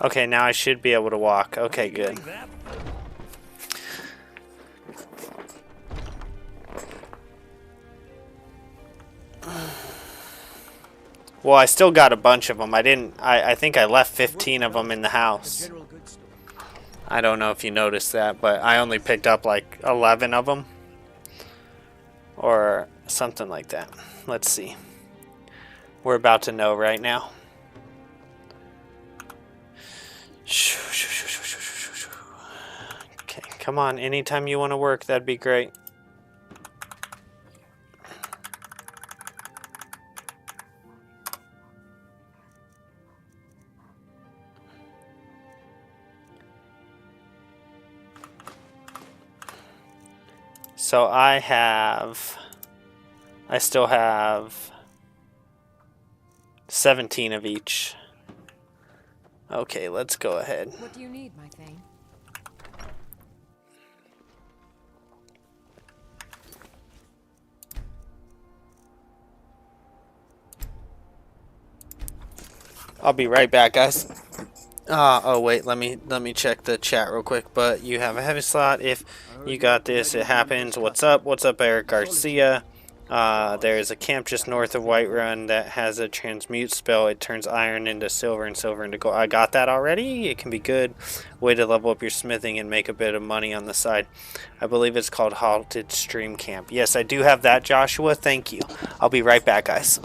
Okay, now I should be able to walk. Okay, good. Well, I still got a bunch of them. I think I left 15 of them in the house. I don't know if you noticed that, but I only picked up like 11 of them. Or something like that. Let's see. We're about to know right now. Okay, come on. Anytime you want to work, that'd be great. So I still have 17 of each. Okay, let's go ahead. What do you need, my thing? I'll be right back, guys. Oh wait, let me check the chat real quick. But you have a heavy slot. If you got this, it happens. What's up? What's up, Eric Garcia? There is a camp just north of Whiterun that has a transmute spell. It turns iron into silver and silver into gold. I got that already. It can be good way to level up your smithing and make a bit of money on the side. I believe it's called Halted Stream Camp. Yes, I do have that, Joshua. Thank you. I'll be right back, guys.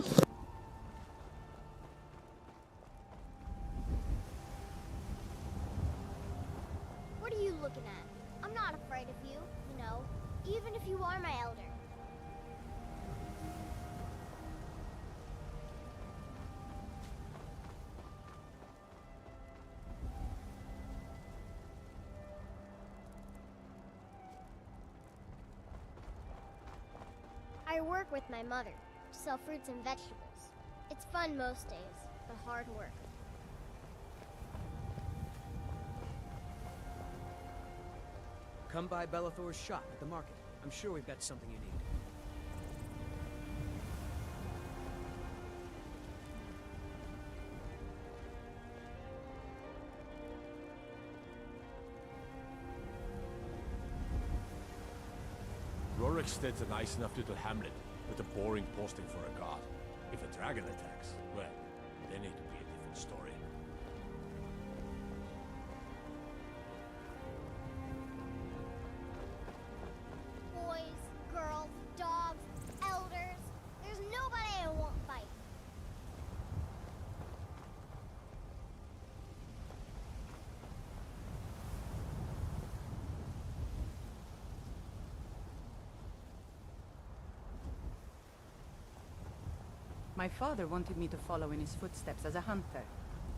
What are you looking at? I'm not afraid of you, you know, even if you are my elder. I work with my mother, sell fruits and vegetables. It's fun most days, but hard work. Come by Bellathor's shop at the market. I'm sure we've got something you need. Rorikstead's a nice enough little hamlet, but a boring posting for a god. If a dragon attacks, well, then it would be a different story. Boys, girls, dogs, elders. There's nobody I won't fight. My father wanted me to follow in his footsteps as a hunter,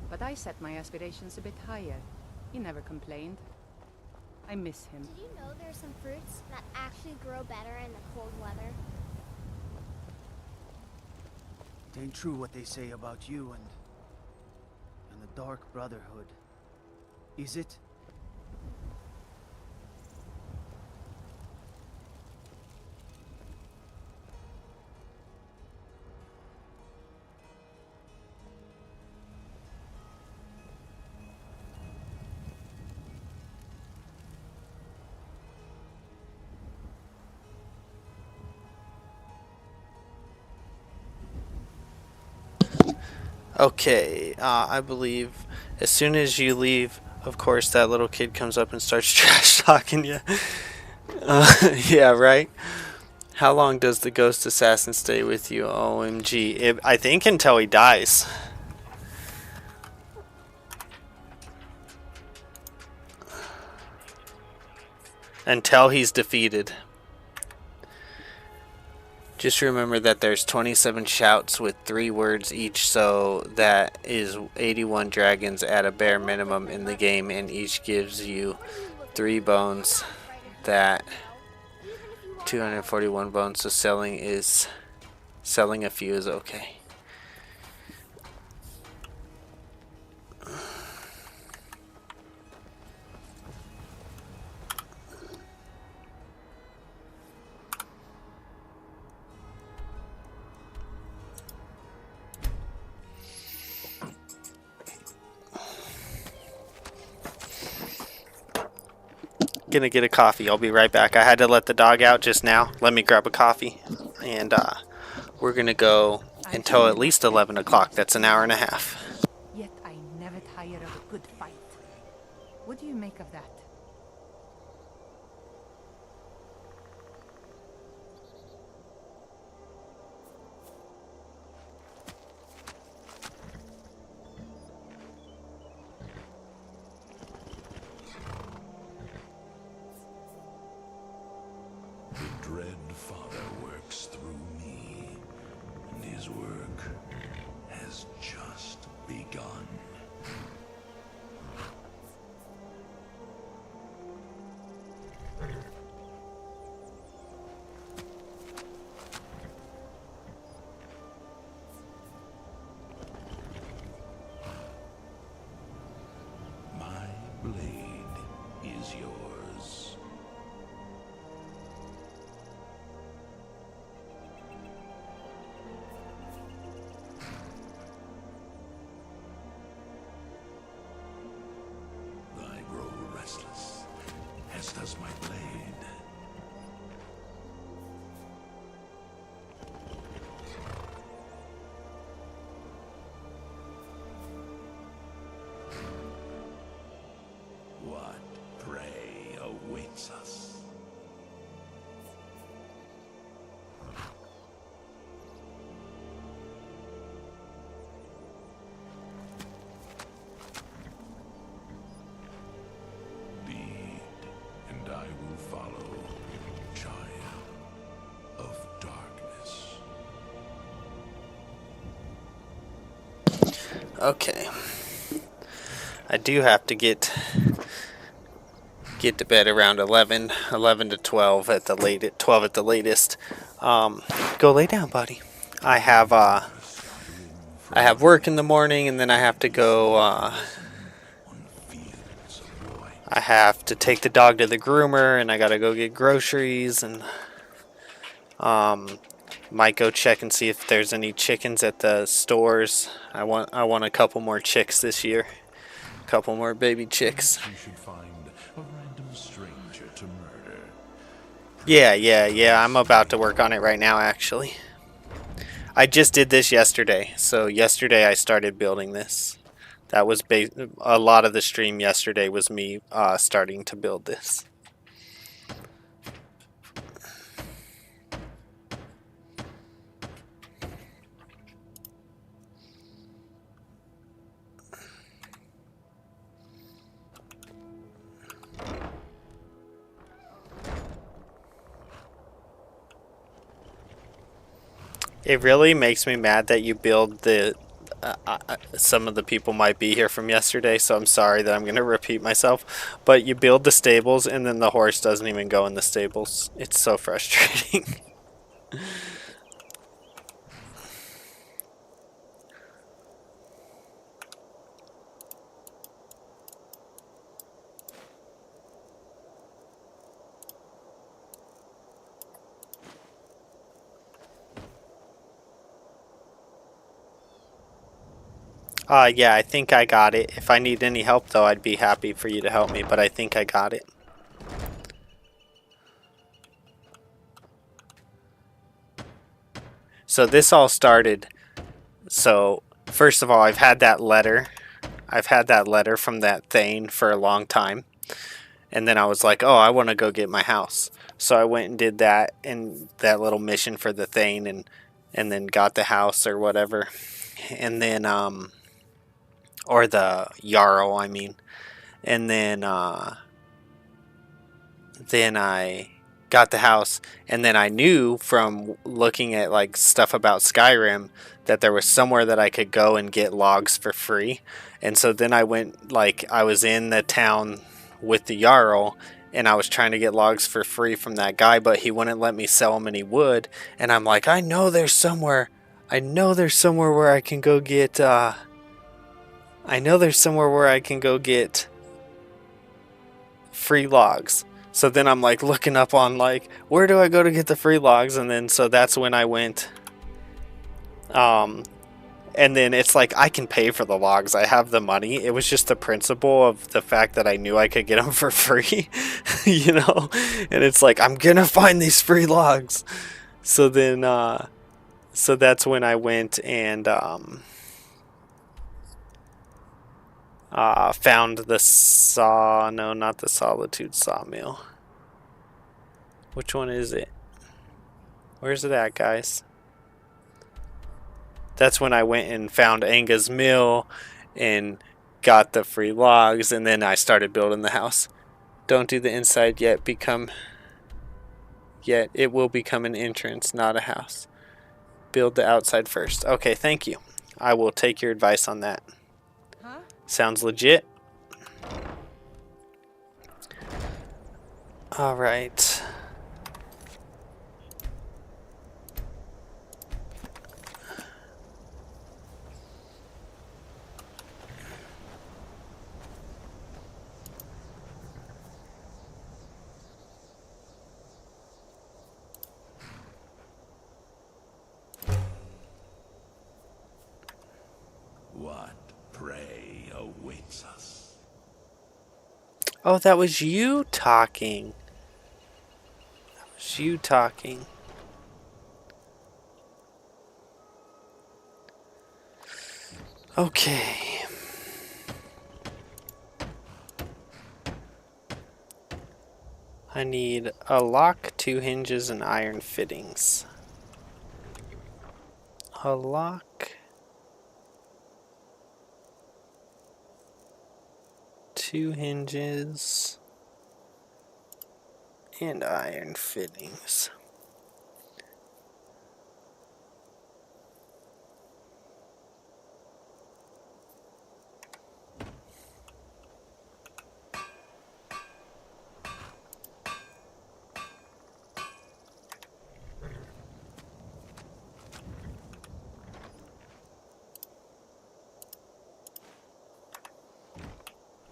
but I set my aspirations a bit higher. He never complained. I miss him. Did you know there are some fruits that actually grow better in the cold weather? It ain't true what they say about you and the Dark Brotherhood. Is it? Okay, I believe as soon as you leave, of course, that little kid comes up and starts trash talking you. Yeah, right? How long does the ghost assassin stay with you? OMG. I think until he dies. Until he's defeated. Just remember that there's 27 shouts with 3 words each, so that is 81 dragons at a bare minimum in the game, and each gives you 3 bones. That 241 bones, so selling a few is okay. Gonna get a coffee. I'll be right back. I had to let the dog out just now. Let me grab a coffee, and we're gonna go until at least 11 o'clock. That's an hour and a half. Yet I never tire of a good fight. What do you make of that? The dread Father works through me, and his work has just begun. My blade is yours. just as my blade. What prey awaits us? Lead, and I will follow, child of darkness. Okay. I do have to get to bed around 11 to 12 at the latest. 12 at the latest. Go lay down, buddy. I have work in the morning, and then I have to go. I have to take the dog to the groomer, and I gotta go get groceries, and might go check and see if there's any chickens at the stores. I want a couple more chicks this year. A couple more baby chicks. You should find a random stranger to murder. Yeah. I'm about to work on it right now, actually. I just did this yesterday. So yesterday I started building this. That was a lot of the stream yesterday was me starting to build this. It really makes me mad that you build the... some of the people might be here from yesterday, so I'm sorry that I'm going to repeat myself. But you build the stables, and then the horse doesn't even go in the stables. It's so frustrating. Yeah, I think I got it. If I need any help, though, I'd be happy for you to help me, but I think I got it. So this all started... So, first of all, I've had that letter. I've had that letter from that Thane for a long time. And then I was like, oh, I want to go get my house. So I went and did that, and that little mission for the Thane, and then got the house or whatever. And then, or the Jarl, I mean. And then I got the house, and then I knew from looking at like stuff about Skyrim that there was somewhere that I could go and get logs for free. And so then I went, like, I was in the town with the Jarl, and I was trying to get logs for free from that guy, but he wouldn't let me sell him any wood. And I'm like, I know there's somewhere where I can go get free logs. So then I'm like looking up on like, where do I go to get the free logs? And then so that's when I went. And then it's like, I can pay for the logs. I have the money. It was just the principle of the fact that I knew I could get them for free, you know? And it's like, I'm gonna find these free logs. So then, so that's when I went and found the no, not the Solitude Sawmill. Which one is it? Where's it at, guys? That's when I went and found Anga's Mill and got the free logs, and then I started building the house. Don't do the inside yet. It will become an entrance, not a house. Build the outside first. Okay, thank you. I will take your advice on that. Huh? Sounds legit. All right. What prey awaits us? Oh, that was you talking. That was you talking. Okay. I need a lock, 2 hinges, and iron fittings. A lock, 2 hinges, and iron fittings.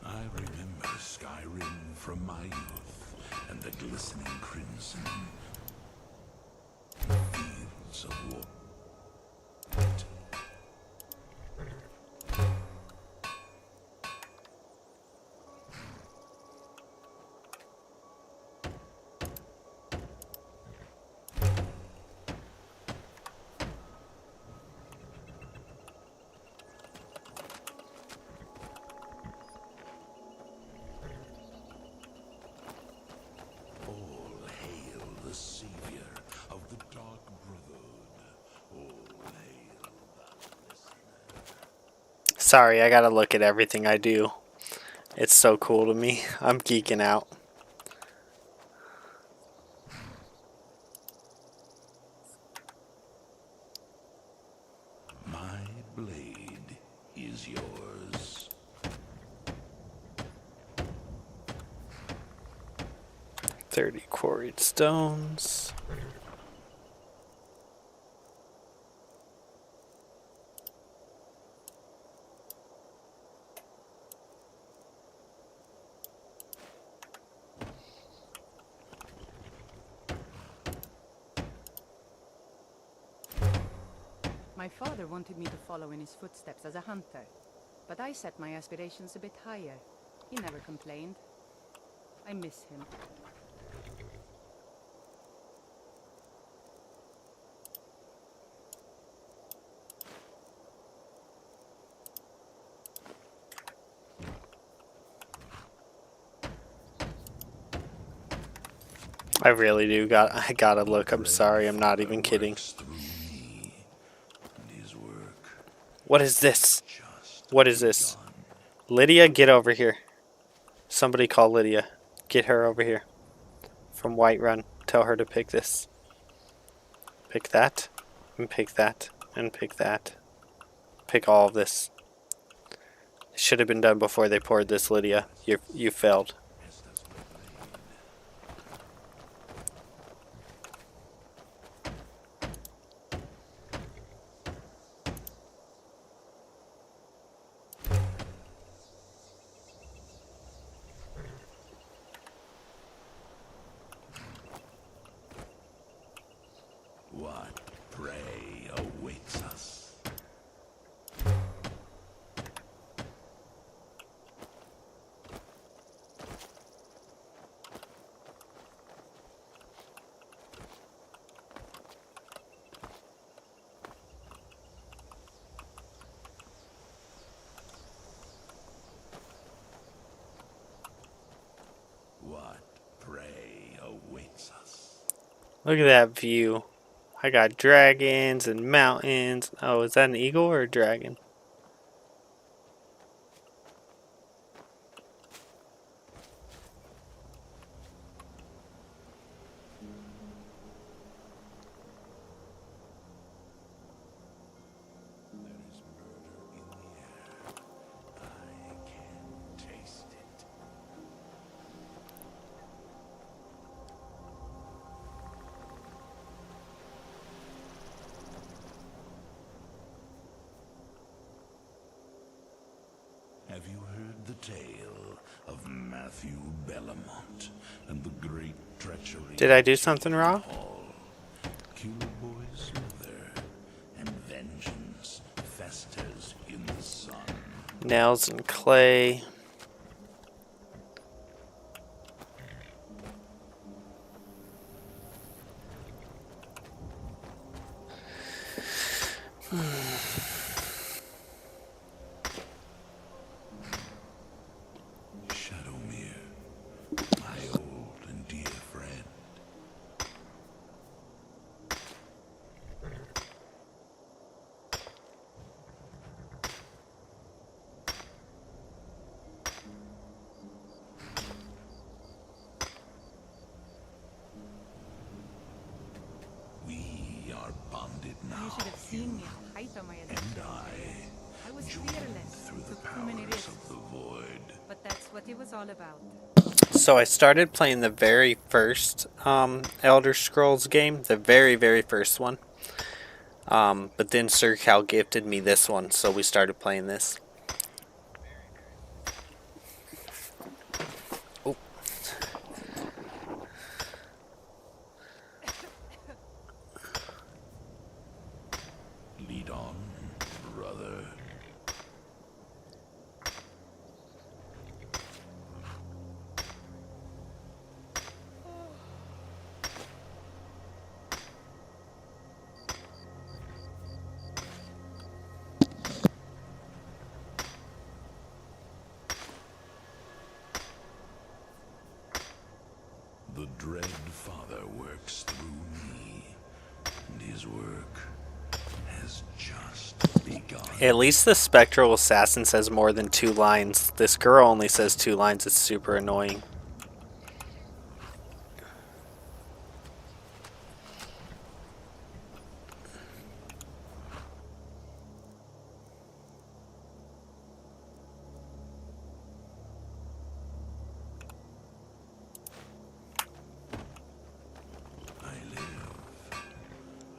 I remember Skyrim from my youth, and the glistening crimson fields of war. Sorry, I gotta look at everything I do. It's so cool to me. I'm geeking out. My blade is yours. $30 quarried stones. My father wanted me to follow in his footsteps as a hunter, but I set my aspirations a bit higher. He never complained. I miss him. I really do I gotta look. I'm sorry, I'm not even kidding. What is this? What is this? Lydia, get over here. Somebody call Lydia. Get her over here. From Whiterun. Tell her to pick this. Pick that. And pick that. And pick that. Pick all of this. It should have been done before they poured this, Lydia. You failed. What prey awaits us? What prey awaits us? Look at that view. I got dragons and mountains. Oh, is that an eagle or a dragon? Taste it. Have you heard the tale of Matthew Bellamont and the great treachery? Did I do something wrong? Killboy's mother, and vengeance festers in the sun. Nails and clay. Shadowmere, my old and dear friend. We are bonded now. You should have seen me at the height of my adventure. And I was journeyed fearless. through the Took too many powers risks. of the void. But that's what it was all about. So I started playing the very first Elder Scrolls game, the very, very first one. But then Sir Cal gifted me this one, so we started playing this. Oh. Lead on, brother. The dread Father works through me, and his work has just begun. At least the Spectral Assassin says more than 2 lines. This girl only says 2 lines. It's super annoying.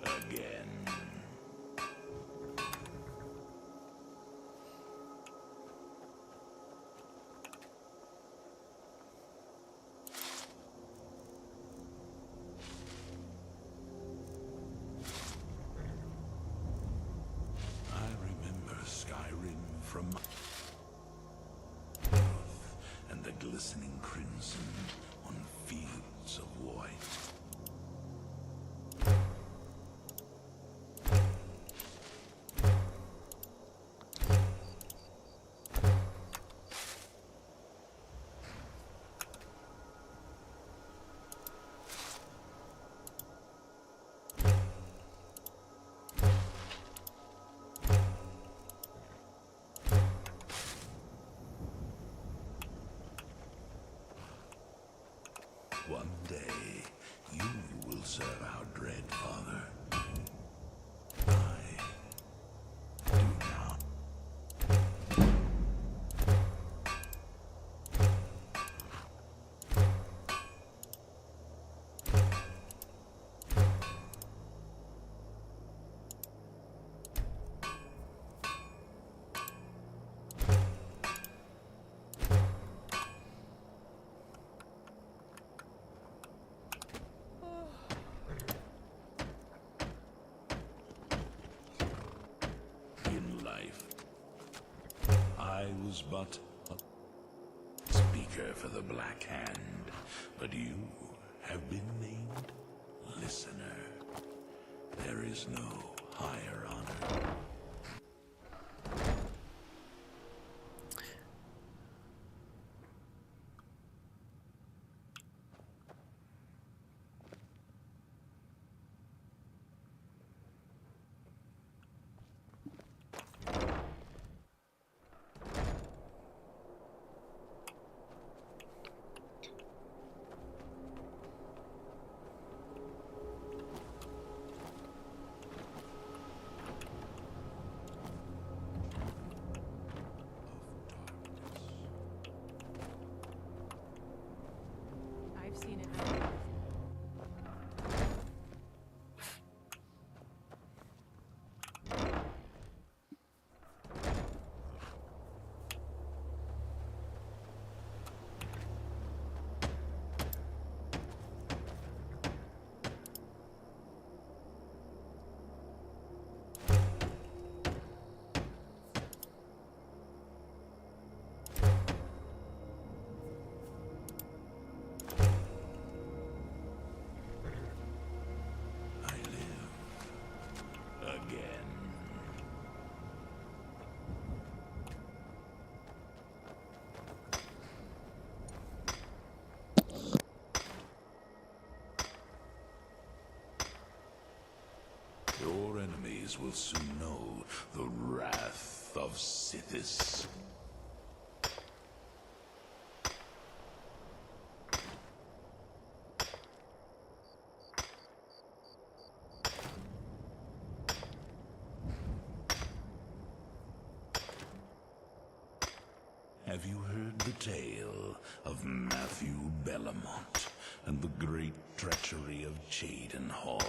Again. I remember Skyrim from Earth and the glistening crimson on fields of white. One day, you will serve our dread Father. I do not. In life, I was but a speaker for the Black Hand, but you have been named Listener. There is no higher honor. eyes will soon know the wrath of Sithis. Have you heard the tale of Matthew Bellamont and the great treachery of Chaden Hall?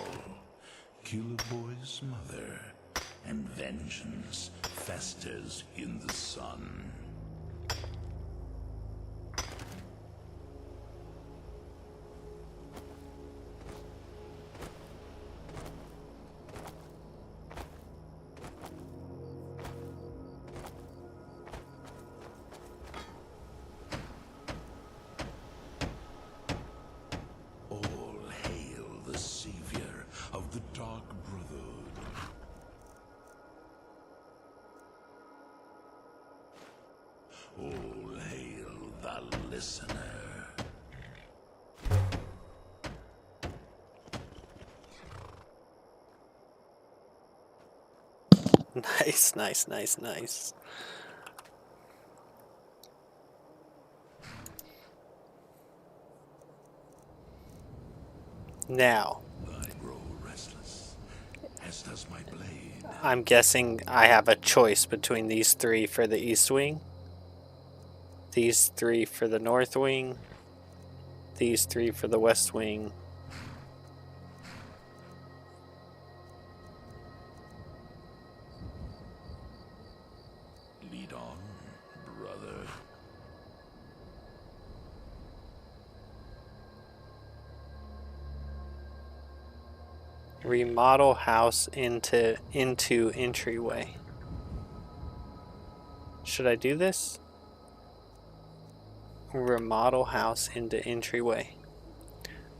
Killerboy's mother, and vengeance festers in the sun. All hail the listener. Nice, nice, nice, nice. Now, I grow restless, as does my blade. I'm guessing I have a choice between these three for the East Wing, these three for the North Wing, these three for the West Wing. Lead on, brother. Remodel house into entryway. Should I do this? Remodel house into entryway.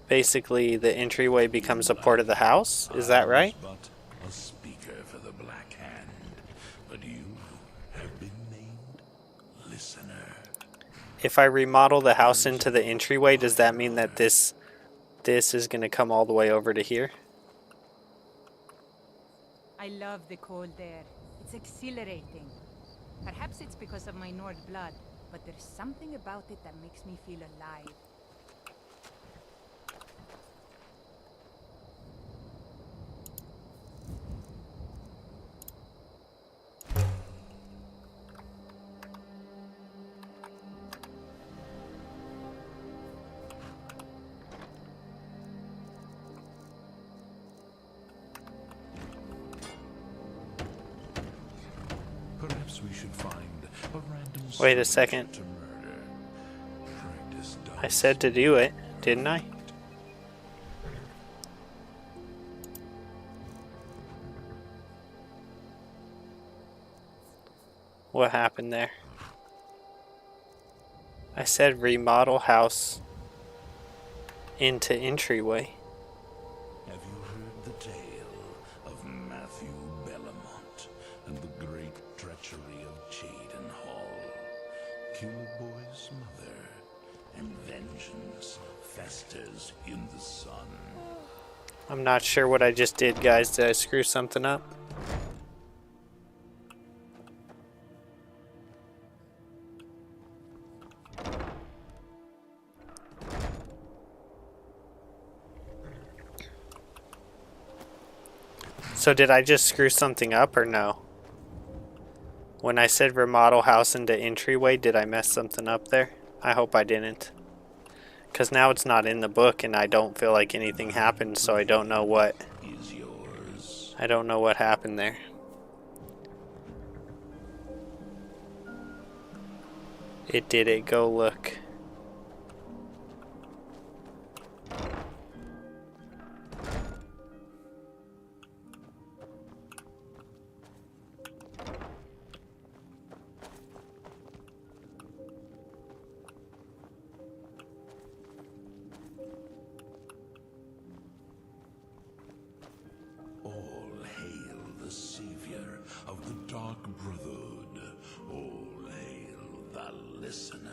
Basically, the entryway becomes a part of the house. Is that right? I was but a speaker for the Black Hand, but you have been named listener. If I remodel the house into the entryway, does that mean that this is going to come all the way over to here? I love the cold air. It's exhilarating. Perhaps it's because of my Nord blood, but there's something about it that makes me feel alive. Perhaps we should find a random Wait a second. to murder. Practice I said to do it, didn't I? What happened there? I said remodel house into entryway. Have you heard the tale of Matthew Bellamont and the great treachery of Chaden Hall? Killerboy's mother, and vengeance festers in the sun. I'm not sure what I just did, guys. Did I screw something up? So did I just screw something up or no? When I said remodel house into entryway, did I mess something up there? I hope I didn't. Because now it's not in the book and I don't feel like anything happened, so I don't know what... Is yours. I don't know what happened there. It did it. Go look. All hail the savior of the Dark Brotherhood. All hail the listener.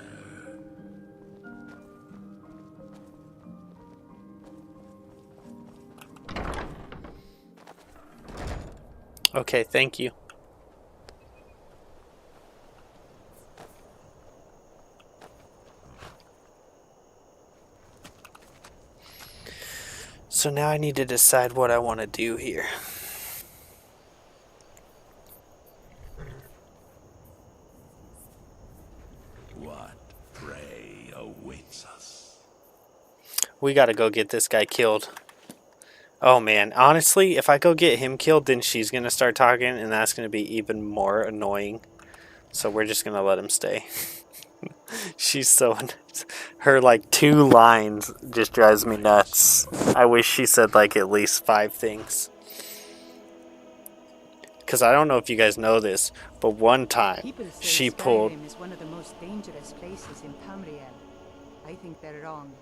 Okay, thank you. So now I need to decide what I want to do here. What prey awaits us? We gotta go get this guy killed. Oh man, honestly, if I go get him killed, then she's gonna start talking, and that's gonna be even more annoying. So we're just gonna let him stay. She's so... Her, like, 2 lines just drives me nuts. I wish she said, like, at least 5 things. Because I don't know if you guys know this, but one time People say she pulled... Skyrim is one of the most dangerous places in Tamriel. I think they're wrong.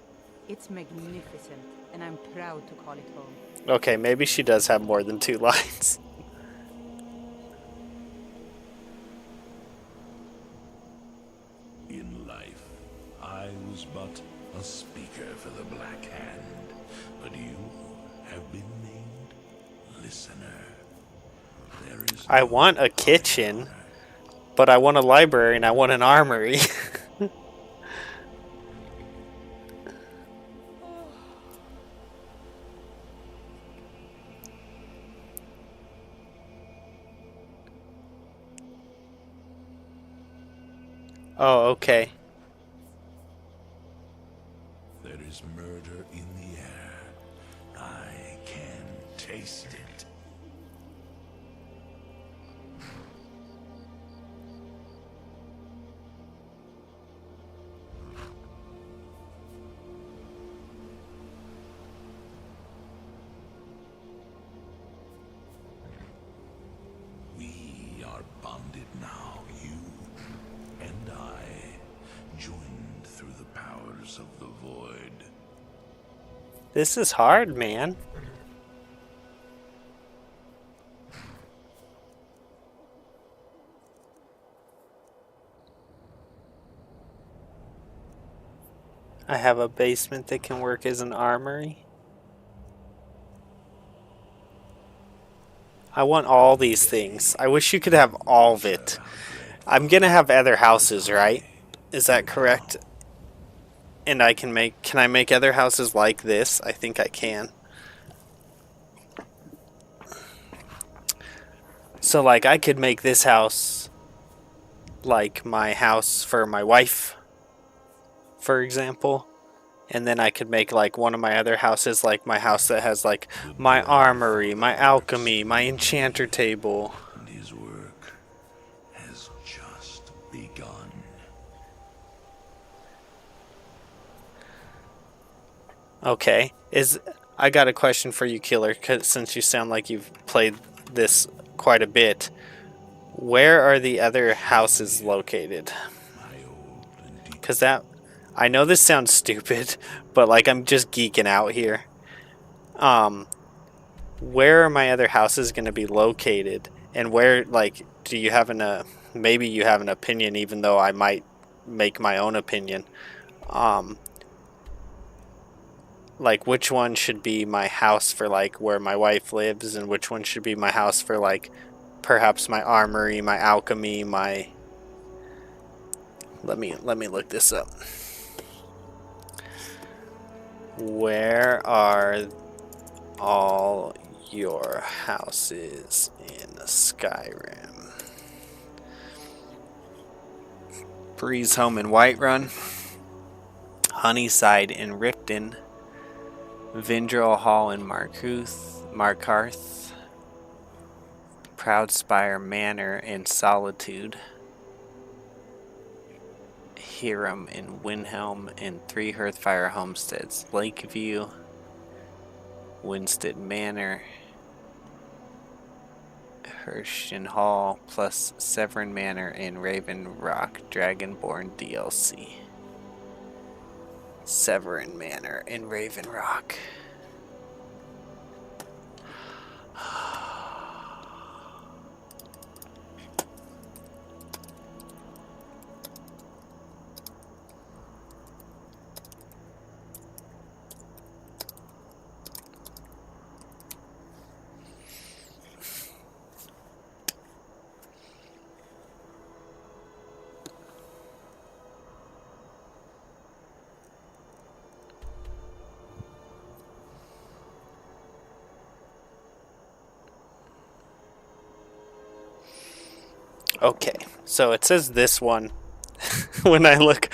It's magnificent, and I'm proud to call it home. Okay, maybe she does have more than 2 lines. In life, I was but a speaker for the Black Hand, but you have been named listener. There is I want a kitchen, but I want a library and I want an armory. Oh, okay. There is murder in the air. I can taste it. We are bonded now, you and I, joined through the powers of the void. This is hard, man. I have a basement that can work as an armory. I want all these things. I wish you could have all of it. I'm gonna have other houses, right? Is that correct? And I can I make other houses like this? I think I can. So like I could make this house like my house for my wife, for example. And then I could make like one of my other houses like my house that has like my armory, my alchemy, my enchanter table. And his work has just begun. Okay. I got a question for you, Killer, since you sound like you've played this quite a bit. Where are the other houses located? Because I know this sounds stupid, but like I'm just geeking out here. Where are my other houses going to be located? And where, like, do you have maybe you have an opinion, even though I might make my own opinion. Like, which one should be my house for, like, where my wife lives, and which one should be my house for, like, perhaps my armory, my alchemy, my... Let me look this up. Where are all your houses in Skyrim? Breeze Home in Whiterun, Honeyside in Ripton, Vindrel Hall in Markarth, Proudspire Manor in Solitude, Hiram in Windhelm, and 3 Hearthfire homesteads, Lakeview, Winstead Manor, Herston Hall, plus Severn Manor in Raven Rock, Dragonborn DLC. Severn Manor in Raven Rock. Okay, so it says this one. when I look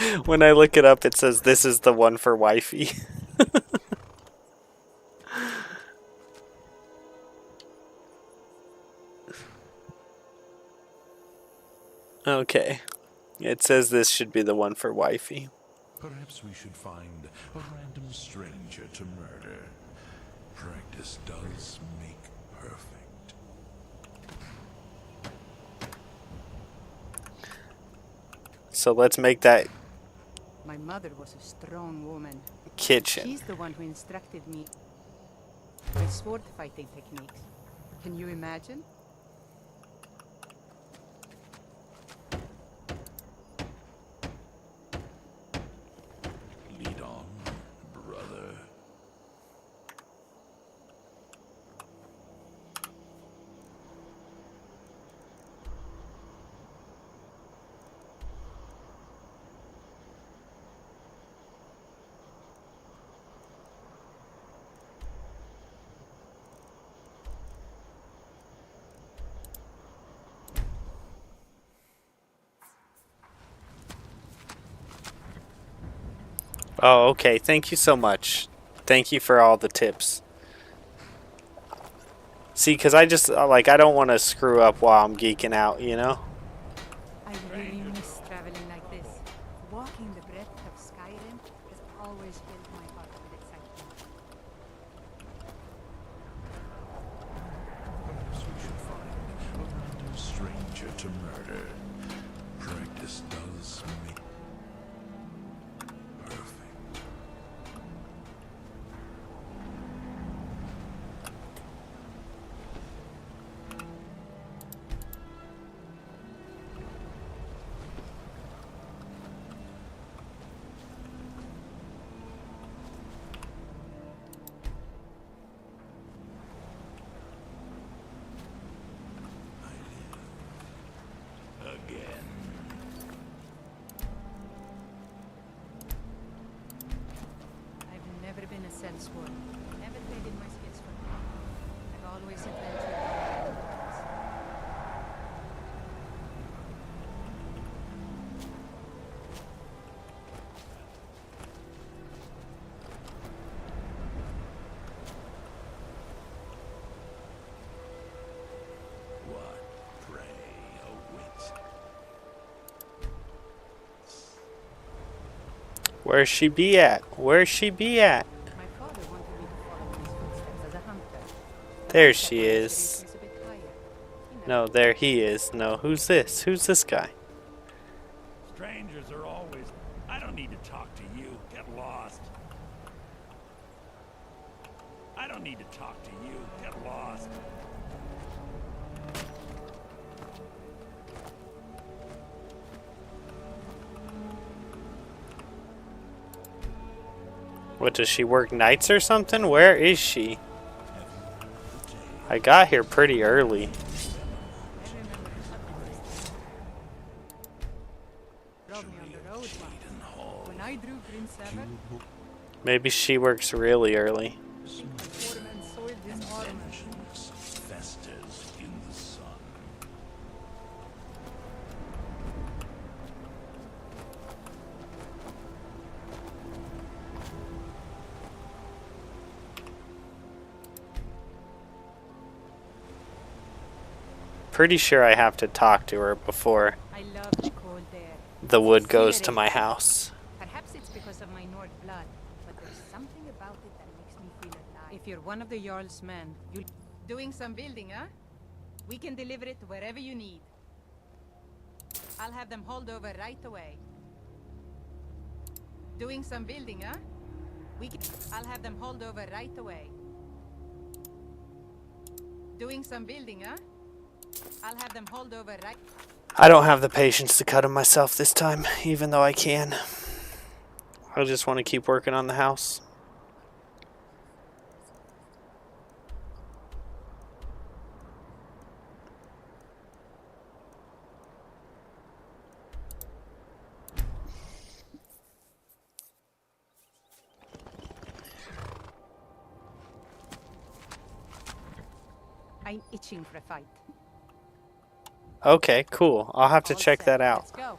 it up, it says this is the one for wifey. Okay. It says this should be the one for wifey. Perhaps we should find a random stranger to murder. Practice does make perfect. So let's make that My mother was a strong woman. kitchen. She's the one who instructed me with sword fighting techniques. Can you imagine? Lead on, brother. Oh, okay. Thank you so much. Thank you for all the tips. See, because I just, like, I don't want to screw up while I'm geeking out, you know? I really miss traveling like this. Walking the breadth of Skyrim has always filled my heart with excitement. Perhaps we should find a random stranger to murder. Practice does make perfect. Again. I've never been a sellsword. Never traded my skills for money. I've always adventured. What prey awaits? Where's she be at? Where's she be at? My father wanted me to follow in his footsteps as a hunter. There she is. No, there he is. No, who's this? Who's this guy? Strangers are always... I don't need to talk to you. Get lost. I don't need to talk to you. Get lost. What, does she work nights or something? Where is she? I got here pretty early. When I drew Prince Seven, Maybe she works really early. Festers in the sun. Pretty sure I have to talk to her before I love the cold air. the wood goes to my house. Perhaps it's because of my Nord blood, but there's something about it that makes me feel alive. If you're one of the Jarl's men, you'll... Doing some building, huh? We can deliver it wherever you need. I'll have them hauled over right away. Doing some building, huh? I'll have them hauled over right away. Doing some building, huh? I'll have them hauled over right... I don't have the patience to cut them myself this time, even though I can. I just want to keep working on the house. I'm itching for a fight. Okay, cool. I'll have to All check set. that out. Let's go.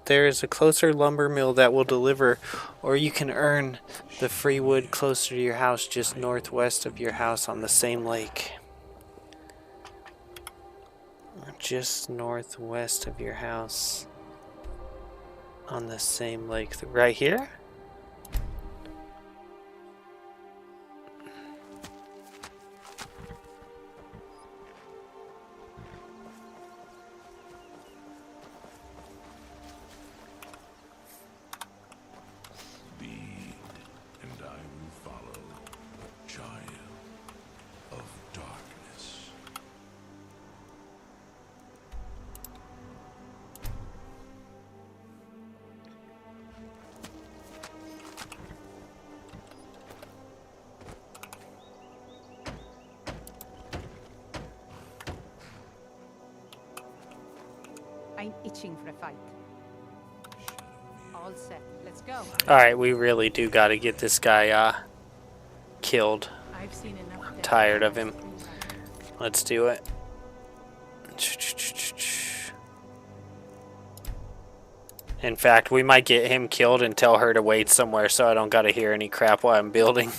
There is a closer lumber mill that will deliver, or you can earn the free wood closer to your house, just northwest of your house on the same lake. Just northwest of your house on the same lake. Right here? Speed, and I will follow, child of darkness. I'm itching for a fight. All set. Let's go. Alright, we really do gotta get this guy killed. I've seen enough. I'm tired of him. Let's do it. In fact, we might get him killed and tell her to wait somewhere so I don't gotta hear any crap while I'm building.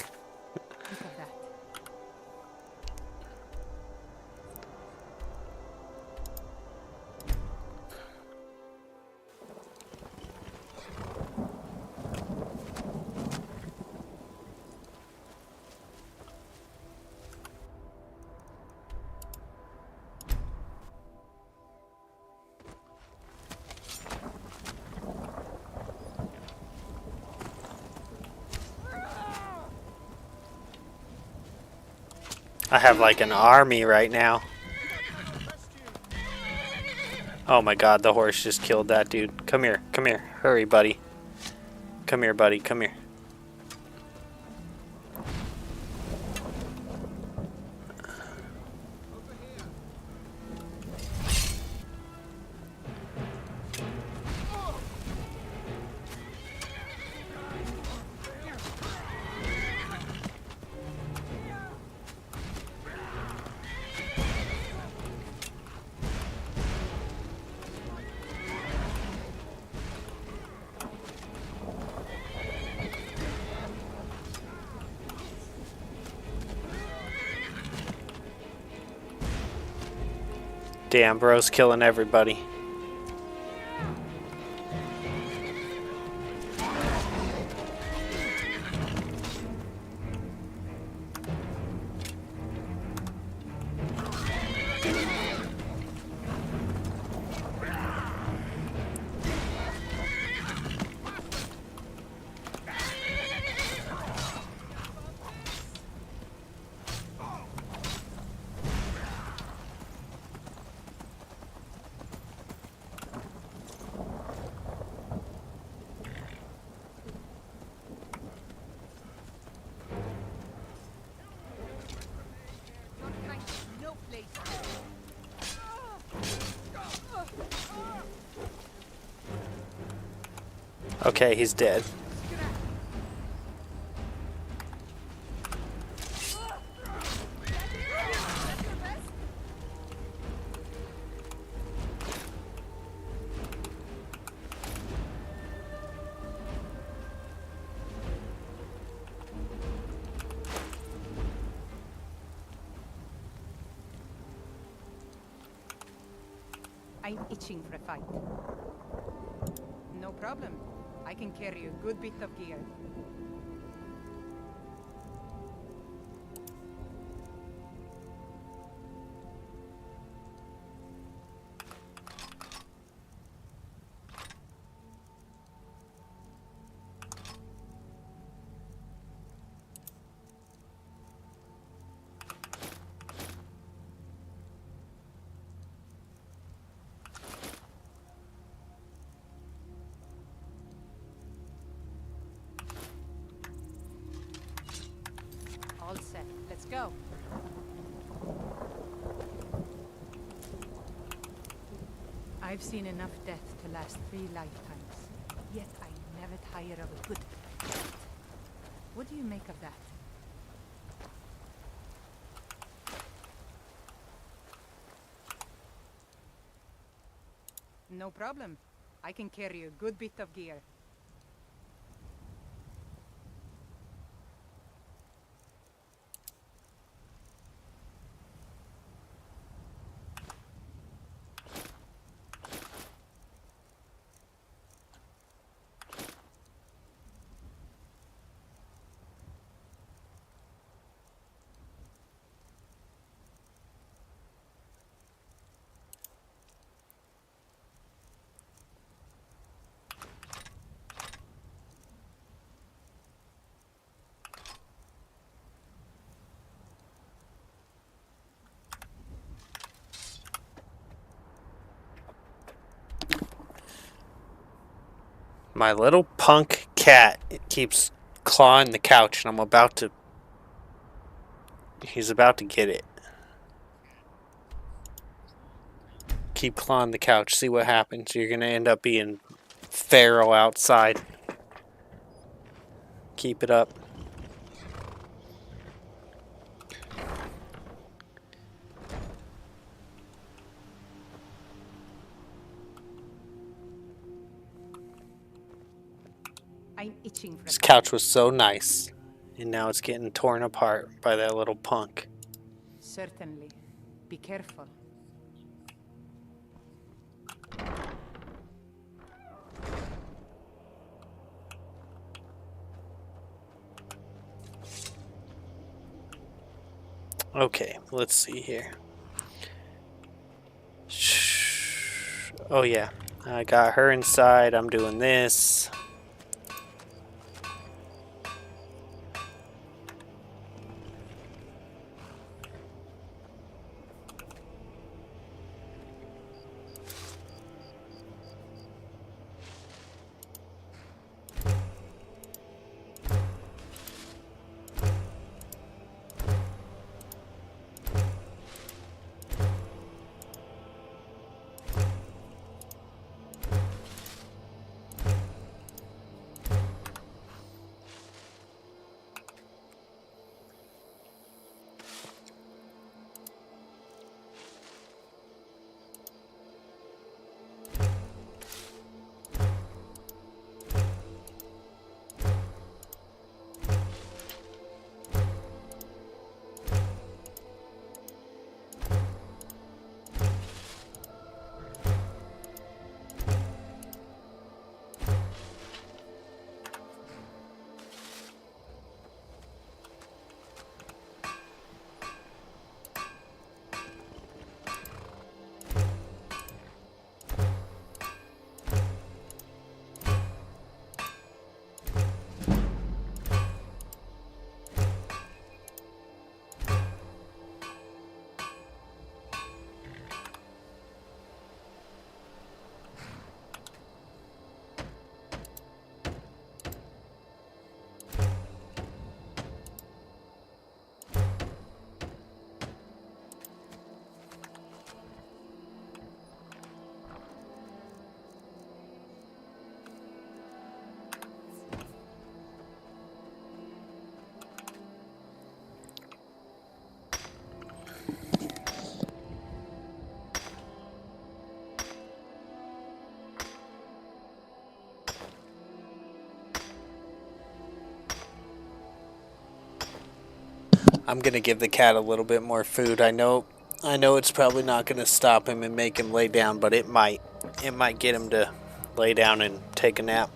I have like an army right now. Oh my god, the horse just killed that dude. Come here, come here. Hurry, buddy. Come here, buddy, come here. Damn, bro's killing everybody. Okay, he's dead. I'm itching for a fight. No problem. I can carry a good bit of gear. All set. Let's go. I've seen enough death to last 3 lifetimes. Yet I never tire of a good fight. What do you make of that? No problem. I can carry a good bit of gear. My little punk cat, it keeps clawing the couch, and I'm about to... He's about to get it. Keep clawing the couch, see what happens. You're gonna end up being feral outside. Keep it up. I'm itching for This couch was so nice, and now it's getting torn apart by that little punk. Certainly. Be careful. Okay, let's see here. Oh yeah, I got her inside. I'm doing this. I'm gonna give the cat a little bit more food. I know it's probably not gonna stop him and make him lay down, but it might. It might get him to lay down and take a nap.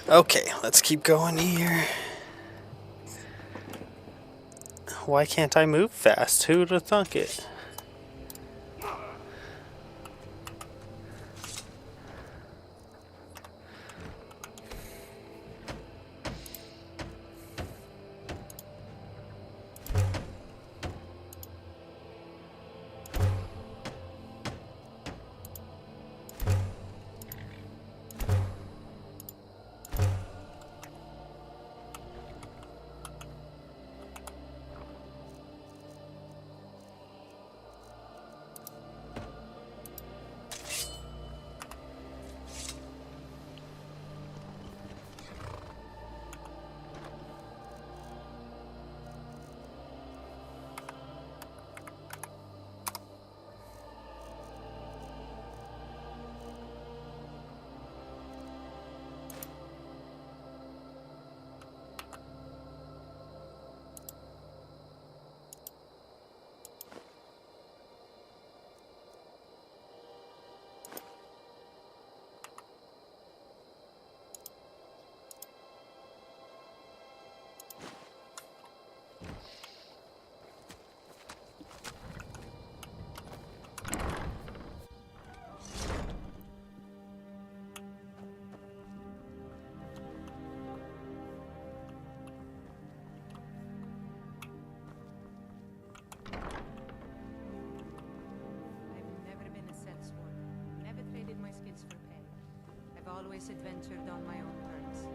Okay, let's keep going here. Why can't I move fast? Who'd have thunk it? Always adventured on my own terms.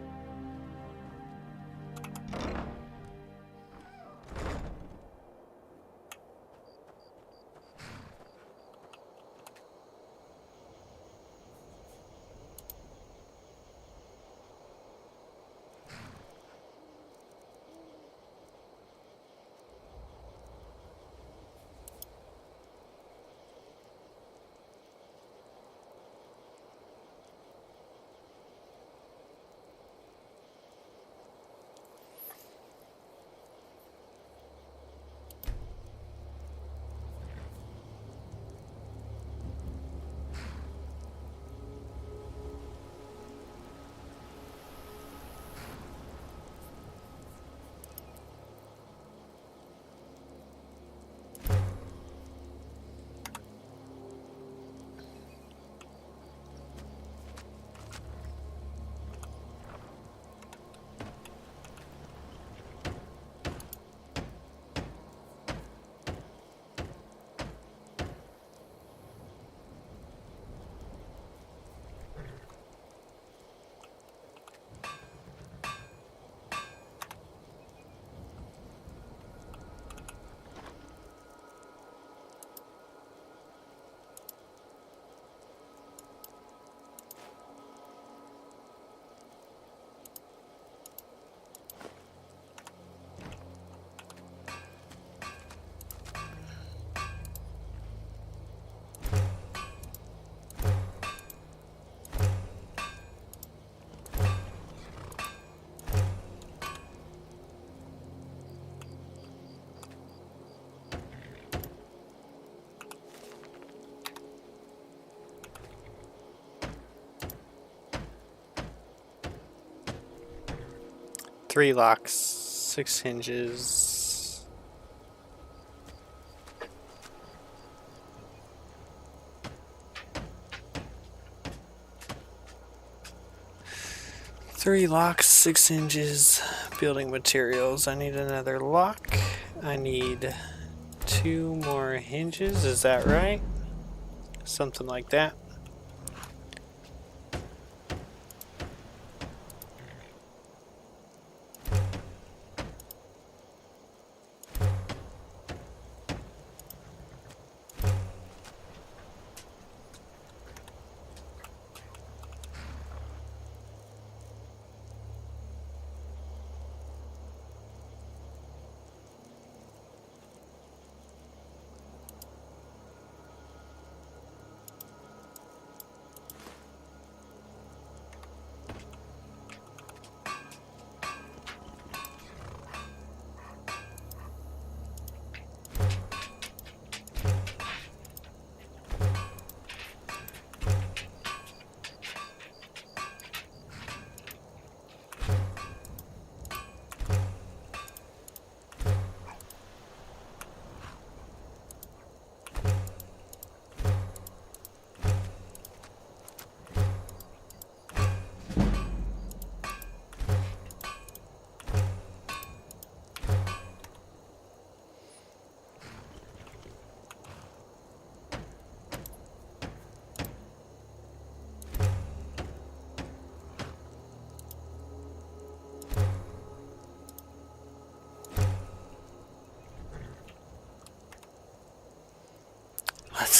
Three locks, 6 hinges. Three locks, 6 hinges, building materials. I need another lock. I need 2 more hinges, is that right? Something like that.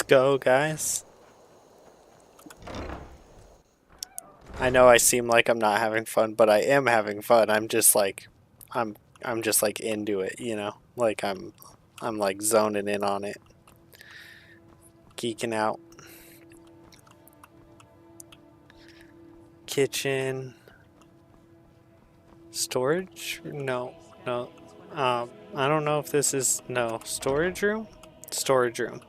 Let's go, guys. I know I seem like I'm not having fun, but I am having fun. I'm just like into it, you know? Like I'm like zoning in on it. Geeking out. Kitchen. Storage? No. I don't know if this is storage room? Storage room.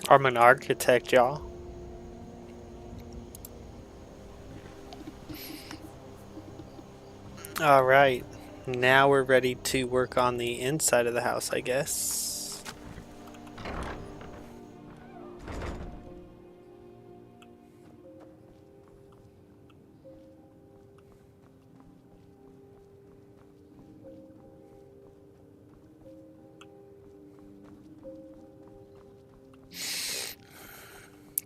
I'm an architect, y'all. Alright. Now we're ready to work on the inside of the house, I guess.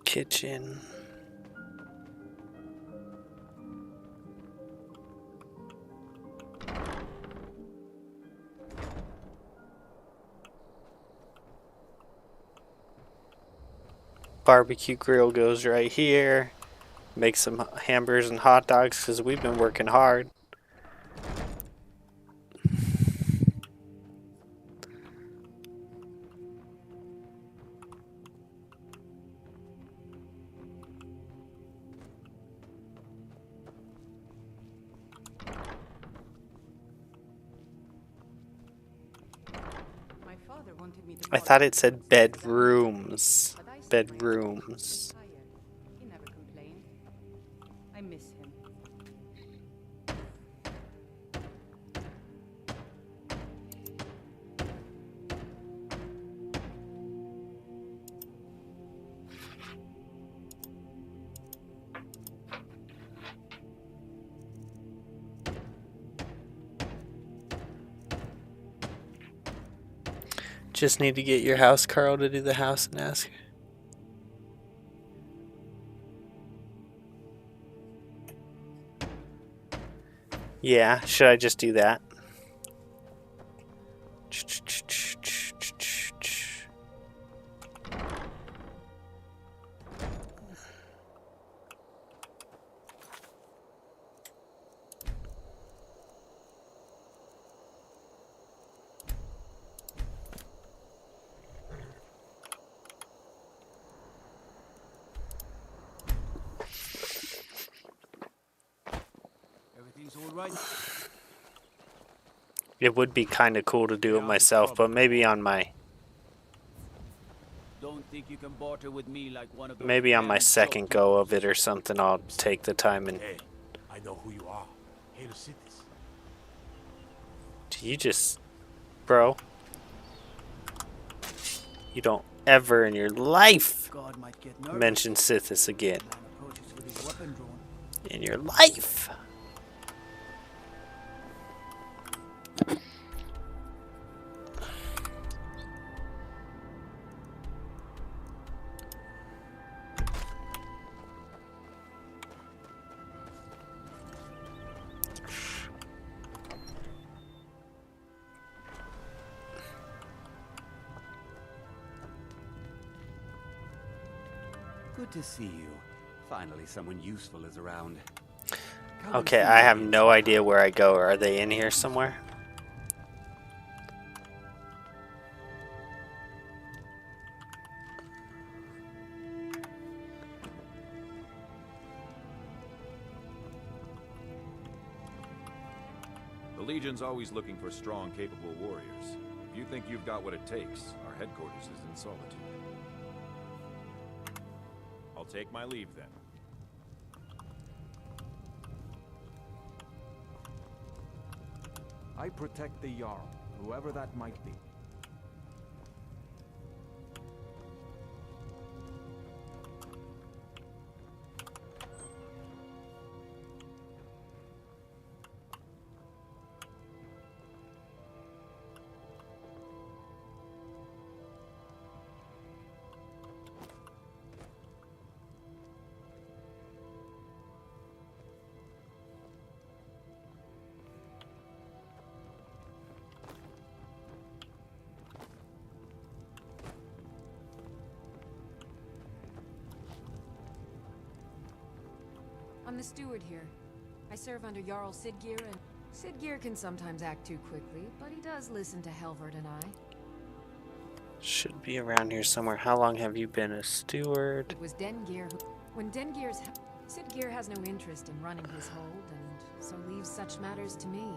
Kitchen. Barbecue grill goes right here. Make some hamburgers and hot dogs because we've been working hard. I thought it said bedrooms. Bedrooms. He never complained. I miss him. Just need to get your house Carl to do the house and ask her. Yeah, should I just do that? He's all right. It would be kind of cool to do it myself, but maybe on my Don't think you can barter with me like one of those maybe on my damn second go of it or something. I'll take the time and. Hey, I know who you are. Hail Cities. Do you just, bro? You don't ever in your life God might get nervous. mention Sithis again. Man approaches with his weapon drawn. In your life. Good to see you. Finally, someone useful is around. Okay, I have no idea where I go. Are they in here somewhere? The Legion's always looking for strong, capable warriors. If you think you've got what it takes, our headquarters is in Solitude. I'll take my leave then. I protect the Jarl, whoever that might be. I'm the steward here. I serve under Jarl Sidgeir, and Sidgeir can sometimes act too quickly, but he does listen to Helvard and I. Should be around here somewhere. How long have you been a steward? It was Dengir who... When Dengir's... Sidgeir has no interest in running his hold, and so leaves such matters to me.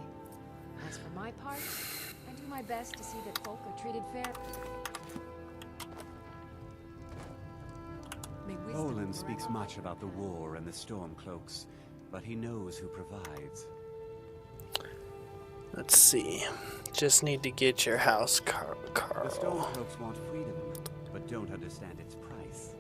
As for my part, I do my best to see that folk are treated fair. Olin speaks much about the war and the Stormcloaks, but he knows who provides. Let's see. Just need to get your house, Carl. The Stormcloaks want freedom, but don't understand its price.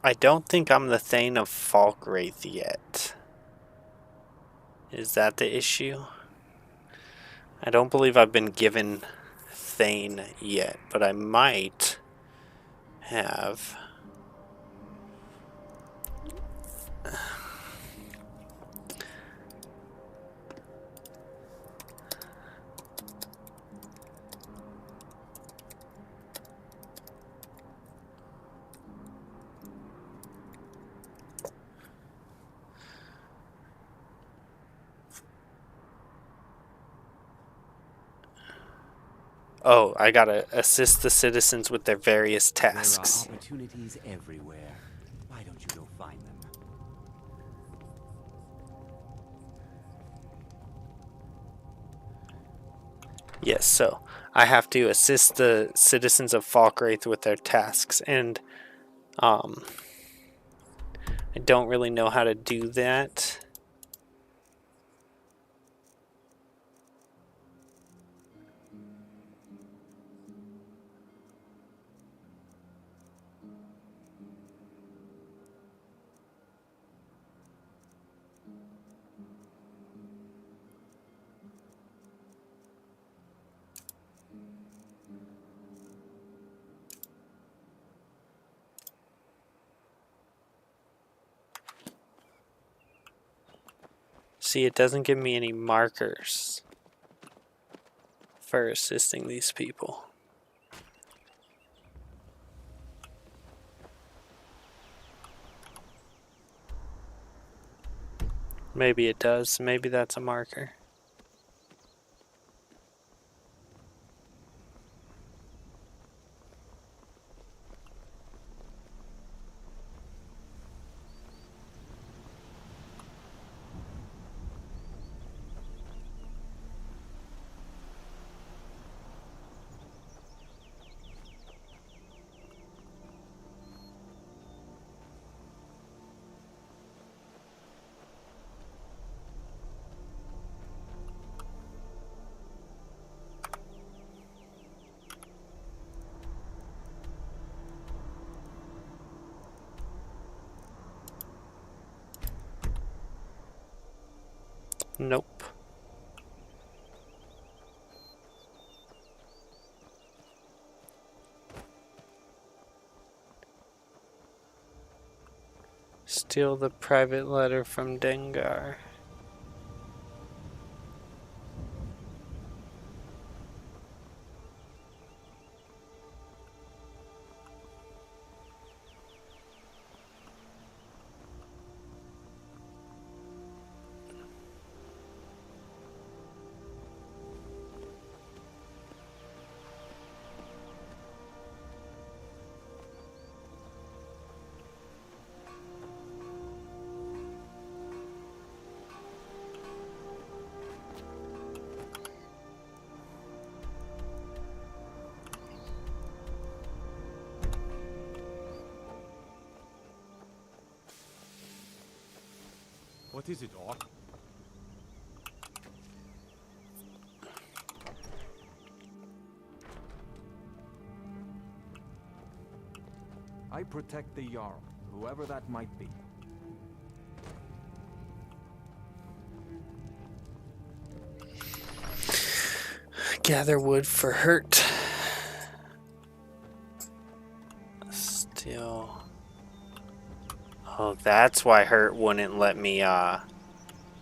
I don't think I'm the Thane of Falkwraith yet. Is that the issue? I don't believe I've been given Thane yet, but I might have. Oh, I gotta assist the citizens with their various tasks. There are opportunities everywhere. Why don't you go find them? Yes, so I have to assist the citizens of Falkwraith with their tasks, and I don't really know how to do that. See, it doesn't give me any markers for assisting these people. Maybe it does. Maybe that's a marker. Nope. Steal the private letter from Dengar. What is it, Orc? I protect the Jarl, whoever that might be. Gather wood for hurt. Steal. Oh, that's why hurt wouldn't let me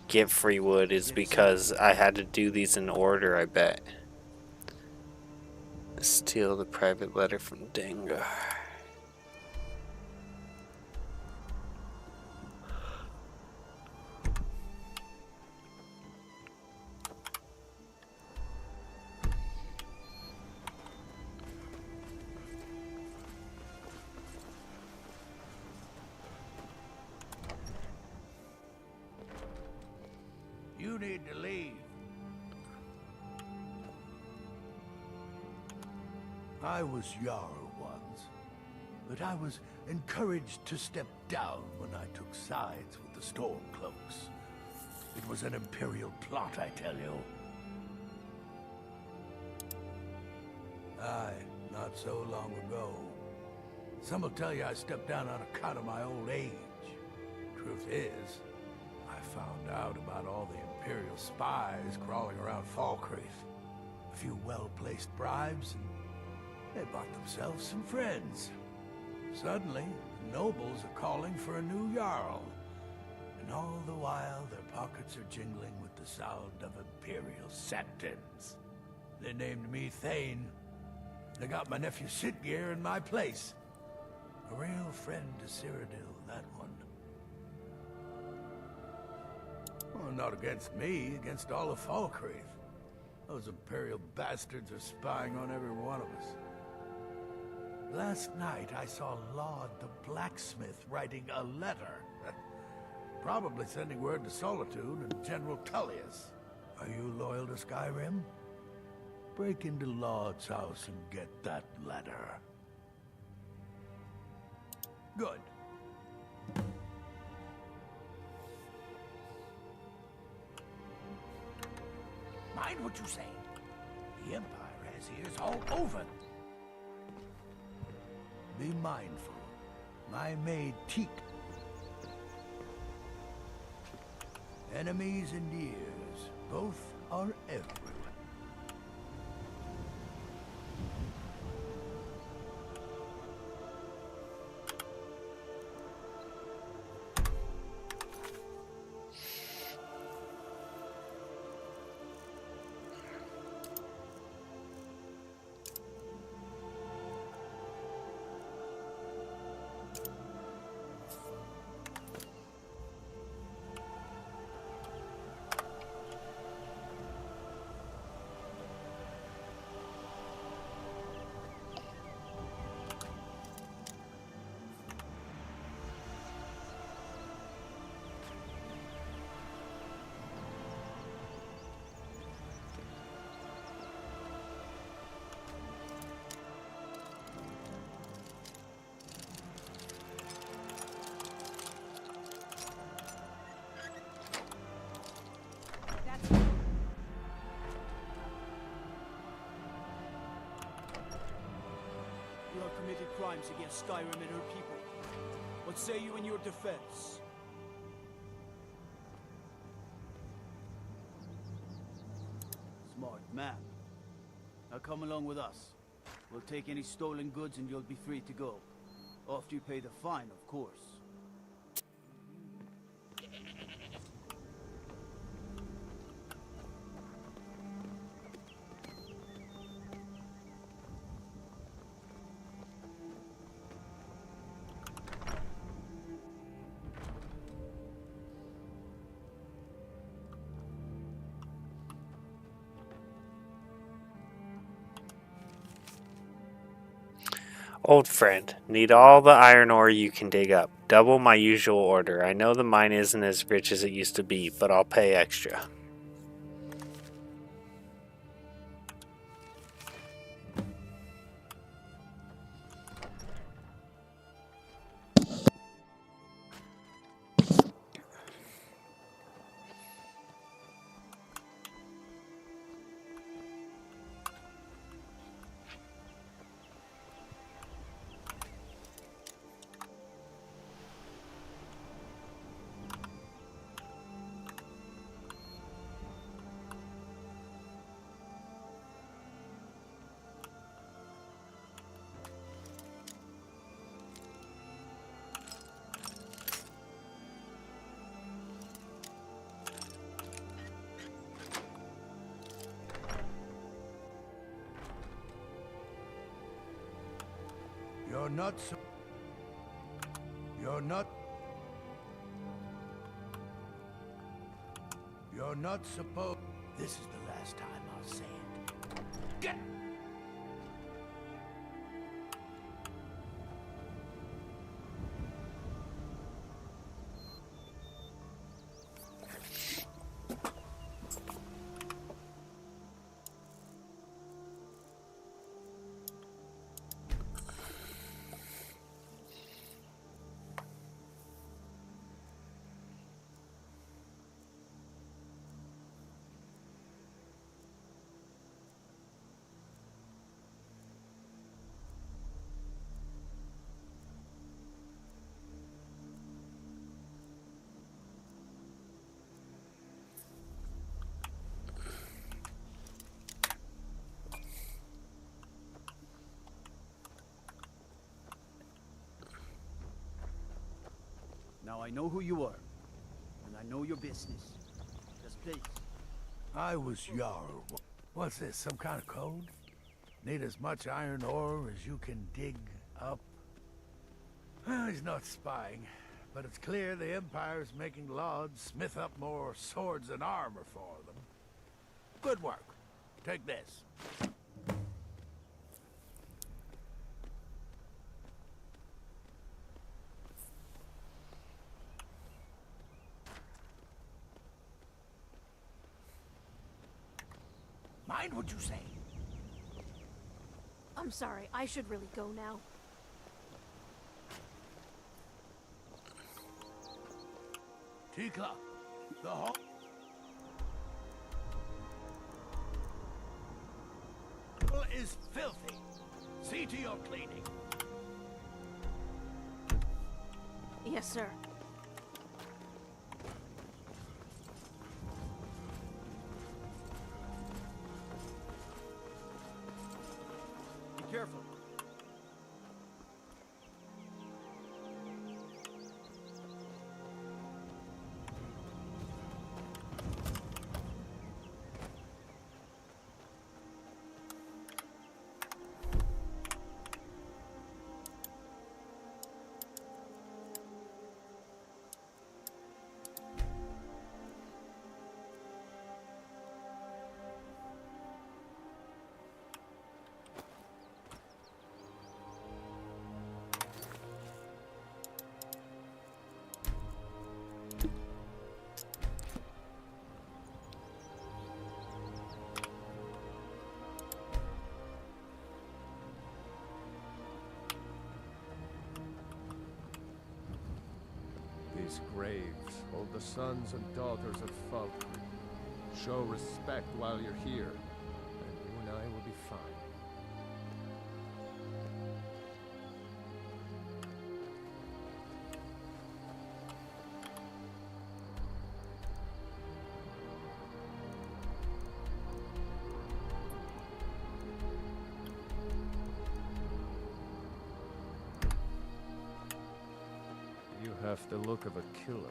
get free wood, is because I had to do these in order, I bet. Steal the private letter from Dengar. You need to leave. I was Jarl once, but I was encouraged to step down when I took sides with the Stormcloaks. It was an Imperial plot, I tell you. Aye, not so long ago. Some will tell you I stepped down on account of my old age. Truth is, I found out about all the Imperial spies crawling around Falkreath. A few well-placed bribes, and they bought themselves some friends. Suddenly, the nobles are calling for a new Jarl. And all the while, their pockets are jingling with the sound of Imperial sentence. They named me Thane. They got my nephew Sitgeir in my place. A real friend to Cyrodiil, that one. Well, not against me, against all of Falkreath. Those Imperial bastards are spying on every one of us. Last night, I saw Laud the blacksmith writing a letter. Probably sending word to Solitude and General Tullius. Are you loyal to Skyrim? Break into Lord's house and get that letter. Good. Mind what you say. The Empire has ears all over. Be mindful. My maid Teak. Enemies and ears, both are everywhere. You have committed crimes against Skyrim and her people. What say you in your defense? Smart man. Now come along with us. We'll take any stolen goods and you'll be free to go. After you pay the fine, of course. Old friend, need all the iron ore you can dig up. Double my usual order. I know the mine isn't as rich as it used to be, but I'll pay extra. You're not supposed. This is the last time I'll say it. Get. Now I know who you are, and I know your business. Just please. I was Jarl. What's this, some kind of code? Need as much iron ore as you can dig up? Well, he's not spying, but it's clear the Empire's making Lords smith up more swords and armor for them. Good work. Take this. Mind what you say. I'm sorry, I should really go now. Tika, the hall is filthy. See to your cleaning. Yes, sir. Be careful. These graves hold the sons and daughters of Falkreath. Show respect while you're here, and you and I will be fine. You have the look of a killer.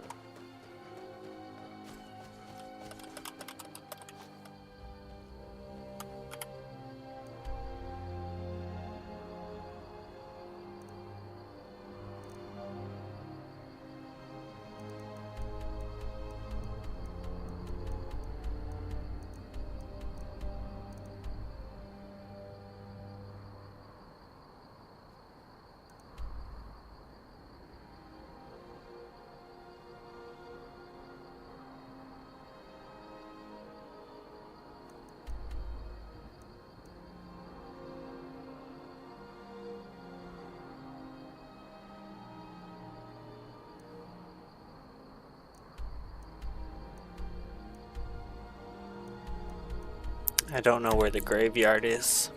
I don't know where the graveyard is.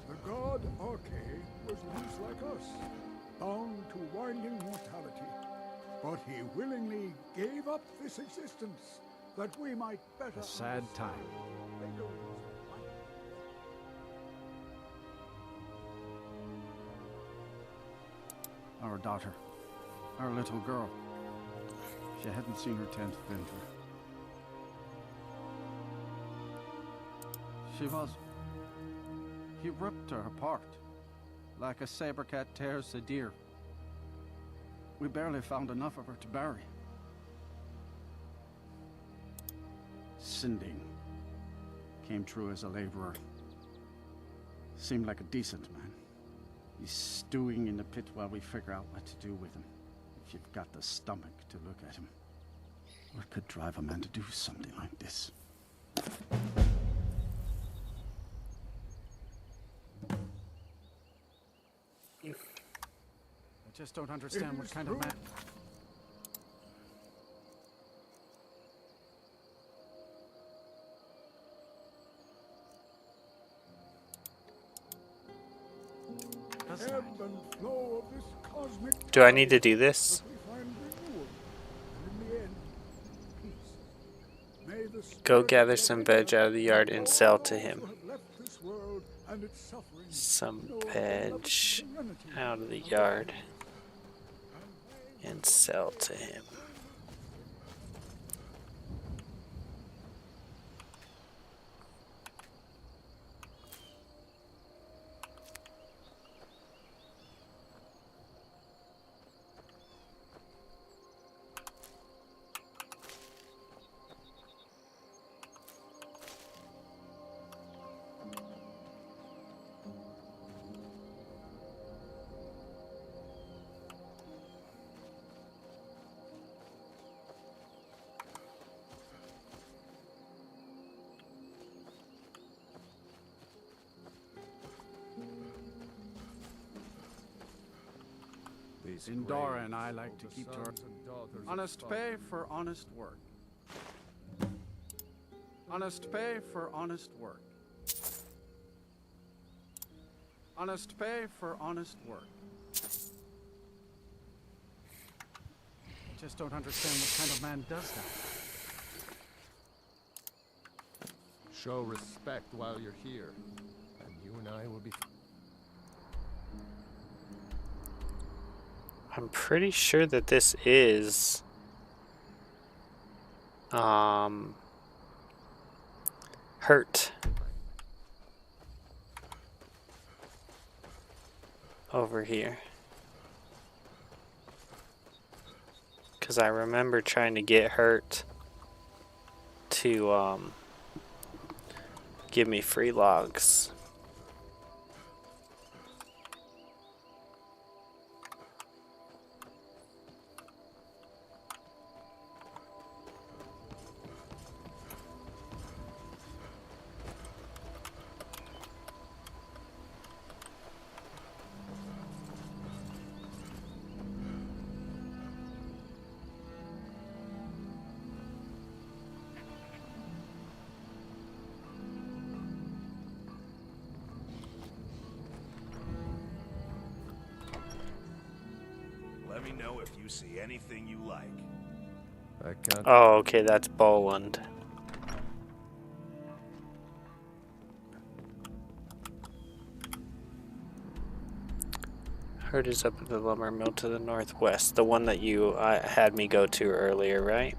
The god Arche was once like us, bound to winding mortality. But he willingly gave up this existence, that we might better... A sad time. Our daughter. Our little girl. She hadn't seen her 10th winter. She was... He ripped her apart, like a saber cat tears a deer. We barely found enough of her to bury. Sinding came through as a laborer. Seemed like a decent man. He's stewing in the pit while we figure out what to do with him. If you've got the stomach to look at him. What could drive a man to do something like this? I just don't understand what kind of man... Ebb and flow of this cosmic... Do I need to do this? Go gather some veg out of the yard and sell to him. Some veg out of the yard and sell to him. Indora and I like to keep to our honest pay for honest work. Honest pay for honest work. Honest pay for honest work. I just don't understand what kind of man does that. Show respect while you're here, and you and I will be... I'm pretty sure that this is hurt over here, because I remember trying to get hurt to give me free logs. Let me know if you see anything you like. I can't... Oh, okay, that's Boland. Herd is up at the lumber mill to the northwest. The one that you had me go to earlier, right?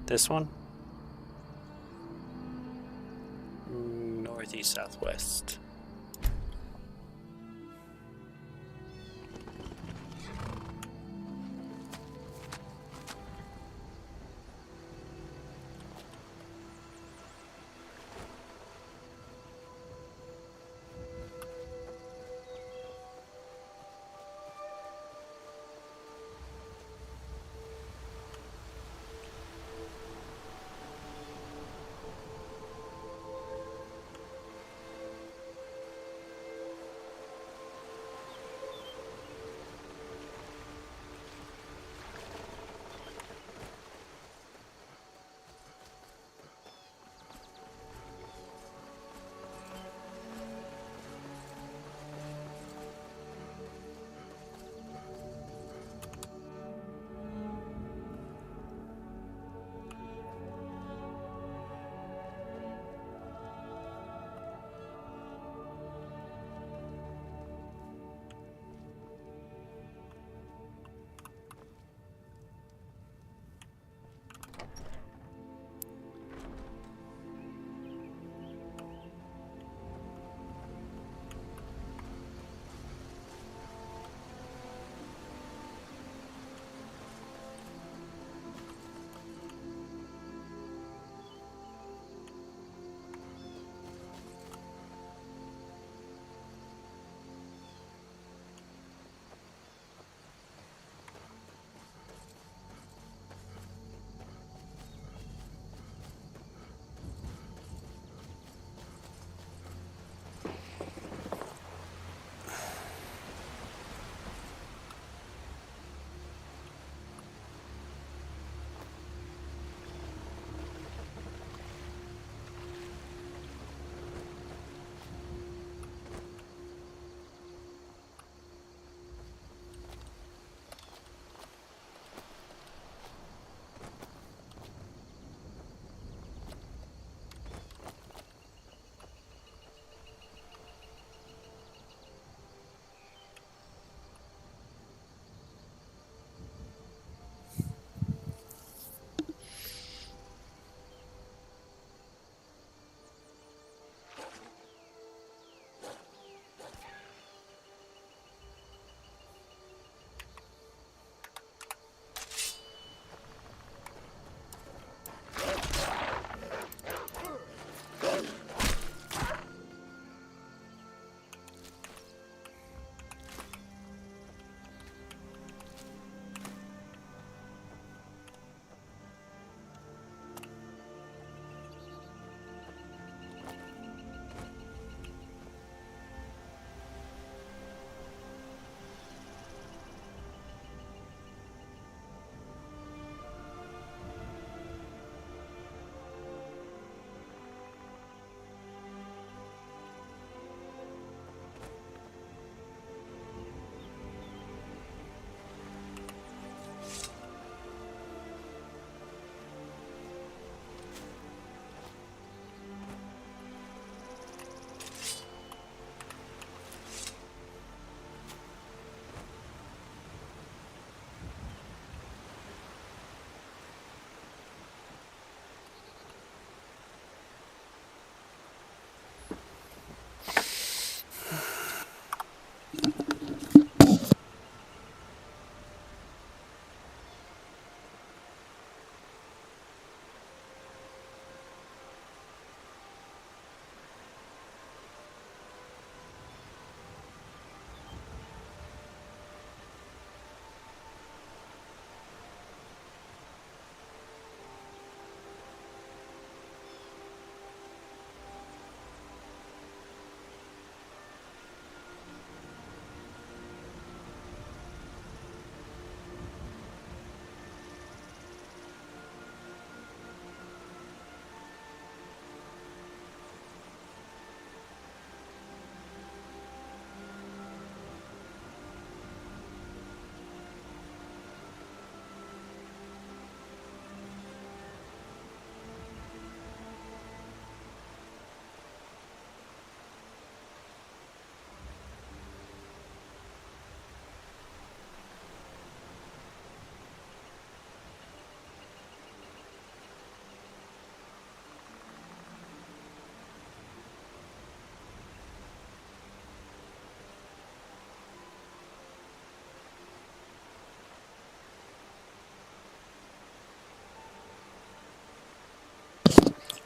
This one? Northeast, southwest.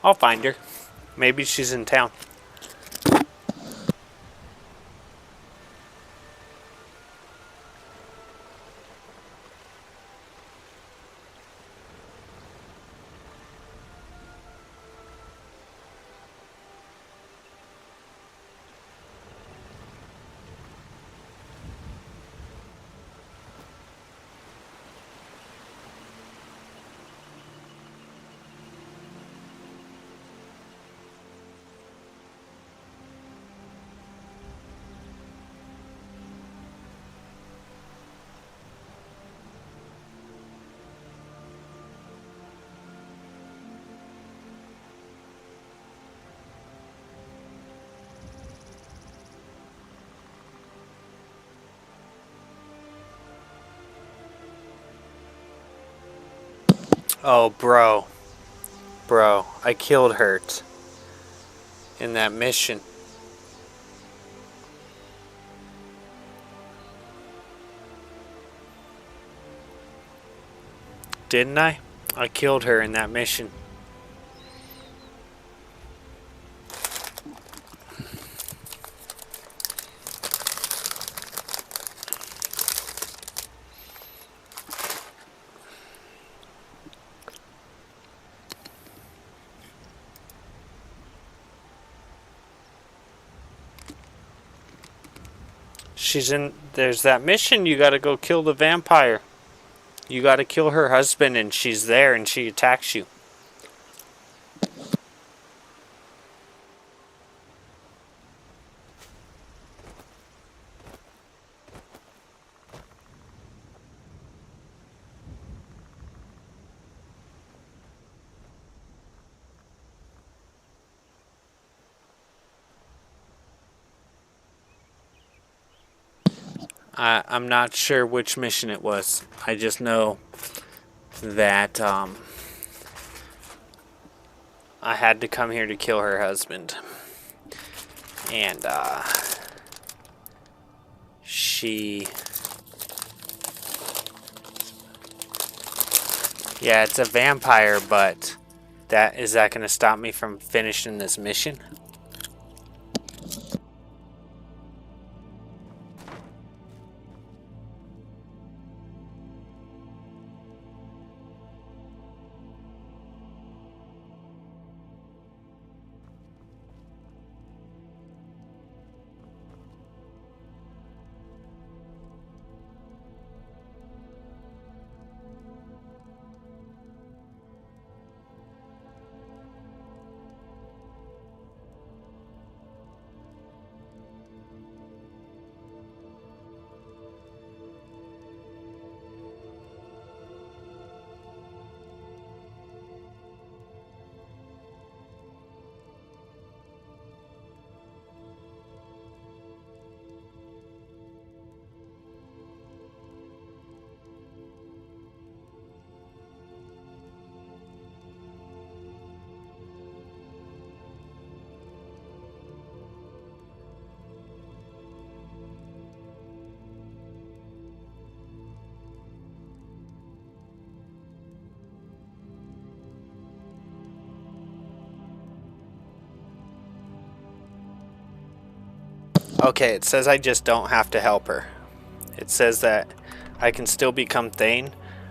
I'll find her. Maybe she's in town. Oh, bro. Bro, I killed Hurt in that mission. Didn't I? I killed her in that mission. She's in. There's that mission. You gotta go kill the vampire. You gotta kill her husband, and she's there, and she attacks you. I'm not sure which mission it was. I just know that I had to come here to kill her husband. And she... Yeah, it's a vampire, but is that going to stop me from finishing this mission? Okay, it says I just don't have to help her. It says that I can still become Thane.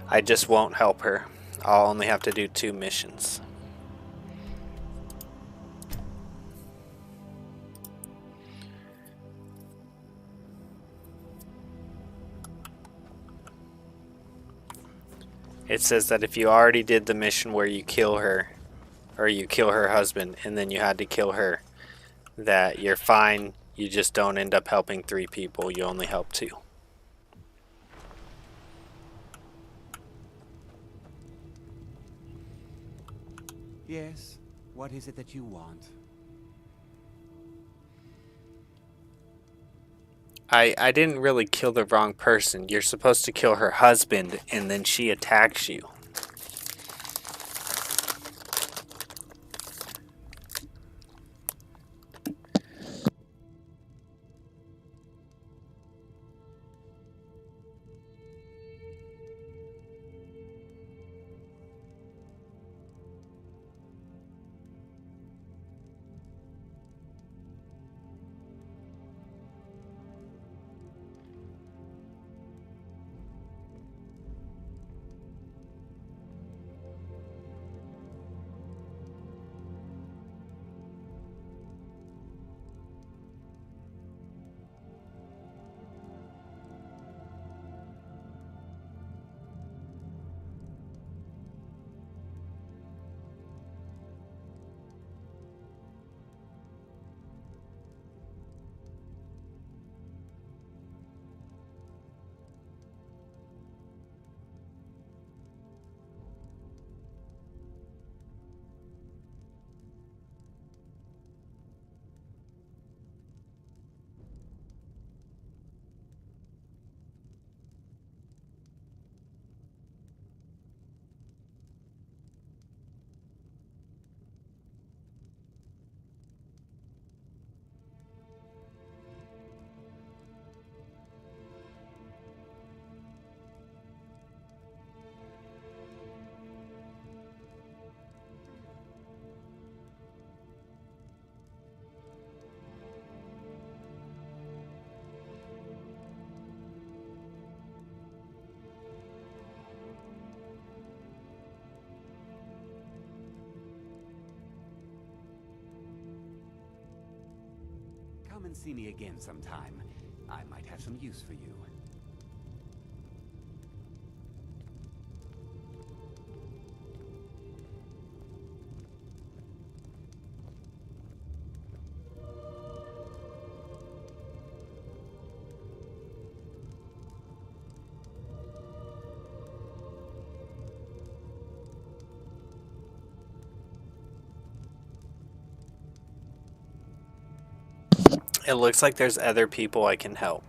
I just won't help her. I'll only have to do 2 missions. It says that if you already did the mission where you kill her, or you kill her husband, and then you had to kill her, that you're fine. You just don't end up helping 3 people. You only help 2. Yes? What is it that you want? I didn't really kill the wrong person. You're supposed to kill her husband, and then she attacks you. Come and see me again sometime. I might have some use for you. It looks like there's other people I can help.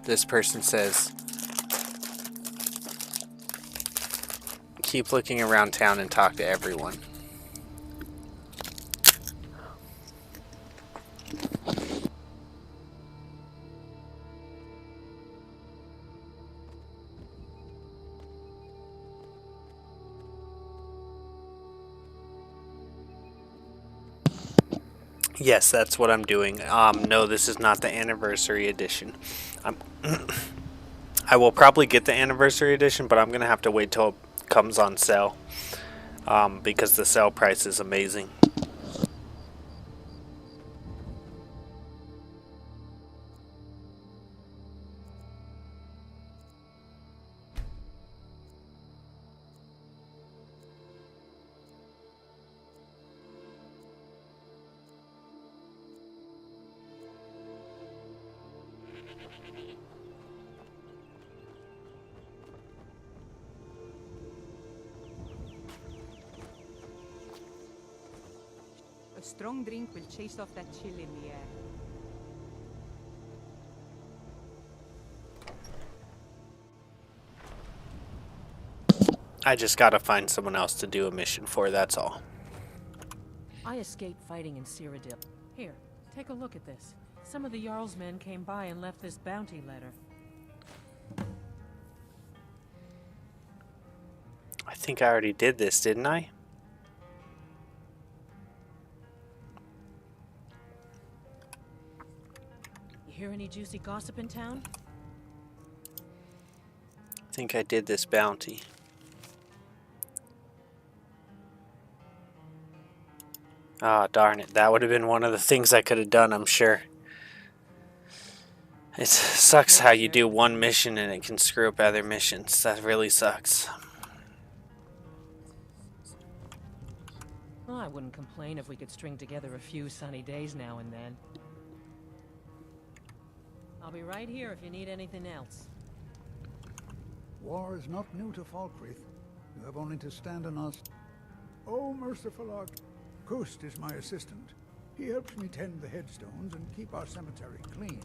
This person says, keep looking around town and talk to everyone. Yes, that's what I'm doing. No, this is not the anniversary edition. I will probably get the anniversary edition, but I'm going to have to wait till it comes on sale. Because the sale price is amazing. A strong drink will chase off that chill in the air. I just gotta find someone else to do a mission for, that's all. I escaped fighting in Cyrodiil. Here, take a look at this. Some of the Jarl's men came by and left this bounty letter. I think I already did this, didn't I? You hear any juicy gossip in town? I think I did this bounty. Ah, darn it. That would have been one of the things I could have done, I'm sure. It sucks how you do one mission and it can screw up other missions. That really sucks. Well, I wouldn't complain if we could string together a few sunny days now and then. I'll be right here if you need anything else. War is not new to Falkreath. You have only to stand on us. Oh, merciful Art. Kust is my assistant. He helps me tend the headstones and keep our cemetery clean,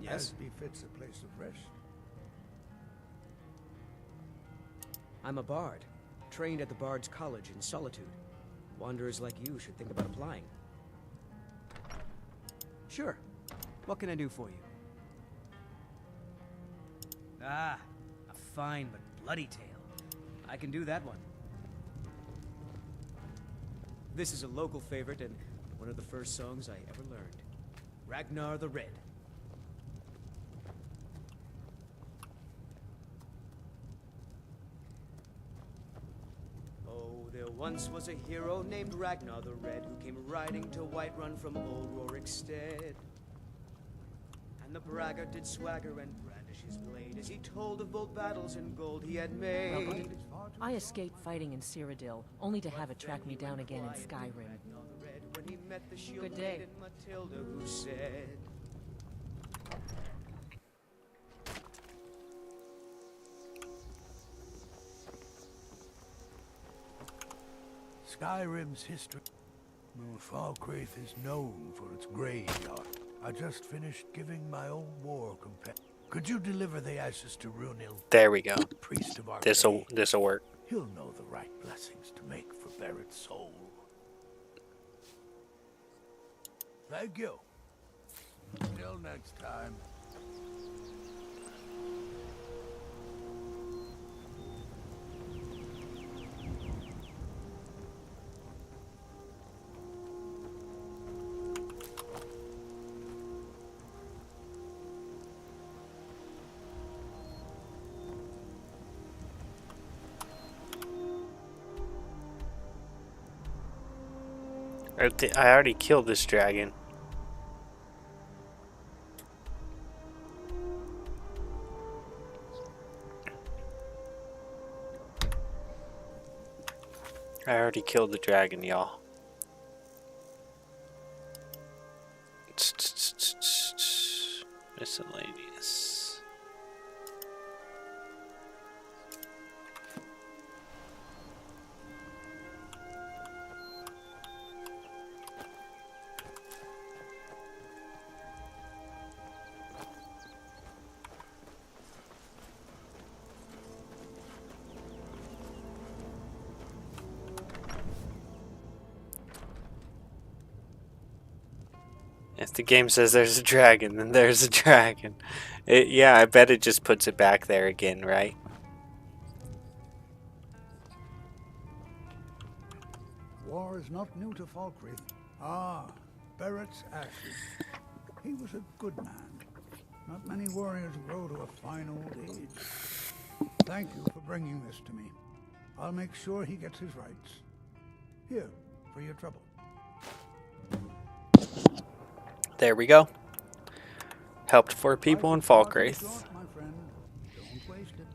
as befits a place of rest. I'm a bard, trained at the Bard's College in Solitude. Wanderers like you should think about applying. Sure. What can I do for you? Ah, a fine but bloody tale. I can do that one. This is a local favorite and one of the first songs I ever learned. Ragnar the Red. Oh, there once was a hero named Ragnar the Red who came riding to Whiterun from old Rorikstead. And the braggart did swagger and brandish his blade as he told of bold battles and gold he had made. I escaped fighting in Cyrodiil, only to have it track me down again in Skyrim. Good day. Matilda who said, Skyrim's history. Falkreath is known for its graveyard. I just finished giving my old war companion. Could you deliver the ashes to Runil? There we go. Priest of our This'll work. He'll know the right blessings to make for Barrett's soul. Thank you. Until next time. I already killed this dragon. I already killed the dragon, y'all. Miscellaneous. If the game says there's a dragon, then there's a dragon. Yeah, I bet it just puts it back there again, right? War is not new to Falkreath. Ah, Barrett's ashes. He was a good man. Not many warriors grow to a fine old age. Thank you for bringing this to me. I'll make sure he gets his rights. Here, for your trouble. There we go. Helped 4 people in Falkreath. My friend, don't waste it.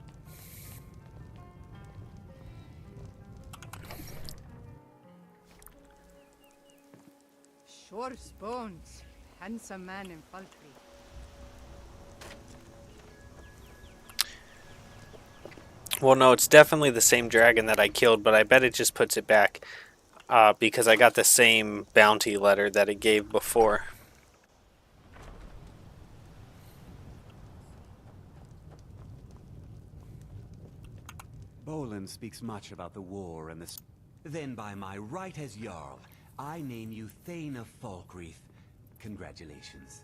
Sure bones. Handsome man in Falkreath. Well, no, it's definitely the same dragon that I killed, but I bet it just puts it back because I got the same bounty letter that it gave before. Bolin speaks much about the war and the... Then by my right as Jarl, I name you Thane of Falkreath. Congratulations.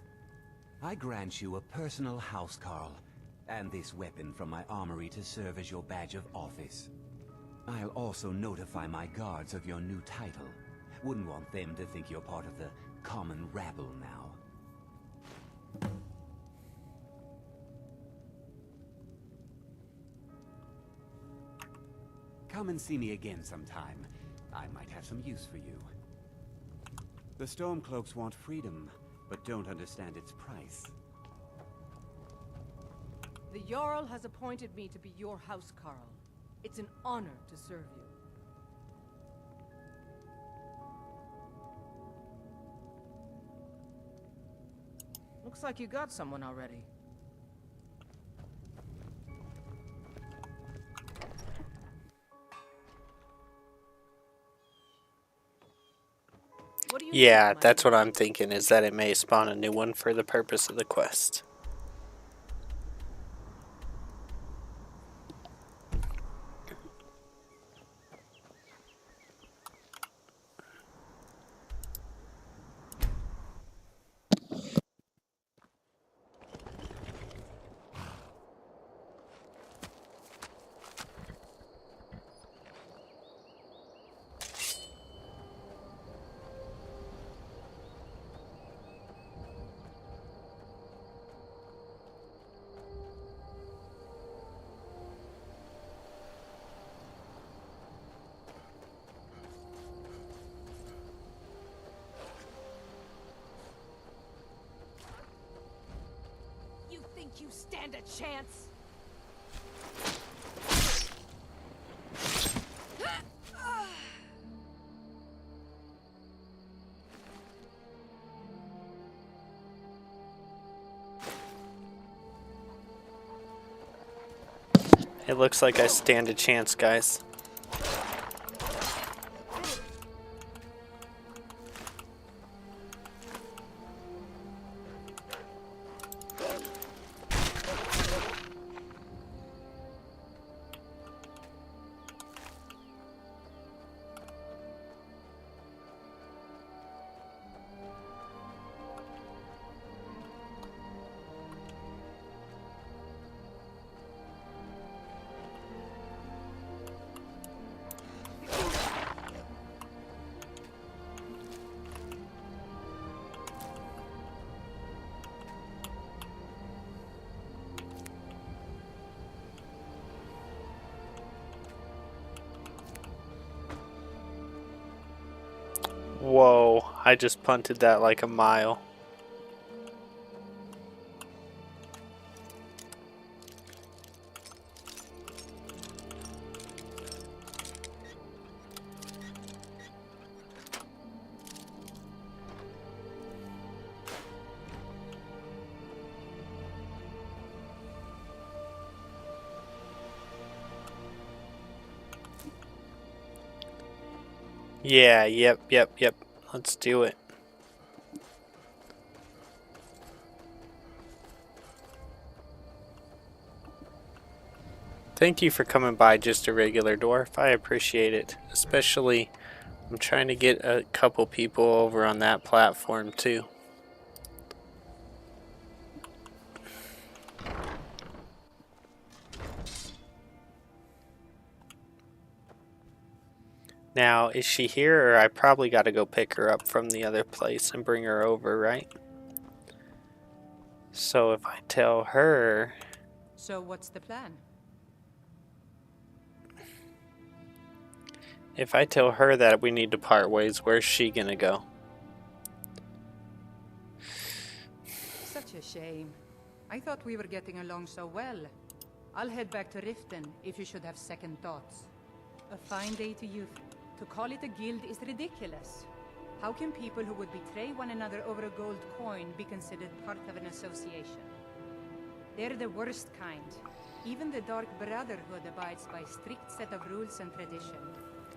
I grant you a personal housecarl, and this weapon from my armory to serve as your badge of office. I'll also notify my guards of your new title. Wouldn't want them to think you're part of the common rabble now. Come and see me again sometime. I might have some use for you. The Stormcloaks want freedom, but don't understand its price. The Jarl has appointed me to be your housecarl. It's an honor to serve you. Looks like you got someone already. Yeah, that's what I'm thinking, is that it may spawn a new one for the purpose of the quest. You stand a chance? It looks like I stand a chance, guys. Whoa, I just punted that like a mile. Yeah, yep. Let's do it. Thank you for coming by, Just a Regular Dwarf. I appreciate it. Especially, I'm trying to get a couple people over on that platform too. Now, is she here, or I probably got to go pick her up from the other place and bring her over, right? So if I tell her... So what's the plan? If I tell her that we need to part ways, where's she gonna go? Such a shame. I thought we were getting along so well. I'll head back to Riften if you should have second thoughts. A fine day to you. To call it a guild is ridiculous. How can people who would betray one another over a gold coin be considered part of an association? They're the worst kind. Even the Dark Brotherhood abides by strict set of rules and tradition.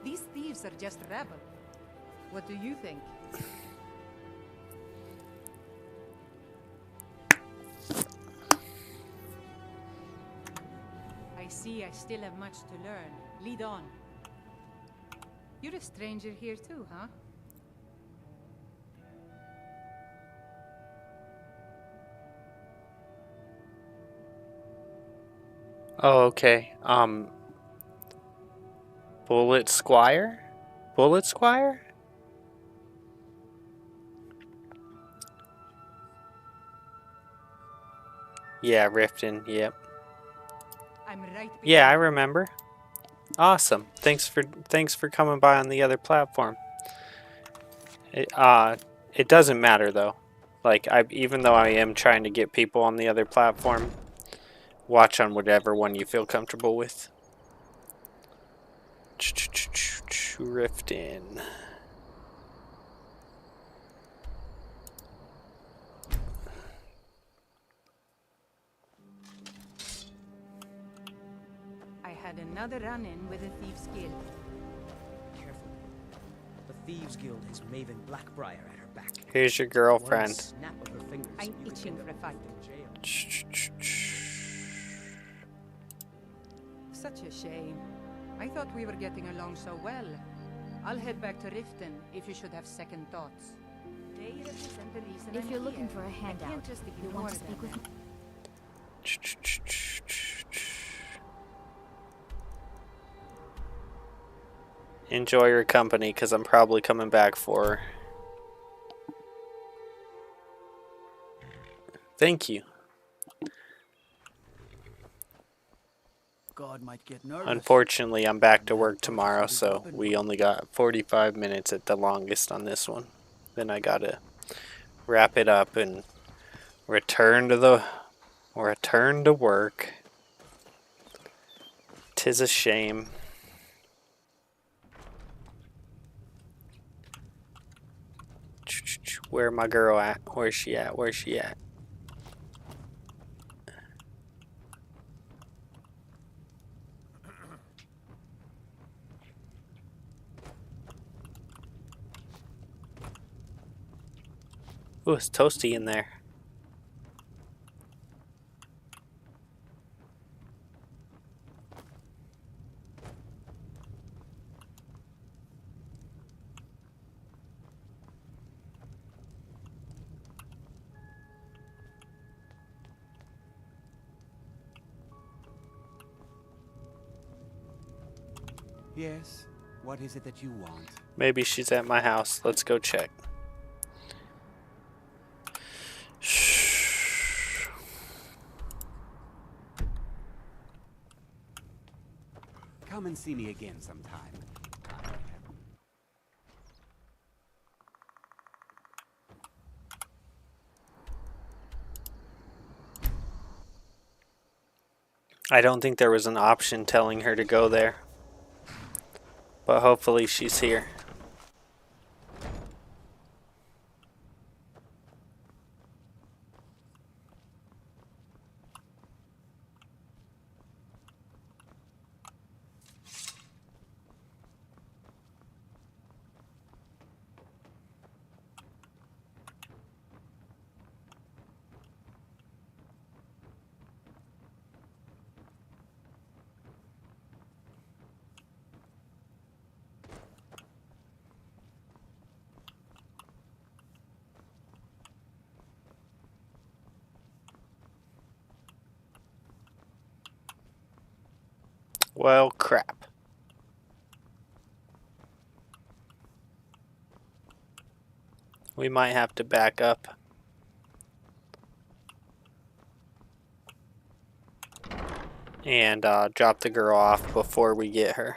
These thieves are just rabble. What do you think? I see I still have much to learn. Lead on. You're a stranger here too, huh? Oh, okay. Bullet Squire? Bullet Squire? Yeah, Riften, yep. I'm right. Yeah, I remember. Awesome. Thanks for coming by on the other platform. It doesn't matter though. Like even though I am trying to get people on the other platform, watch on whatever one you feel comfortable with. Riften. I had another run-in with the Thieves Guild. Careful. The Thieves Guild has Maven Blackbriar at her back. Here's your girlfriend. One snap of her fingers, I'm you could itching end for a up fight. in jail. Such a shame. I thought we were getting along so well. I'll head back to Riften if you should have second thoughts. They represent the reason If I'm you're looking here. for a handout, I can't just you ignore want to speak them. with me? Enjoy your company, because I'm probably coming back for her. Thank you. God might get nervous. Unfortunately, I'm back to work tomorrow, so we only got 45 minutes at the longest on this one. Then I gotta wrap it up and return to work. 'Tis a shame. Where my girl at? Where's she at? Where's she at? Ooh, it's toasty in there. Yes? What is it that you want? Maybe she's at my house. Let's go check. Come and see me again sometime. I don't think there was an option telling her to go there. But hopefully she's here. Well, crap. We might have to back up. And drop the girl off before we get her.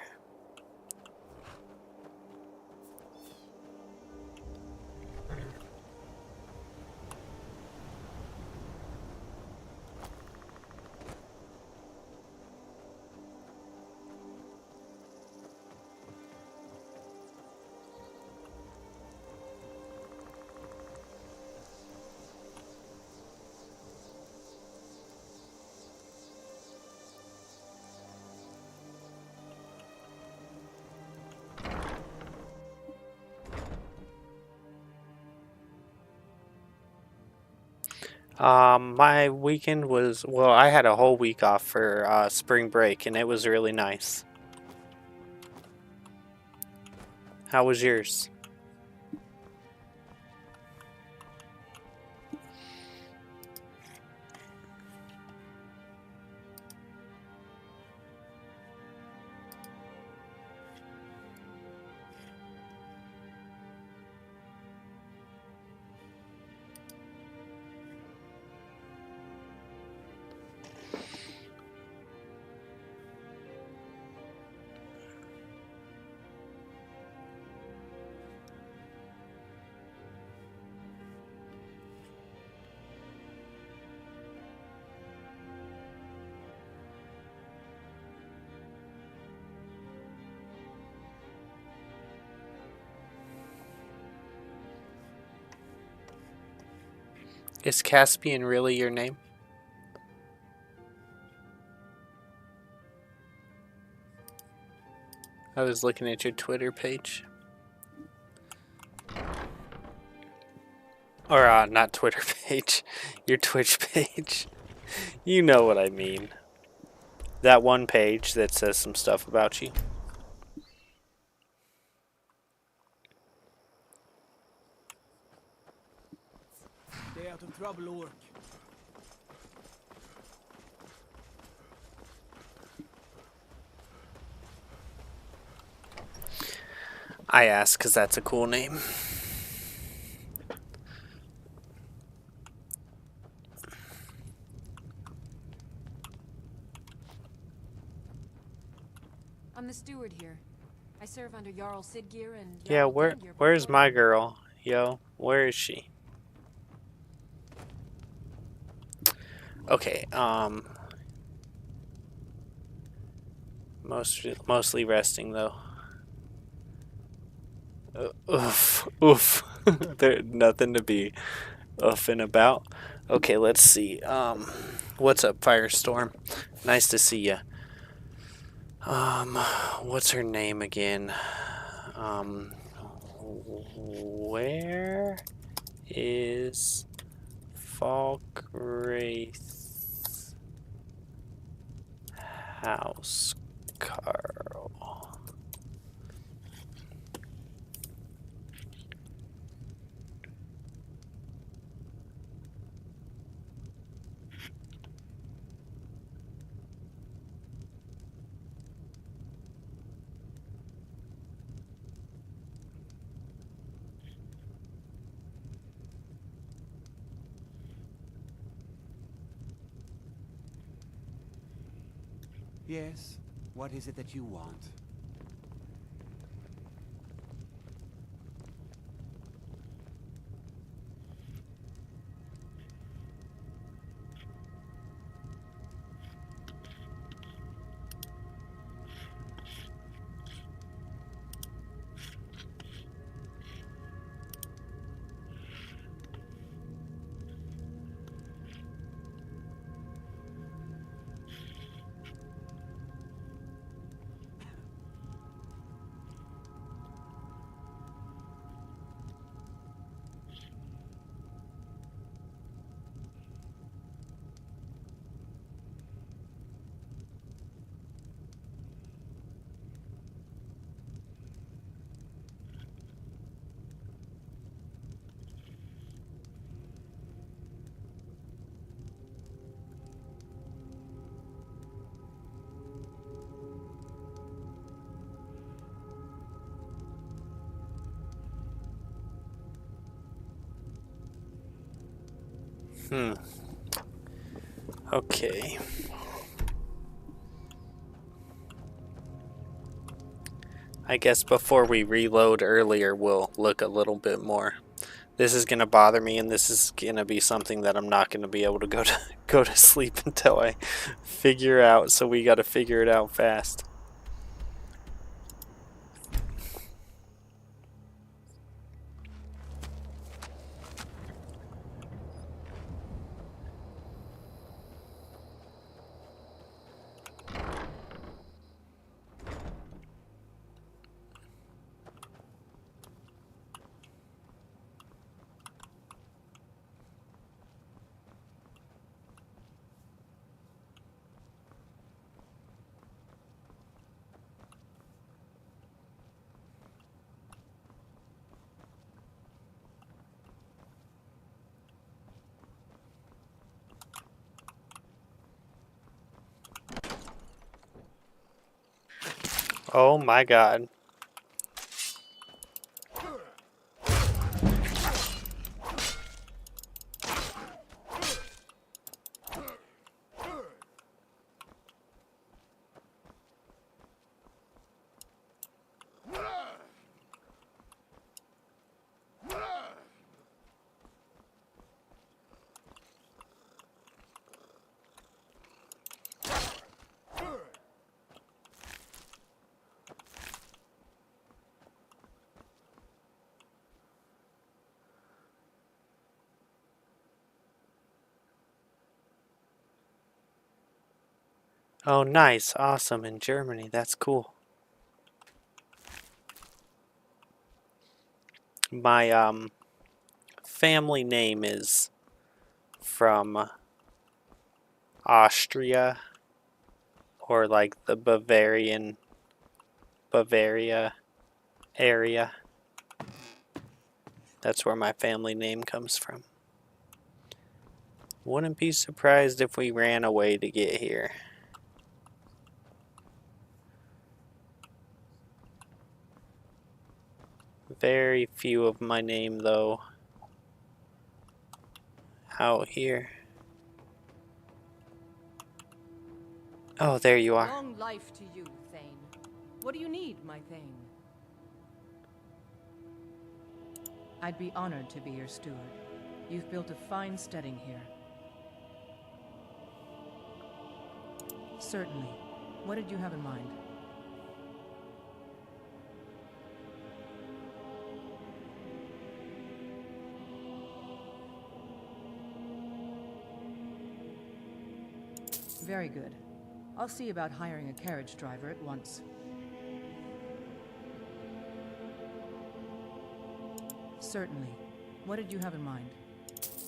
My weekend was, well, I had a whole week off for spring break, and it was really nice. How was yours? Is Caspian really your name? I was looking at your Twitter page. Or, not Twitter page. Your Twitch page. You know what I mean. That one page that says some stuff about you. Stay out of trouble, Orc. I asked because that's a cool name. I'm the steward here. I serve under Jarl Siggeir and Yeah, Jarl Dengir where's both my over. girl? Yo, where is she? Okay, mostly resting though. Oof, oof. There's nothing to be oofing about. Okay, let's see. What's up, Firestorm? Nice to see you. What's her name again? Where is Falkwraith's house, Carl? Yes? What is it that you want? Okay. I guess before we reload earlier, we'll look a little bit more. This is gonna bother me, and this is gonna be something that I'm not gonna be able to go to sleep until I figure out. So we got to figure it out fast. Oh my god. Oh, nice. Awesome. In Germany. That's cool. My family name is from Austria, or like the Bavaria area. That's where my family name comes from. Wouldn't be surprised if we ran away to get here. Very few of my name, though, out here. Oh, there you are. Long life to you, Thane. What do you need, my Thane? I'd be honored to be your steward. You've built a fine steading here. Certainly. What did you have in mind? Very good. I'll see about hiring a carriage driver at once. Certainly. What did you have in mind?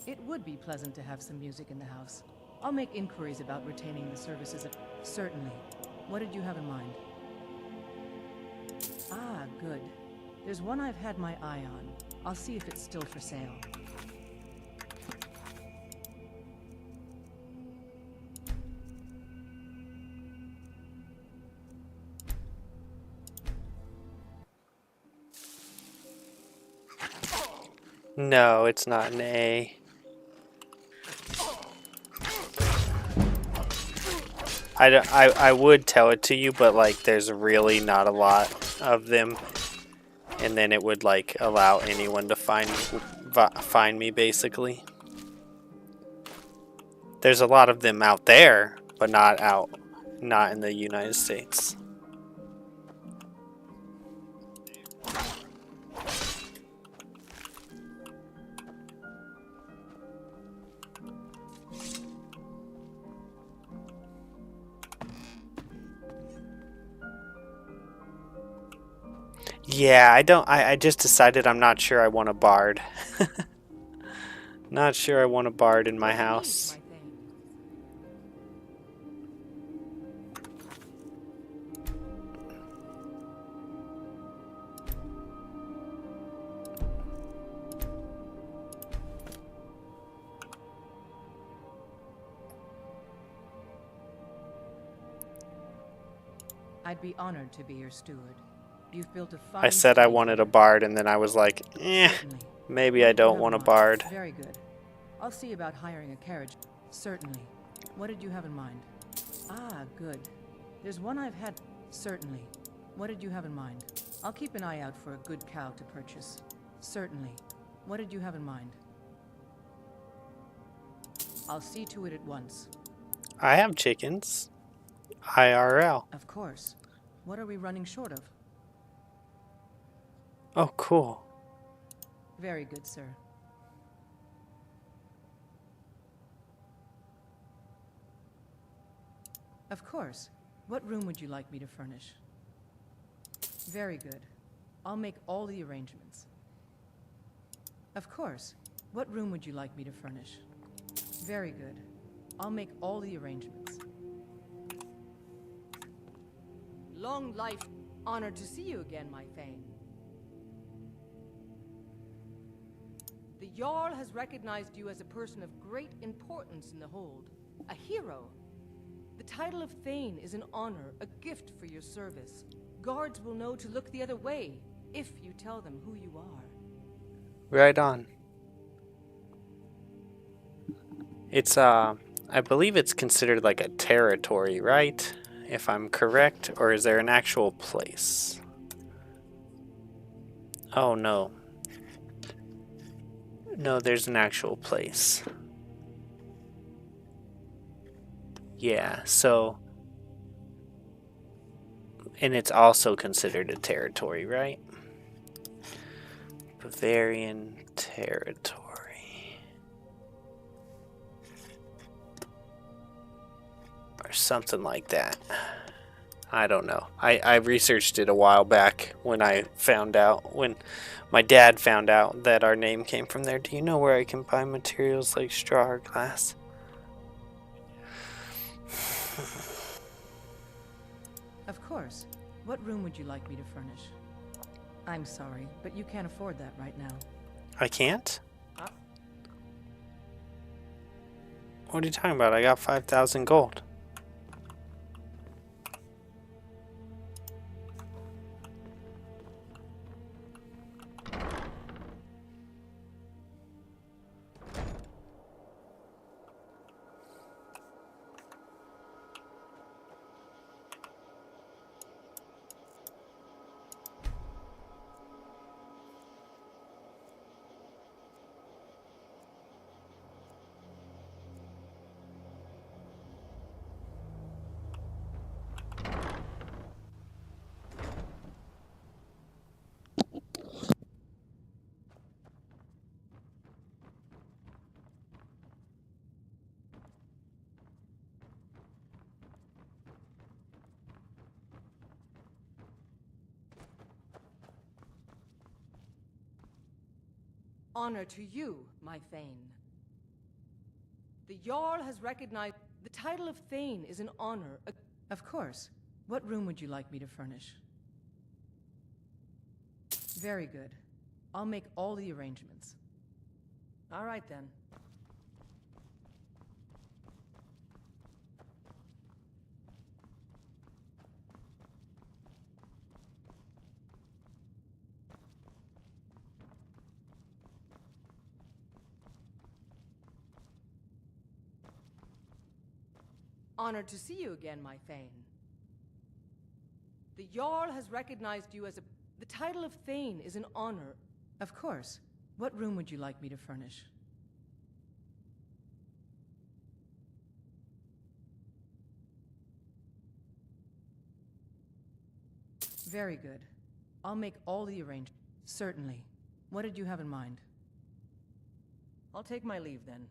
It would be pleasant to have some music in the house. I'll make inquiries about retaining the services of... Certainly. What did you have in mind? Ah, good. There's one I've had my eye on. I'll see if it's still for sale. No, it's not an A. I would tell it to you, but like there's really not a lot of them, and then it would like allow anyone to find me basically. There's a lot of them out there, but not in the United States. Yeah, I just decided I'm not sure I want a bard. Not sure I want a bard in my house. I'd be honored to be your steward. You've built a fine... I said I wanted a bard, and then I was like, maybe I don't want a bard. Very good. I'll see about hiring a carriage. Certainly. What did you have in mind? Ah, good. There's one I've had. Certainly. What did you have in mind? I'll keep an eye out for a good cow to purchase. Certainly. What did you have in mind? I'll see to it at once. I have chickens. IRL. Of course. What are we running short of? Oh, cool. Very good, sir. Of course. What room would you like me to furnish? Very good. I'll make all the arrangements. Of course. What room would you like me to furnish? Very good. I'll make all the arrangements. Long life. Honored to see you again, my Thane. The Jarl has recognized you as a person of great importance in the Hold. A hero. The title of Thane is an honor, a gift for your service. Guards will know to look the other way if you tell them who you are. Right on. It's, I believe it's considered like a territory, right? If I'm correct, or is there an actual place? Oh, no. No, there's an actual place. Yeah, so... And it's also considered a territory, right? Bavarian territory. Or something like that. I don't know. I researched it a while back when I found out, when my dad found out that our name came from there. Do you know where I can buy materials like straw or glass? Of course. What room would you like me to furnish? I'm sorry, but you can't afford that right now. I can't? What are you talking about? I got 5,000 gold. Honor to you, my Thane. The Jarl has recognized the title of Thane is an honor. Of course. What room would you like me to furnish? Very good. I'll make all the arrangements. All right then. Honored to see you again, my Thane. The Jarl has recognized you as a... The title of Thane is an honor. Of course. What room would you like me to furnish? Very good. I'll make all the arrangements. Certainly. What did you have in mind? I'll take my leave then.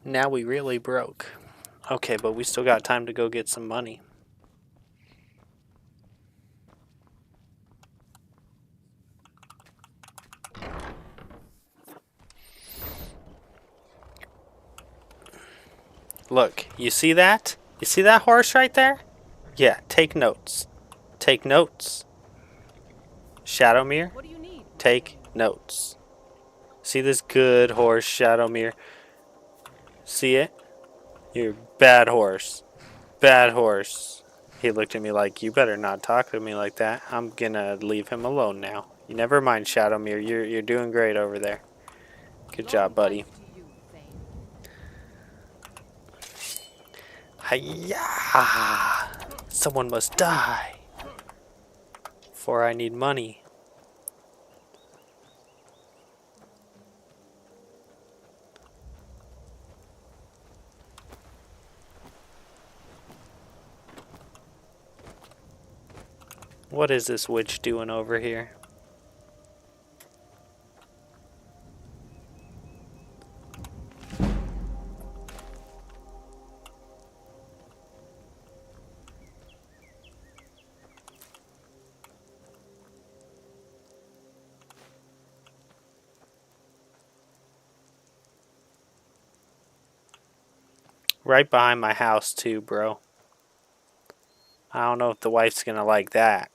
Now we really broke. Okay, but we still got time to go get some money. Look, you see that? You see that horse right there? Yeah, take notes. Take notes. Shadowmere, take notes. See this good horse, Shadowmere? See it? You're a bad horse. Bad horse. He looked at me like, you better not talk to me like that. I'm gonna leave him alone now. You never mind, Shadowmere. You're doing great over there. Good job, buddy. Hiya! Someone must die. For I need money. What is this witch doing over here? Right behind my house too, bro. I don't know if the wife's gonna like that.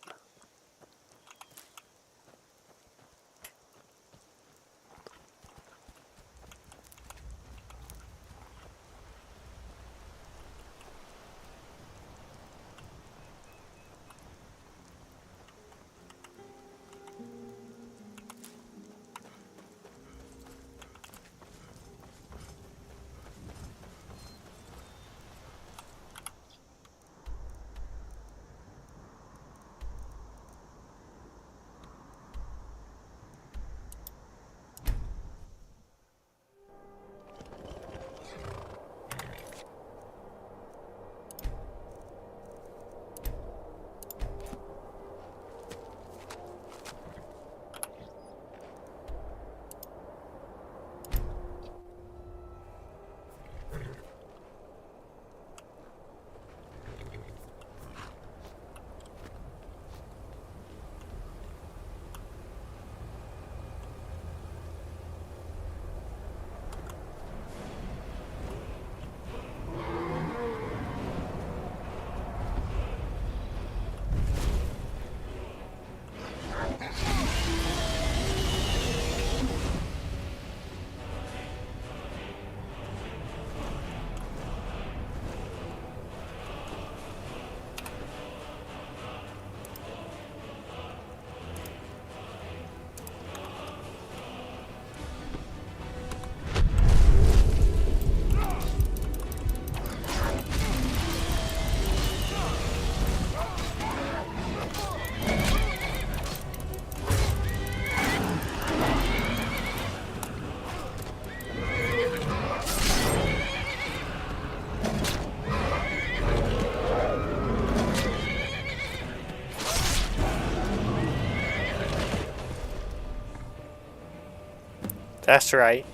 That's right.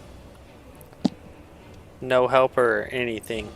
No help or anything.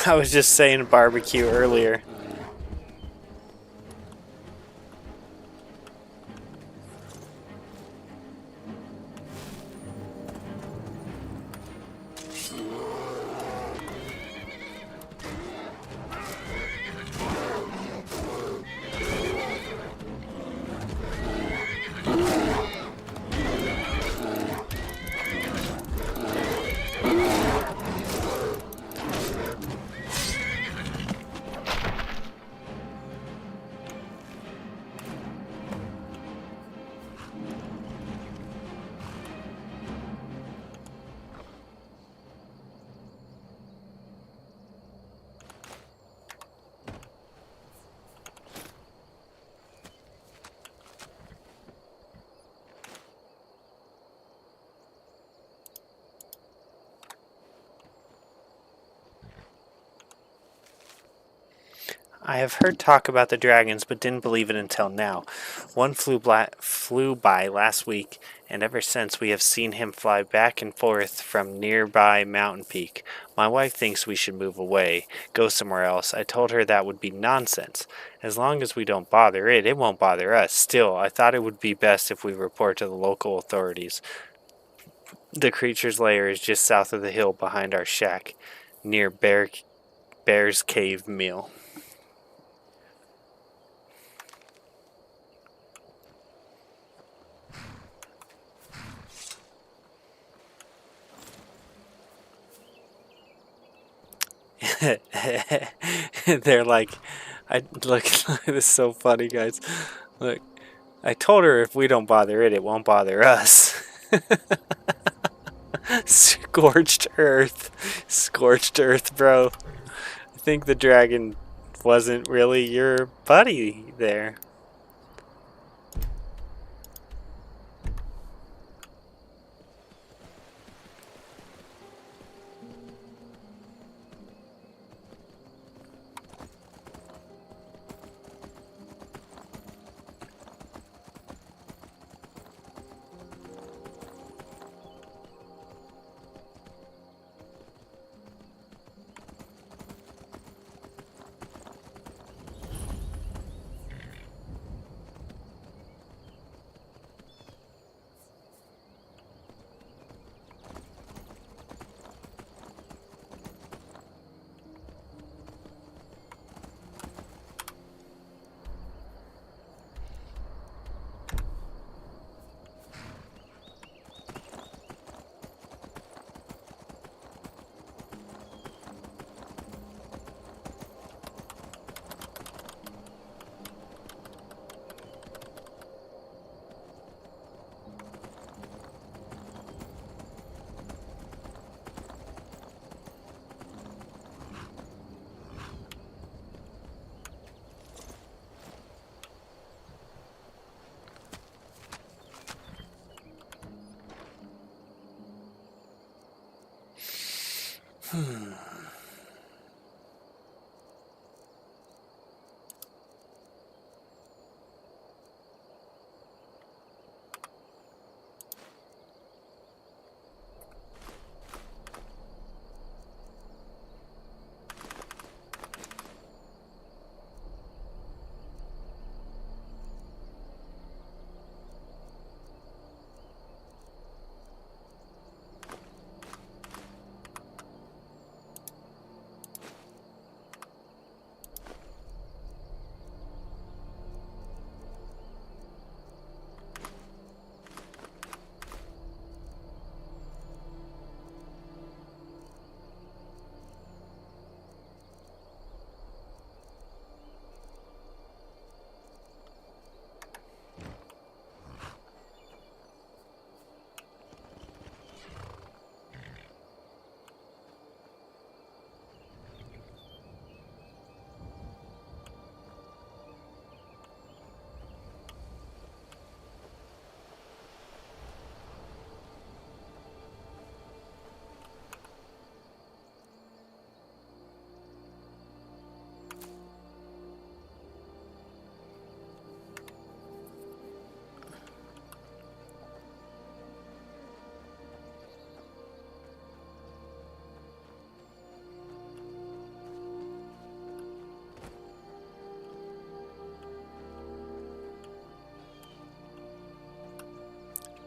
I was just saying barbecue earlier. I have heard talk about the dragons, but didn't believe it until now. One flew by last week, and ever since we have seen him fly back and forth from nearby mountain peak. My wife thinks we should move away, go somewhere else. I told her that would be nonsense. As long as we don't bother it, it won't bother us. Still, I thought it would be best if we report to the local authorities. The creature's lair is just south of the hill behind our shack, near Bear's Cave Mill. They're like, I look, this is so funny, guys. Look, I told her if we don't bother it, it won't bother us. Scorched earth, bro. I think the dragon wasn't really your buddy there.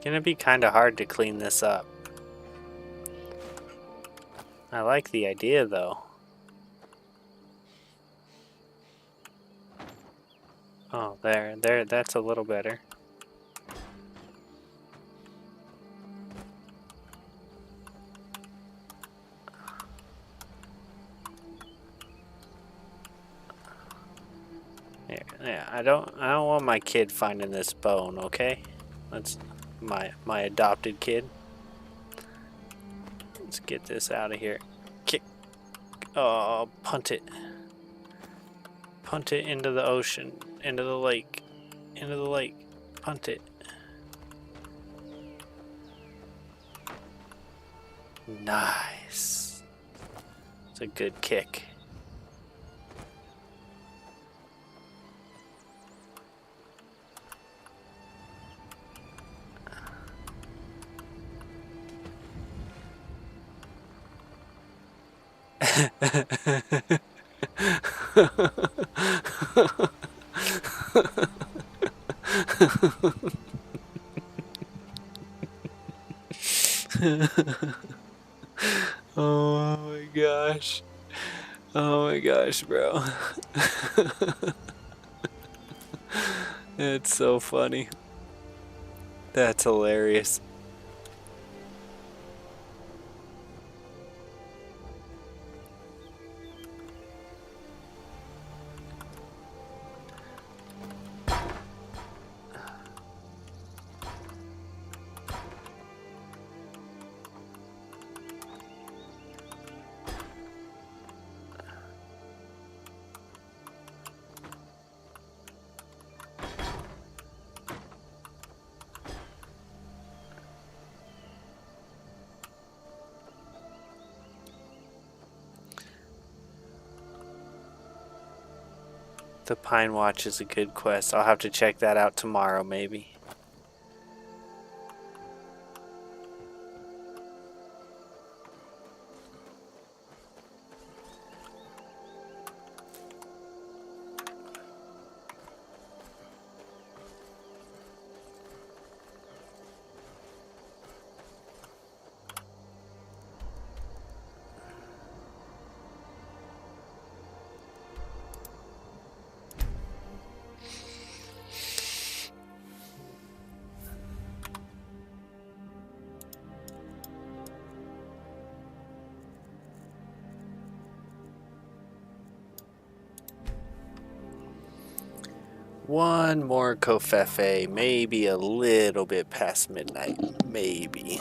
Gonna be kind of hard to clean this up. I like the idea though. Oh, there, that's a little better. Yeah, I don't want my kid finding this bone, okay? That's my adopted kid. Let's get this out of here. Kick. Oh, punt it. Punt it into the ocean, into the lake, into the lake. Punt it. Nice. It's a good kick. Oh my gosh. Oh my gosh, bro. It's so funny. That's hilarious. The Pine Watch is a good quest. I'll have to check that out tomorrow, maybe. One more Kofefe, maybe a little bit past midnight, maybe.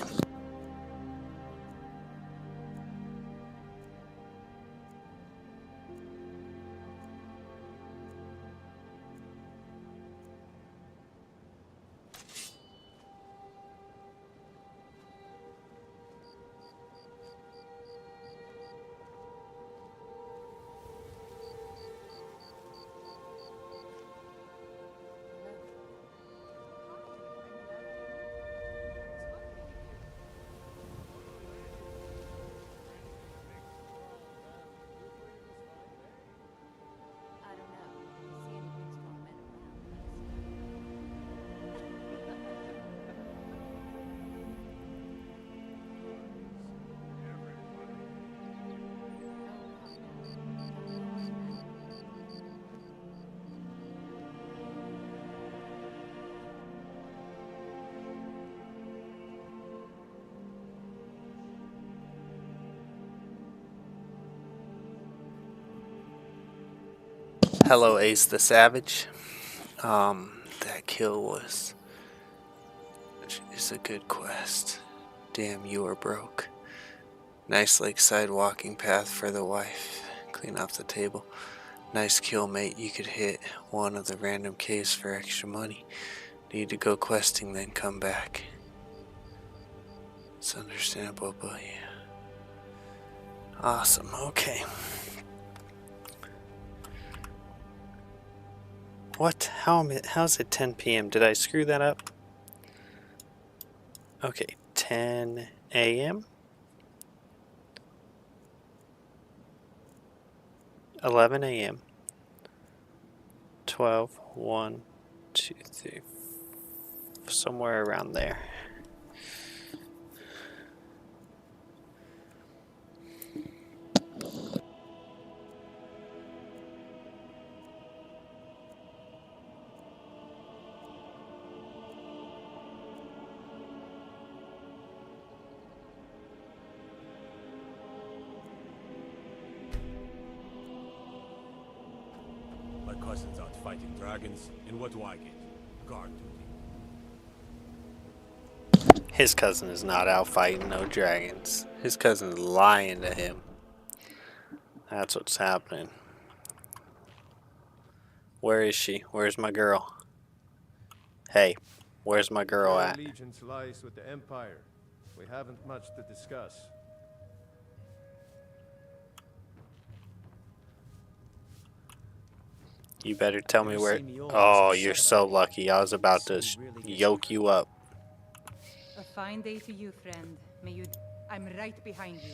Hello, Ace the Savage. That kill was just a good quest. Damn, you are broke. Nice lakeside walking path for the wife. Clean off the table. Nice kill, mate. You could hit one of the random caves for extra money. Need to go questing, then come back. It's understandable, but yeah. Awesome, okay. What? How's it 10 p.m.? Did I screw that up? Okay, 10 a.m. 11 a.m. 12, 1, 2, 3, somewhere around there. cousin's out fighting dragons, and what do I get? Guard duty. His cousin is not out fighting no dragons. His cousin's lying to him. That's what's happening. Where is she? Where's my girl? Hey, where's my girl Your at? allegiance lies with the Empire. We haven't much to discuss. You better tell me where. Oh, you're so lucky. I was about to yoke you up. A fine day to you, friend. May you... I'm right behind you.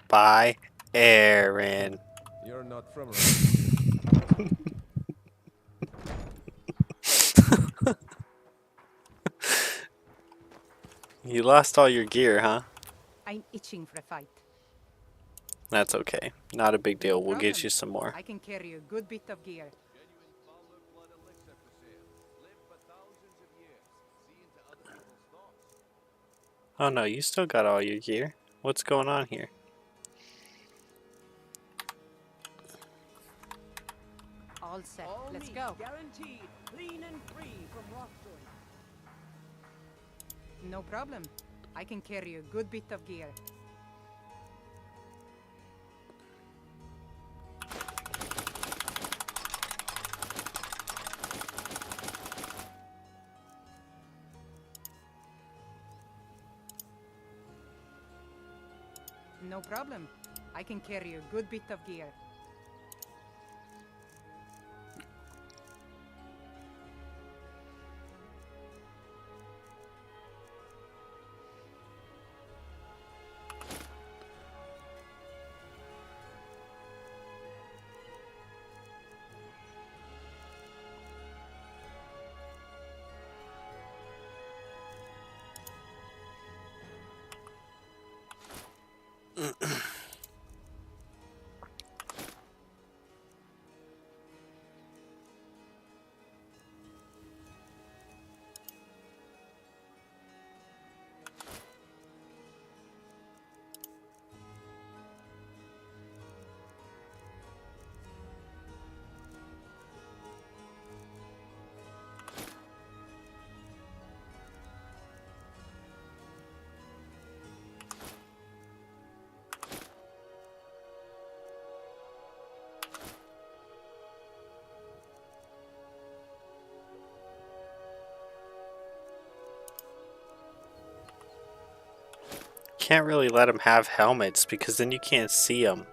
Bye, Aaron. You're not from You lost all your gear, huh? I'm itching for a fight. That's okay. Not a big deal. We'll get you some more. I can carry a good bit of gear. Oh no, you still got all your gear. What's going on here? All set. Let's go. Guaranteed, clean and free from rock joint. No problem. I can carry a good bit of gear. No problem. I can carry a good bit of gear. Can't really let them have helmets because then you can't see them.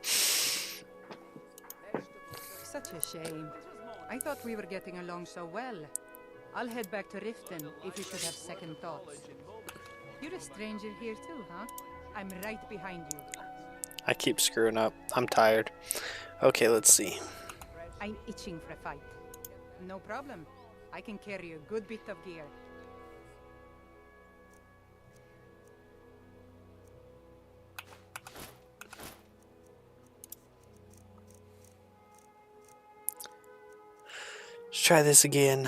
Such a shame. I thought we were getting along so well. I'll head back to Riften if you should have second thoughts. You're a stranger here too, huh? I'm right behind you. I keep screwing up. I'm tired. Okay, let's see. I'm itching for a fight. No problem. I can carry a good bit of gear. Let's try this again.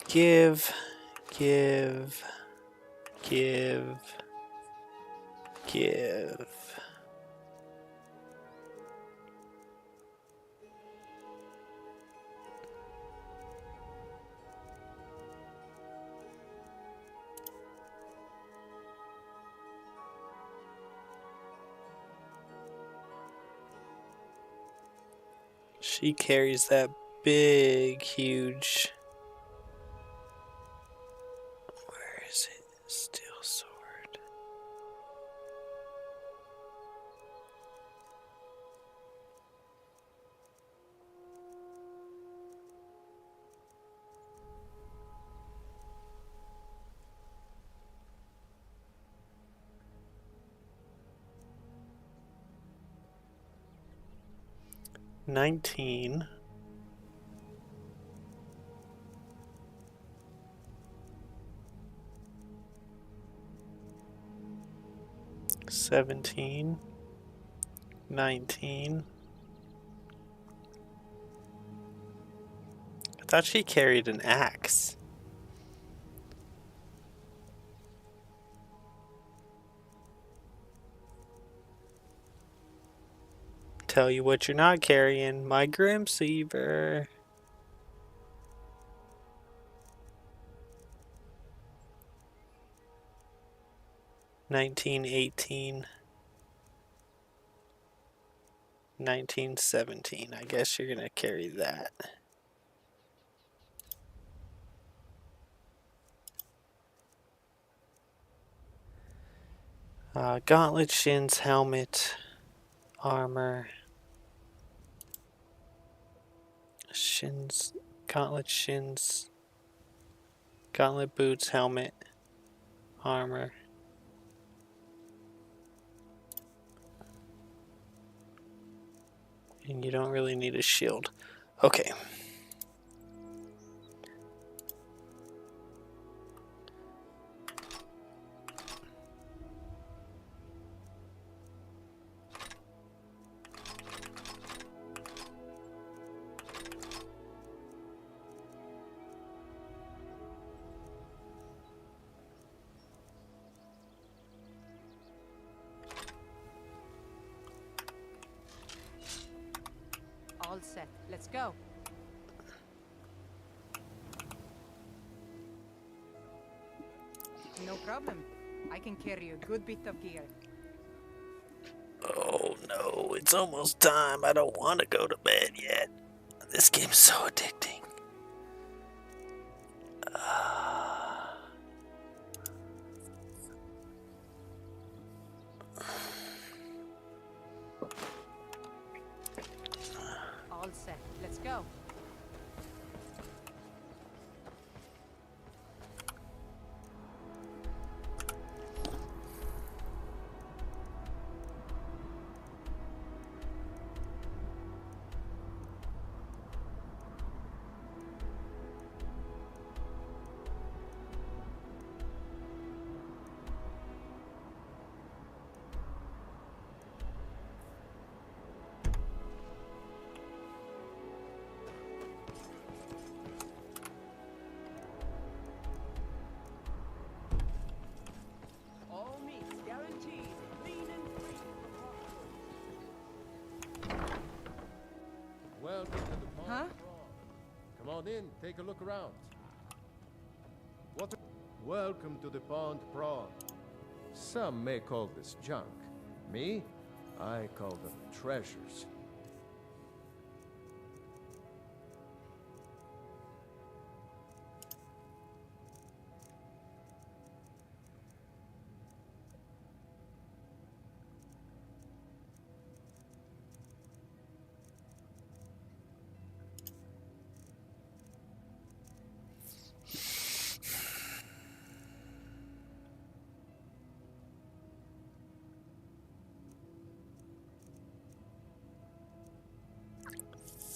Give. She carries that big, huge. Where is it? Steel sword. $19. 17, 19. I thought she carried an axe. Tell you what you're not carrying. My Grimseaver. 1918. 1917. I guess you're gonna carry that. Gauntlet, shins, helmet, armor. Shins, gauntlet, boots, helmet, armor. And you don't really need a shield. Okay. All set. Let's go. No problem. I can carry a good bit of gear. Oh no, it's almost time. I don't want to go to bed yet. This game's so addicting. All set. Let's go. All meats guaranteed. Lean and free. Welcome to the pond. Huh? Come on in, take a look around. Welcome to the Pond Prawn. Some may call this junk. Me? I call them treasures.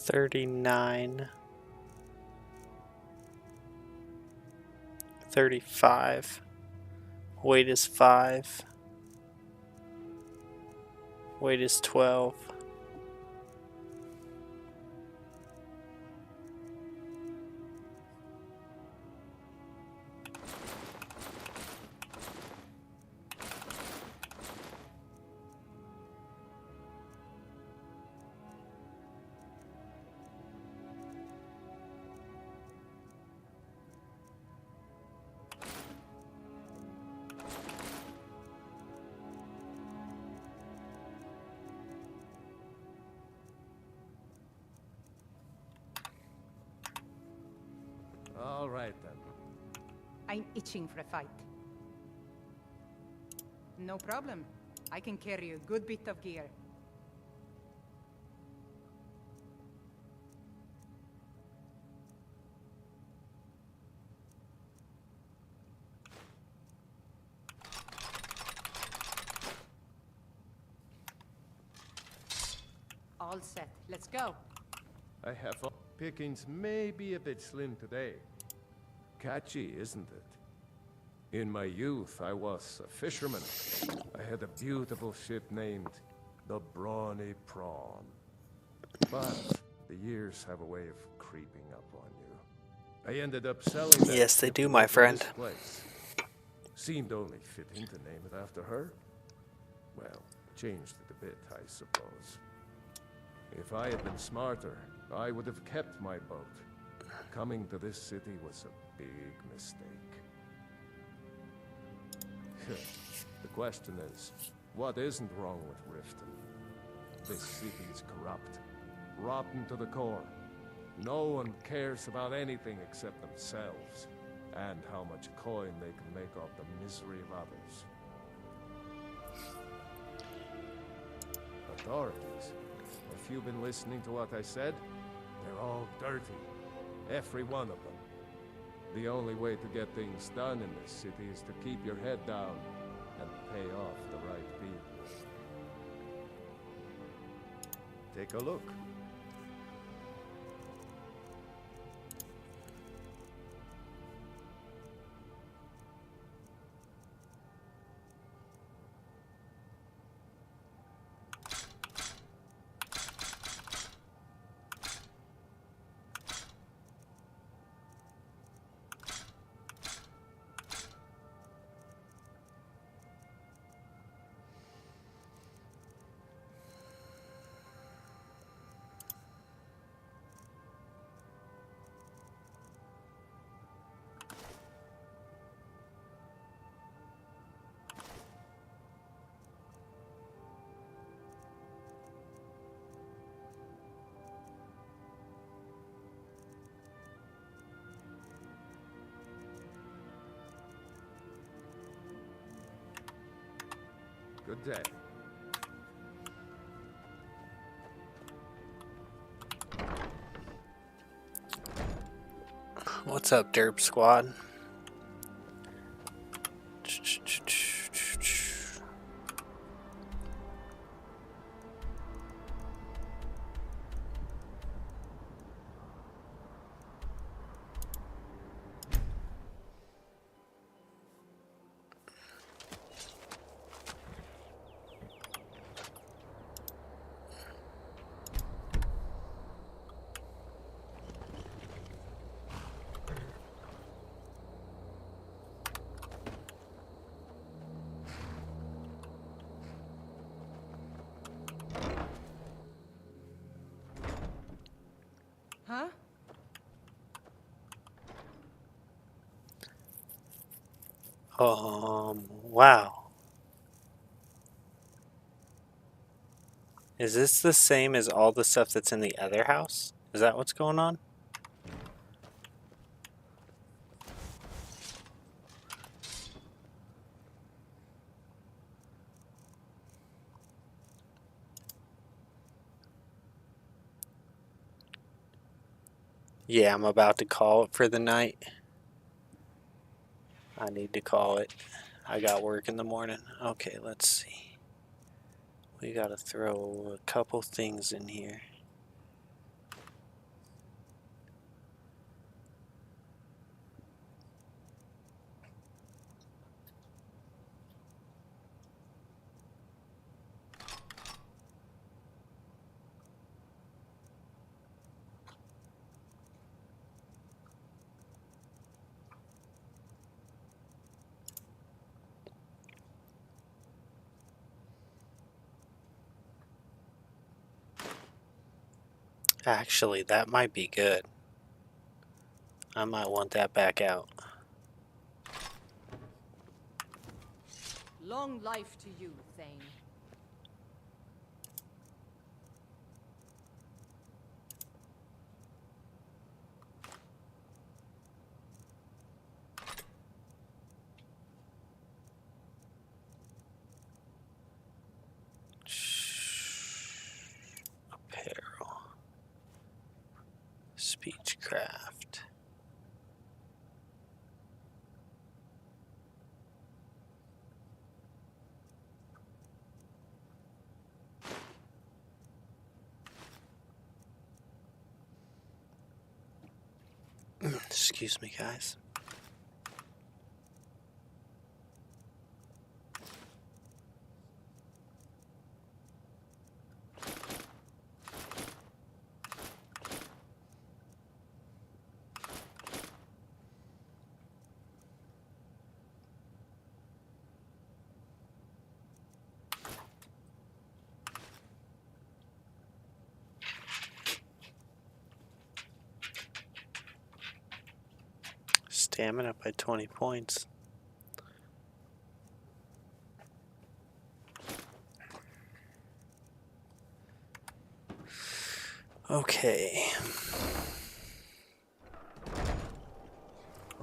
$39. 35. Weight is 5. Weight is 12. All right then. I'm itching for a fight. No problem. I can carry a good bit of gear. All set. Let's go. I have pickings may be a bit slim today. Catchy, isn't it? In my youth, I was a fisherman. I had a beautiful ship named the Brawny Prawn. But the years have a way of creeping up on you. I ended up selling that Yes, they ship do, to my this friend. place. Seemed only fitting to name it after her. Well, changed it a bit, I suppose. If I had been smarter, I would have kept my boat. Coming to this city was a big mistake. The question is, what isn't wrong with Riften? This city is corrupt, rotten to the core. No one cares about anything except themselves, and how much coin they can make off the misery of others. Authorities, have you been listening to what I said? They're all dirty. Every one of them. The only way to get things done in this city is to keep your head down and pay off the right people. Take a look. Good day. What's up, Derp Squad? Huh? Wow. Is this the same as all the stuff that's in the other house? Is that what's going on? Yeah, I'm about to call it for the night. I need to call it. I got work in the morning. Okay, let's see. We gotta throw a couple things in here. Actually, that might be good. I might want that back out. Long life to you, Thane. Apparel. Speechcraft. Excuse me, guys. Stamina by 20 points. Okay.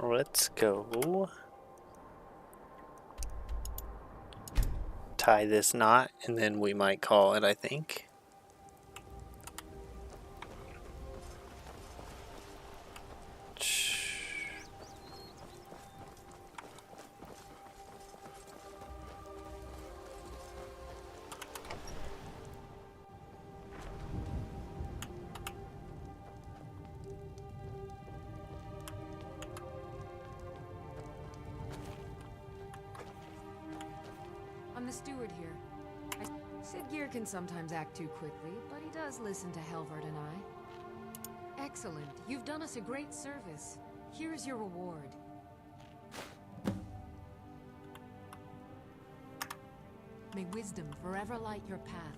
Let's go. Tie this knot and then we might call it, I think. I'm the steward here. Sid Gear can sometimes act too quickly, but he does listen to Helvard and I. Excellent. You've done us a great service. Here's your reward. May wisdom forever light your path.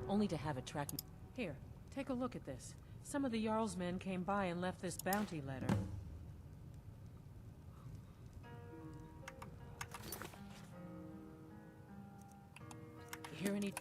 Only to have it track me. Here, take a look at this. Some of the Jarl's men came by and left this bounty letter. You hear any...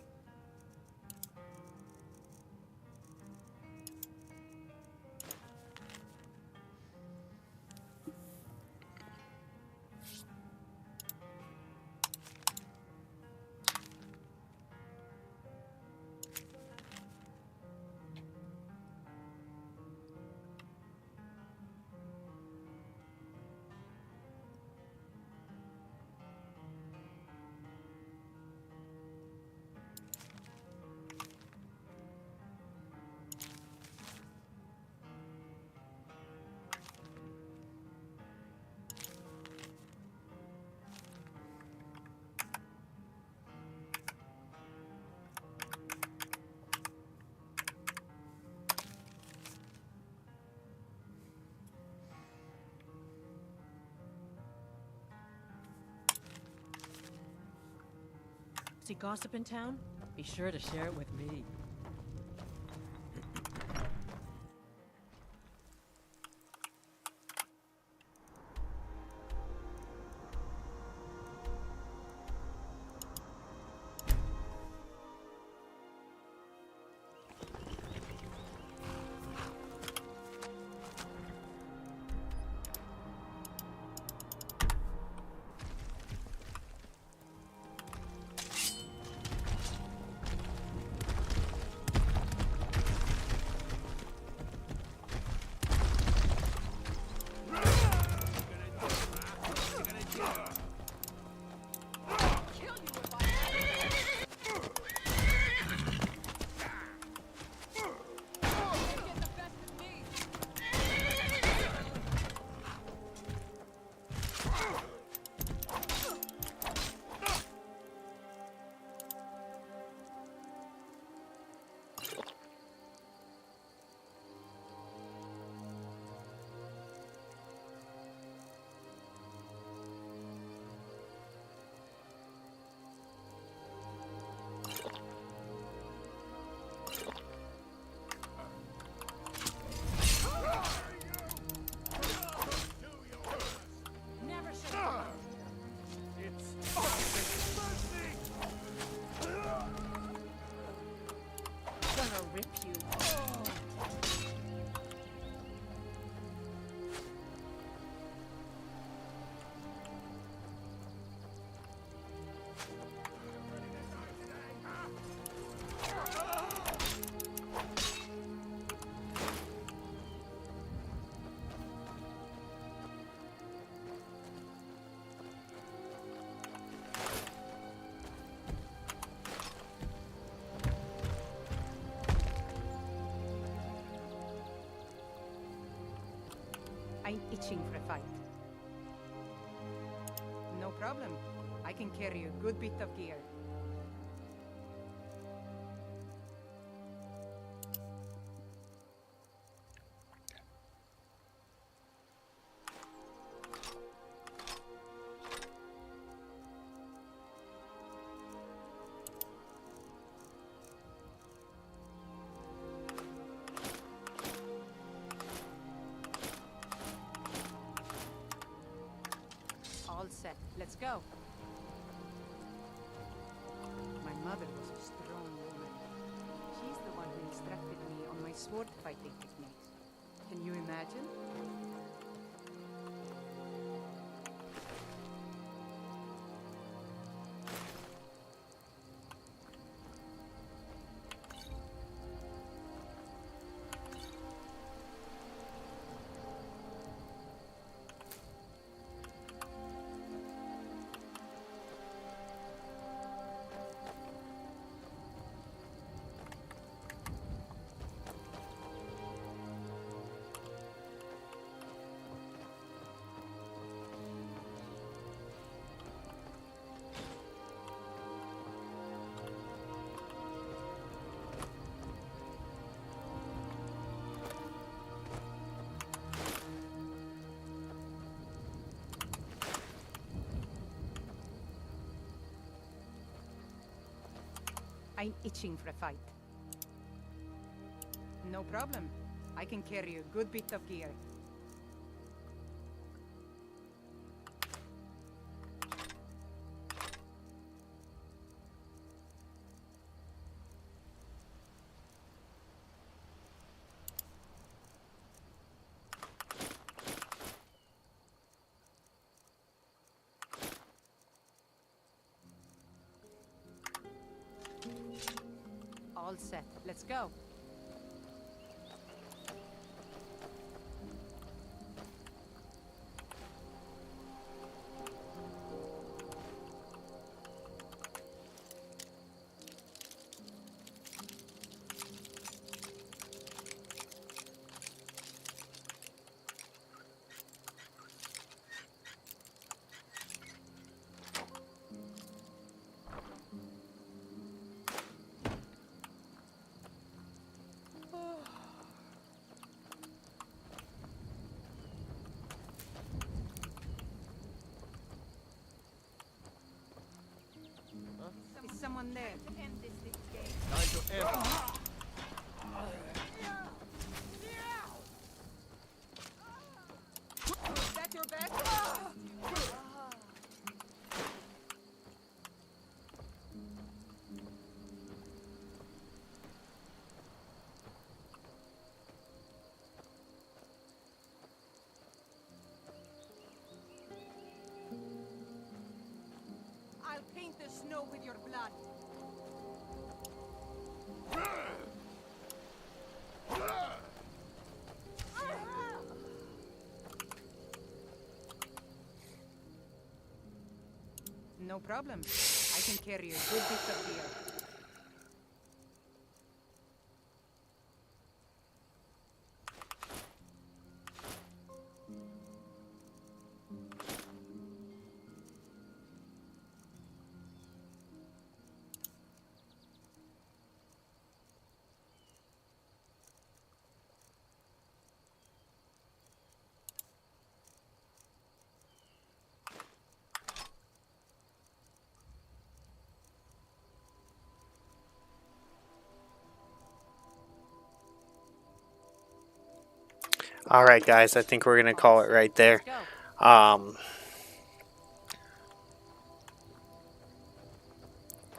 See gossip in town? Be sure to share it with me. rip you. I'm itching for a fight. No problem. I can carry a good bit of gear. All set. Let's go. My mother was a strong woman. She's the one who instructed me on my sword fighting techniques. Can you imagine? I'm itching for a fight. No problem. I can carry a good bit of gear. All set. Let's go. Is someone there? To end this game. Time to end. Is that your best? I'll paint the snow with your blood. No problem. I can carry a good bit of gear. All right, guys, I think we're going to call it right there.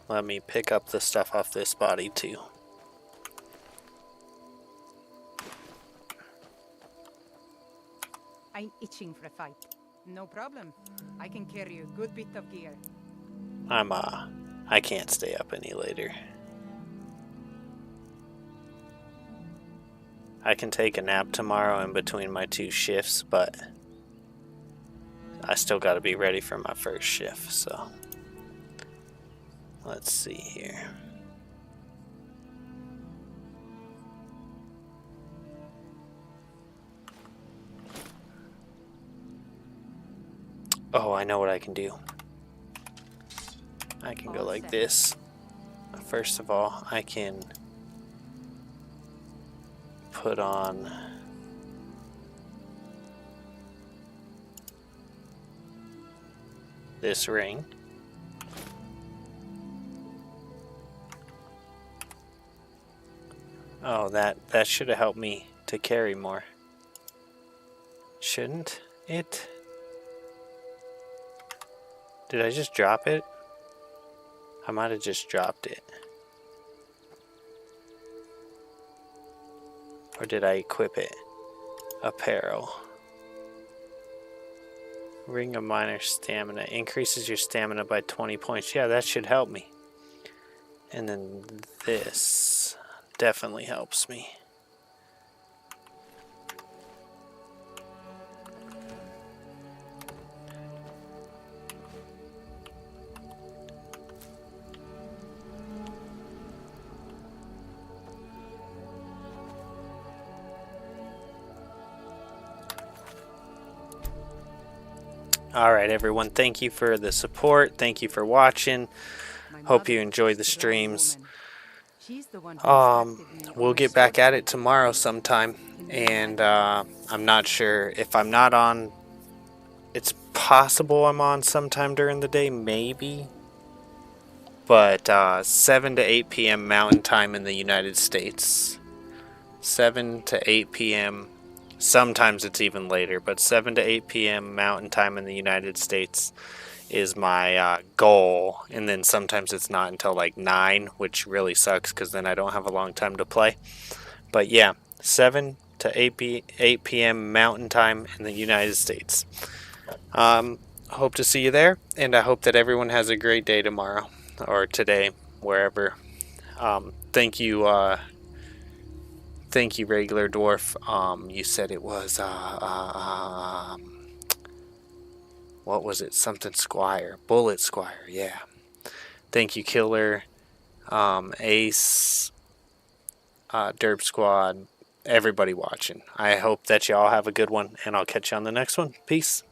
Let me pick up the stuff off this body, too. I'm itching for a fight. No problem. I can carry a good bit of gear. I can't stay up any later. I can take a nap tomorrow in between my 2 shifts, but I still got to be ready for my first shift, so let's see here. Oh, I know what I can do. I can go like this. First of all, I can put on this ring. Oh, that should have helped me to carry more. Shouldn't it? Did I just drop it? I might have just dropped it. Or did I equip it? Apparel. Ring of Minor Stamina. Increases your stamina by 20 points. Yeah, that should help me. And then this definitely helps me. Alright everyone, thank you for the support, thank you for watching, hope you enjoyed the streams. We'll get back at it tomorrow sometime, and I'm not sure if I'm not on. It's possible I'm on sometime during the day, maybe, but 7 to 8 p.m. Mountain Time in the United States. 7 to 8 p.m. Sometimes it's even later, but 7 to 8 p.m. Mountain Time in the United States is my goal, and then sometimes it's not until like 9, which really sucks because then I don't have a long time to play. But yeah, 7 to 8 p.m. Mountain Time in the United States. Hope to see you there, and I hope that everyone has a great day tomorrow, or today, wherever. Thank you, Regular Dwarf. You said it was, what was it? Something Squire. Bullet Squire, yeah. Thank you, Killer, Ace, Derp Squad, everybody watching. I hope that y'all have a good one, and I'll catch you on the next one. Peace.